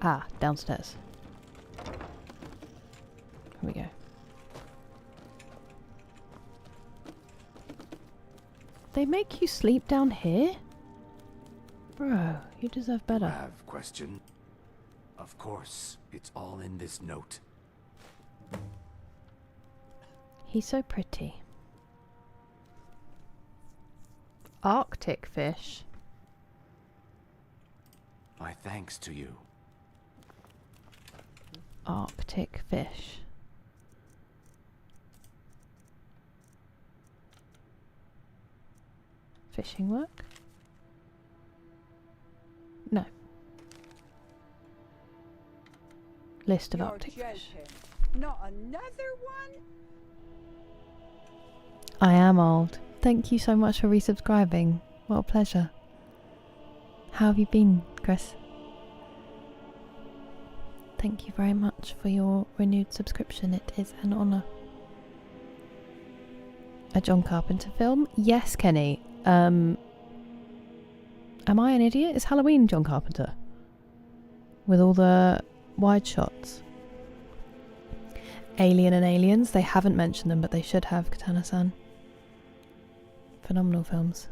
Ah, downstairs. Here we go. They make you sleep down here? Bro, you deserve better. Have question? Of course, it's all in this note. He's so pretty. Arctic fish. My thanks to you. Arctic fish. Fishing work? No. List of Arctic fish. Not another one? I am old. Thank you so much for resubscribing. What a pleasure. How have you been, Chris? Thank you very much for your renewed subscription. It is an honour. A John Carpenter film? Yes, Kenny. Am I an idiot? Is Halloween John Carpenter? With all the wide shots. Alien and Aliens. They haven't mentioned them, but they should have, Katana-san. Phenomenal films.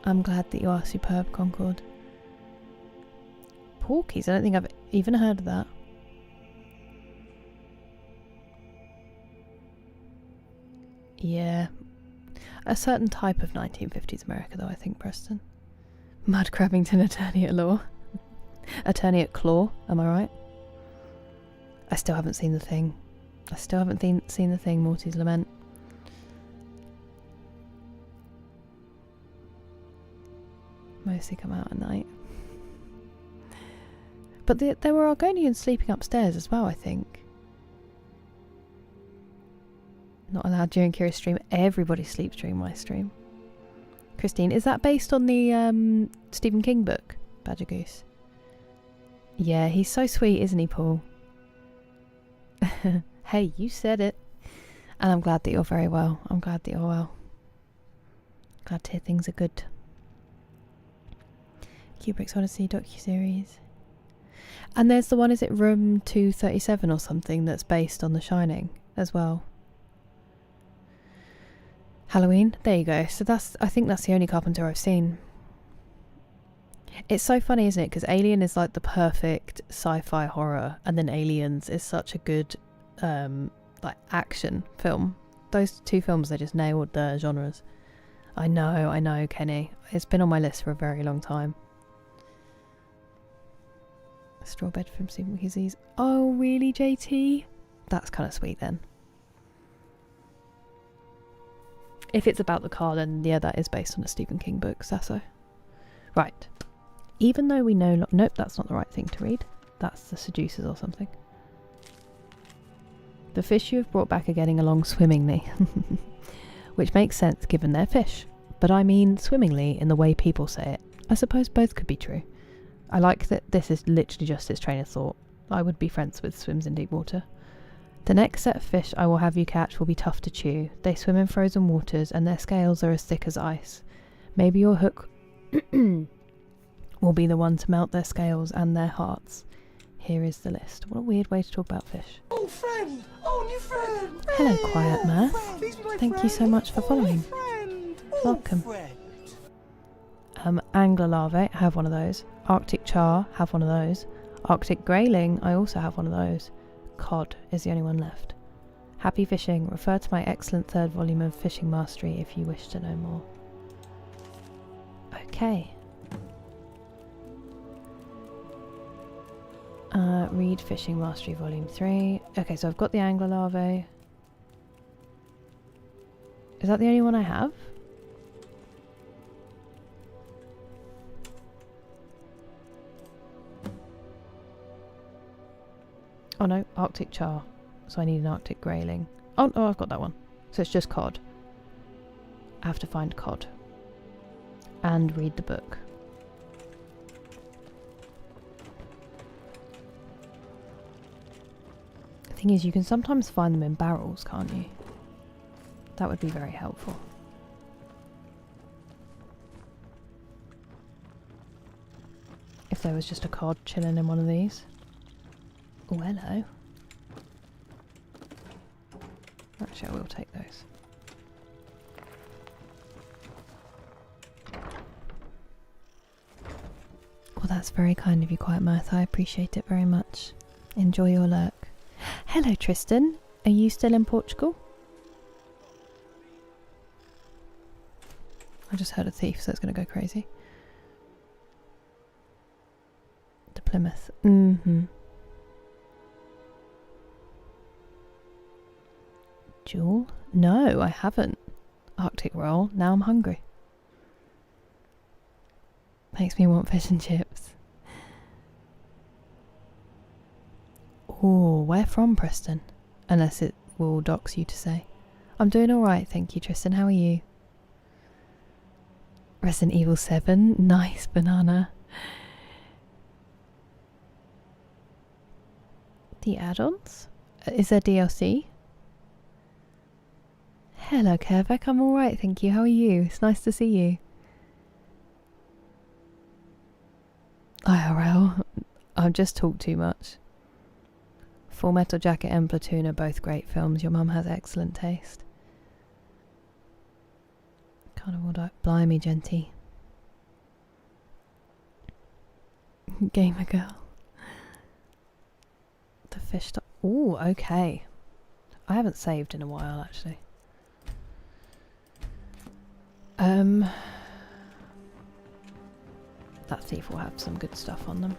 I'm glad that you are superb, Concord. Porkies? I don't think I've even heard of that. Yeah. A certain type of 1950s America, though, I think, Preston. Mud Crabbington attorney at law. Attorney at Claw, am I right? I still haven't seen The Thing. I still haven't seen The Thing, Morty's Lament. Mostly come out at night. But there were Argonians sleeping upstairs as well, I think. Not allowed during Kira's stream. Everybody sleeps during my stream. Christine, is that based on the Stephen King book, Badger Goose? Yeah, he's so sweet, isn't he, Paul? Hey, you said it. And I'm glad that you're very well. I'm glad that you're well. Glad to hear things are good. Kubrick's Odyssey docuseries. And there's the one, is it Room 237 or something, that's based on The Shining as well. Halloween, there you go. So I think that's the only Carpenter I've seen. It's so funny, isn't it? Because Alien is like the perfect sci-fi horror, and then Aliens is such a good like action film. Those two films, they just nailed the genres. I know, Kenny. It's been on my list for a very long time. Straw bed from Stephen King's. Oh, really, JT? That's kind of sweet then. If it's about the car, then yeah, that is based on a Stephen King book, Sasso. Right. Even though we know... Nope, that's not the right thing to read. That's The Seducers or something. The fish you have brought back are getting along swimmingly. Which makes sense given they're fish. But I mean swimmingly in the way people say it. I suppose both could be true. I like that this is literally just his train of thought. I would be friends with swims in deep water. The next set of fish I will have you catch will be tough to chew. They swim in frozen waters and their scales are as thick as ice. Maybe your hook will be the one to melt their scales and their hearts. Here is the list. What a weird way to talk about fish. Oh, friend! Oh, new friend! Hello, Quiet Mirth. Thank you so much for following. Welcome. Angler larvae, I have one of those. Arctic char, have one of those. Arctic grayling, I also have one of those. Cod is the only one left. Happy fishing. Refer to my excellent third volume of Fishing Mastery if you wish to know more. Okay. Read Fishing Mastery Volume 3. Okay, so I've got the angler larvae. Is that the only one I have? Oh no, Arctic char. So I need an Arctic grayling. Oh, I've got that one. So it's just cod. I have to find cod. And read the book. The thing is, you can sometimes find them in barrels, can't you? That would be very helpful. If there was just a cod chilling in one of these. Oh, hello. Actually, I will take those. Well, that's very kind of you, Quiet Mirth. I appreciate it very much. Enjoy your lurk. Hello, Tristan. Are you still in Portugal? I just heard a thief, so it's going to go crazy. The Plymouth. Mm-hmm. Jewel? No, I haven't. Arctic roll. Now I'm hungry. Makes me want fish and chips. Oh, where from, Preston? Unless it will dox you to say. I'm doing alright, thank you, Tristan. How are you? Resident Evil 7. Nice, banana. The add-ons? Is there DLC? Hello, Kervek. I'm alright, thank you. How are you? It's nice to see you. IRL. I've just talked too much. Full Metal Jacket and Platoon are both great films. Your mum has excellent taste. Carnival Dive. Blimey, Genty. Gamer girl. The fish stuff. Ooh, okay. I haven't saved in a while, actually. That thief will have some good stuff on them.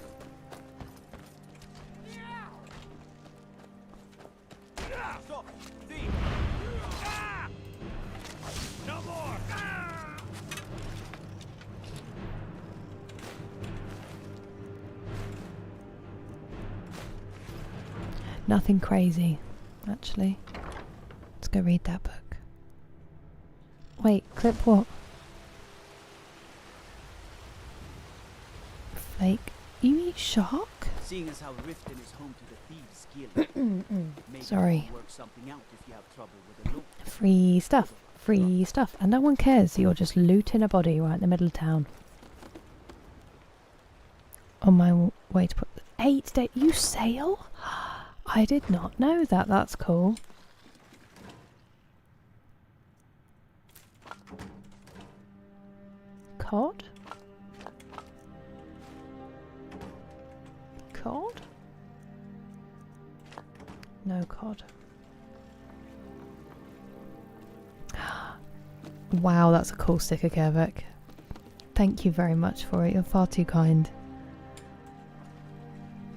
Nothing crazy, actually. Let's go read that book. Wait, clip what? Flake. You eat shark? Seeing as how Riften is home to the Thieves Guild, maybe Sorry. work something out if you have trouble with a loop. Free stuff. Free stuff. And no one cares. You're just looting a body right in the middle of town. On my way to put 8 days. You sail? I did not know that. That's cool. Cod? Cod? No cod. Wow, that's a cool sticker, Kervik. Thank you very much for it. You're far too kind.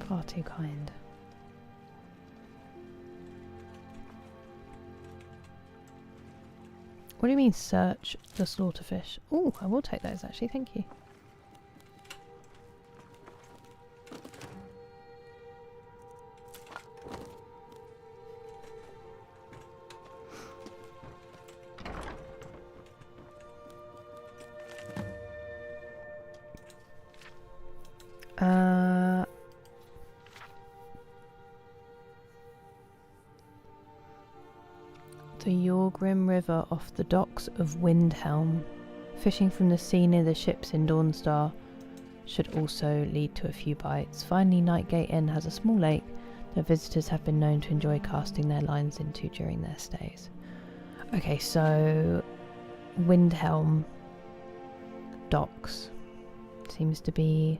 Far too kind. What do you mean, search the slaughterfish? Oh, I will take those actually, thank you. The Yorgrim River off the docks of Windhelm. Fishing from the sea near the ships in Dawnstar should also lead to a few bites. Finally, Nightgate Inn has a small lake that visitors have been known to enjoy casting their lines into during their stays. Okay, so Windhelm docks seems to be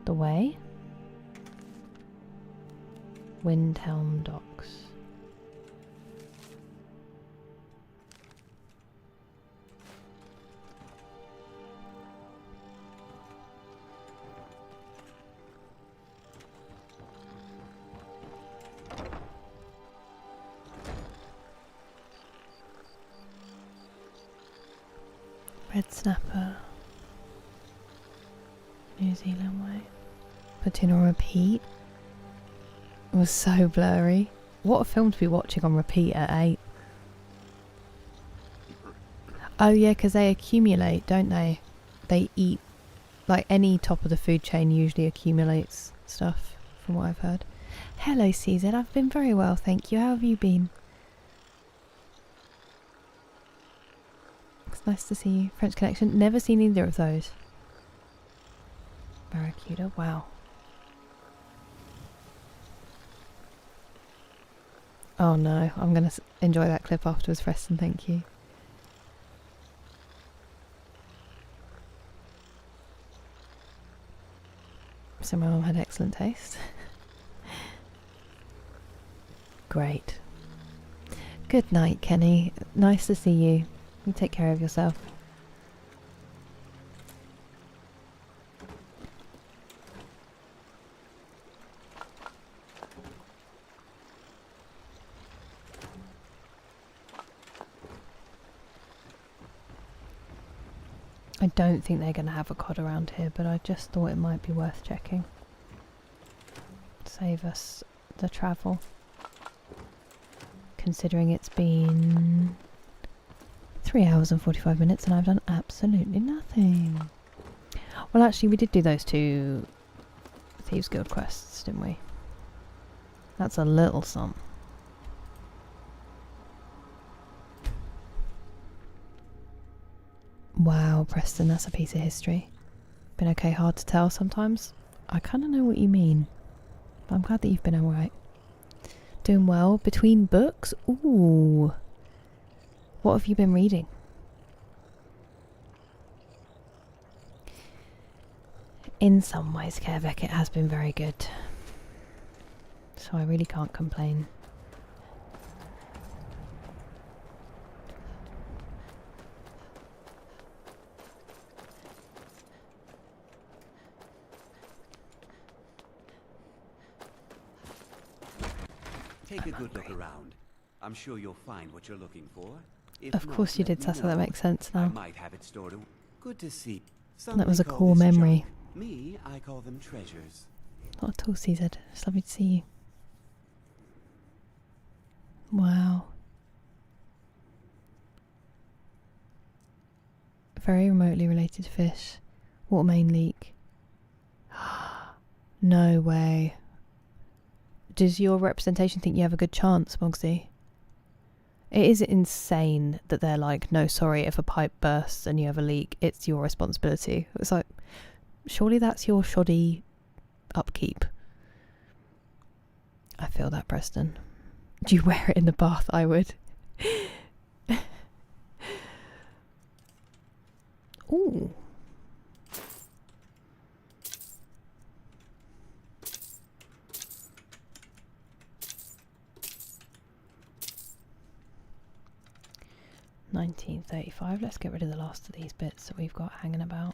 the way. Windhelm docks. Red Snapper. New Zealand way. Put in on repeat. It was so blurry. What a film to be watching on repeat at 8. Oh yeah, because they accumulate, don't they? They eat, like any top of the food chain usually accumulates stuff, from what I've heard. Hello CZ, I've been very well, thank you. How have you been? It's nice to see you. French Connection, never seen either of those. Barracuda, wow. Oh no, I'm going to enjoy that clip afterwards, Preston, thank you. So my mum had excellent taste. Great. Good night, Kenny. Nice to see you. You take care of yourself. I don't think they're going to have a cod around here, but I just thought it might be worth checking. Save us the travel. Considering it's been 3 hours and 45 minutes and I've done absolutely nothing. Well, actually, we did do those 2 Thieves Guild quests, didn't we? That's a little something. Wow, Preston, that's a piece of history. Been okay, hard to tell sometimes. I kind of know what you mean. But I'm glad that you've been alright. Doing well. Between books? Ooh. What have you been reading? In some ways, Kervik, it has been very good. So I really can't complain. Take a good look around. I'm sure you'll find what you're looking for. Of course you did, Sasa, that makes sense now. I might have it stored away. Good to see. That was a Some may cool call this memory. junk. Me, I call them treasures. Not at all, CZ. It's lovely to see you. Wow. Very remotely related fish. Water main leak. No way. Does your representation think you have a good chance, Mogsy? It is insane that they're like, no, sorry, if a pipe bursts and you have a leak, it's your responsibility. It's like, surely that's your shoddy upkeep. I feel that, Preston. Do you wear it in the bath? I would. Ooh. $19.35. Let's get rid of the last of these bits that we've got hanging about.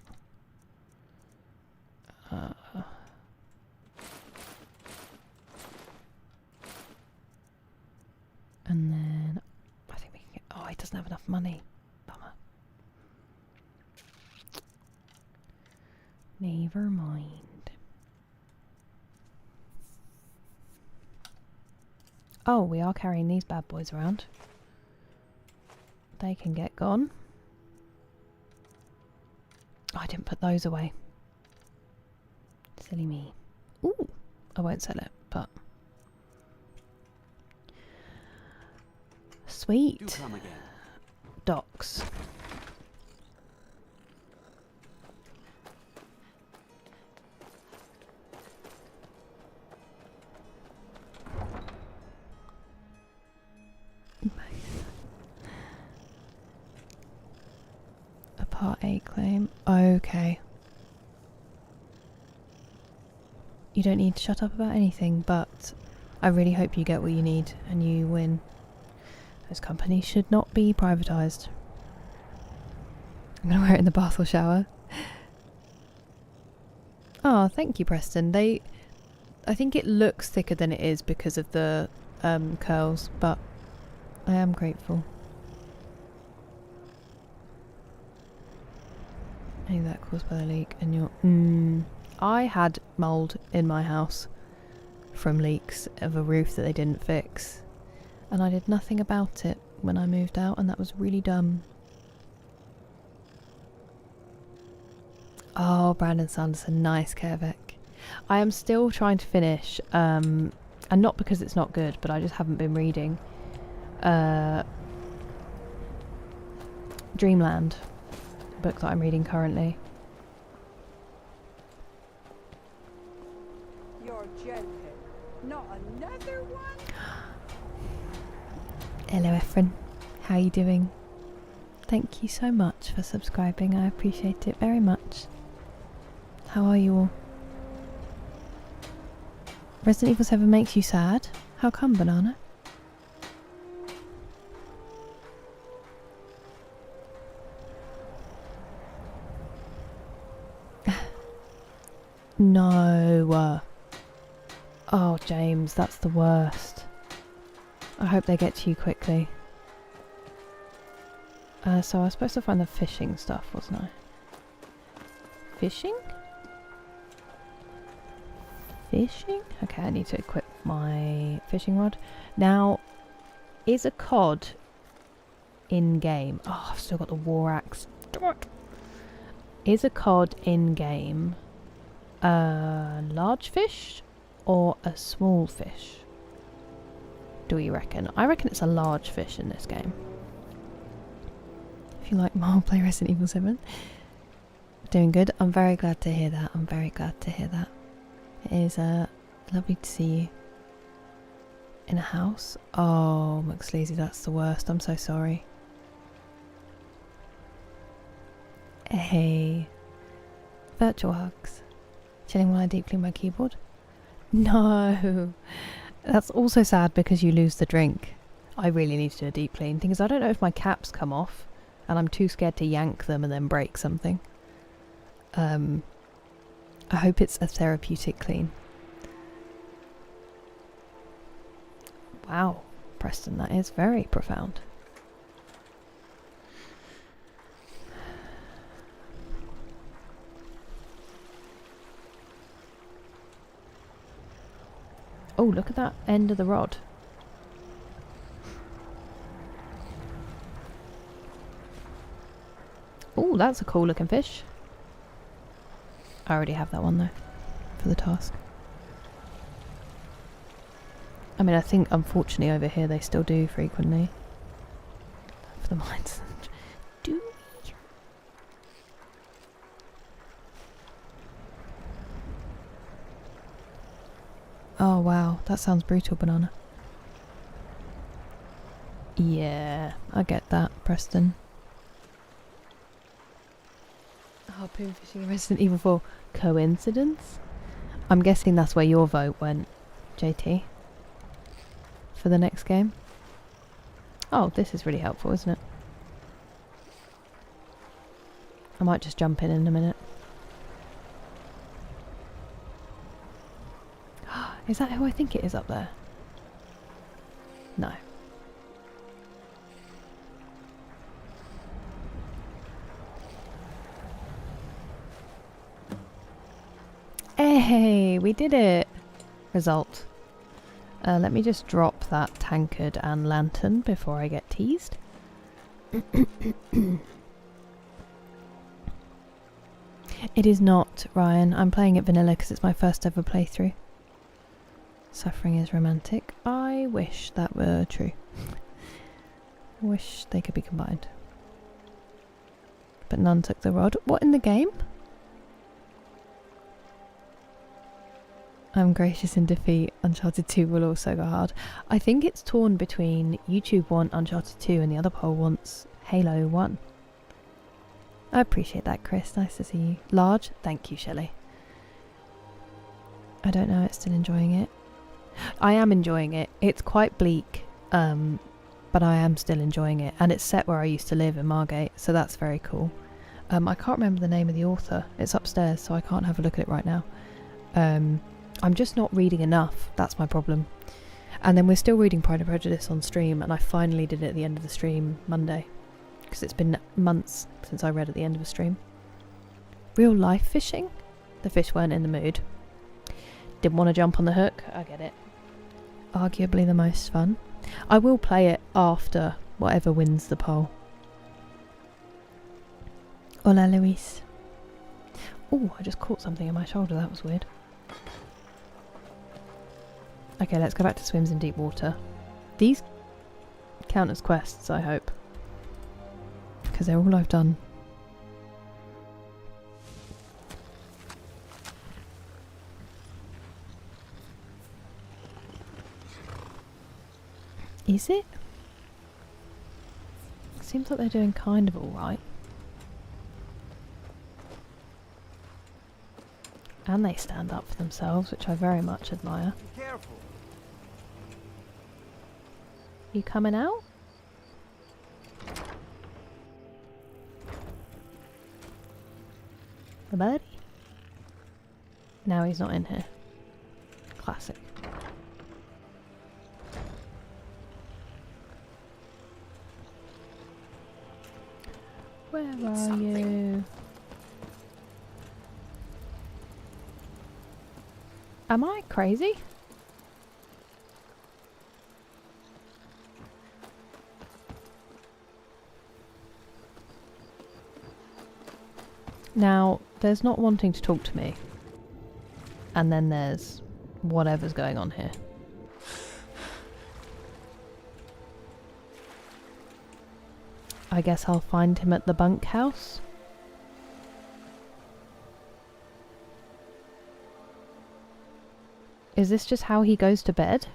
And then I think we can get. Oh, he doesn't have enough money. Bummer. Never mind. Oh, we are carrying these bad boys around. They can get gone. Oh, I didn't put those away. Silly me. Ooh, I won't sell it, but sweet. Do come again. Docks. A Part A claim. Okay. You don't need to shut up about anything, but I really hope you get what you need and you win. Those companies should not be privatised. I'm going to wear it in the bath or shower. Oh, thank you, Preston. I think it looks thicker than it is because of the curls, but I am grateful. I think that caused by the leak and you're... I had mould in my house from leaks of a roof that they didn't fix. And I did nothing about it when I moved out, and that was really dumb. Oh, Brandon Sanderson, nice, Kervik. I am still trying to finish, and not because it's not good, but I just haven't been reading. Dreamland, the book that I'm reading currently. You're joking. Not another one? Hello, Efren. How are you doing? Thank you so much for subscribing. I appreciate it very much. How are you all? Resident Evil 7 makes you sad? How come, Banana? No. Oh, James, that's the worst. I hope they get to you quickly. So I was supposed to find the fishing stuff, wasn't I? Fishing? Fishing? Okay, I need to equip my fishing rod. Now, is a cod in-game? Oh, I've still got the war axe. Is a cod in-game a large fish or a small fish? Do you reckon? I reckon it's a large fish in this game. If you like more, play Resident Evil 7. Doing good. I'm very glad to hear that. I'm very glad to hear that. It is lovely to see you in a house. Oh, McSleazy, that's the worst. I'm so sorry. Hey. Virtual hugs. Chilling while I deep clean my keyboard? No. That's also sad because you lose the drink. I really need to do a deep clean. Thing is, I don't know if my caps come off and I'm too scared to yank them and then break something. I hope it's a therapeutic clean. Wow, Preston, that is very profound. Oh, look at that end of the rod. that's a cool looking fish. I already have that one though, for the task. I mean, I think unfortunately over here they still do frequently. For the mines. Do we? Oh wow, that sounds brutal, Banana. Yeah, I get that, Preston. Harpoon fishing in Resident Evil 4. Coincidence? I'm guessing that's where your vote went, JT. For the next game. Oh, this is really helpful, isn't it? I might just jump in a minute. Is that who I think it is up there? No. Hey, we did it! Result. Let me just drop that tankard and lantern before I get teased. It is not, Ryan. I'm playing it vanilla because it's my first ever playthrough. Suffering is romantic. I wish that were true. I wish they could be combined. But none took the rod. What, in the game? I'm gracious in defeat. Uncharted 2 will also go hard. I think it's torn between YouTube want Uncharted 2 and the other poll wants Halo 1. I appreciate that, Chris. Nice to see you. Large? Thank you, Shelley. I don't know, it's still enjoying it. I am enjoying it. It's quite bleak, but I am still enjoying it. And it's set where I used to live in Margate, so that's very cool. I can't remember the name of the author. It's upstairs, so I can't have a look at it right now. I'm just not reading enough. That's my problem. And then we're still reading Pride and Prejudice on stream, and I finally did it at the end of the stream Monday. Because it's been months since I read at the end of a stream. Real life fishing? The fish weren't in the mood. Didn't want to jump on the hook? I get it. Arguably the most fun. I will play it after whatever wins the poll. Hola, Luis. Oh, I just caught something in my shoulder. That was weird. Okay, let's go back to swims in deep water. These count as quests, I hope. Because they're all I've done. Is it? Seems like they're doing kind of alright. And they stand up for themselves, which I very much admire. Be careful. You coming out? The buddy? Now he's not in here. Classic. Where are you? Am I crazy? Now, there's not wanting to talk to me. And then there's whatever's going on here. I guess I'll find him at the bunkhouse. Is this just how he goes to bed?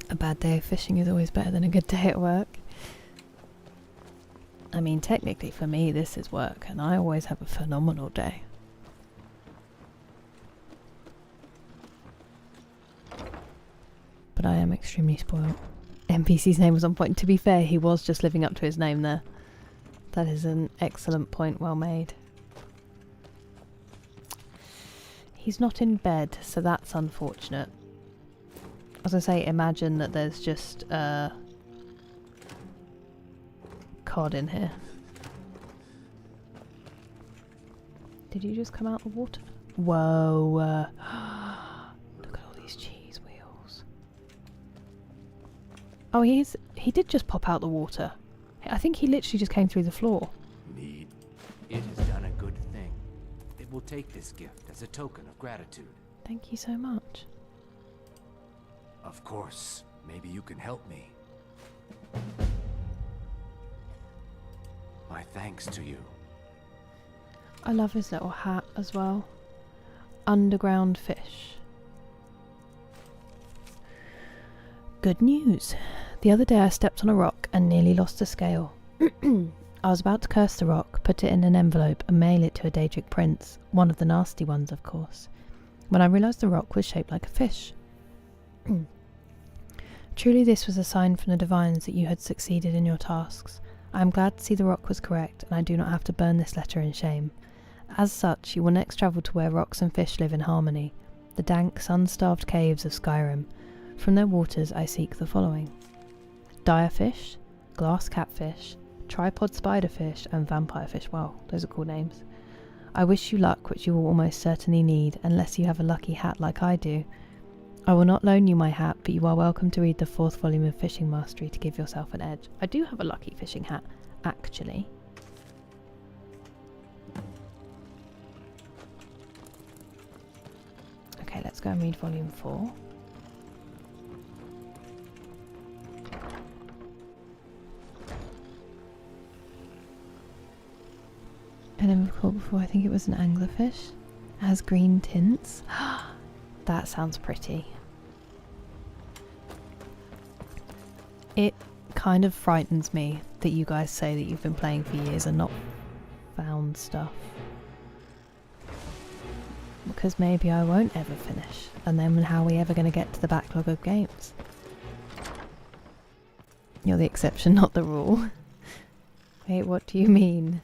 A bad day of fishing is always better than a good day at work. I mean, technically for me this is work, and I always have a phenomenal day. But I am extremely spoiled. NPC's name was on point. To be fair, he was just living up to his name there. That is an excellent point, well made. He's not in bed, so that's unfortunate. As I say, imagine that there's just cod in here. Did you just come out the water? Whoa. Look at all these cheese wheels. Oh, he did just pop out the water. I think he literally just came through the floor. Neat. It has done a good thing. It will take this gift as a token of gratitude. Thank you so much. Of course. Maybe you can help me. My thanks to you. I love his little hat as well. Underground fish. Good news. The other day I stepped on a rock and nearly lost a scale. I was about to curse the rock, put it in an envelope and mail it to a Daedric prince, one of the nasty ones of course, when I realised the rock was shaped like a fish. Truly this was a sign from the divines that you had succeeded in your tasks. I am glad to see the rock was correct and I do not have to burn this letter in shame. As such, you will next travel to where rocks and fish live in harmony, the dank, sun-starved caves of Skyrim. From their waters I seek the following: direfish, glass catfish, tripod spiderfish and vampirefish. Wow, those are cool names. I wish you luck, which you will almost certainly need, unless you have a lucky hat like I do. I will not loan you my hat, but you are welcome to read the 4th volume of Fishing Mastery to give yourself an edge. I do have a lucky fishing hat, actually. Okay, let's go and read volume 4. I never caught before, I think it was an anglerfish. It has green tints. That sounds pretty. It kind of frightens me that you guys say that you've been playing for years and not found stuff. Because maybe I won't ever finish, and then how are we ever going to get to the backlog of games? You're the exception, not the rule. Wait, what do you mean?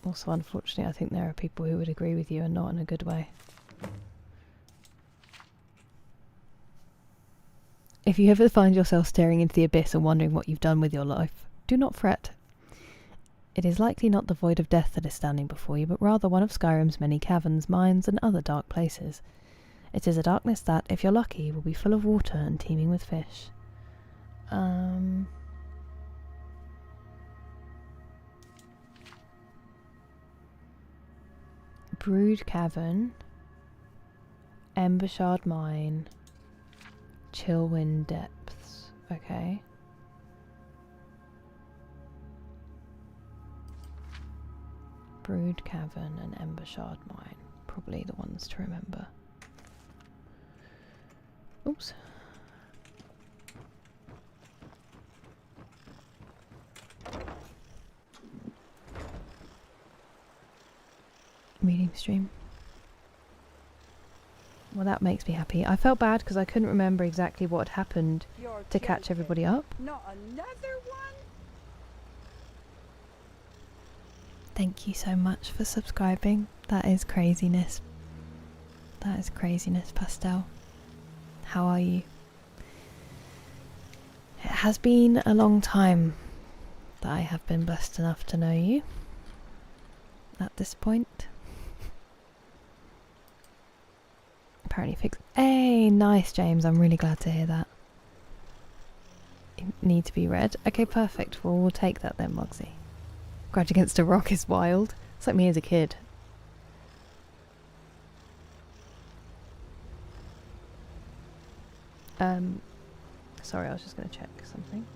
Also, unfortunately, I think there are people who would agree with you and not in a good way. If you ever find yourself staring into the abyss and wondering what you've done with your life, do not fret. It is likely not the void of death that is standing before you, but rather one of Skyrim's many caverns, mines, and other dark places. It is a darkness that, if you're lucky, will be full of water and teeming with fish. Brood Cavern, Embershard Mine, Chillwind Depths. Okay. Brood Cavern and Embershard Mine. Probably the ones to remember. Oops. Reading stream. Well, that makes me happy. I felt bad because I couldn't remember exactly what had happened to catch everybody up. Not another one? Thank you so much for subscribing. That is craziness. That is craziness, Pastel. How are you? It has been a long time that I have been blessed enough to know you at this point. Apparently fixed. Hey, nice, James. I'm really glad to hear that. You need to be read. Okay, perfect. Well, we'll take that then, Moxie. Grudge Against a Rock is wild. It's like me as a kid. Sorry, I was just going to check something.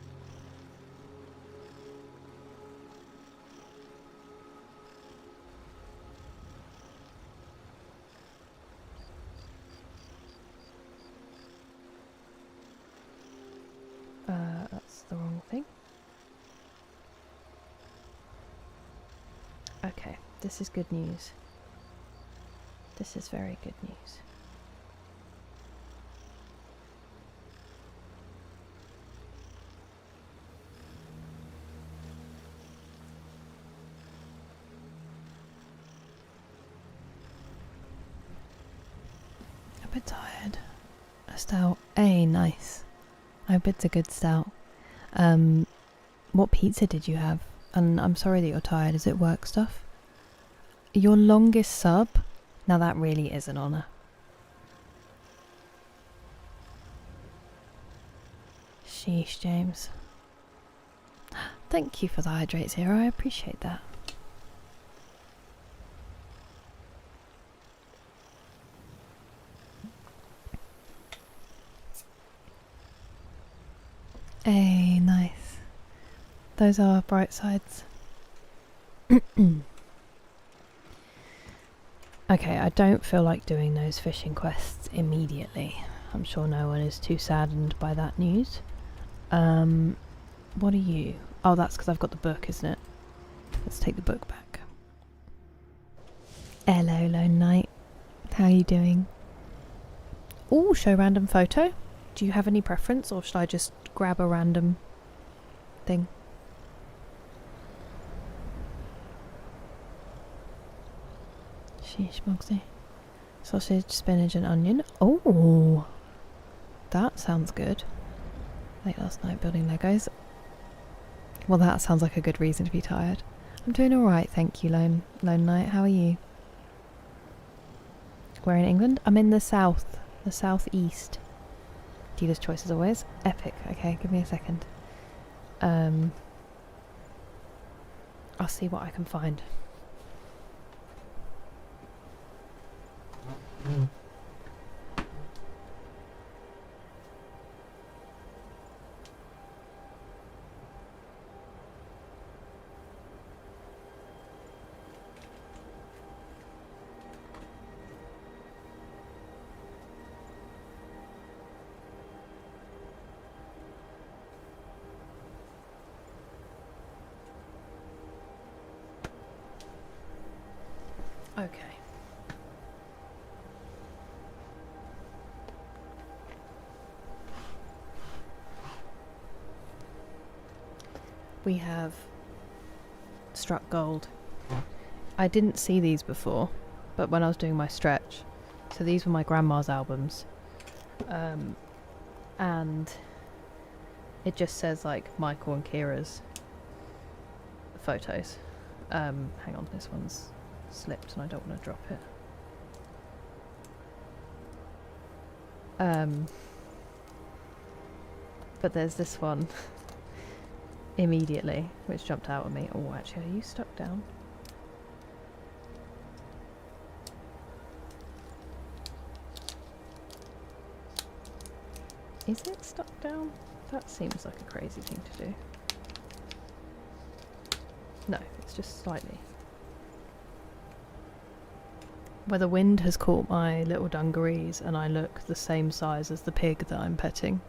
That's the wrong thing. Okay, this is good news. This is very good news. A bit tired. A stout. Hey, nice. I hope it's a good stout. What pizza did you have? And I'm sorry that you're tired. Is it work stuff? Your longest sub? Now that really is an honour. Sheesh, James. Thank you for the hydrate, Zero. I appreciate that. Hey, nice. Those are bright sides. Okay, I don't feel like doing those fishing quests immediately. I'm sure no one is too saddened by that news. What are you? Oh, that's because I've got the book, isn't it? Let's take the book back. Hello, Lone Knight. How are you doing? Oh, show random photo. Do you have any preference, or should I just grab a random thing? Sheesh, Moxie. Sausage, spinach and onion. Oh, that sounds good. Late last night building Legos. Well, that sounds like a good reason to be tired. I'm doing alright, thank you, Lone Knight. How are you? Where in England? I'm in the south. The southeast. Dealer's choice as always. Epic. Okay, give me a second. I'll see what I can find. Okay. We have struck gold. I didn't see these before, but when I was doing my stretch, so these were my grandma's albums, and it just says like Michael and Kira's photos. Hang on, this one's slipped and I don't want to drop it. But there's this one immediately which jumped out at me. Oh, actually, are you stuck down? Is it stuck down? That seems like a crazy thing to do. No, it's just slightly. Where the wind has caught my little dungarees and I look the same size as the pig that I'm petting.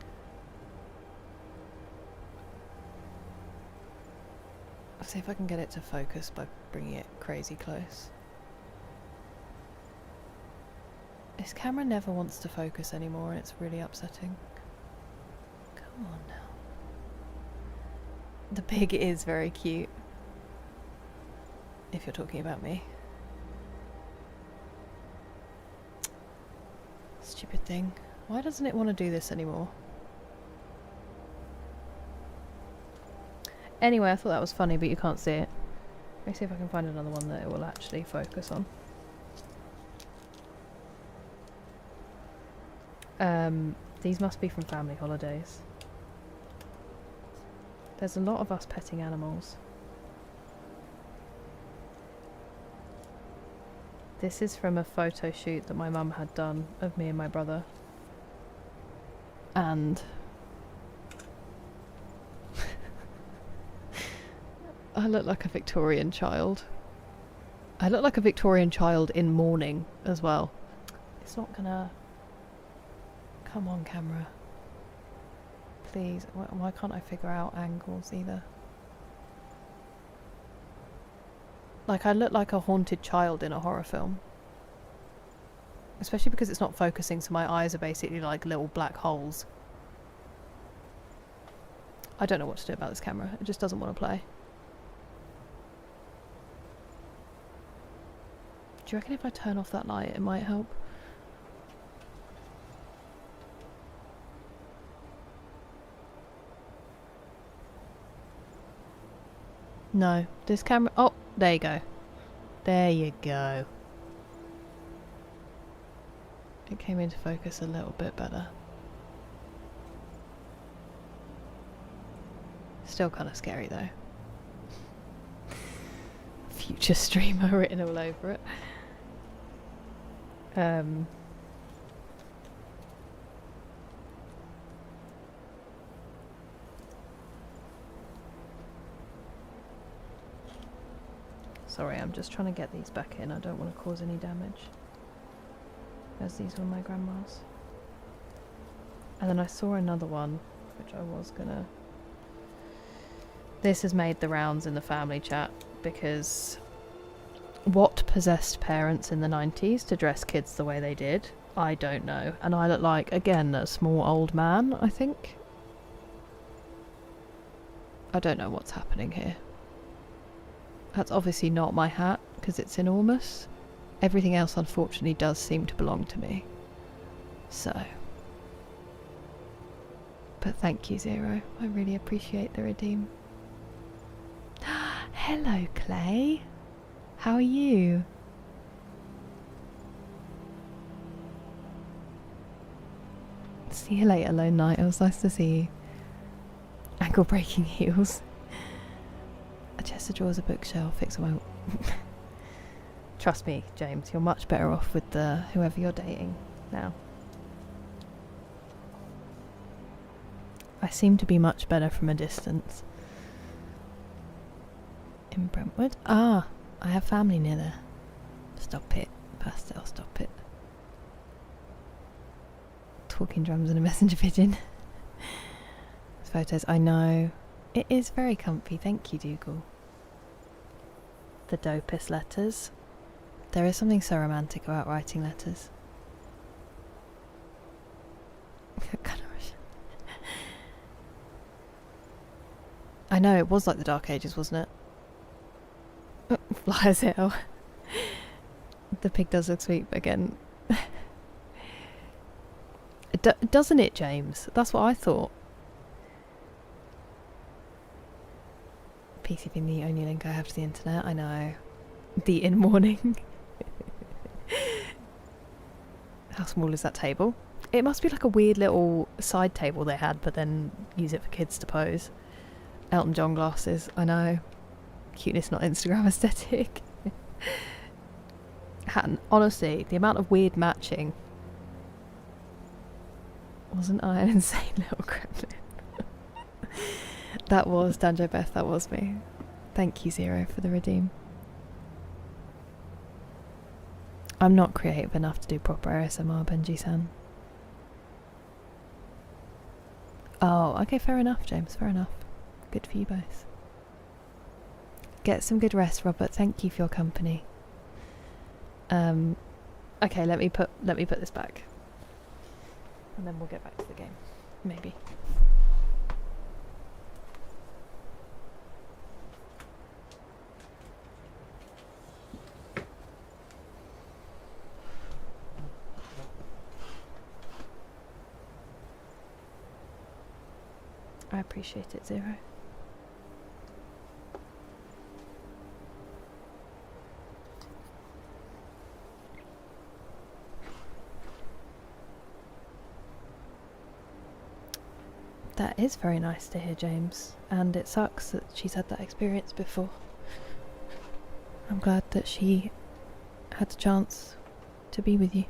I'll see if I can get it to focus by bringing it crazy close. This camera never wants to focus anymore and it's really upsetting. Come on now. The pig is very cute. If you're talking about me. Stupid thing. Why doesn't it want to do this anymore? Anyway, I thought that was funny, but you can't see it. Let me see if I can find another one that it will actually focus on. These must be from family holidays. There's a lot of us petting animals. This is from a photo shoot that my mum had done of me and my brother. And I look like a Victorian child. I look like a Victorian child in mourning as well. It's not gonna... Come on, camera. Please, why can't I figure out angles either? Like, I look like a haunted child in a horror film. Especially because it's not focusing, so my eyes are basically like little black holes. I don't know what to do about this camera. It just doesn't want to play. Do you reckon if I turn off that light, it might help? No, this camera... Oh, there you go. There you go. It came into focus a little bit better. Still kind of scary though. Future streamer written all over it. Sorry, I'm just trying to get these back in. I don't want to cause any damage. As these were my grandma's. And then I saw another one, which I was gonna... This has made the rounds in the family chat, because what possessed parents in the 90s to dress kids the way they did? I don't know. And I look like, again, a small old man, I think. I don't know what's happening here. That's obviously not my hat, because it's enormous. Everything else, unfortunately, does seem to belong to me. So. But thank you, Zero. I really appreciate the redeem. Hello, Clay. How are you? See you later, Lone Knight. It was nice to see you. Ankle breaking heels. A chest of drawers, a bookshelf, fix my... Trust me, James, you're much better off with whoever you're dating now. I seem to be much better from a distance. In Brentwood? Ah, I have family near there. Stop it, Pastel, stop it. Talking drums and a messenger pigeon. Photos, I know. It is very comfy, thank you, Dougal. The dopest letters. There is something so romantic about writing letters. I know, it was like the Dark Ages, wasn't it? Fly as hell. The pig does look sweet, but again... doesn't it, James? That's what I thought. PC being the only link I have to the internet, I know. The in morning. How small is that table? It must be like a weird little side table they had, but then use it for kids to pose. Elton John glasses, I know. Cuteness, not Instagram aesthetic. And honestly, the amount of weird matching. Wasn't I an insane little gremlin? That was Danjo Beth, that was me. Thank you, Zero, for the redeem. I'm not creative enough to do proper ASMR, Benji-san. Oh, okay, fair enough, James, fair enough. Good for you both. Get some good rest, Robert. Thank you for your company. Okay, let me put this back. And then we'll get back to the game. Maybe. I appreciate it, Zero. That is very nice to hear, James, and it sucks that she's had that experience before. I'm glad that she had the chance to be with you.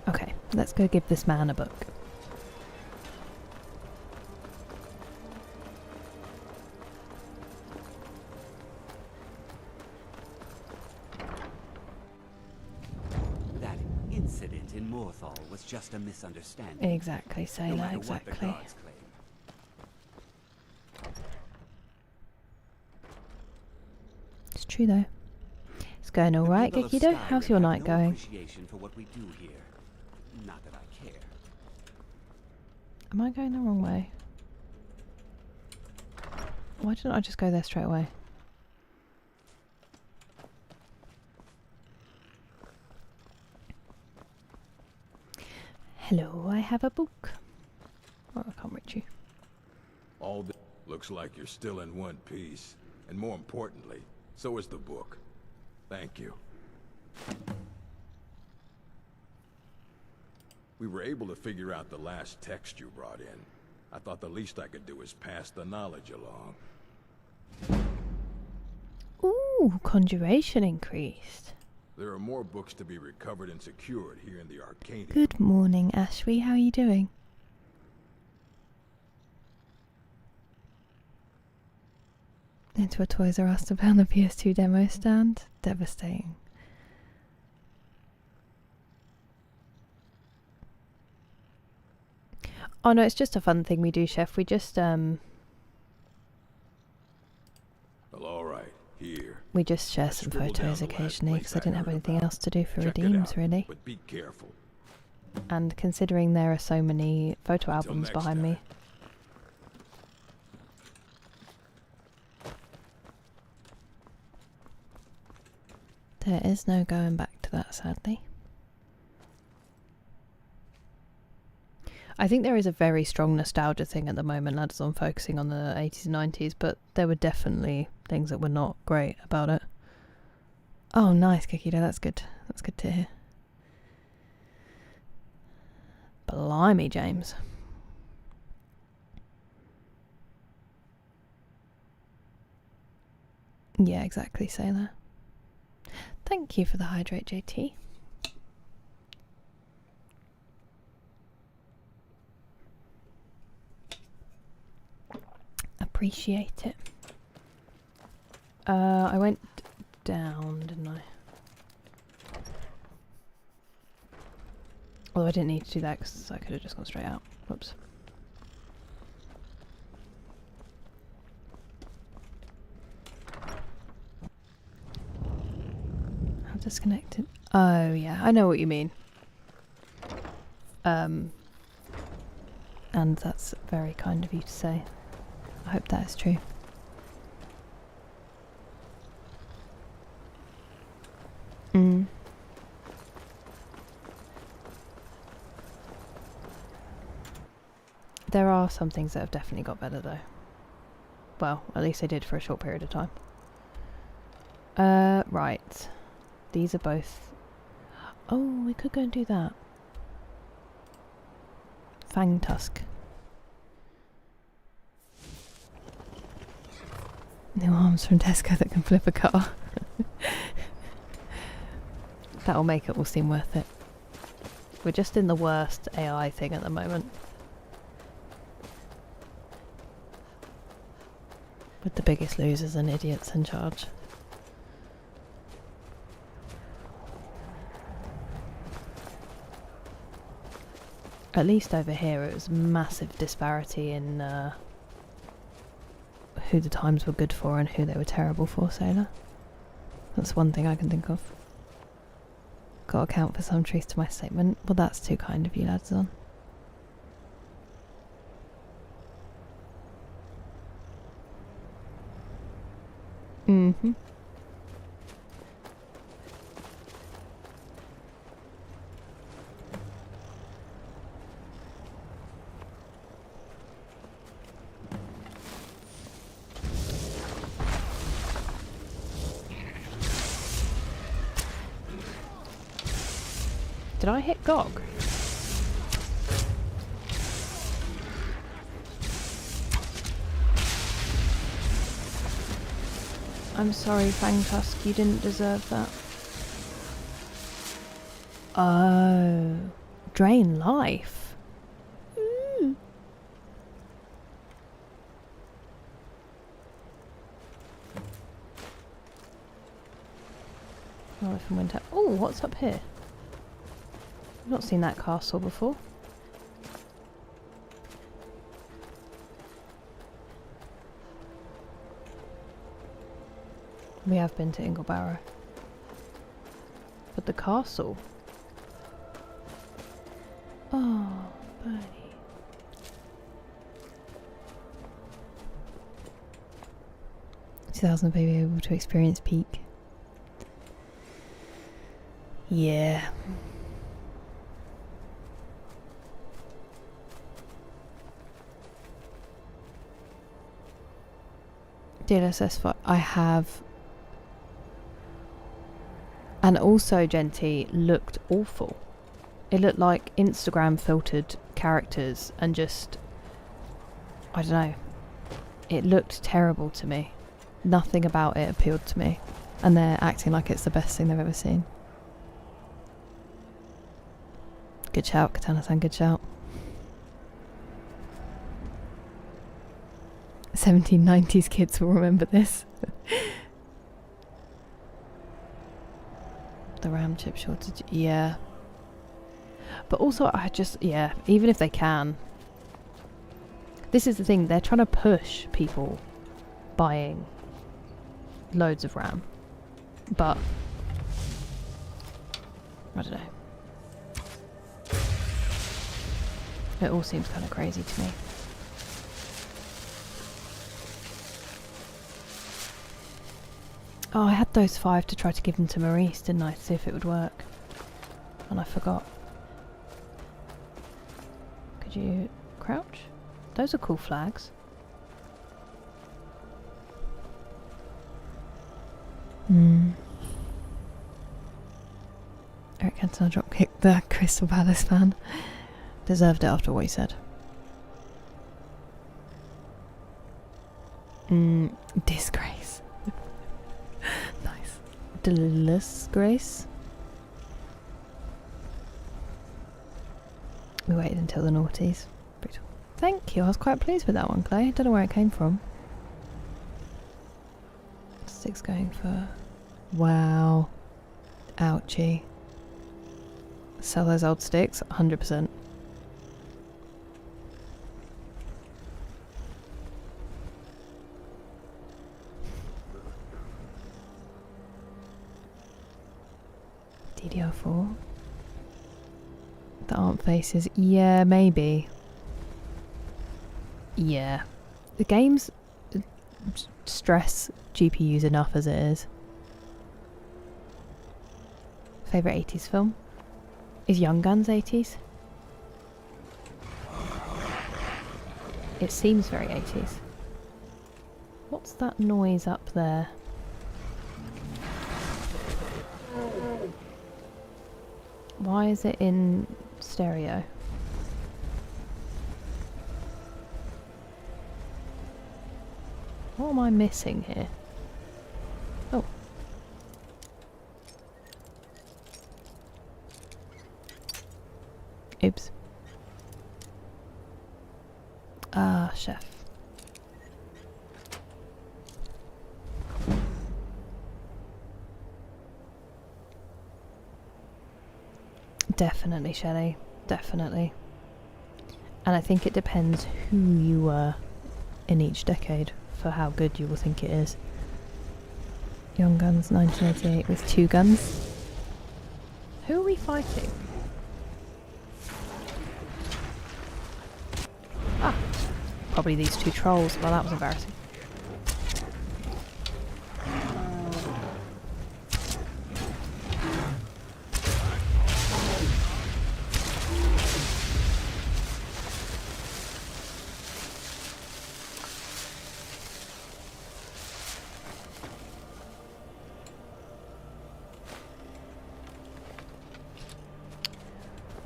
Okay, let's go give this man a book. That incident in Morthal was just a misunderstanding. Exactly, Sailor, no matter exactly. What the gods claim. It's true though. It's going alright, Gekido. How's your night going? Appreciation for what we do here. Not that I care. Am I going the wrong way? Why didn't I just go there straight away? Hello, I have a book. Oh, I can't reach you. All this looks like you're still in one piece. And more importantly, so is the book. Thank you. We were able to figure out the last text you brought in. I thought the least I could do is pass the knowledge along. Ooh, conjuration increased. There are more books to be recovered and secured here in the Arcadian. Good morning, Ashby. How are you doing? Into a Toys R Us to found the PS2 demo stand. Devastating. Oh no, it's just a fun thing we do, Chef. We just Well, all right, here. we just share some photos occasionally because I didn't have anything else to do for redeems, really. But be careful. And considering there are so many photo albums behind me, there is no going back to that, sadly. I think there is a very strong nostalgia thing at the moment, lads, on focusing on the 80s and 90s, but there were definitely things that were not great about it. Oh, nice, Kikito, that's good. That's good to hear. Blimey, James. Yeah, exactly, Sailor. Thank you for the hydrate, JT. Appreciate it. I went down, didn't I? Although I didn't need to do that because I could have just gone straight out. Whoops. How disconnected? Oh yeah, I know what you mean. And that's very kind of you to say. I hope that is true. There are some things that have definitely got better though. Well, at least they did for a short period of time. Right. These are both... Oh, we could go and do that. Fang Tusk. New arms from Tesco that can flip a car. That'll make it all seem worth it. We're just in the worst AI thing at the moment. With the biggest losers and idiots in charge. At least over here it was massive disparity in who the times were good for and who they were terrible for, Sailor. That's one thing I can think of. Gotta account for some truth to my statement. Well, that's too kind of you, lads on. Mm-hmm. Did I hit Gog? I'm sorry, Fang Tusk, you didn't deserve that. Oh, drain life. Mm. Oh, if I went up. Oh, what's up here? I've not seen that castle before. We have been to Inglebarrow. But the castle? Oh, buddy. $2,000 baby able to experience peak. Yeah. DLSS 5. I have. And also, Genty looked awful. It looked like Instagram filtered characters and just, I don't know. It looked terrible to me. Nothing about it appealed to me. And they're acting like it's the best thing they've ever seen. Good shout, Katana-san, good shout. 1790s kids will remember this. The RAM chip shortage, yeah. But also, even if they can. This is the thing, they're trying to push people buying loads of RAM. But, I don't know. It all seems kind of crazy to me. Oh, I had those 5 to try to give them to Maurice, didn't I? To see if it would work. And I forgot. Could you crouch? Those are cool flags. Eric Cantona dropkicked the Crystal Palace fan. Deserved it after what he said. Disgrace. Nice. Disgrace. We waited until the noughties. Brutal. Thank you, I was quite pleased with that one, Clay. Don't know where it came from. 6 going for... Wow. Ouchie. Sell those old sticks? 100%. DDR4. The aren't faces. Yeah, maybe. Yeah. The games stress GPUs enough as it is. Favourite 80s film? Is Young Guns 80s? It seems very 80s. What's that noise up there? Why is it in stereo? What am I missing here? Oh. Oops. Ah, chef. Definitely, Shelley. Definitely. And I think it depends who you were in each decade for how good you will think it is. Young Guns 1988 with 2 guns. Who are we fighting? Ah, probably these 2 trolls. Well, that was embarrassing.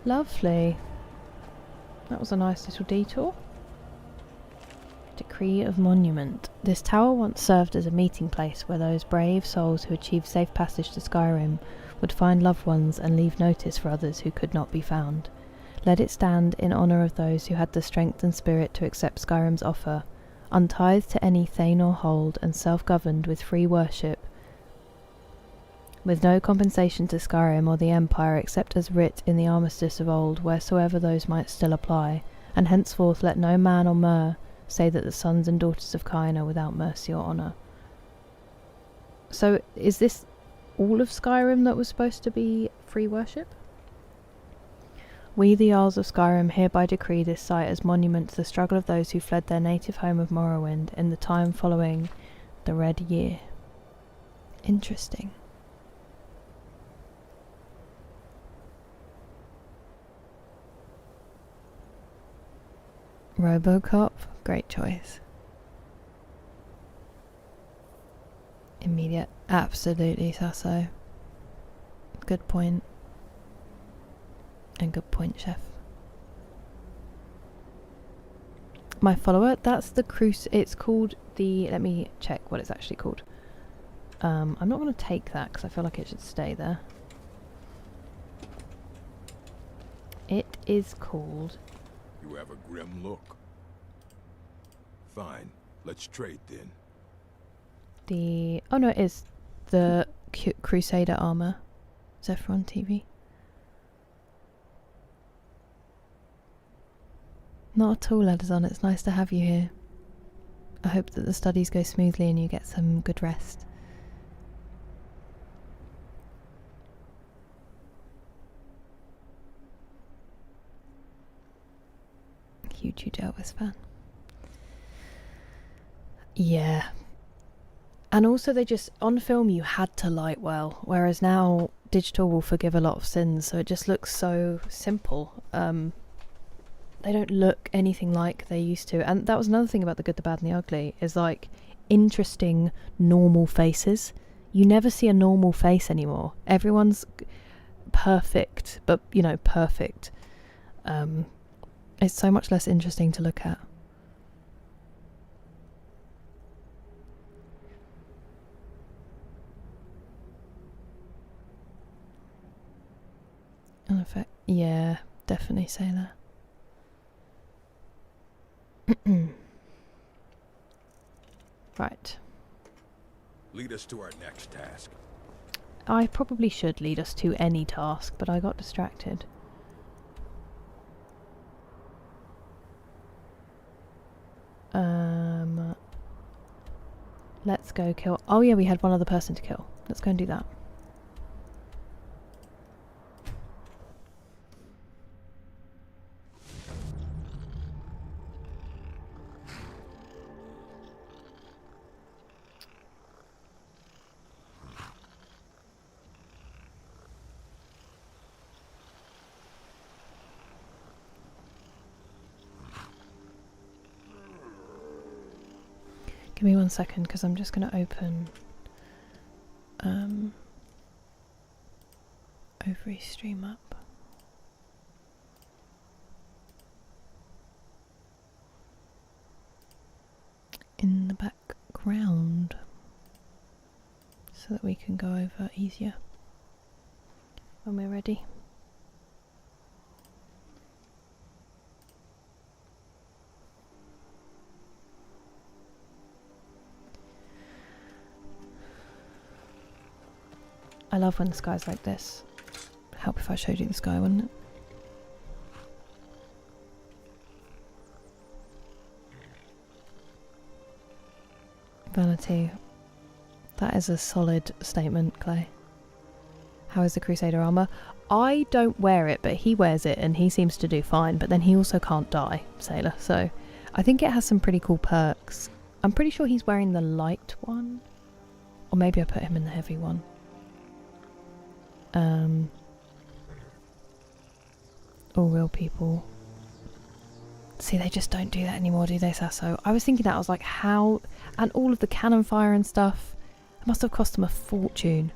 Lovely. That was a nice little detour. Decree of Monument. This tower once served as a meeting place where those brave souls who achieved safe passage to Skyrim would find loved ones and leave notice for others who could not be found. Let it stand in honour of those who had the strength and spirit to accept Skyrim's offer, untithed to any thane or hold and self-governed with free worship, with no compensation to Skyrim or the Empire except as writ in the armistice of old, wheresoever those might still apply, and henceforth let no man or mer say that the sons and daughters of Kain are without mercy or honour. So, is this all of Skyrim that was supposed to be free worship? We, the Jarls of Skyrim, hereby decree this site as monument to the struggle of those who fled their native home of Morrowind in the time following the Red Year. Interesting. Robocop, great choice. Immediate. Absolutely, Sasso. Good point. And good point, Chef. My follower, that's the cruise. It's called the. Let me check what it's actually called. I'm not going to take that because I feel like it should stay there. It is called. You have a grim look. Fine, let's trade then. The. Oh no, it is the Crusader armor. Zephyr on TV. Not at all, Edison. It's nice to have you here. I hope that the studies go smoothly and you get some good rest. Huge Elvis fan. Yeah. And also they just, on film you had to light well, whereas now digital will forgive a lot of sins, so it just looks so simple. They don't look anything like they used to. And that was another thing about The Good, the Bad and the Ugly, is like interesting normal faces. You never see a normal face anymore. Everyone's perfect, but you know, perfect. It's so much less interesting to look at. In effect, yeah, definitely say that. Right. Lead us to our next task. I probably should lead us to any task, but I got distracted. Let's go kill. Oh yeah, we had one other person to kill. Let's go and do that. Give me 1 second, because I'm just going to open Ovary Stream up. In the background, so that we can go over easier when we're ready. I love when the sky's like this. Help if I showed you the sky, wouldn't it? Vanity. That is a solid statement, Clay. How is the Crusader armor? I don't wear it, but he wears it and he seems to do fine, but then he also can't die, Sailor, so I think it has some pretty cool perks. I'm pretty sure he's wearing the light one. Or maybe I put him in the heavy one. All real people. See, they just don't do that anymore, do they, Sasso? I was thinking that, I was like, how? And all of the cannon fire and stuff. It must have cost them a fortune.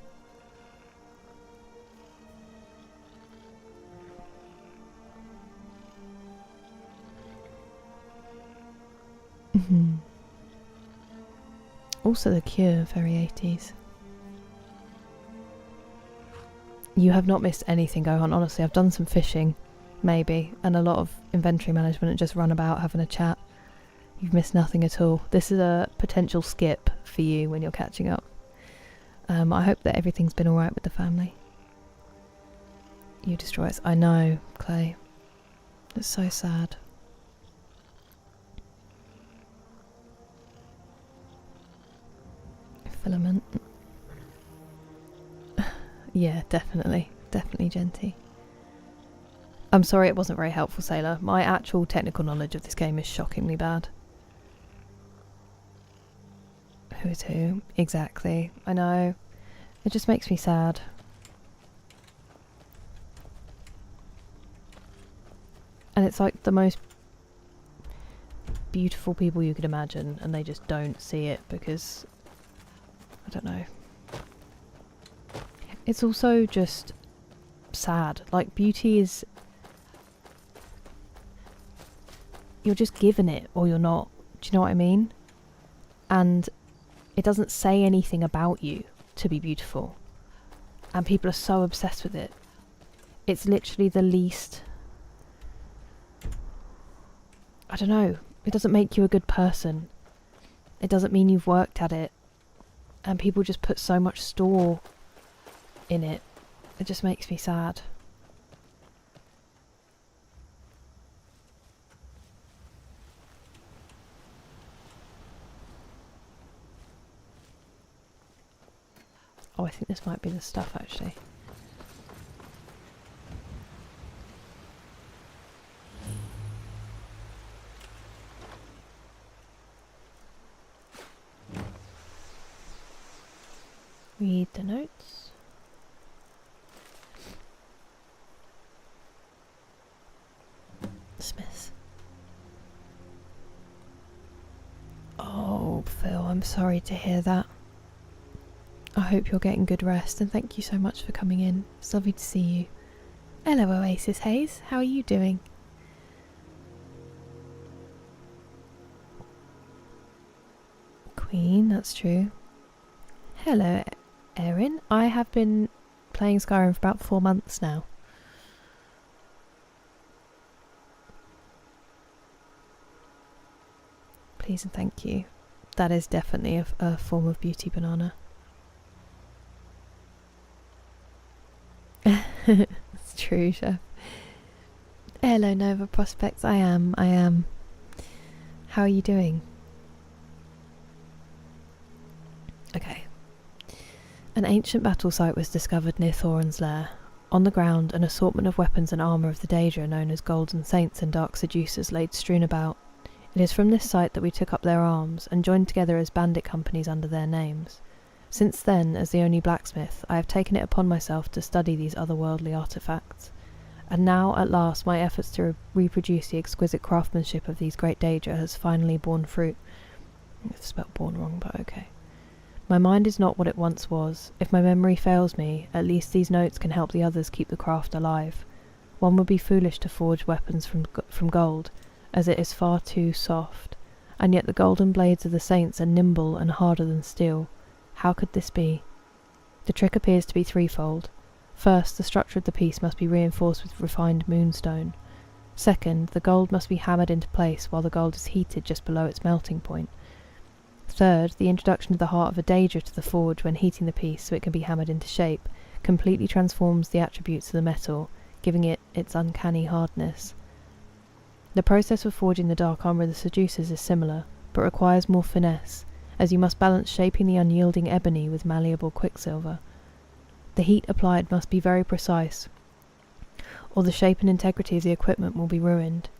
Also the Cure, very 80s. You have not missed anything, Gohan. Honestly, I've done some fishing, maybe, and a lot of inventory management and just run about having a chat. You've missed nothing at all. This is a potential skip for you when you're catching up. I hope that everything's been alright with the family. You destroy us. I know, Clay. It's so sad. Filament. Yeah, definitely. Definitely, Genty. I'm sorry it wasn't very helpful, Sailor. My actual technical knowledge of this game is shockingly bad. Who's who? Exactly. I know. It just makes me sad. And it's like the most beautiful people you could imagine, and they just don't see it because don't know. It's also just sad. Like, beauty is... You're just given it or you're not. Do you know what I mean? And it doesn't say anything about you to be beautiful. And people are so obsessed with it. It's literally the least... I don't know. It doesn't make you a good person. It doesn't mean you've worked at it. And people just put so much store in it. It just makes me sad. Oh, I think this might be the stuff actually. Read the notes. Smith. Oh, Phil, I'm sorry to hear that. I hope you're getting good rest, and thank you so much for coming in. It's lovely to see you. Hello, Oasis Hayes. How are you doing? Queen, that's true. Hello, Erin. I have been playing Skyrim for about 4 months now. Please and thank you. That is definitely a form of beauty, Banana. It's true, Chef. Hello, Nova Prospects. I am. How are you doing? Okay. An ancient battle site was discovered near Thorin's lair. On the ground, an assortment of weapons and armour of the Daedra known as Golden Saints and Dark Seducers laid strewn about. It is from this site that we took up their arms and joined together as bandit companies under their names. Since then, as the only blacksmith, I have taken it upon myself to study these otherworldly artefacts. And now, at last, my efforts to reproduce the exquisite craftsmanship of these great Daedra has finally borne fruit. It's spelled born wrong, but okay. My mind is not what it once was. If my memory fails me, at least these notes can help the others keep the craft alive. One would be foolish to forge weapons from gold, as it is far too soft, and yet the golden blades of the saints are nimble and harder than steel. How could this be? The trick appears to be threefold. First, the structure of the piece must be reinforced with refined moonstone. Second, the gold must be hammered into place while the gold is heated just below its melting point. Third, the introduction of the heart of a Daedra to the forge when heating the piece so it can be hammered into shape completely transforms the attributes of the metal, giving it its uncanny hardness. The process of forging the dark armour of the Seducers is similar, but requires more finesse, as you must balance shaping the unyielding ebony with malleable quicksilver. The heat applied must be very precise, or the shape and integrity of the equipment will be ruined.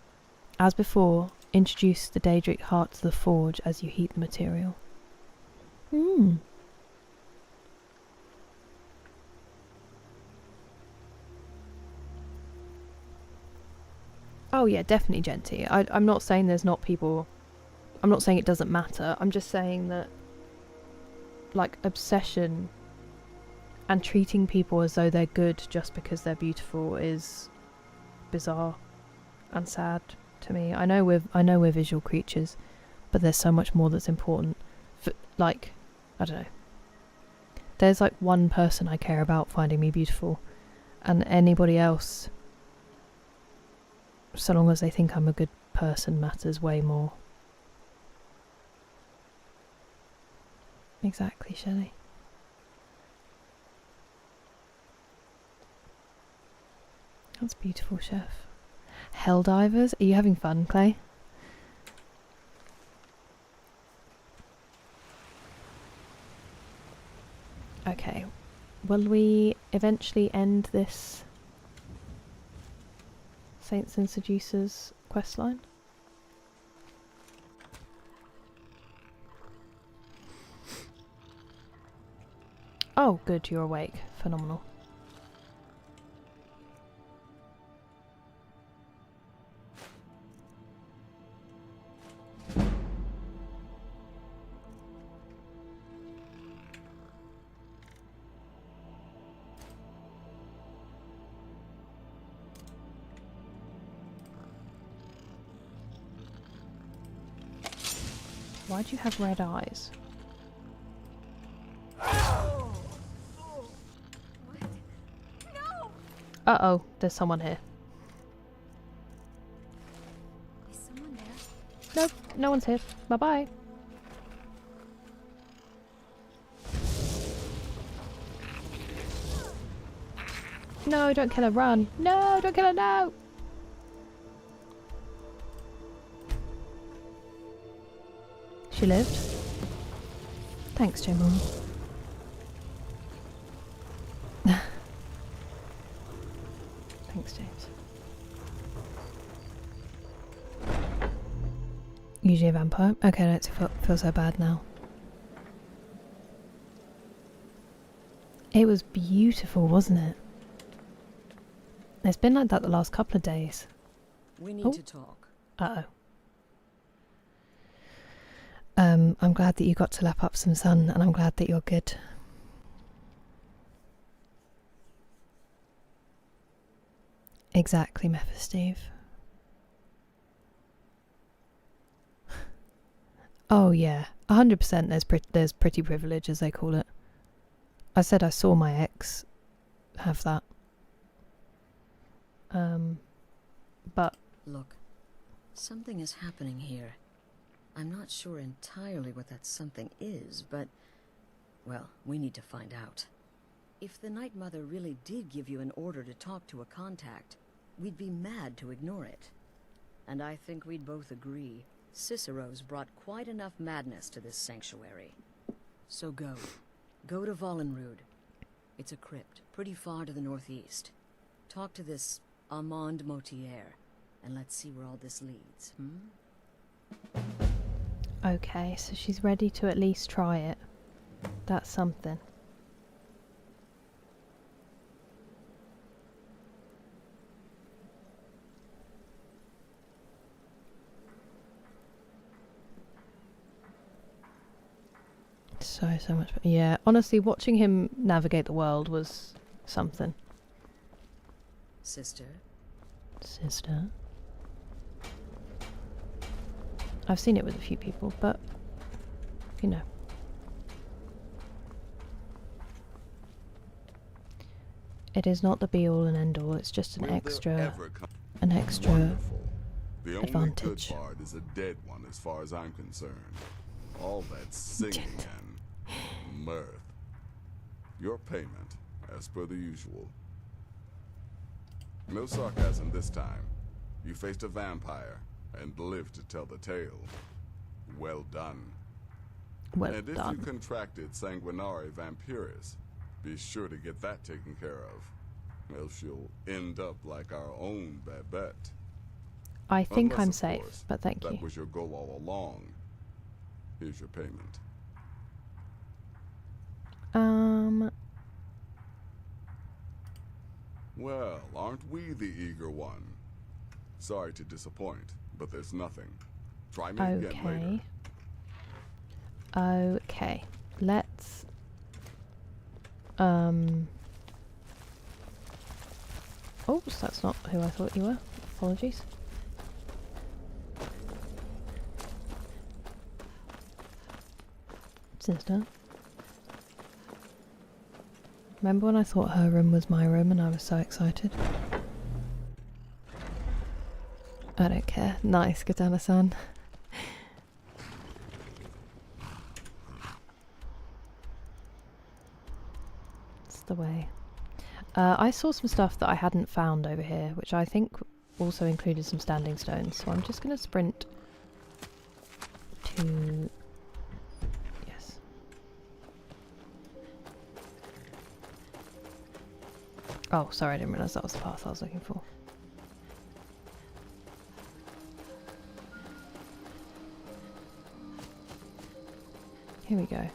As before, introduce the Daedric heart to the forge as you heat the material. Oh yeah, definitely, Genty. I'm not saying there's not people... I'm not saying it doesn't matter. I'm just saying that, like, obsession and treating people as though they're good just because they're beautiful is bizarre and sad to me. I know we're visual creatures, but there's so much more that's important. Like, I don't know. There's like one person I care about finding me beautiful, and anybody else, so long as they think I'm a good person, matters way more. Exactly, Shelley. That's beautiful, Chef. Helldivers? Are you having fun, Clay? Okay. Will we eventually end this Saints and Seducers questline? Oh, good, you're awake. Phenomenal. Why do you have red eyes? Uh-oh, there's someone here. Is someone there? Nope, no one's here. Bye-bye. No, don't kill her, run. No, don't kill her, no! She lived. Thanks, J-Mom. Thanks, James. Usually a vampire. Okay, I don't feel so bad now. It was beautiful, wasn't it? It's been like that the last couple of days. We need to talk. Uh-oh. I'm glad that you got to lap up some sun, and I'm glad that you're good. Exactly, Mephisteve. Oh yeah, 100% there's pretty privilege, as they call it. I said I saw my ex have that. But... Look, something is happening here. I'm not sure entirely what that something is, but... well, we need to find out. If the Night Mother really did give you an order to talk to a contact, we'd be mad to ignore it. And I think we'd both agree, Cicero's brought quite enough madness to this sanctuary. So go. Go to Vollenrud. It's a crypt, pretty far to the northeast. Talk to this Armand Motier, and let's see where all this leads, Okay, so she's ready to at least try it. That's something. So much. Yeah, honestly, watching him navigate the world was something. Sister? Sister? I've seen it with a few people, but, you know. It is not the be-all and end-all, it's just an extra The only advantage. good part is a dead one as far as I'm concerned. All that singing and mirth. Your payment, as per the usual. No sarcasm this time. You faced a vampire and lived to tell the tale. Well done. Well and done. if you contracted Sanguinare Vampiris, be sure to get that taken care of. Else you'll end up like our own Babette. I think Unless, I'm of safe, course, but thank you. That was your goal all along. Here's your payment. Well, aren't we the eager one? Sorry to disappoint, but there's nothing. Try me again later. Okay. Let's... Oops, that's not who I thought you were. Apologies. Sister. Remember when I thought her room was my room and I was so excited? I don't care. Nice, Katana-san. It's the way. I saw some stuff that I hadn't found over here, which I think also included some standing stones, so I'm just going to sprint to... Yes. Oh, sorry, I didn't realise that was the path I was looking for. Here we go.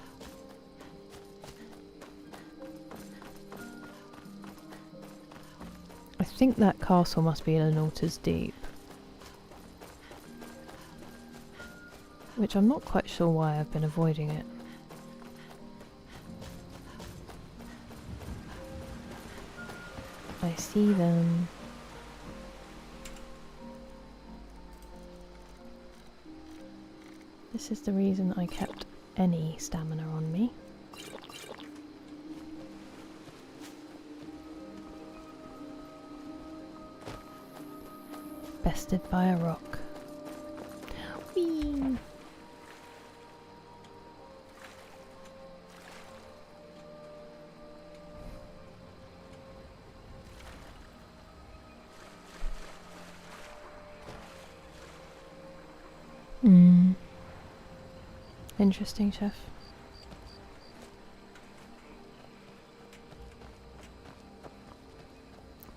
I think that castle must be in Anorta's Deep. Which I'm not quite sure why I've been avoiding it. I see them. This is the reason I kept any stamina on me. Bested by a rock. Whee! Interesting, chef.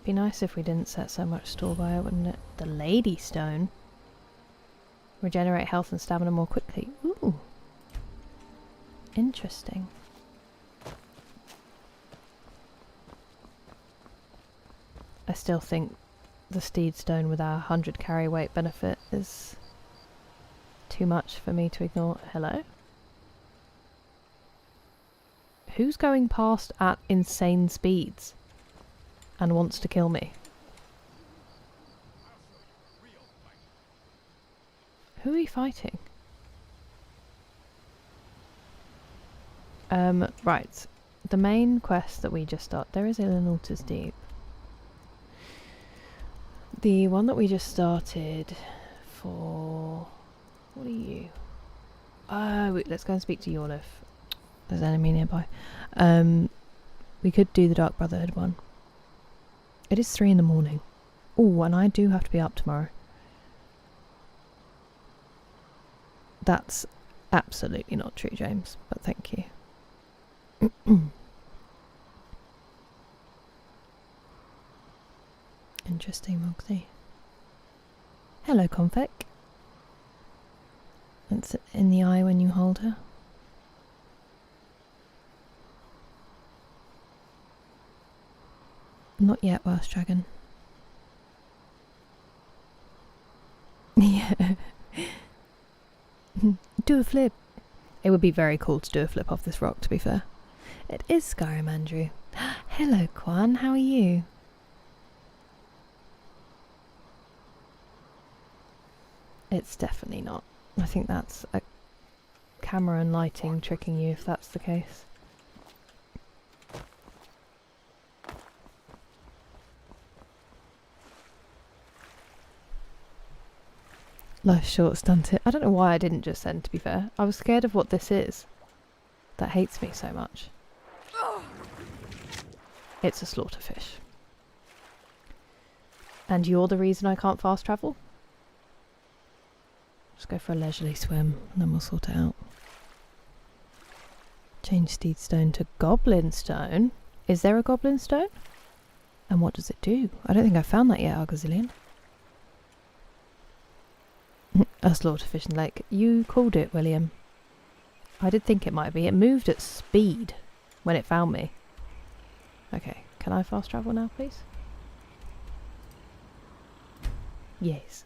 Be nice if we didn't set so much store by it, wouldn't it? The Lady Stone. Regenerate health and stamina more quickly. Ooh. Interesting. I still think the Steed Stone with our 100 carry weight benefit is too much for me to ignore. Hello? Who's going past at insane speeds and wants to kill me? Who are we fighting? Right. The main quest that we just started. There is Illinalter's Deep. The one that we just started for... What are you? Oh, wait, let's go and speak to Yorlif. There's an enemy nearby. We could do the Dark Brotherhood one. It is 3 in the morning. Oh, and I do have to be up tomorrow. That's absolutely not true, James, but thank you. Interesting, Moxie. Hello, Confec. It's in the eye when you hold her. Not yet, Worst Dragon. Yeah. Do a flip. It would be very cool to do a flip off this rock, to be fair. It is Skyrim, Andrew. Hello, Quan. How are you? It's definitely not. I think that's a camera and lighting tricking you if that's the case. Life short, stunt it. I don't know why I didn't just send, to be fair. I was scared of what this is. That hates me so much. It's a slaughterfish. And you're the reason I can't fast travel? Just go for a leisurely swim and then we'll sort it out. Change Steed Stone to Goblin Stone. Is there a Goblin Stone? And what does it do? I don't think I found that yet, Argazillion. A slaughterfish in the lake. You called it, William. I did think it might be. It moved at speed when it found me. Okay, can I fast travel now, please? Yes.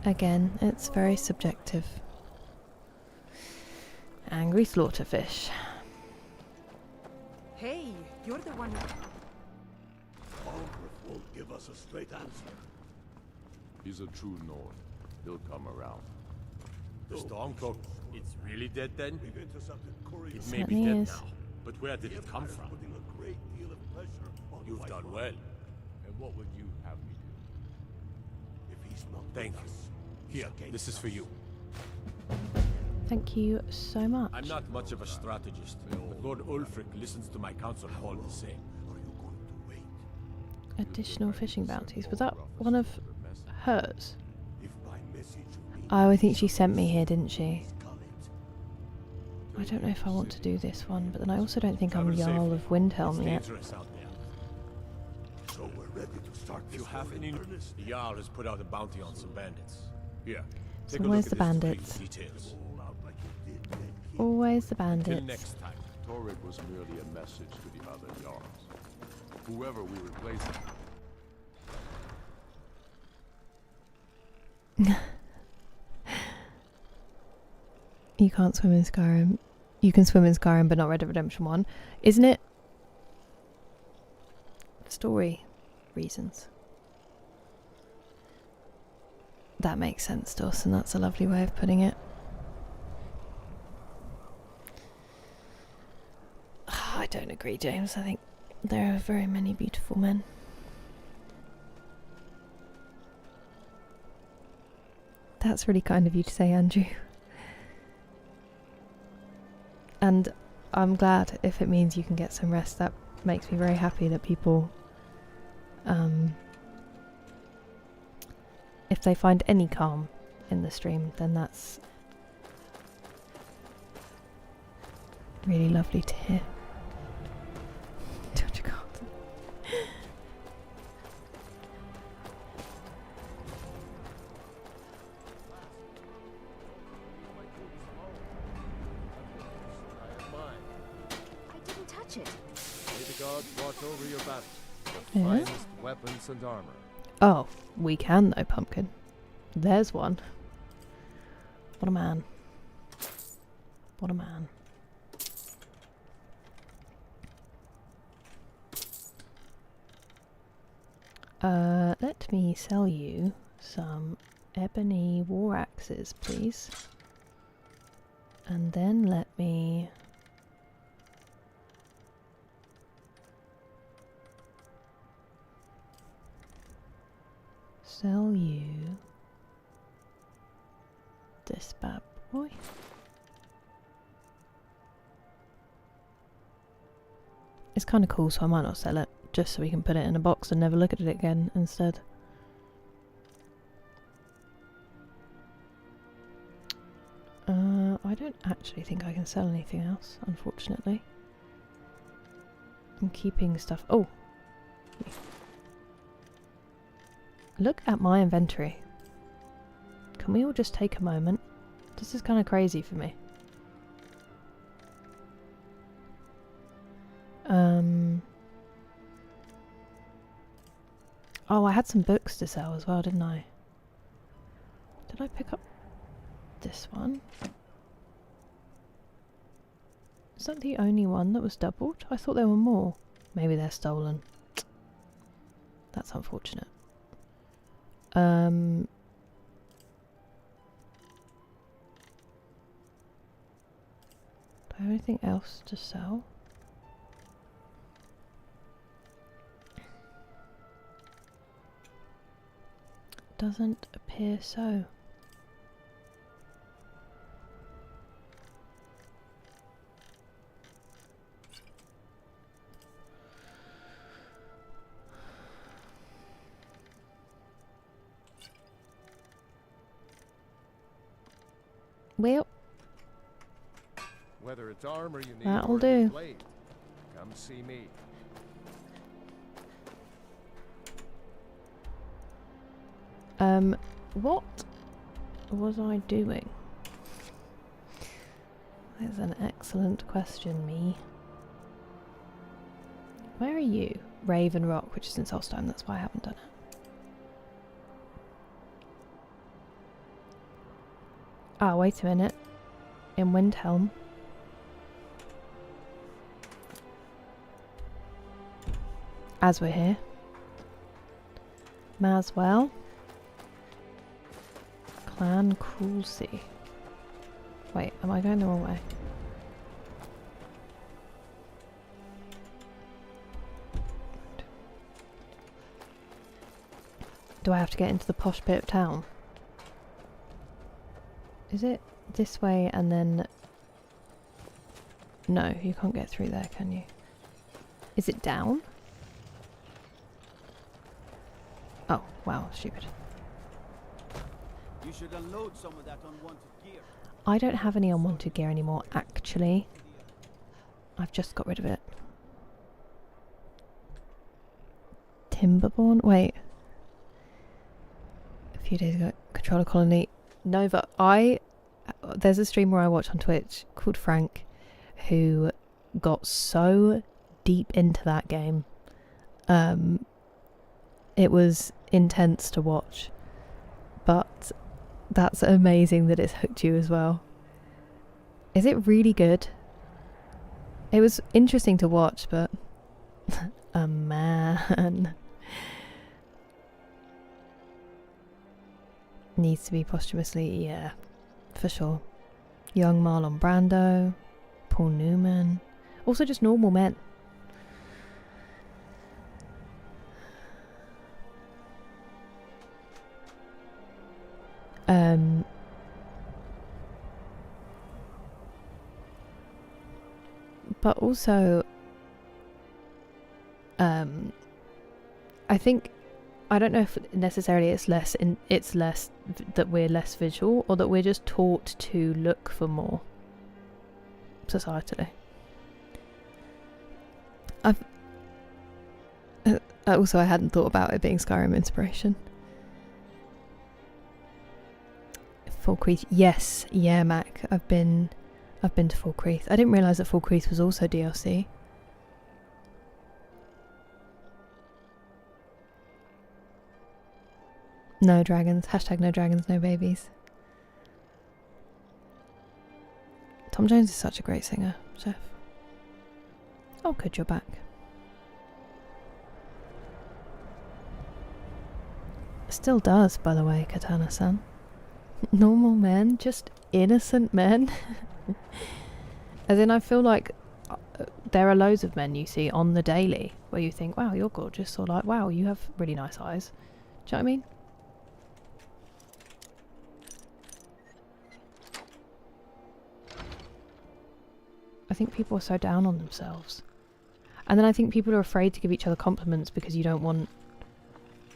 Again, it's very subjective. Angry slaughterfish. Hey, you're the one who... Algrith won't give us a straight answer. He's a true Nord. He'll come around. The Stormcloak, it's really dead then? We've intercepted couriers. It may be dead now, but where did it come from? Putting a great deal of pressure on You've done well. And what would you have me do? If he's not Thank you. Here, this is for you. Thank you so much. I'm not much of a strategist, but Lord Ulfric listens to my counsel all the same. Are you going to wait? Additional fishing bounties. Was that one of hers? If by message you mean Oh, I think she sent me here, didn't she? I don't know if I want to do this one, but then I also don't think I'm Jarl of Windhelm yet. So we're ready to start. If you have any, the Jarl has put out a bounty on some bandits. Here, So take a look where's at the this bandits? details. Always the Until bandits. next time. Torrid was merely a message to the other Jarls. Whoever we replace him. You can't swim in Skyrim. You can swim in Skyrim, but not Red Dead Redemption 1. Isn't it? Story reasons. That makes sense, Dawson. That's a lovely way of putting it. I don't agree, James. I think there are very many beautiful men. That's really kind of you to say, Andrew. And I'm glad if it means you can get some rest. That makes me very happy that people, if they find any calm in the stream, then that's really lovely to hear. Georgia Carlton. I didn't touch it. May the gods watch over your battle. The Yeah. finest weapons and armor. Oh, we can though, Pumpkin. There's one. What a man. What a man. Let me sell you some ebony war axes, please. And then let me sell you this bad boy. It's kind of cool, so I might not sell it, just so we can put it in a box and never look at it again instead. I don't actually think I can sell anything else, unfortunately. I'm keeping stuff. Oh! Look at my inventory. Can we all just take a moment? This is kind of crazy for me. Oh, I had some books to sell as well, didn't I? Did I pick up this one? Is that the only one that was doubled? I thought there were more. Maybe they're stolen. That's unfortunate. Do I have anything else to sell? Doesn't appear so. Well, Whether it's armor you need that'll or a new do. blade, come see me. What was I doing? That's an excellent question, me. Where are you? Raven Rock, which is in Solstheim, that's why I haven't done it. Ah, wait a minute. In Windhelm. As we're here. Maswell. Clan Cruelty. Wait, am I going the wrong way? Do I have to get into the posh bit of town? Is it this way and then... No, you can't get through there, can you? Is it down? Oh, wow, stupid. You should unload some of that unwanted gear. I don't have any unwanted gear anymore, actually. I've just got rid of it. Timberborn? Wait. A few days ago, Controller Colony. Nova. There's a streamer I watch on Twitch called Frank who got so deep into that game. It was intense to watch. But that's amazing that it's hooked you as well. Is it really good? It was interesting to watch, but a man needs to be posthumously, yeah, for sure. Young Marlon Brando, Paul Newman, also just normal men. But also, I think, I don't know if necessarily it's less that we're less visual, or that we're just taught to look for more societally. I hadn't thought about it being Skyrim inspiration. Falkreath, yes, yeah, Mac. I've been to Falkreath. I didn't realise that Falkreath was also DLC. No dragons. Hashtag no dragons, no babies. Tom Jones is such a great singer, Chef. Oh, good, you're back. Still does, by the way, Katana-san. Normal men, just innocent men. As in, I feel like there are loads of men you see on the daily where you think, wow, you're gorgeous, or like, wow, you have really nice eyes. Do you know what I mean? I think people are so down on themselves. And then I think people are afraid to give each other compliments because you don't want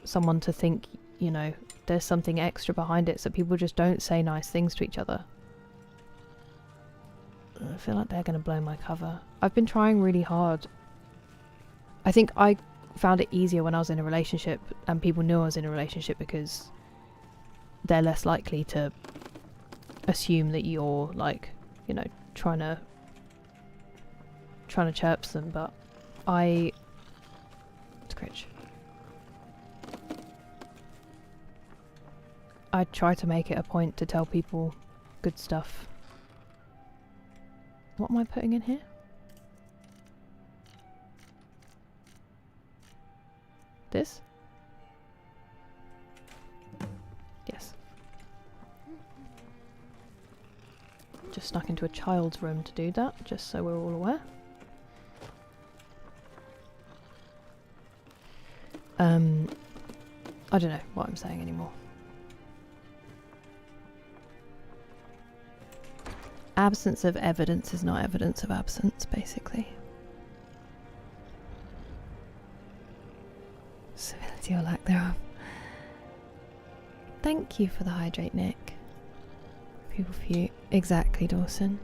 someone to think, you know, there's something extra behind it, so people just don't say nice things to each other. I feel like they're going to blow my cover. I've been trying really hard. I think I found it easier when I was in a relationship and people knew I was in a relationship because they're less likely to assume that you're, like, you know, trying to chirps them, but Scritch. I try to make it a point to tell people good stuff. What am I putting in here? This? Yes. Just snuck into a child's room to do that, just so we're all aware. I don't know what I'm saying anymore. Absence of evidence is not evidence of absence, basically. Civility or lack thereof. Thank you for the hydrate, Nick. People for you. Exactly, Dawson.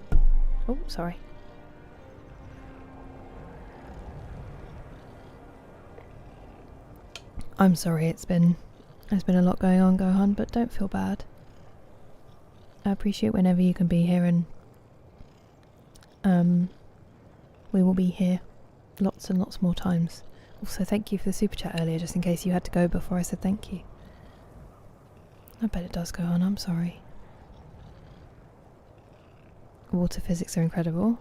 Oh, sorry. I'm sorry, there's been a lot going on, Gohan, but don't feel bad. I appreciate whenever you can be here, and we will be here lots and lots more times. Also, thank you for the super chat earlier, just in case you had to go before I said thank you. I bet it does go on, I'm sorry. Water physics are incredible,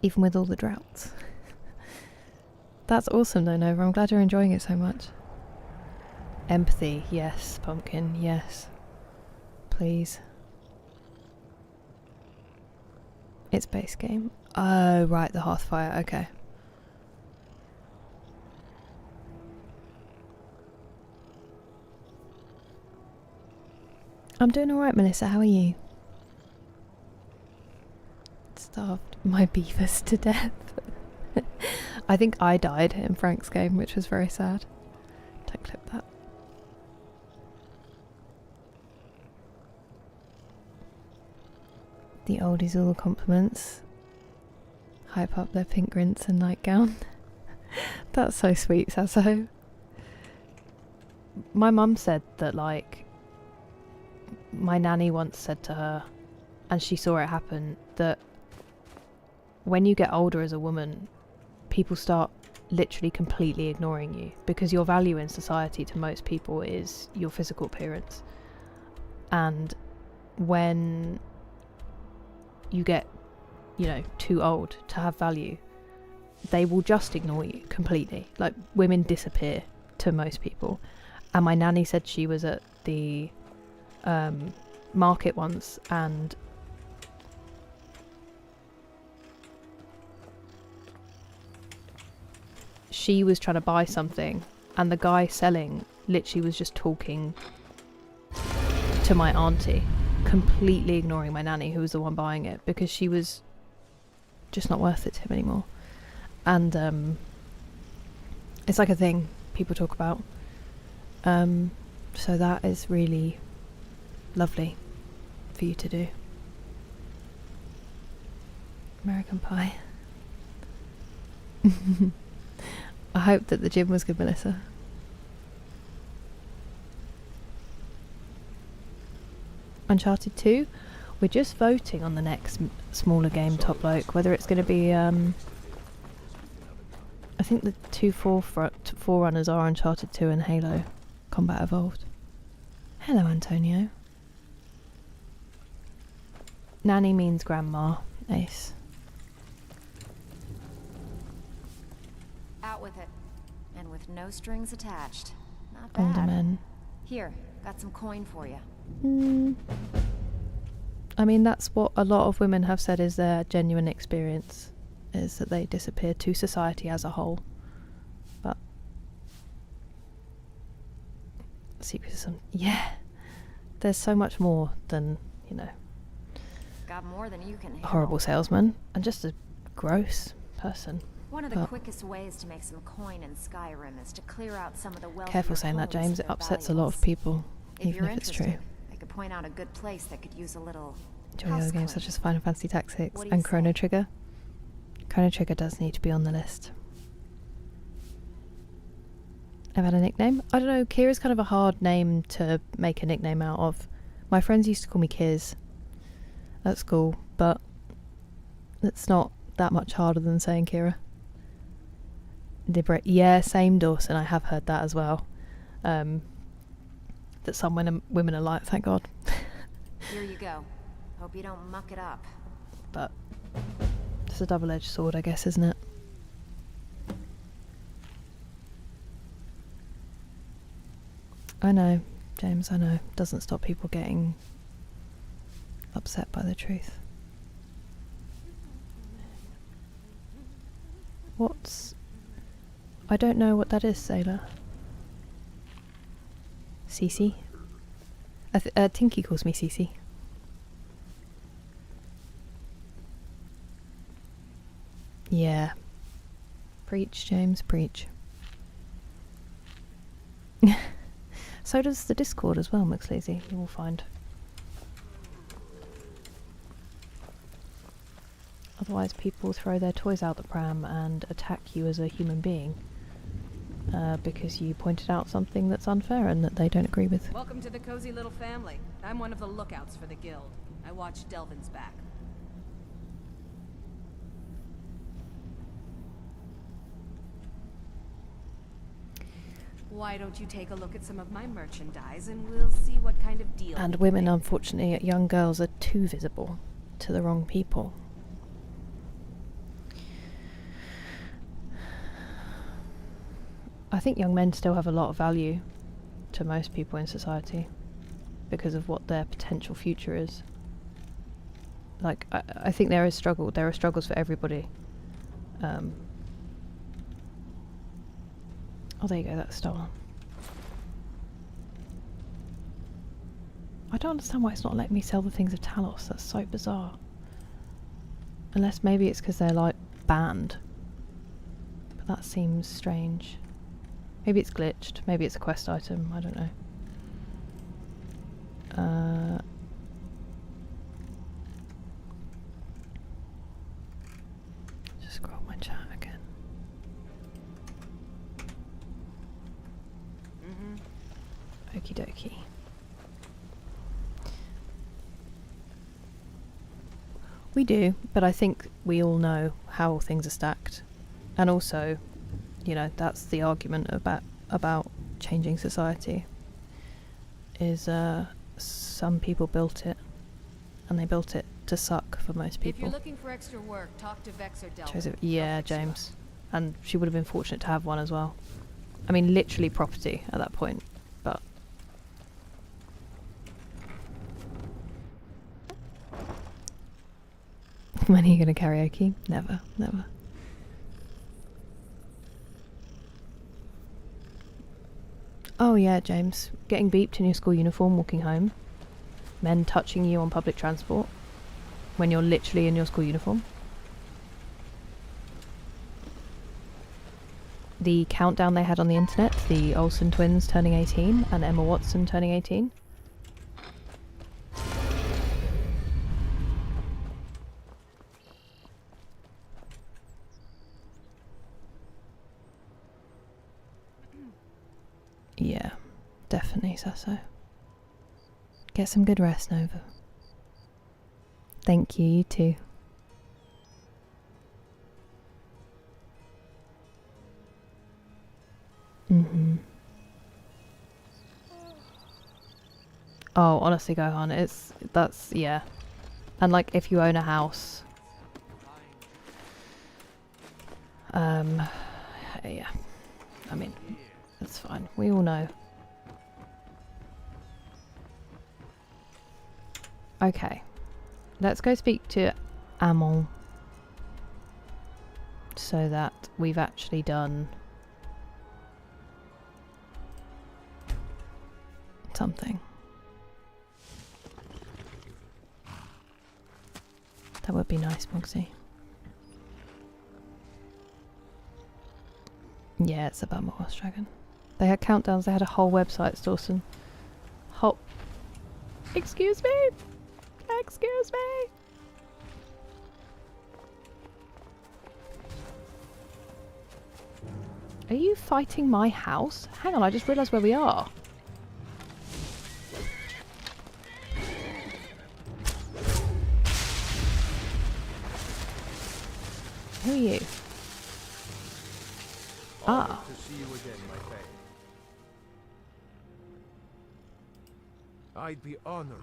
even with all the droughts. That's awesome though, Nova. I'm glad you're enjoying it so much. Empathy, yes, Pumpkin, yes. Please. It's base game. Oh, right, the Hearthfire, okay. I'm doing alright, Melissa, how are you? Starved my beavers to death. I think I died in Frank's game, which was very sad. Don't clip that. The oldies all the compliments. Hype up their pink rinse and nightgown. That's so sweet, Sasso. My mum said that, like, my nanny once said to her, and she saw it happen, that when you get older as a woman, people start literally completely ignoring you, because your value in society to most people is your physical appearance. And when you get, you know, too old to have value, they will just ignore you completely. Like, women disappear to most people. And my nanny said she was at the market once, and she was trying to buy something, and the guy selling literally was just talking to my auntie, completely ignoring my nanny, who was the one buying it, because she was just not worth it to him anymore. And it's like a thing people talk about. So that is really lovely for you to do. American Pie. I hope that the gym was good, Melissa. Uncharted 2. We're just voting on the next smaller game, Top Bloke, whether it's going to be I think the two forerunners are Uncharted 2 and Halo Combat Evolved. Hello, Antonio. Nanny means grandma. Ace. Out with it. And with no strings attached. Not bad. Older men. Here, got some coin for you. I mean, that's what a lot of women have said is their genuine experience, is that they disappear to society as a whole. But secretism, yeah, there's so much more than, you know, Got more than you can handle. horrible salesman and just a gross person. One of the quickest ways to make some coin in Skyrim is to clear out some of the wealthier Careful saying that, homes James. for It their upsets a lot of valuables. people, If even you're if it's interested, true. I could point out a good place that could use a little Enjoy house other games cleaning. such as Final Fantasy Tactics What do you and say? Chrono Trigger. Chrono Trigger does need to be on the list. I've had a nickname. I don't know, Kira's kind of a hard name to make a nickname out of. My friends used to call me Kiz at school, but it's not that much harder than saying Kira. Yeah, same, Dawson. I have heard that as well. That some women are like, thank God. Here you go. Hope you don't muck it up. But it's a double-edged sword, I guess, isn't it? I know, James, I know. Doesn't stop people getting upset by the truth. I don't know what that is, Sailor. Cece? Tinky calls me Cece. Yeah. Preach, James, preach. So does the Discord as well, McSleazy, you will find. Otherwise people throw their toys out the pram and attack you as a human being. Because you pointed out something that's unfair and that they don't agree with. Welcome to the cozy little family. I'm one of the lookouts for the guild. I watch Delvin's back. Why don't you take a look at some of my merchandise and we'll see what kind of deal. And women, unfortunately, young girls are too visible to the wrong people. I think young men still have a lot of value to most people in society because of what their potential future is. Like, I think there are struggles for everybody. Oh, there you go, that's stolen. I don't understand why it's not letting me sell the things of Talos. That's so bizarre. Unless maybe it's because they're, like, banned. But that seems strange. Maybe it's glitched. Maybe it's a quest item. I don't know. Just scroll my chat again. Okie dokie. We do, but I think we all know how things are stacked. And also, you know, that's the argument about changing society. Is some people built it, and they built it to suck for most If you're people. looking for extra work, talk to Vex or Delta. Chose it, yeah, James. And she would have been fortunate to have one as well. I mean, literally property at that point, but... When are you going to karaoke? Never, never. Oh yeah, James. Getting beeped in your school uniform walking home. Men touching you on public transport. When you're literally in your school uniform. The countdown they had on the internet, the Olsen twins turning 18 and Emma Watson turning 18. Yeah, definitely, Sasso. Get some good rest, Nova. Thank you, you too. Oh, honestly, Gohan, that's, yeah. And like, if you own a house, yeah, I mean, that's fine. We all know. Okay, let's go speak to Amon, so that we've actually done something. That would be nice, Moxie. Yeah, it's about my horse dragon. They had countdowns, they had a whole website, Dawson. Excuse me! Excuse me! Are you fighting my house? Hang on, I just realised where we are. Who are you? Honored to see you again, my friend. I'd be honored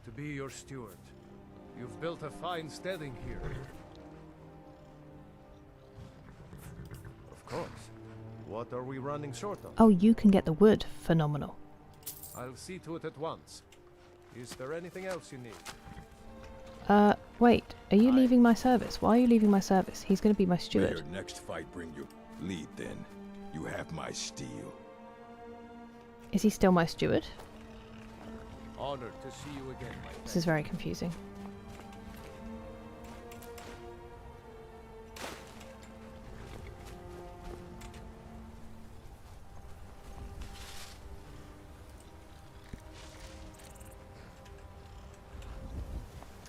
to be your steward. You've built a fine steading here. Of course. What are we running short of? Oh, you can get the wood. Phenomenal. I'll see to it at once. Is there anything else you need? Wait. Are you leaving my service? Why are you leaving my service? He's going to be my steward. May your next fight bring you lead then. You have my steel. Is he still my steward? Honored to see you again, my friend. This is very confusing.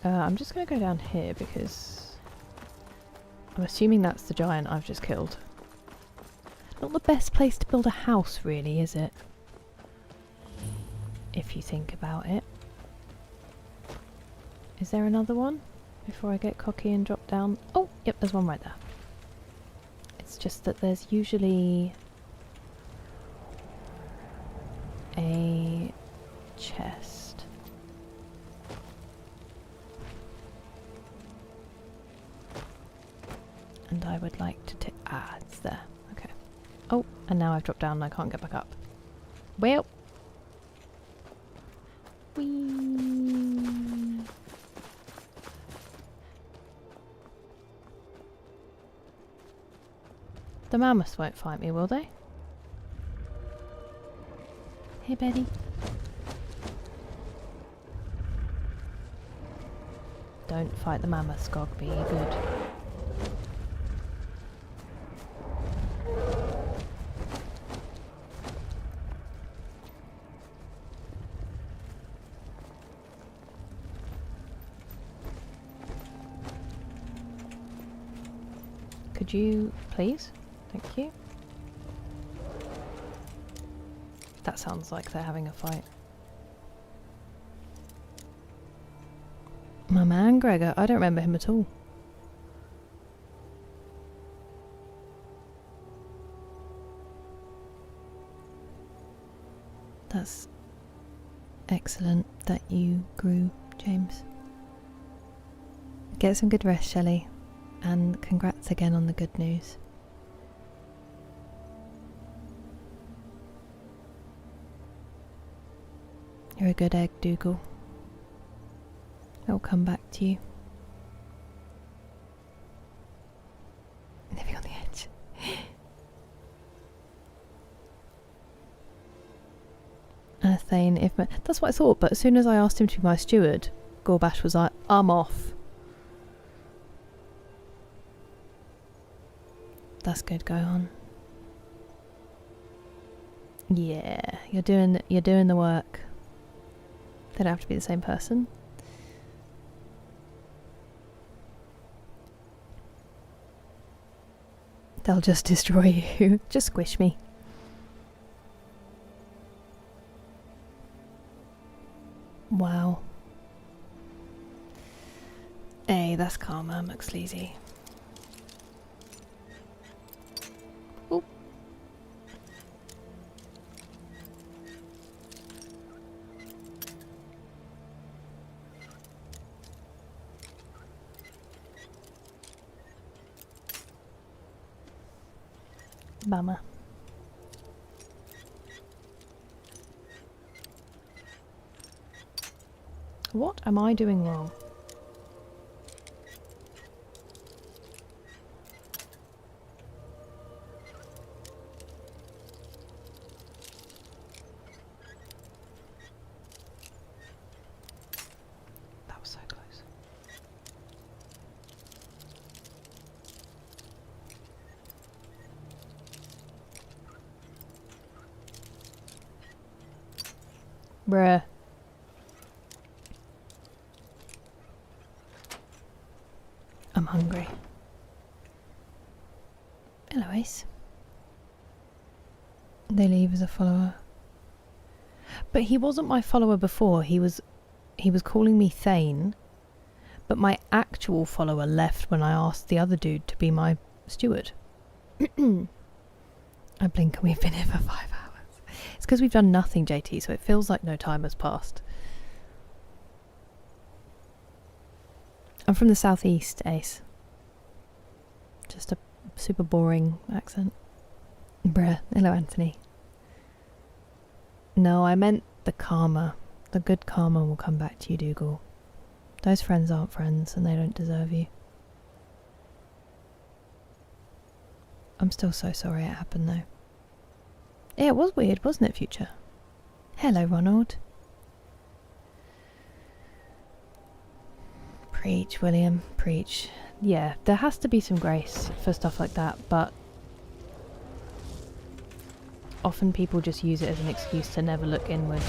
I'm just going to go down here because I'm assuming that's the giant I've just killed. Not the best place to build a house, really, is it? If you think about it. Is there another one? Before I get cocky and drop down. Oh, yep, there's one right there. It's just that there's usually a chest. And I would like to take... Ah, it's there. Okay. Oh, and now I've dropped down and I can't get back up. Well. Whee. The mammoths won't fight me, will they? Hey, Betty. Don't fight the mammoths, Gog. Be good. Could you, please? Thank you. That sounds like they're having a fight. My man Gregor, I don't remember him at all. That's excellent that you grew, James. Get some good rest, Shelley. And congrats again on the good news. You're a good egg, Dougal. It'll come back to you. Living on the edge. Thane, that's what I thought, but as soon as I asked him to be my steward, Gorbash was like, I'm off. That's good, go on. Yeah, you're doing the work. They don't have to be the same person. They'll just destroy you. Just squish me. Wow. Hey, that's karma, McSleazy. Oh. Bummer. What am I doing wrong? That was so close. Bruh. I'm hungry. Hello, Ace. They leave as a follower. But he wasn't my follower before. He was calling me Thane. But my actual follower left when I asked the other dude to be my steward. I blink and we've been here for 5 hours. It's because we've done nothing, JT, so it feels like no time has passed. I'm from the southeast, Ace. Just a super boring accent. Bruh. Hello, Anthony. No, I meant the karma. The good karma will come back to you, Dougal. Those friends aren't friends and they don't deserve you. I'm still so sorry it happened though. Yeah, it was weird, wasn't it, Future? Hello, Ronald. Preach, William, preach. Yeah, there has to be some grace for stuff like that, but often people just use it as an excuse to never look inward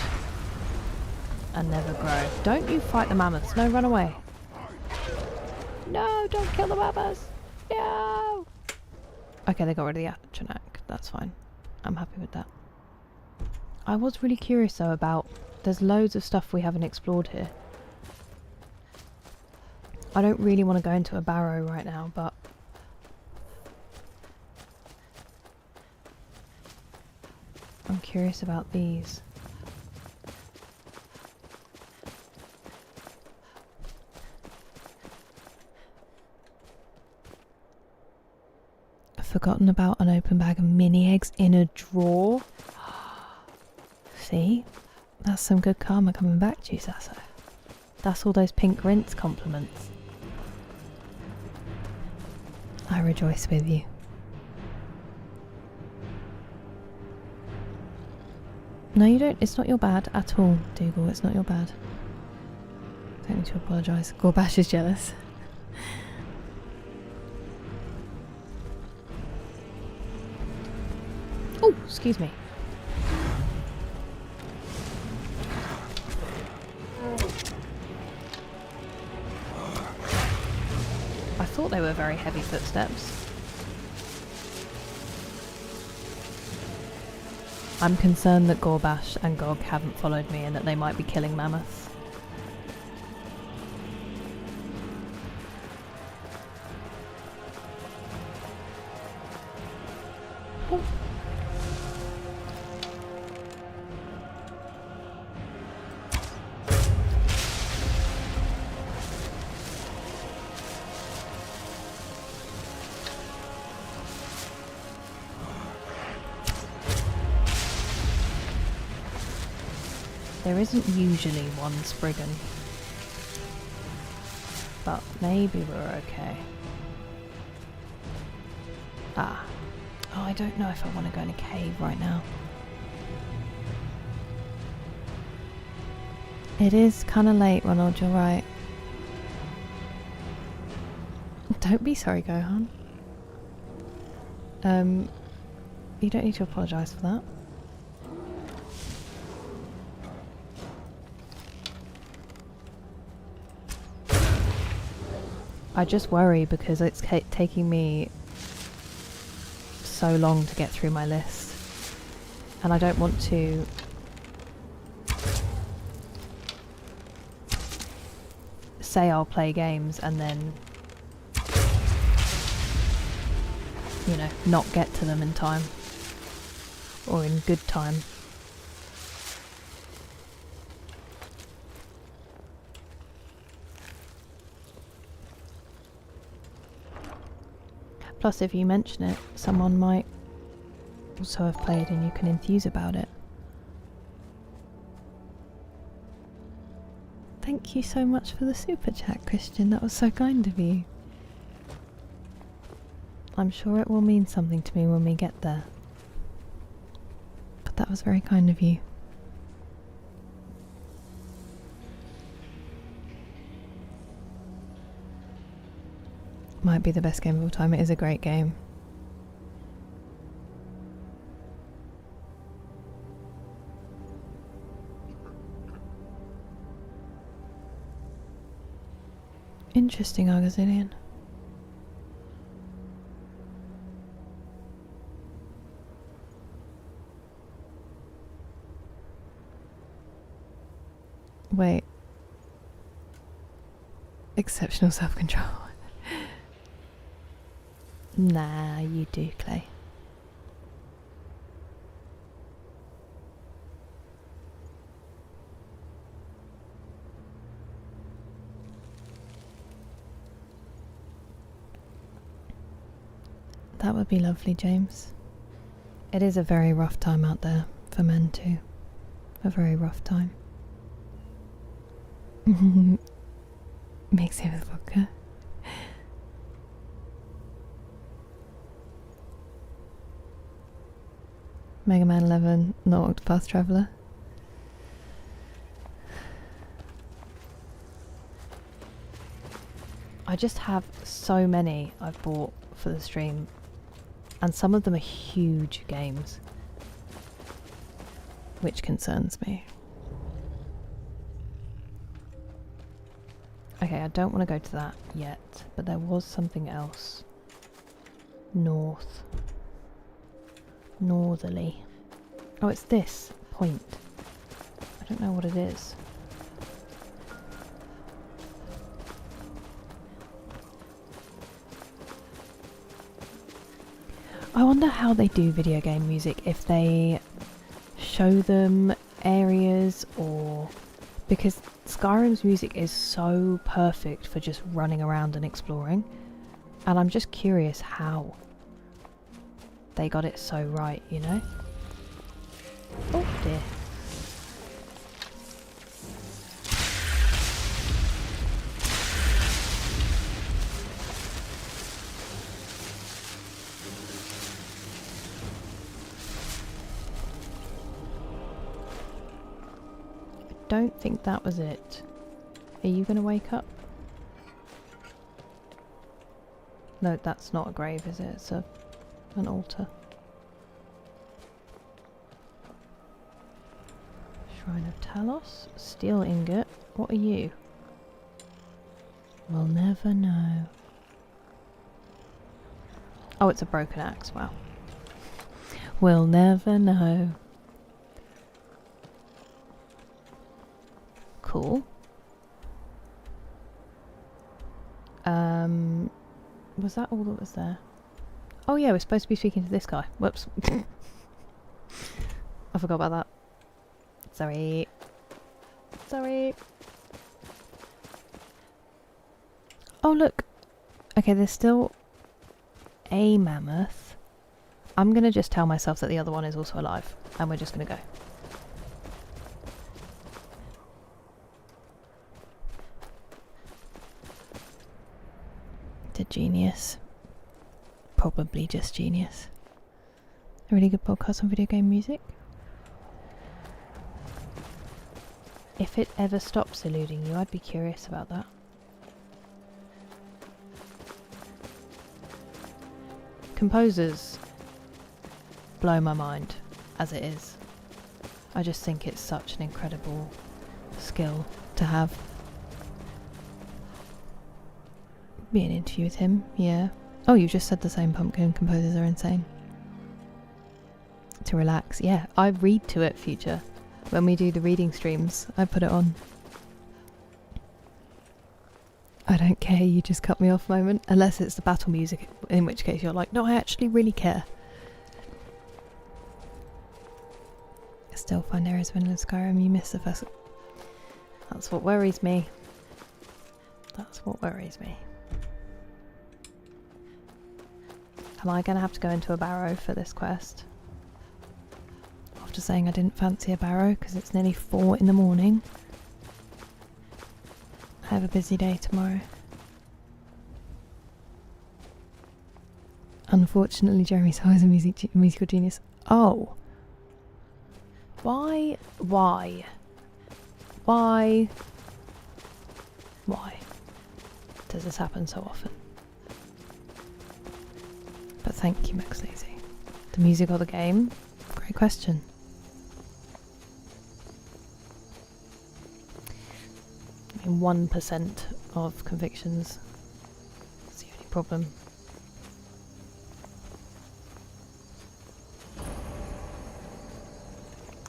and never grow. Don't you fight the mammoths. No, run away. No, don't kill the mammoths. No. Okay, they got rid of the Atronach. That's fine. I'm happy with that. I was really curious though about... There's loads of stuff we haven't explored here. I don't really want to go into a barrow right now, but... I'm curious about these. I've forgotten about an open bag of mini eggs in a drawer. See? That's some good karma coming back to you, Sasso. That's all those pink rinse compliments. I rejoice with you. No, you don't. It's not your bad at all, Dougal. It's not your bad. Don't need to apologise. Gorbash is jealous. Oh, excuse me. I thought they were very heavy footsteps. I'm concerned that Gorbash and Gog haven't followed me and that they might be killing mammoths. Oh. There isn't usually one Spriggan. But maybe we're okay. Ah. Oh, I don't know if I want to go in a cave right now. It is kind of late, Ronald, you're right. Don't be sorry, Gohan. You don't need to apologise for that. I just worry because it's taking me so long to get through my list. And I don't want to say I'll play games and then, you know, not get to them in time. Or in good time. Plus, if you mention it, someone might also have played and you can enthuse about it. Thank you so much for the super chat, Christian. That was so kind of you. I'm sure it will mean something to me when we get there. But that was very kind of you. Might be the best game of all time. It is a great game. Interesting, Argazillion. Wait. Exceptional self-control. Nah, you do, Clay. That would be lovely, James. It is a very rough time out there for men too. A very rough time. Mix it with vodka. Mega Man 11, not Octopath Traveler. I just have so many I've bought for the stream, and some of them are huge games, which concerns me. Okay, I don't want to go to that yet, but there was something else. Northerly. Oh, it's this point. I don't know what it is. I wonder how they do video game music, if they show them areas or... Because Skyrim's music is so perfect for just running around and exploring, and I'm just curious how they got it so right, you know? Oh dear. I don't think that was it. Are you gonna wake up? No, that's not a grave, is it? It's an altar. Shrine of Talos. Steel ingot. What are you? We'll never know. Oh, it's a broken axe. Wow. We'll never know. Cool. Was that all that was there? Oh yeah, we're supposed to be speaking to this guy. Whoops. I forgot about that. Sorry. Sorry. Oh look. Okay, there's still a mammoth. I'm gonna just tell myself that the other one is also alive, and we're just gonna go. genius. Probably just genius. A really good podcast on video game music. If it ever stops eluding you, I'd be curious about that. Composers blow my mind as it is. I just think it's such an incredible skill to have. Be an interview with him, yeah. Oh, you just said the same. Pumpkin composers are insane. To relax, yeah. I read to it, Future. When we do the reading streams, I put it on. I don't care, you just cut me off moment. Unless it's the battle music, in which case you're like, no, I actually really care. I still find areas when in Skyrim you miss the first... That's what worries me. That's what worries me. Am I going to have to go into a barrow for this quest? After saying I didn't fancy a barrow because it's nearly 4 in the morning. I have a busy day tomorrow. Unfortunately, Jeremy Saw is a musical genius. Oh. Why? Why? Why? Why does this happen so often? But thank you, Max Lazy. The music or the game? Great question. I mean, 1% of convictions. That's the only problem.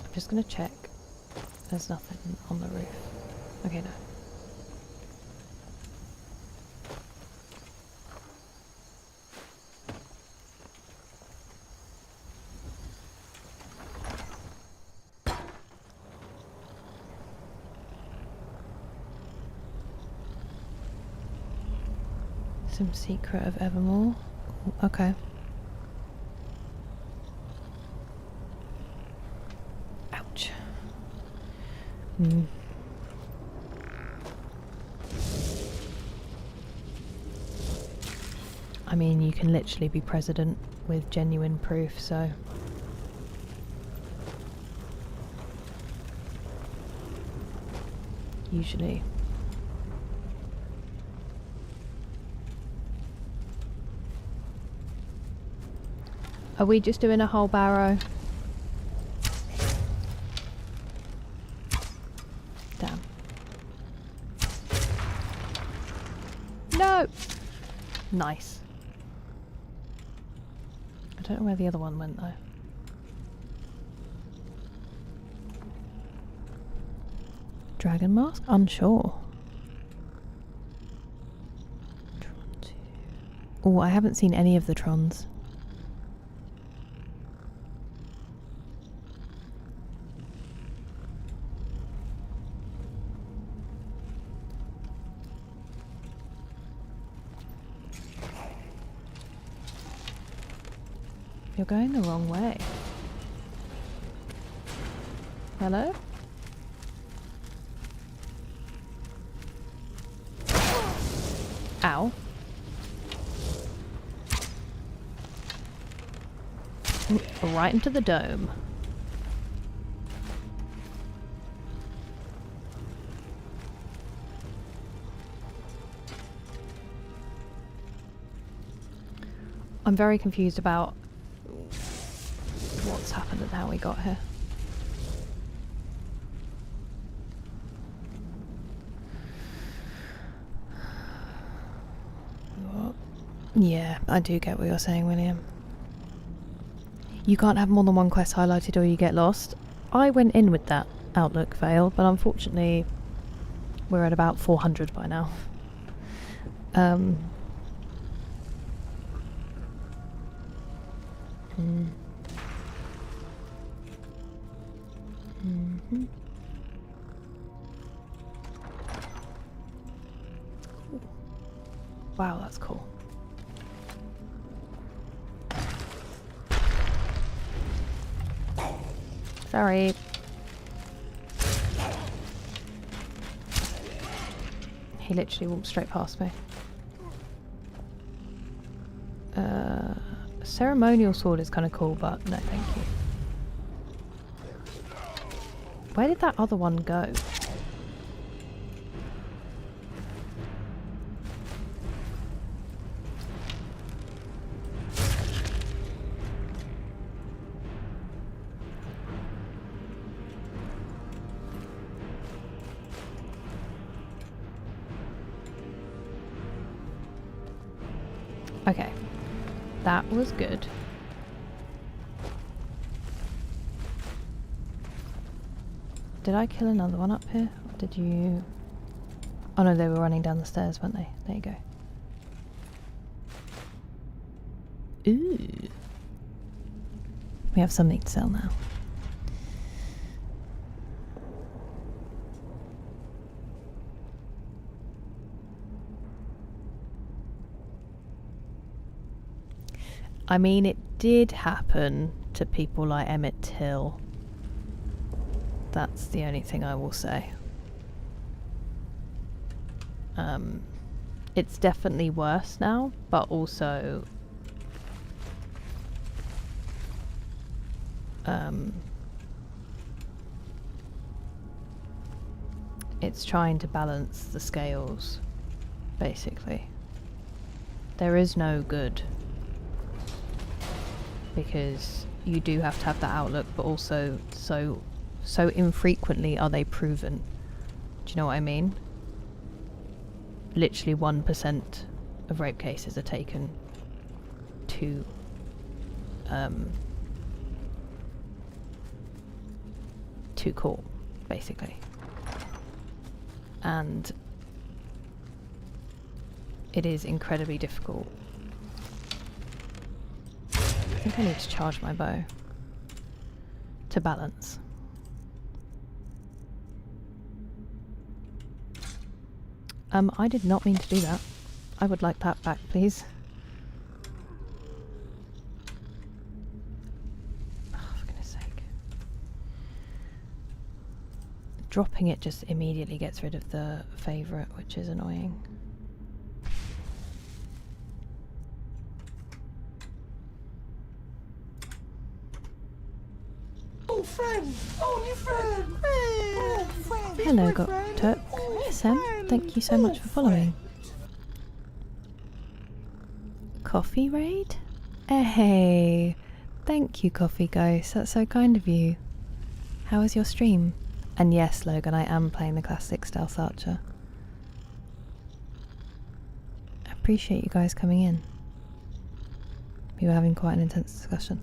I'm just going to check. There's nothing on the roof. Okay, no. Some secret of Evermore. Okay. Ouch. I mean, you can literally be president with genuine proof, so... Usually. Are we just doing a whole barrow? Damn. No! Nice. I don't know where the other one went though. Dragon mask? Unsure. Oh, I haven't seen any of the Trons. You're going the wrong way. Hello? Ow. Ooh, right into the dome. I'm very confused about what's happened and how we got here. What? Yeah, I do get what you're saying, William. You can't have more than one quest highlighted or you get lost. I went in with that outlook fail, but unfortunately we're at about 400 by now. Wow, that's cool. Sorry. He literally walked straight past me. Ceremonial sword is kind of cool, but no thank you. Where did that other one go? Okay, that was good. Did I kill another one up here? Or did you... Oh no, they were running down the stairs, weren't they? There you go. Ooh. We have something to sell now. I mean, it did happen to people like Emmett Till. That's the only thing I will say. It's definitely worse now, but also it's trying to balance the scales, basically. There is no good, because you do have to have that outlook, but also so infrequently are they proven. Do you know what I mean? Literally 1% of rape cases are taken to court, basically. And it is incredibly difficult. I think I need to charge my bow to balance. I did not mean to do that. I would like that back, please. Oh, for goodness sake. Dropping it just immediately gets rid of the favourite, which is annoying. Oh, friend! Oh, new friend! Oh, friend! Hello, Got Turk. Sam, thank you so much for following. Coffee raid? Hey, thank you, Coffee Ghost. That's so kind of you. How was your stream? And yes, Logan, I am playing the classic Stealth Archer. I appreciate you guys coming in. We were having quite an intense discussion.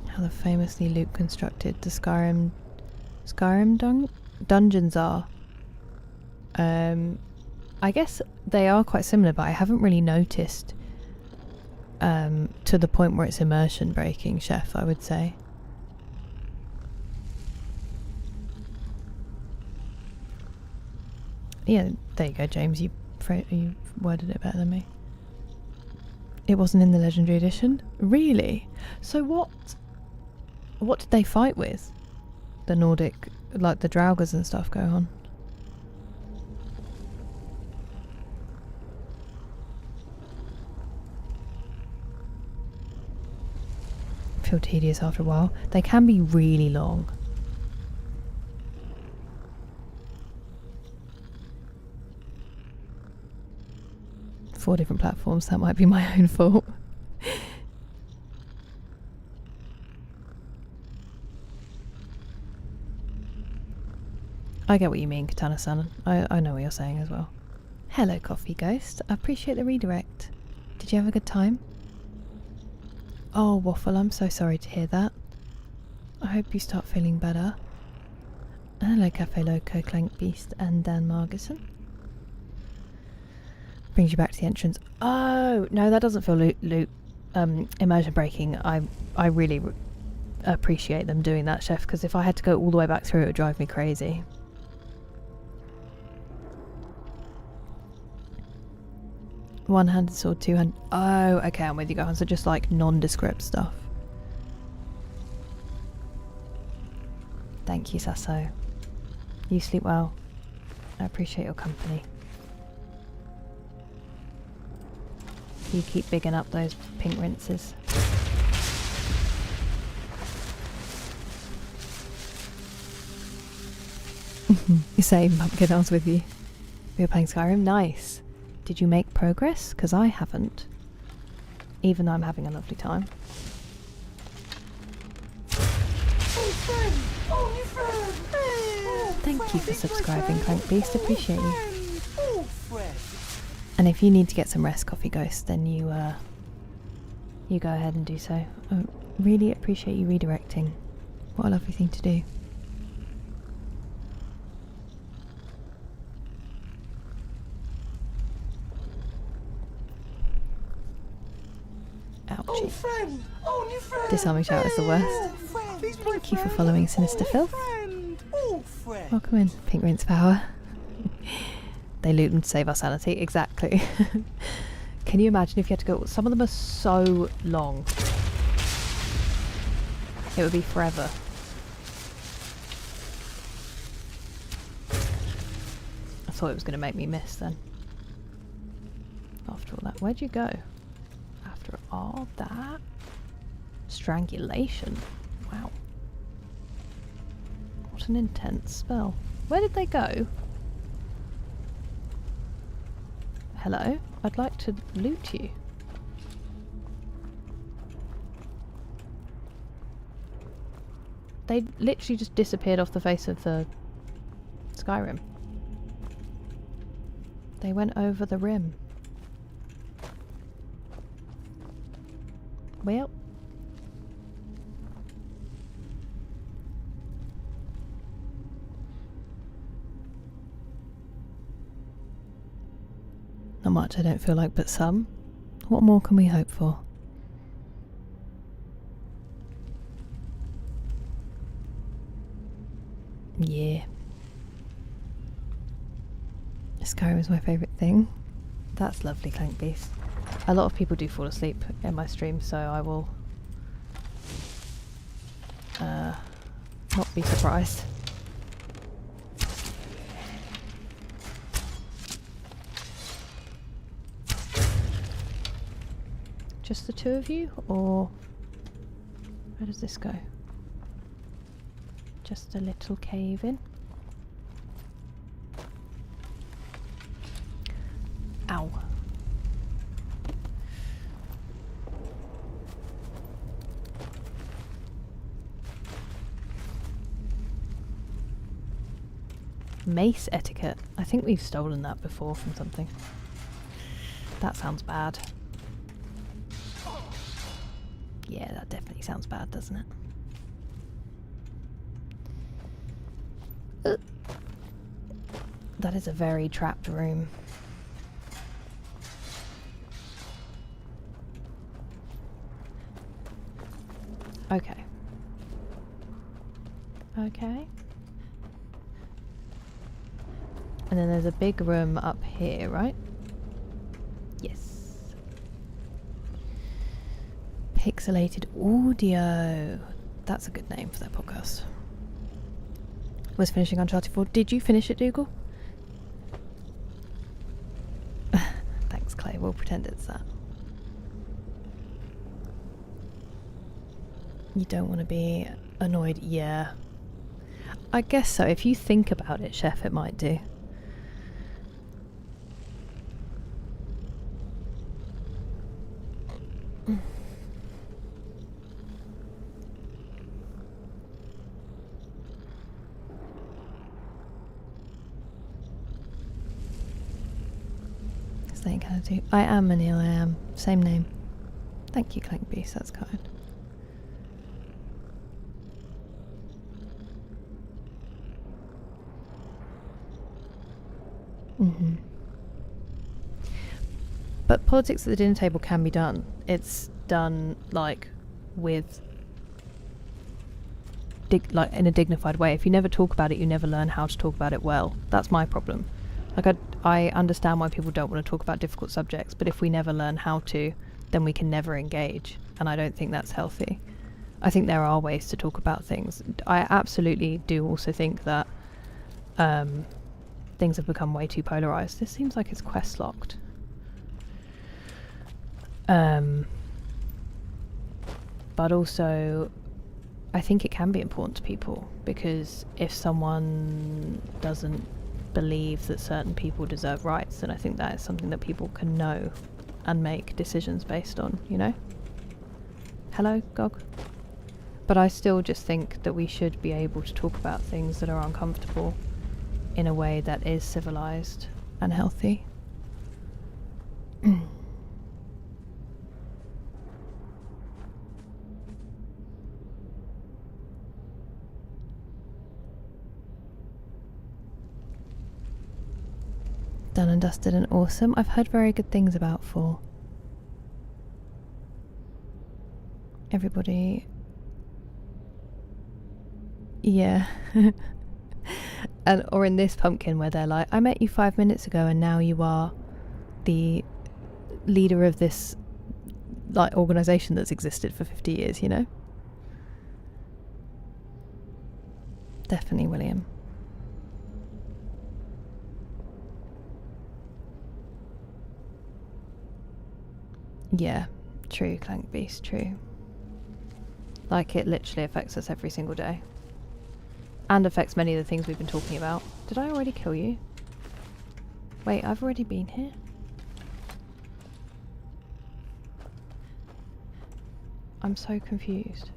How the famously loot constructed the Skyrim dungeons are. I guess they are quite similar, but I haven't really noticed to the point where it's immersion breaking, Chef, I would say. Yeah, there you go, James. You worded it better than me. It wasn't in the Legendary Edition? Really? So what did they fight with? The Nordic, like the Draugrs and stuff go on. Feel tedious after a while. They can be really long. Four different platforms, that might be my own fault. I get what you mean, Katana-san. I know what you're saying as well. Hello, Coffee Ghost. I appreciate the redirect. Did you have a good time? Oh, Waffle, I'm so sorry to hear that. I hope you start feeling better. Hello, Cafe Loco, Clank Beast, and Dan Margison. Brings you back to the entrance. Oh, no, that doesn't feel immersion breaking. I really appreciate them doing that, Chef, because if I had to go all the way back through, it would drive me crazy. One-handed sword, two-handed... Oh, okay, I'm with you, Gohan. So just like nondescript stuff. Thank you, Sasso. You sleep well. I appreciate your company. You keep bigging up those pink rinses. You say Pumpkin, I was with you. We were playing Skyrim. Nice. Did you make progress? Because I haven't. Even though I'm having a lovely time. Thank you for subscribing, Clank Beast. Appreciate you. And if you need to get some rest, Coffee Ghost, then you go ahead and do so. I really appreciate you redirecting. What a lovely thing to do. Ouchie. Disarming shout is the worst. Thank you for following Sinister Filth. Welcome in, Pink Rinse Power. They loot them to save our sanity. Exactly. Can you imagine if you had to go... Some of them are so long. It would be forever. I thought it was going to make me miss then. After all that. Where'd you go? After all that? Strangulation. Wow. What an intense spell. Where did they go? Hello? I'd like to loot you. They literally just disappeared off the face of the Skyrim. They went over the rim. Well. Not much, I don't feel like, but some. What more can we hope for? Yeah. Skyrim is my favourite thing. That's lovely, Clank Beast. A lot of people do fall asleep in my stream, so I will not be surprised. Just the two of you, or where does this go? Just a little cave in. Ow. Mace etiquette. I think we've stolen that before from something. That sounds bad. Yeah, that definitely sounds bad, doesn't it? That is a very trapped room. Okay. Okay. And then there's a big room up here, right? Yes. Pixelated Audio. That's a good name for that podcast. Was finishing Uncharted 4. Did you finish it, Dougal? Thanks, Clay. We'll pretend it's that. You don't want to be annoyed. Yeah. I guess so. If you think about it, Chef, it might do. I am Manil, I am. Same name. Thank you, Clank Beast, that's kind. But politics at the dinner table can be done. It's done, like, with... like, in a dignified way. If you never talk about it, you never learn how to talk about it well. That's my problem. Like, I understand why people don't want to talk about difficult subjects, but if we never learn how to, then we can never engage, and I don't think that's healthy. I think there are ways to talk about things. I absolutely do also think that things have become way too polarized. This seems like it's quest locked. But also, I think it can be important to people, because if someone doesn't believe that certain people deserve rights, then I think that is something that people can know and make decisions based on, you know? Hello, Gog? But I still just think that we should be able to talk about things that are uncomfortable in a way that is civilized and healthy. Done and dusted and awesome. I've heard very good things about 4. Everybody... Yeah. And or in this pumpkin where they're like, I met you 5 minutes ago and now you are the leader of this like organisation that's existed for 50 years, you know? Definitely William. Yeah, true, Clank Beast, true. Like, it literally affects us every single day. And affects many of the things we've been talking about. Did I already kill you? Wait, I've already been here? I'm so confused.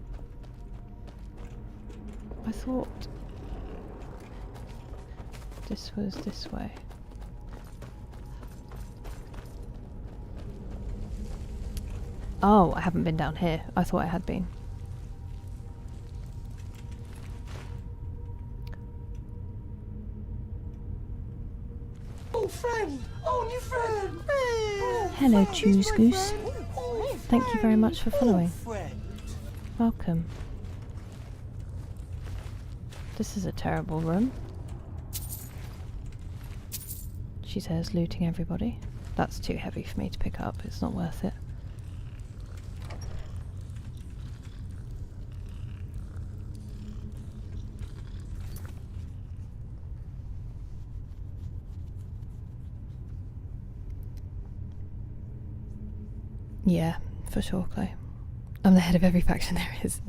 I thought this was this way. Oh, I haven't been down here. I thought I had been. Oh, friend! Oh, new friend! Hello, Choose Goose. Thank you very much for following. Welcome. This is a terrible room. She says, looting everybody. That's too heavy for me to pick up. It's not worth it. Yeah, for sure, Clay. I'm the head of every faction there is.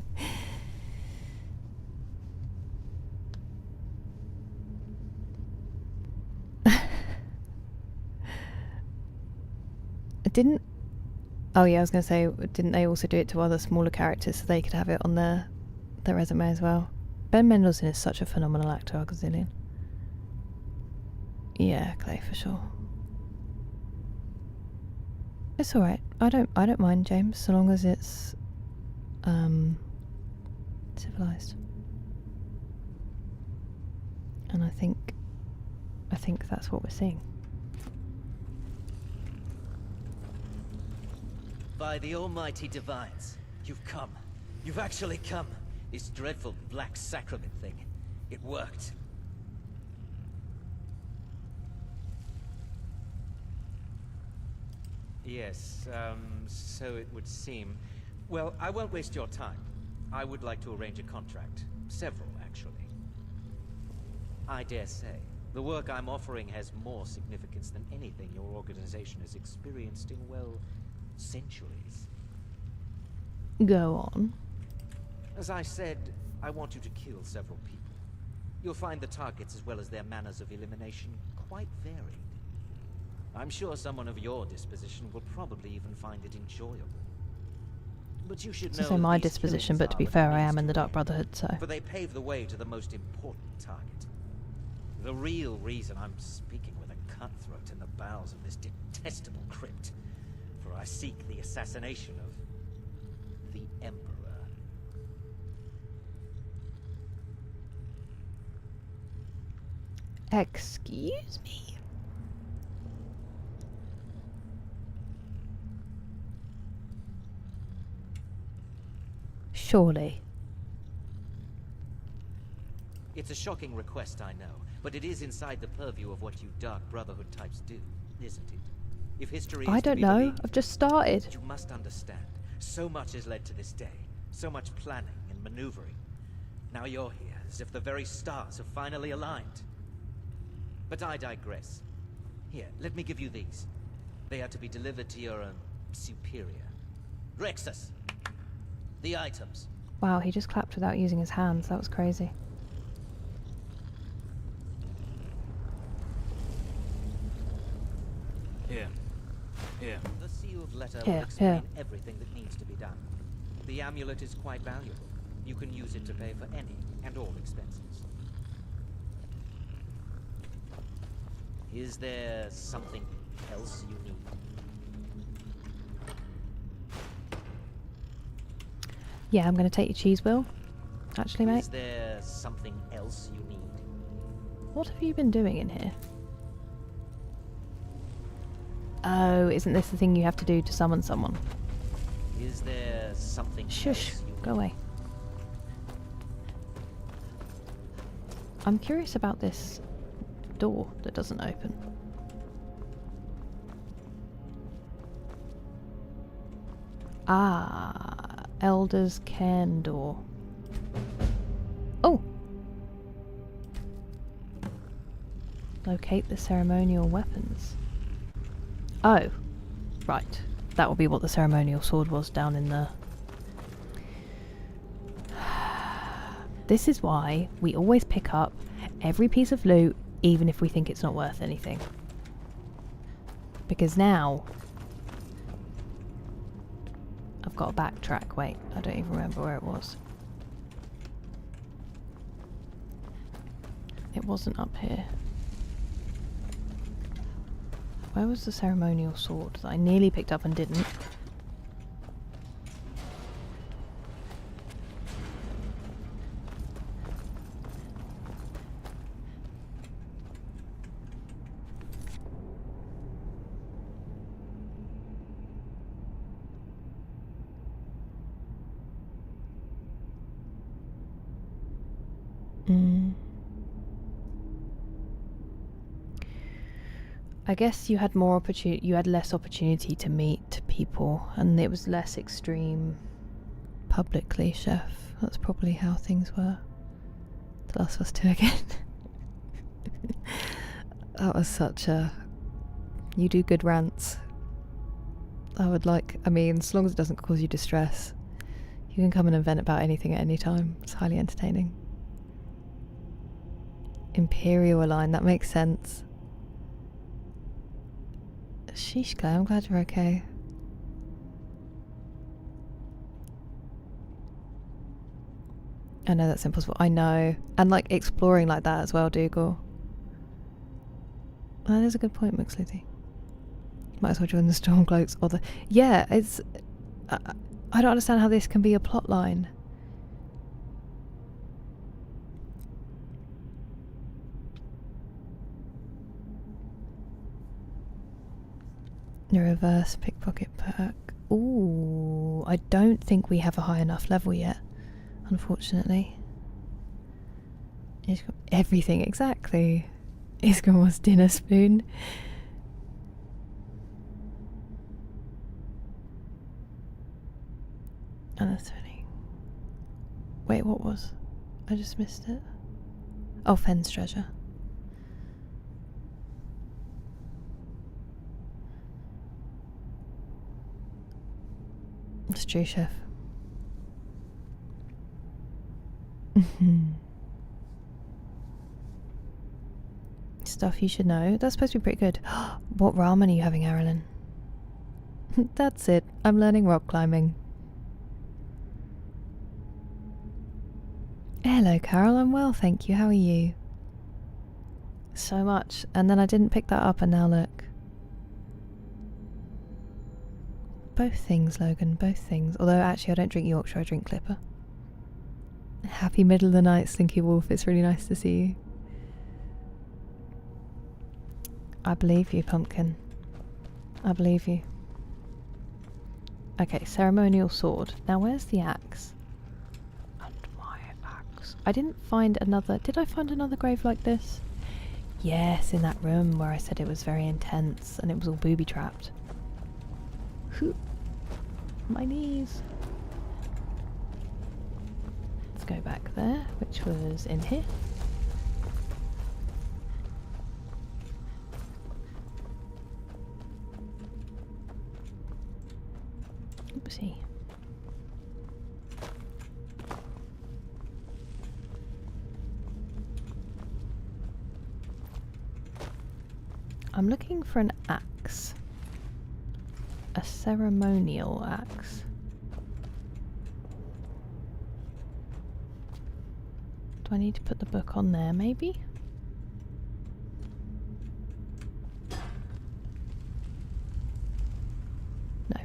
Didn't... Oh yeah, I was going to say, didn't they also do it to other smaller characters so they could have it on their resume as well? Ben Mendelsohn is such a phenomenal actor, a gazillion. Yeah, Clay, for sure. It's alright. I don't mind, James, so long as it's civilized. And I think that's what we're seeing. By the almighty divines, you've come. You've actually come. This dreadful black sacrament thing. It worked. Yes, so it would seem. Well, I won't waste your time. I would like to arrange a contract. Several, actually. I dare say, the work I'm offering has more significance than anything your organization has experienced in, well, centuries. Go on. As I said, I want you to kill several people. You'll find the targets as well as their manners of elimination quite varied. I'm sure someone of your disposition will probably even find it enjoyable. But you should know. To say my disposition, but to be fair, I am in the Dark Brotherhood, so. For they pave the way to the most important target. The real reason I'm speaking with a cutthroat in the bowels of this detestable crypt. For I seek the assassination of the Emperor. Excuse me? Surely. It's a shocking request, I know, but it is inside the purview of what you Dark Brotherhood types do, isn't it? If history is I to don't be know. believed, I've just started. you must understand, so much has led to this day, so much planning and maneuvering. Now you're here, as if the very stars have finally aligned. But I digress. Here, let me give you these. They are to be delivered to your superior. Rexus! The items. Wow, he just clapped without using his hands. That was crazy. Here. Here. The sealed letter Here, will explain here. everything that needs to be done. The amulet is quite valuable. You can use it to pay for any and all expenses. Is there something else you need? Yeah, I'm going to take your cheese wheel. Actually, mate. Is there something else you need? What have you been doing in here? Oh, isn't this the thing you have to do to summon someone? Is there something Shush, else you go away. I'm curious about this door that doesn't open. Ah, Elder's Cairn door. Oh! Locate the ceremonial weapons. Oh, right. That will be what the ceremonial sword was down in the... This is why we always pick up every piece of loot, even if we think it's not worth anything. Because now... I've got to backtrack. Wait, I don't even remember where it was. It wasn't up here. Where was the ceremonial sword that I nearly picked up and didn't? I guess you had more opportunity. You had less opportunity to meet people, and it was less extreme publicly, Chef. That's probably how things were. The Last of Us 2 again. That was such a... You do good rants. I would like... I mean, as long as it doesn't cause you distress, you can come and vent about anything at any time. It's highly entertaining. Imperial Align, that makes sense. Sheesh, Claire, I'm glad you're okay. I know that's impossible. I know. And like exploring like that as well, Dougal. That is a good point, McSlithy. Might as well join the Stormcloaks or the... Yeah, it's... I don't understand how this can be a plot line. The reverse pickpocket perk. Ooh, I don't think we have a high enough level yet, unfortunately. Everything, exactly. Isgramor's dinner spoon. And that's funny. Wait, what was? I just missed it. Oh, Fenn's treasure. It's true, Chef. Stuff you should know. That's supposed to be pretty good. What ramen are you having, Arilyn? That's it. I'm learning rock climbing. Hello, Carol. I'm well, thank you. How are you? So much. And then I didn't pick that up, and now look. Both things, Logan, both things. Although, actually, I don't drink Yorkshire, I drink Clipper. Happy middle of the night, Slinky Wolf. It's really nice to see you. I believe you, Pumpkin. I believe you. Okay, ceremonial sword. Now, where's the axe? And my axe. I didn't find another... Did I find another grave like this? Yes, in that room where I said it was very intense and it was all booby-trapped. My knees. Let's go back there, which was in here. I'm looking for an axe. A ceremonial axe. Do I need to put the book on there, maybe? No.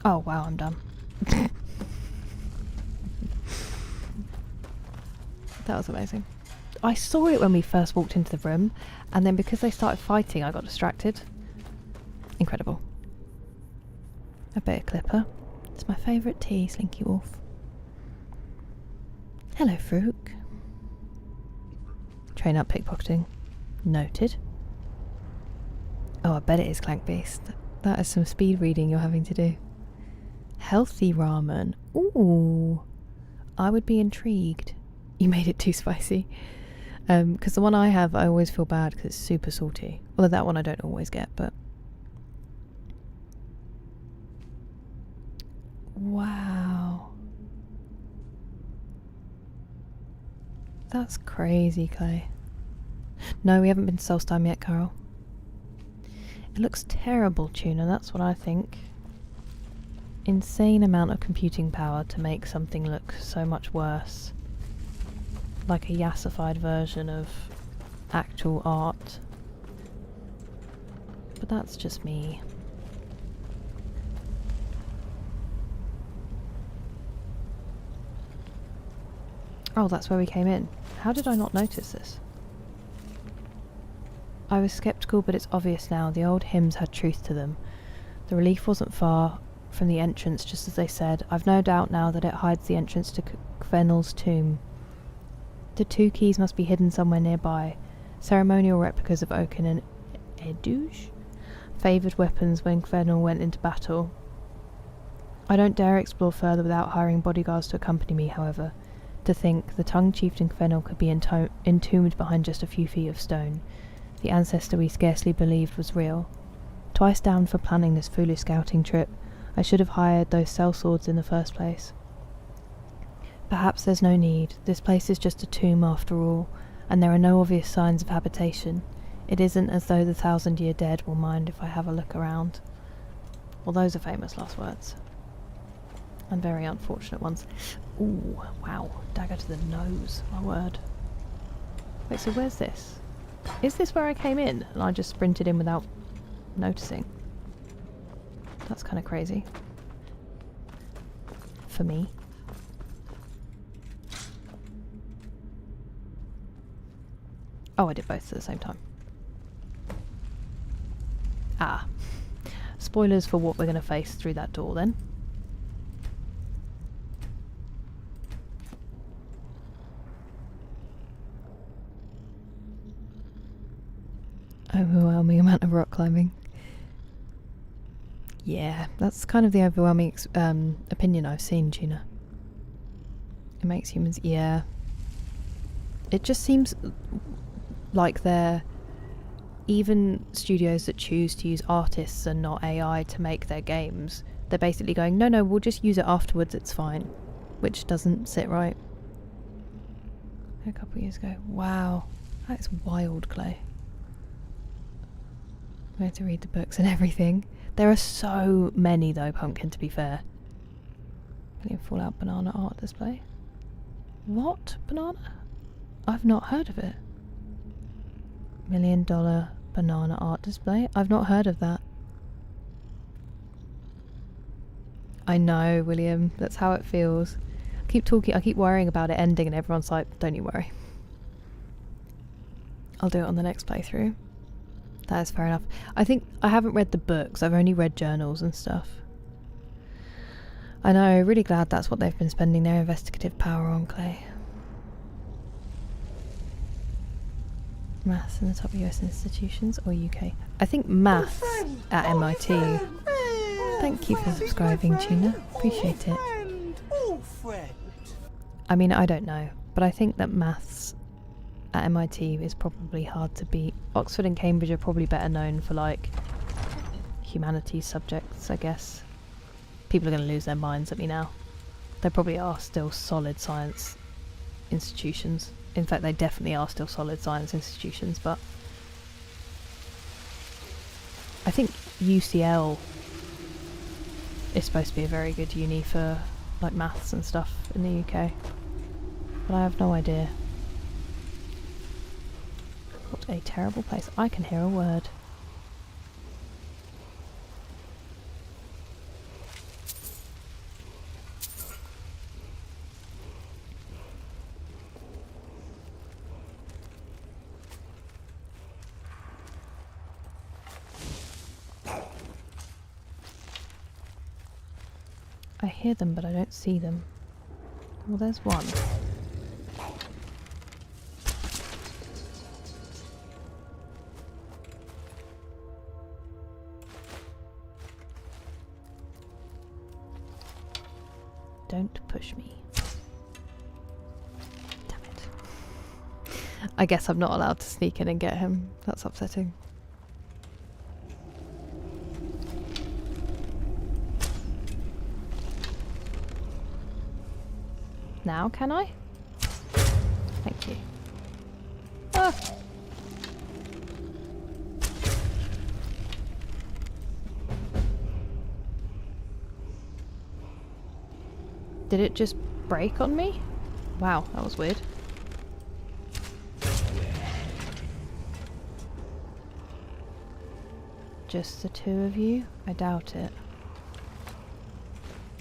Oh wow, I'm done. That was amazing. I saw it when we first walked into the room, and then because they started fighting, I got distracted. Incredible. A bit of Clipper. It's my favourite tea, Slinky Wolf. Hello, Farouk. Train up pickpocketing. Noted. Oh, I bet it is Clank Beast. That is some speed reading you're having to do. Healthy ramen. Ooh. I would be intrigued. You made it too spicy. Because the one I have, I always feel bad because it's super salty. Although that one I don't always get, but... Wow. That's crazy, Clay. No, we haven't been to Solstheim yet, Carol. It looks terrible, Tuna, that's what I think. Insane amount of computing power to make something look so much worse. Like a yassified version of actual art. But that's just me. Oh, that's where we came in. How did I not notice this? I was sceptical, but it's obvious now. The old hymns had truth to them. The relief wasn't far from the entrance, just as they said. I've no doubt now that it hides the entrance to Kvenel's tomb. The two keys must be hidden somewhere nearby. Ceremonial replicas of Oaken and Edouge? Favoured weapons when Kvenel went into battle. I don't dare explore further without hiring bodyguards to accompany me, however. To think, the tongued chieftain Kvenel could be entombed behind just a few feet of stone. The ancestor we scarcely believed was real. Twice down for planning this foolish scouting trip. I should have hired those sellswords in the first place. Perhaps there's no need. This place is just a tomb after all, and there are no obvious signs of habitation. It isn't as though the 1,000-year dead will mind if I have a look around. Well, those are famous last words. And very unfortunate ones. Ooh, wow. Dagger to the nose. My word. Wait, so where's this? Is this where I came in and I just sprinted in without noticing? That's kind of crazy. For me. Oh, I did both at the same time. Ah. Spoilers for what we're going to face through that door then. Overwhelming amount of rock climbing. Yeah, that's kind of the overwhelming opinion I've seen, Tuna. It makes humans... yeah. It just seems like they're... even studios that choose to use artists and not AI to make their games, they're basically going, no, we'll just use it afterwards, it's fine. Which doesn't sit right. A couple of years ago. Wow. That is wild, Clay. We have to read the books and everything. There are so many though, Pumpkin, to be fair. Fallout banana art display. What? Banana? I've not heard of it. $1 million banana art display? I've not heard of that. I know, William. That's how it feels. I keep worrying about it ending and everyone's like, don't you worry. I'll do it on the next playthrough. That is fair enough. I think I haven't read the books. I've only read journals and stuff. I know, really glad that's what they've been spending their investigative power on, Clay. Maths in the top US institutions or UK? I think maths at MIT. Thank you for subscribing, Tuna. Appreciate it. I mean, I don't know, but I think that maths at MIT is probably hard to beat. Oxford and Cambridge are probably better known for, like, humanities subjects, I guess. people are going to lose their minds at me now. There probably are still solid science institutions. In fact, they definitely are still solid science institutions, but I think UCL is supposed to be a very good uni for like maths and stuff in the UK, but I have no idea. What a terrible place. I can hear a word. I hear them, but I don't see them. Well, there's one. Don't push me. Damn it. I guess I'm not allowed to sneak in and get him. That's upsetting. Now, can I? Thank you. Ah! Did it just break on me? Wow, that was weird. Just the two of you? I doubt it.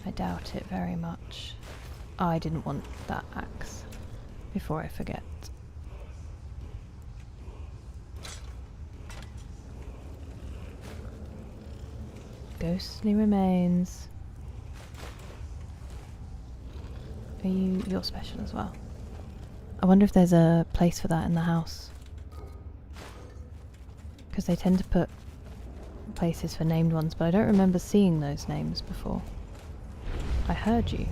I doubt it very much. I didn't want that axe. Before I forget. Ghostly remains. Are you... you're special as well? I wonder if there's a place for that in the house. Because they tend to put places for named ones, but I don't remember seeing those names before. I heard you.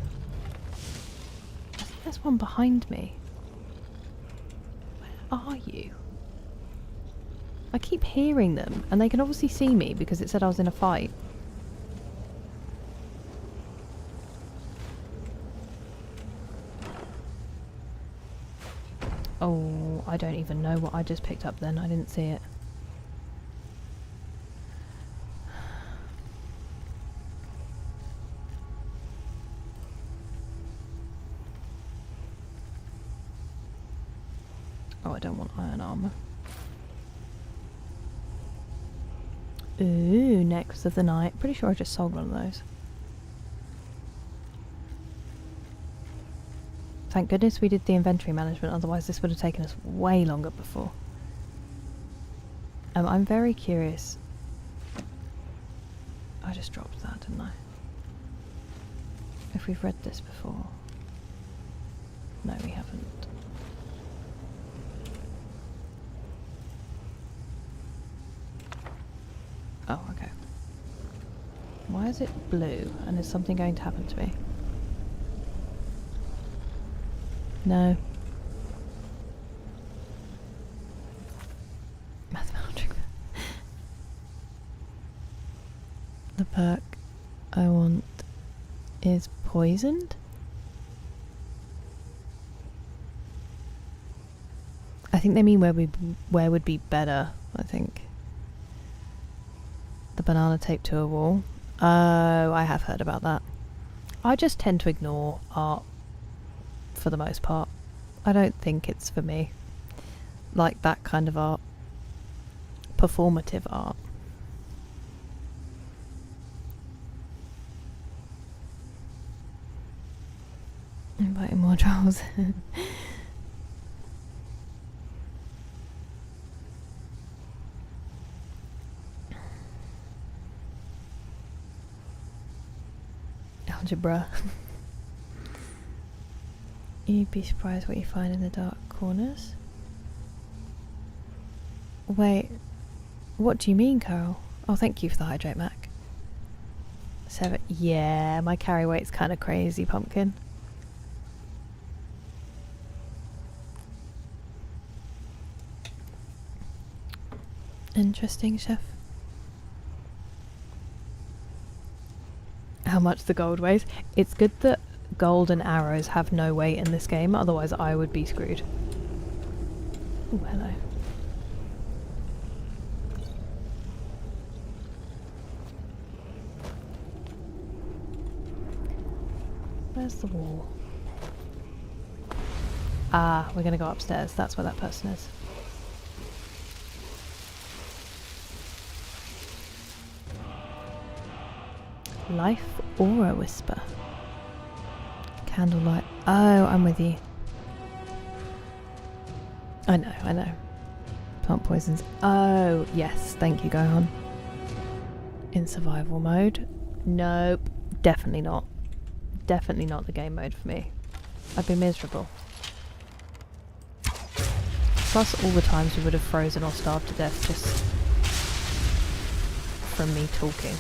I think there's one behind me. Where are you? I keep hearing them, and they can obviously see me because it said I was in a fight. Oh, I don't even know what I just picked up then. I didn't see it. Oh, I don't want iron armor. Ooh, necklace of the night. Pretty sure I just sold one of those. Thank goodness we did the inventory management, otherwise this would have taken us way longer before. I'm very curious. I just dropped that, didn't I? If we've read this before. No, we haven't. Oh, okay. Why is it blue? And is something going to happen to me? No. The perk I want is poisoned? I think they mean where would be better, I think. The banana taped to a wall. Oh, I have heard about that. I just tend to ignore art for the most part. I don't think it's for me. Like that kind of art. Performative art. Inviting more trolls. Algebra. You'd be surprised what you find in the dark corners. Wait, what do you mean, Carol? Oh, thank you for the hydrate, Mac. 7. Yeah, my carry weight's kind of crazy, Pumpkin. Interesting, Chef. How much the gold weighs. It's good that gold and arrows have no weight in this game, otherwise I would be screwed. Oh, hello. Where's the wall? Ah, we're gonna go upstairs. That's where that person is. Life Aura Whisper. Candlelight. Oh, I'm with you. I know. Plant poisons. Oh, yes. Thank you, Gohan. In survival mode? Nope. Definitely not. Definitely not the game mode for me. I'd be miserable. Plus all the times we would have frozen or starved to death just from me talking.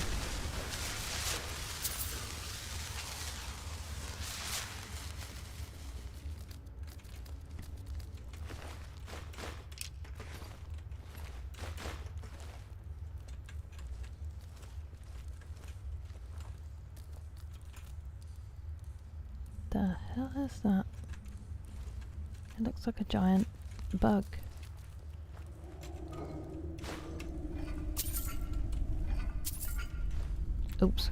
The hell is that? It looks like a giant bug. Oops.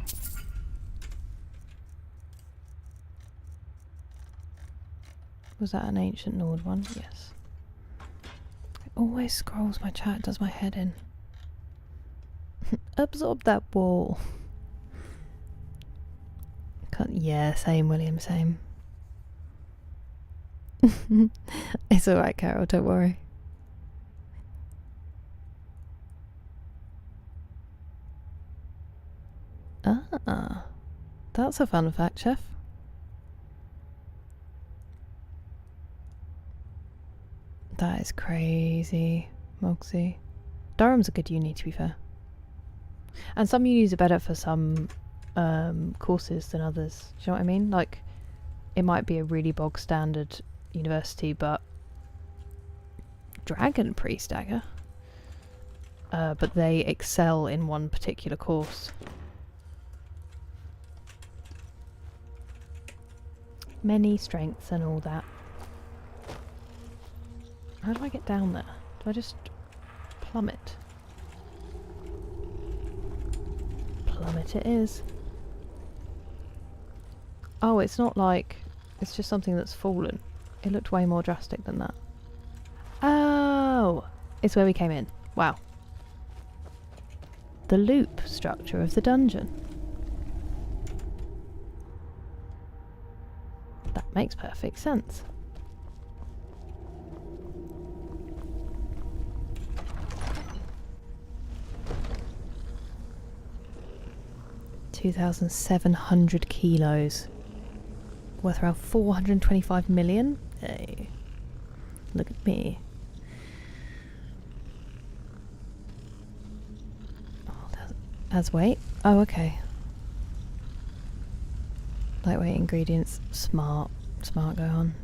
Was that an ancient Nord one? Yes. It always scrolls my chat, does my head in. Absorb that wall. Yeah, same, William, same. It's alright, Carol, don't worry. Ah, that's a fun fact, Chef. That is crazy, Moxie. Durham's a good uni, to be fair. And some unis are better for some courses than others. Do you know what I mean? Like, it might be a really bog standard university, but Dragon Priest dagger. But they excel in one particular course. Many strengths and all that. How do I get down there? Do I just plummet? Plummet it is. Oh, it's not like... It's just something that's fallen. It looked way more drastic than that. Oh! It's where we came in. Wow. The loop structure of the dungeon. That makes perfect sense. $2,700 kilos. Worth around 425 million? Hey. Look at me. Oh, as weight? Oh, okay. Lightweight ingredients. Smart. Smart, go on.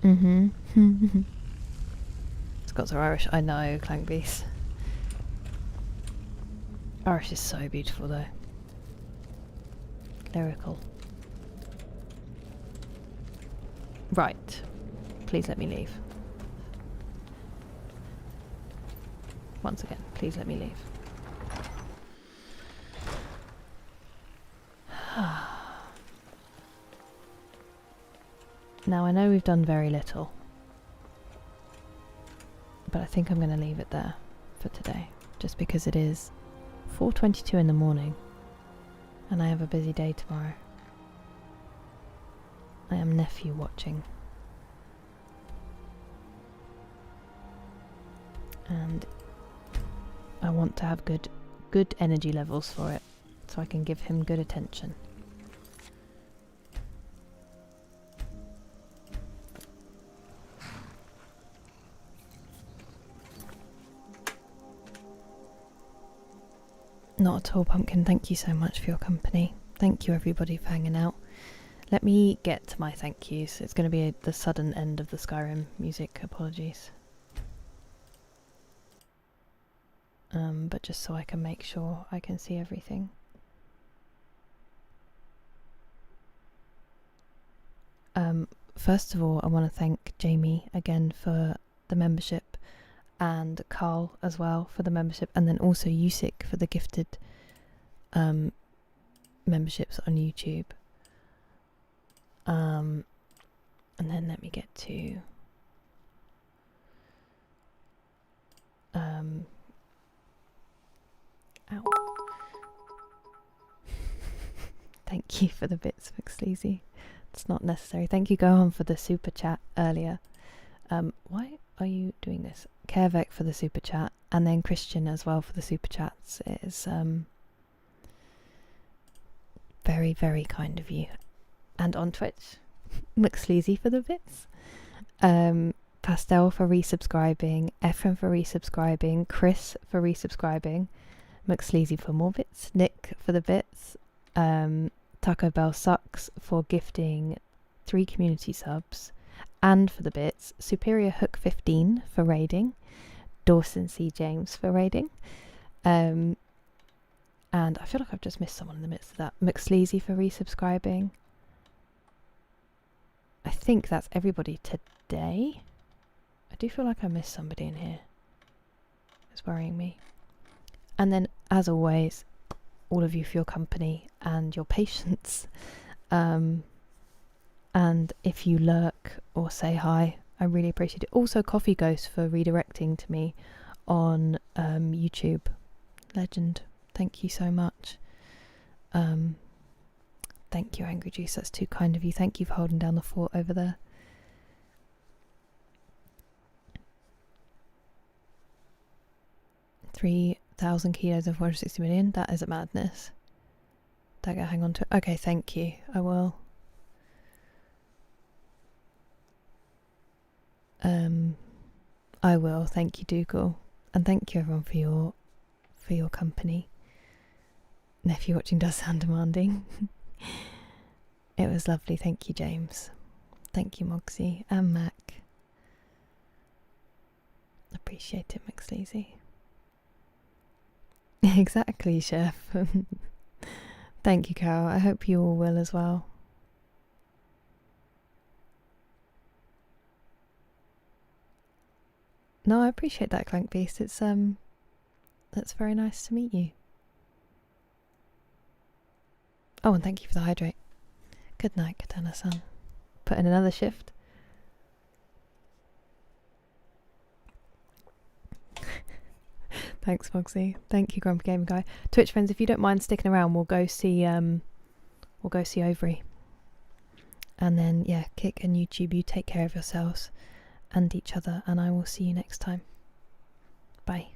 Mm-hmm. Scots are Irish. I know, Clank Beast. Irish is so beautiful, though. Lyrical. Right. Please let me leave. Once again, please let me leave. Now I know we've done very little, but I think I'm going to leave it there for today, just because it is 4:22 in the morning and I have a busy day tomorrow. I am nephew watching, and I want to have good energy levels for it, so I can give him good attention. Not at all, Pumpkin. Thank you so much for your company. Thank you, everybody, for hanging out. Let me get to my thank yous. It's going to be the sudden end of the Skyrim music. Apologies. but just so I can make sure I can see everything. First of all, I want to thank Jamie again for the membership, and Carl as well for the membership, and then also Yusik for the gifted memberships on YouTube. And then let me get to ow. Thank you for the bits, McSleazy. It's not necessary. Thank you, Gohan, for the super chat earlier. Why are you doing this? Kervek for the super chat, and then Christian as well for the super chats. It is very, very kind of you. And on Twitch, McSleazy for the bits. Pastel for resubscribing, Ephraim for resubscribing, Chris for resubscribing, McSleazy for more bits, Nick for the bits, Taco Bell Sucks for gifting 3 community subs and for the bits, Superior Hook 15 for raiding, Dawson C. James for raiding, and I feel like I've just missed someone in the midst of that, McSleazy for resubscribing. I think that's everybody today. I do feel like I missed somebody in here. It's worrying me. And then, as always, all of you for your company and your patience. And if you lurk or say hi, I really appreciate it. Also, Coffee Ghost for redirecting to me on YouTube. Legend. Thank you so much. Thank you, Angry Juice. That's too kind of you. Thank you for holding down the fort over there. $3,000 kilos and 460 million. That is a madness. Dagger, hang on to it. Okay, thank you. I will. I will. Thank you, Dougal, and thank you everyone for your company. Nephew watching does sound demanding. It was lovely. Thank you, James. Thank you, Moxie and Mac. Appreciate it, McSleazy. Exactly, Chef. Thank you, Carol. I hope you all will as well. No, I appreciate that, Clank Beast. It's that's very nice to meet you. Oh, and thank you for the hydrate. Good night, Katana-san. Put in another shift. Thanks, Moxie. Thank you, Grumpy Gamer Guy. Twitch friends, if you don't mind sticking around, we'll go see Overy. And then yeah, Kick and YouTube, you take care of yourselves and each other, and I will see you next time. Bye.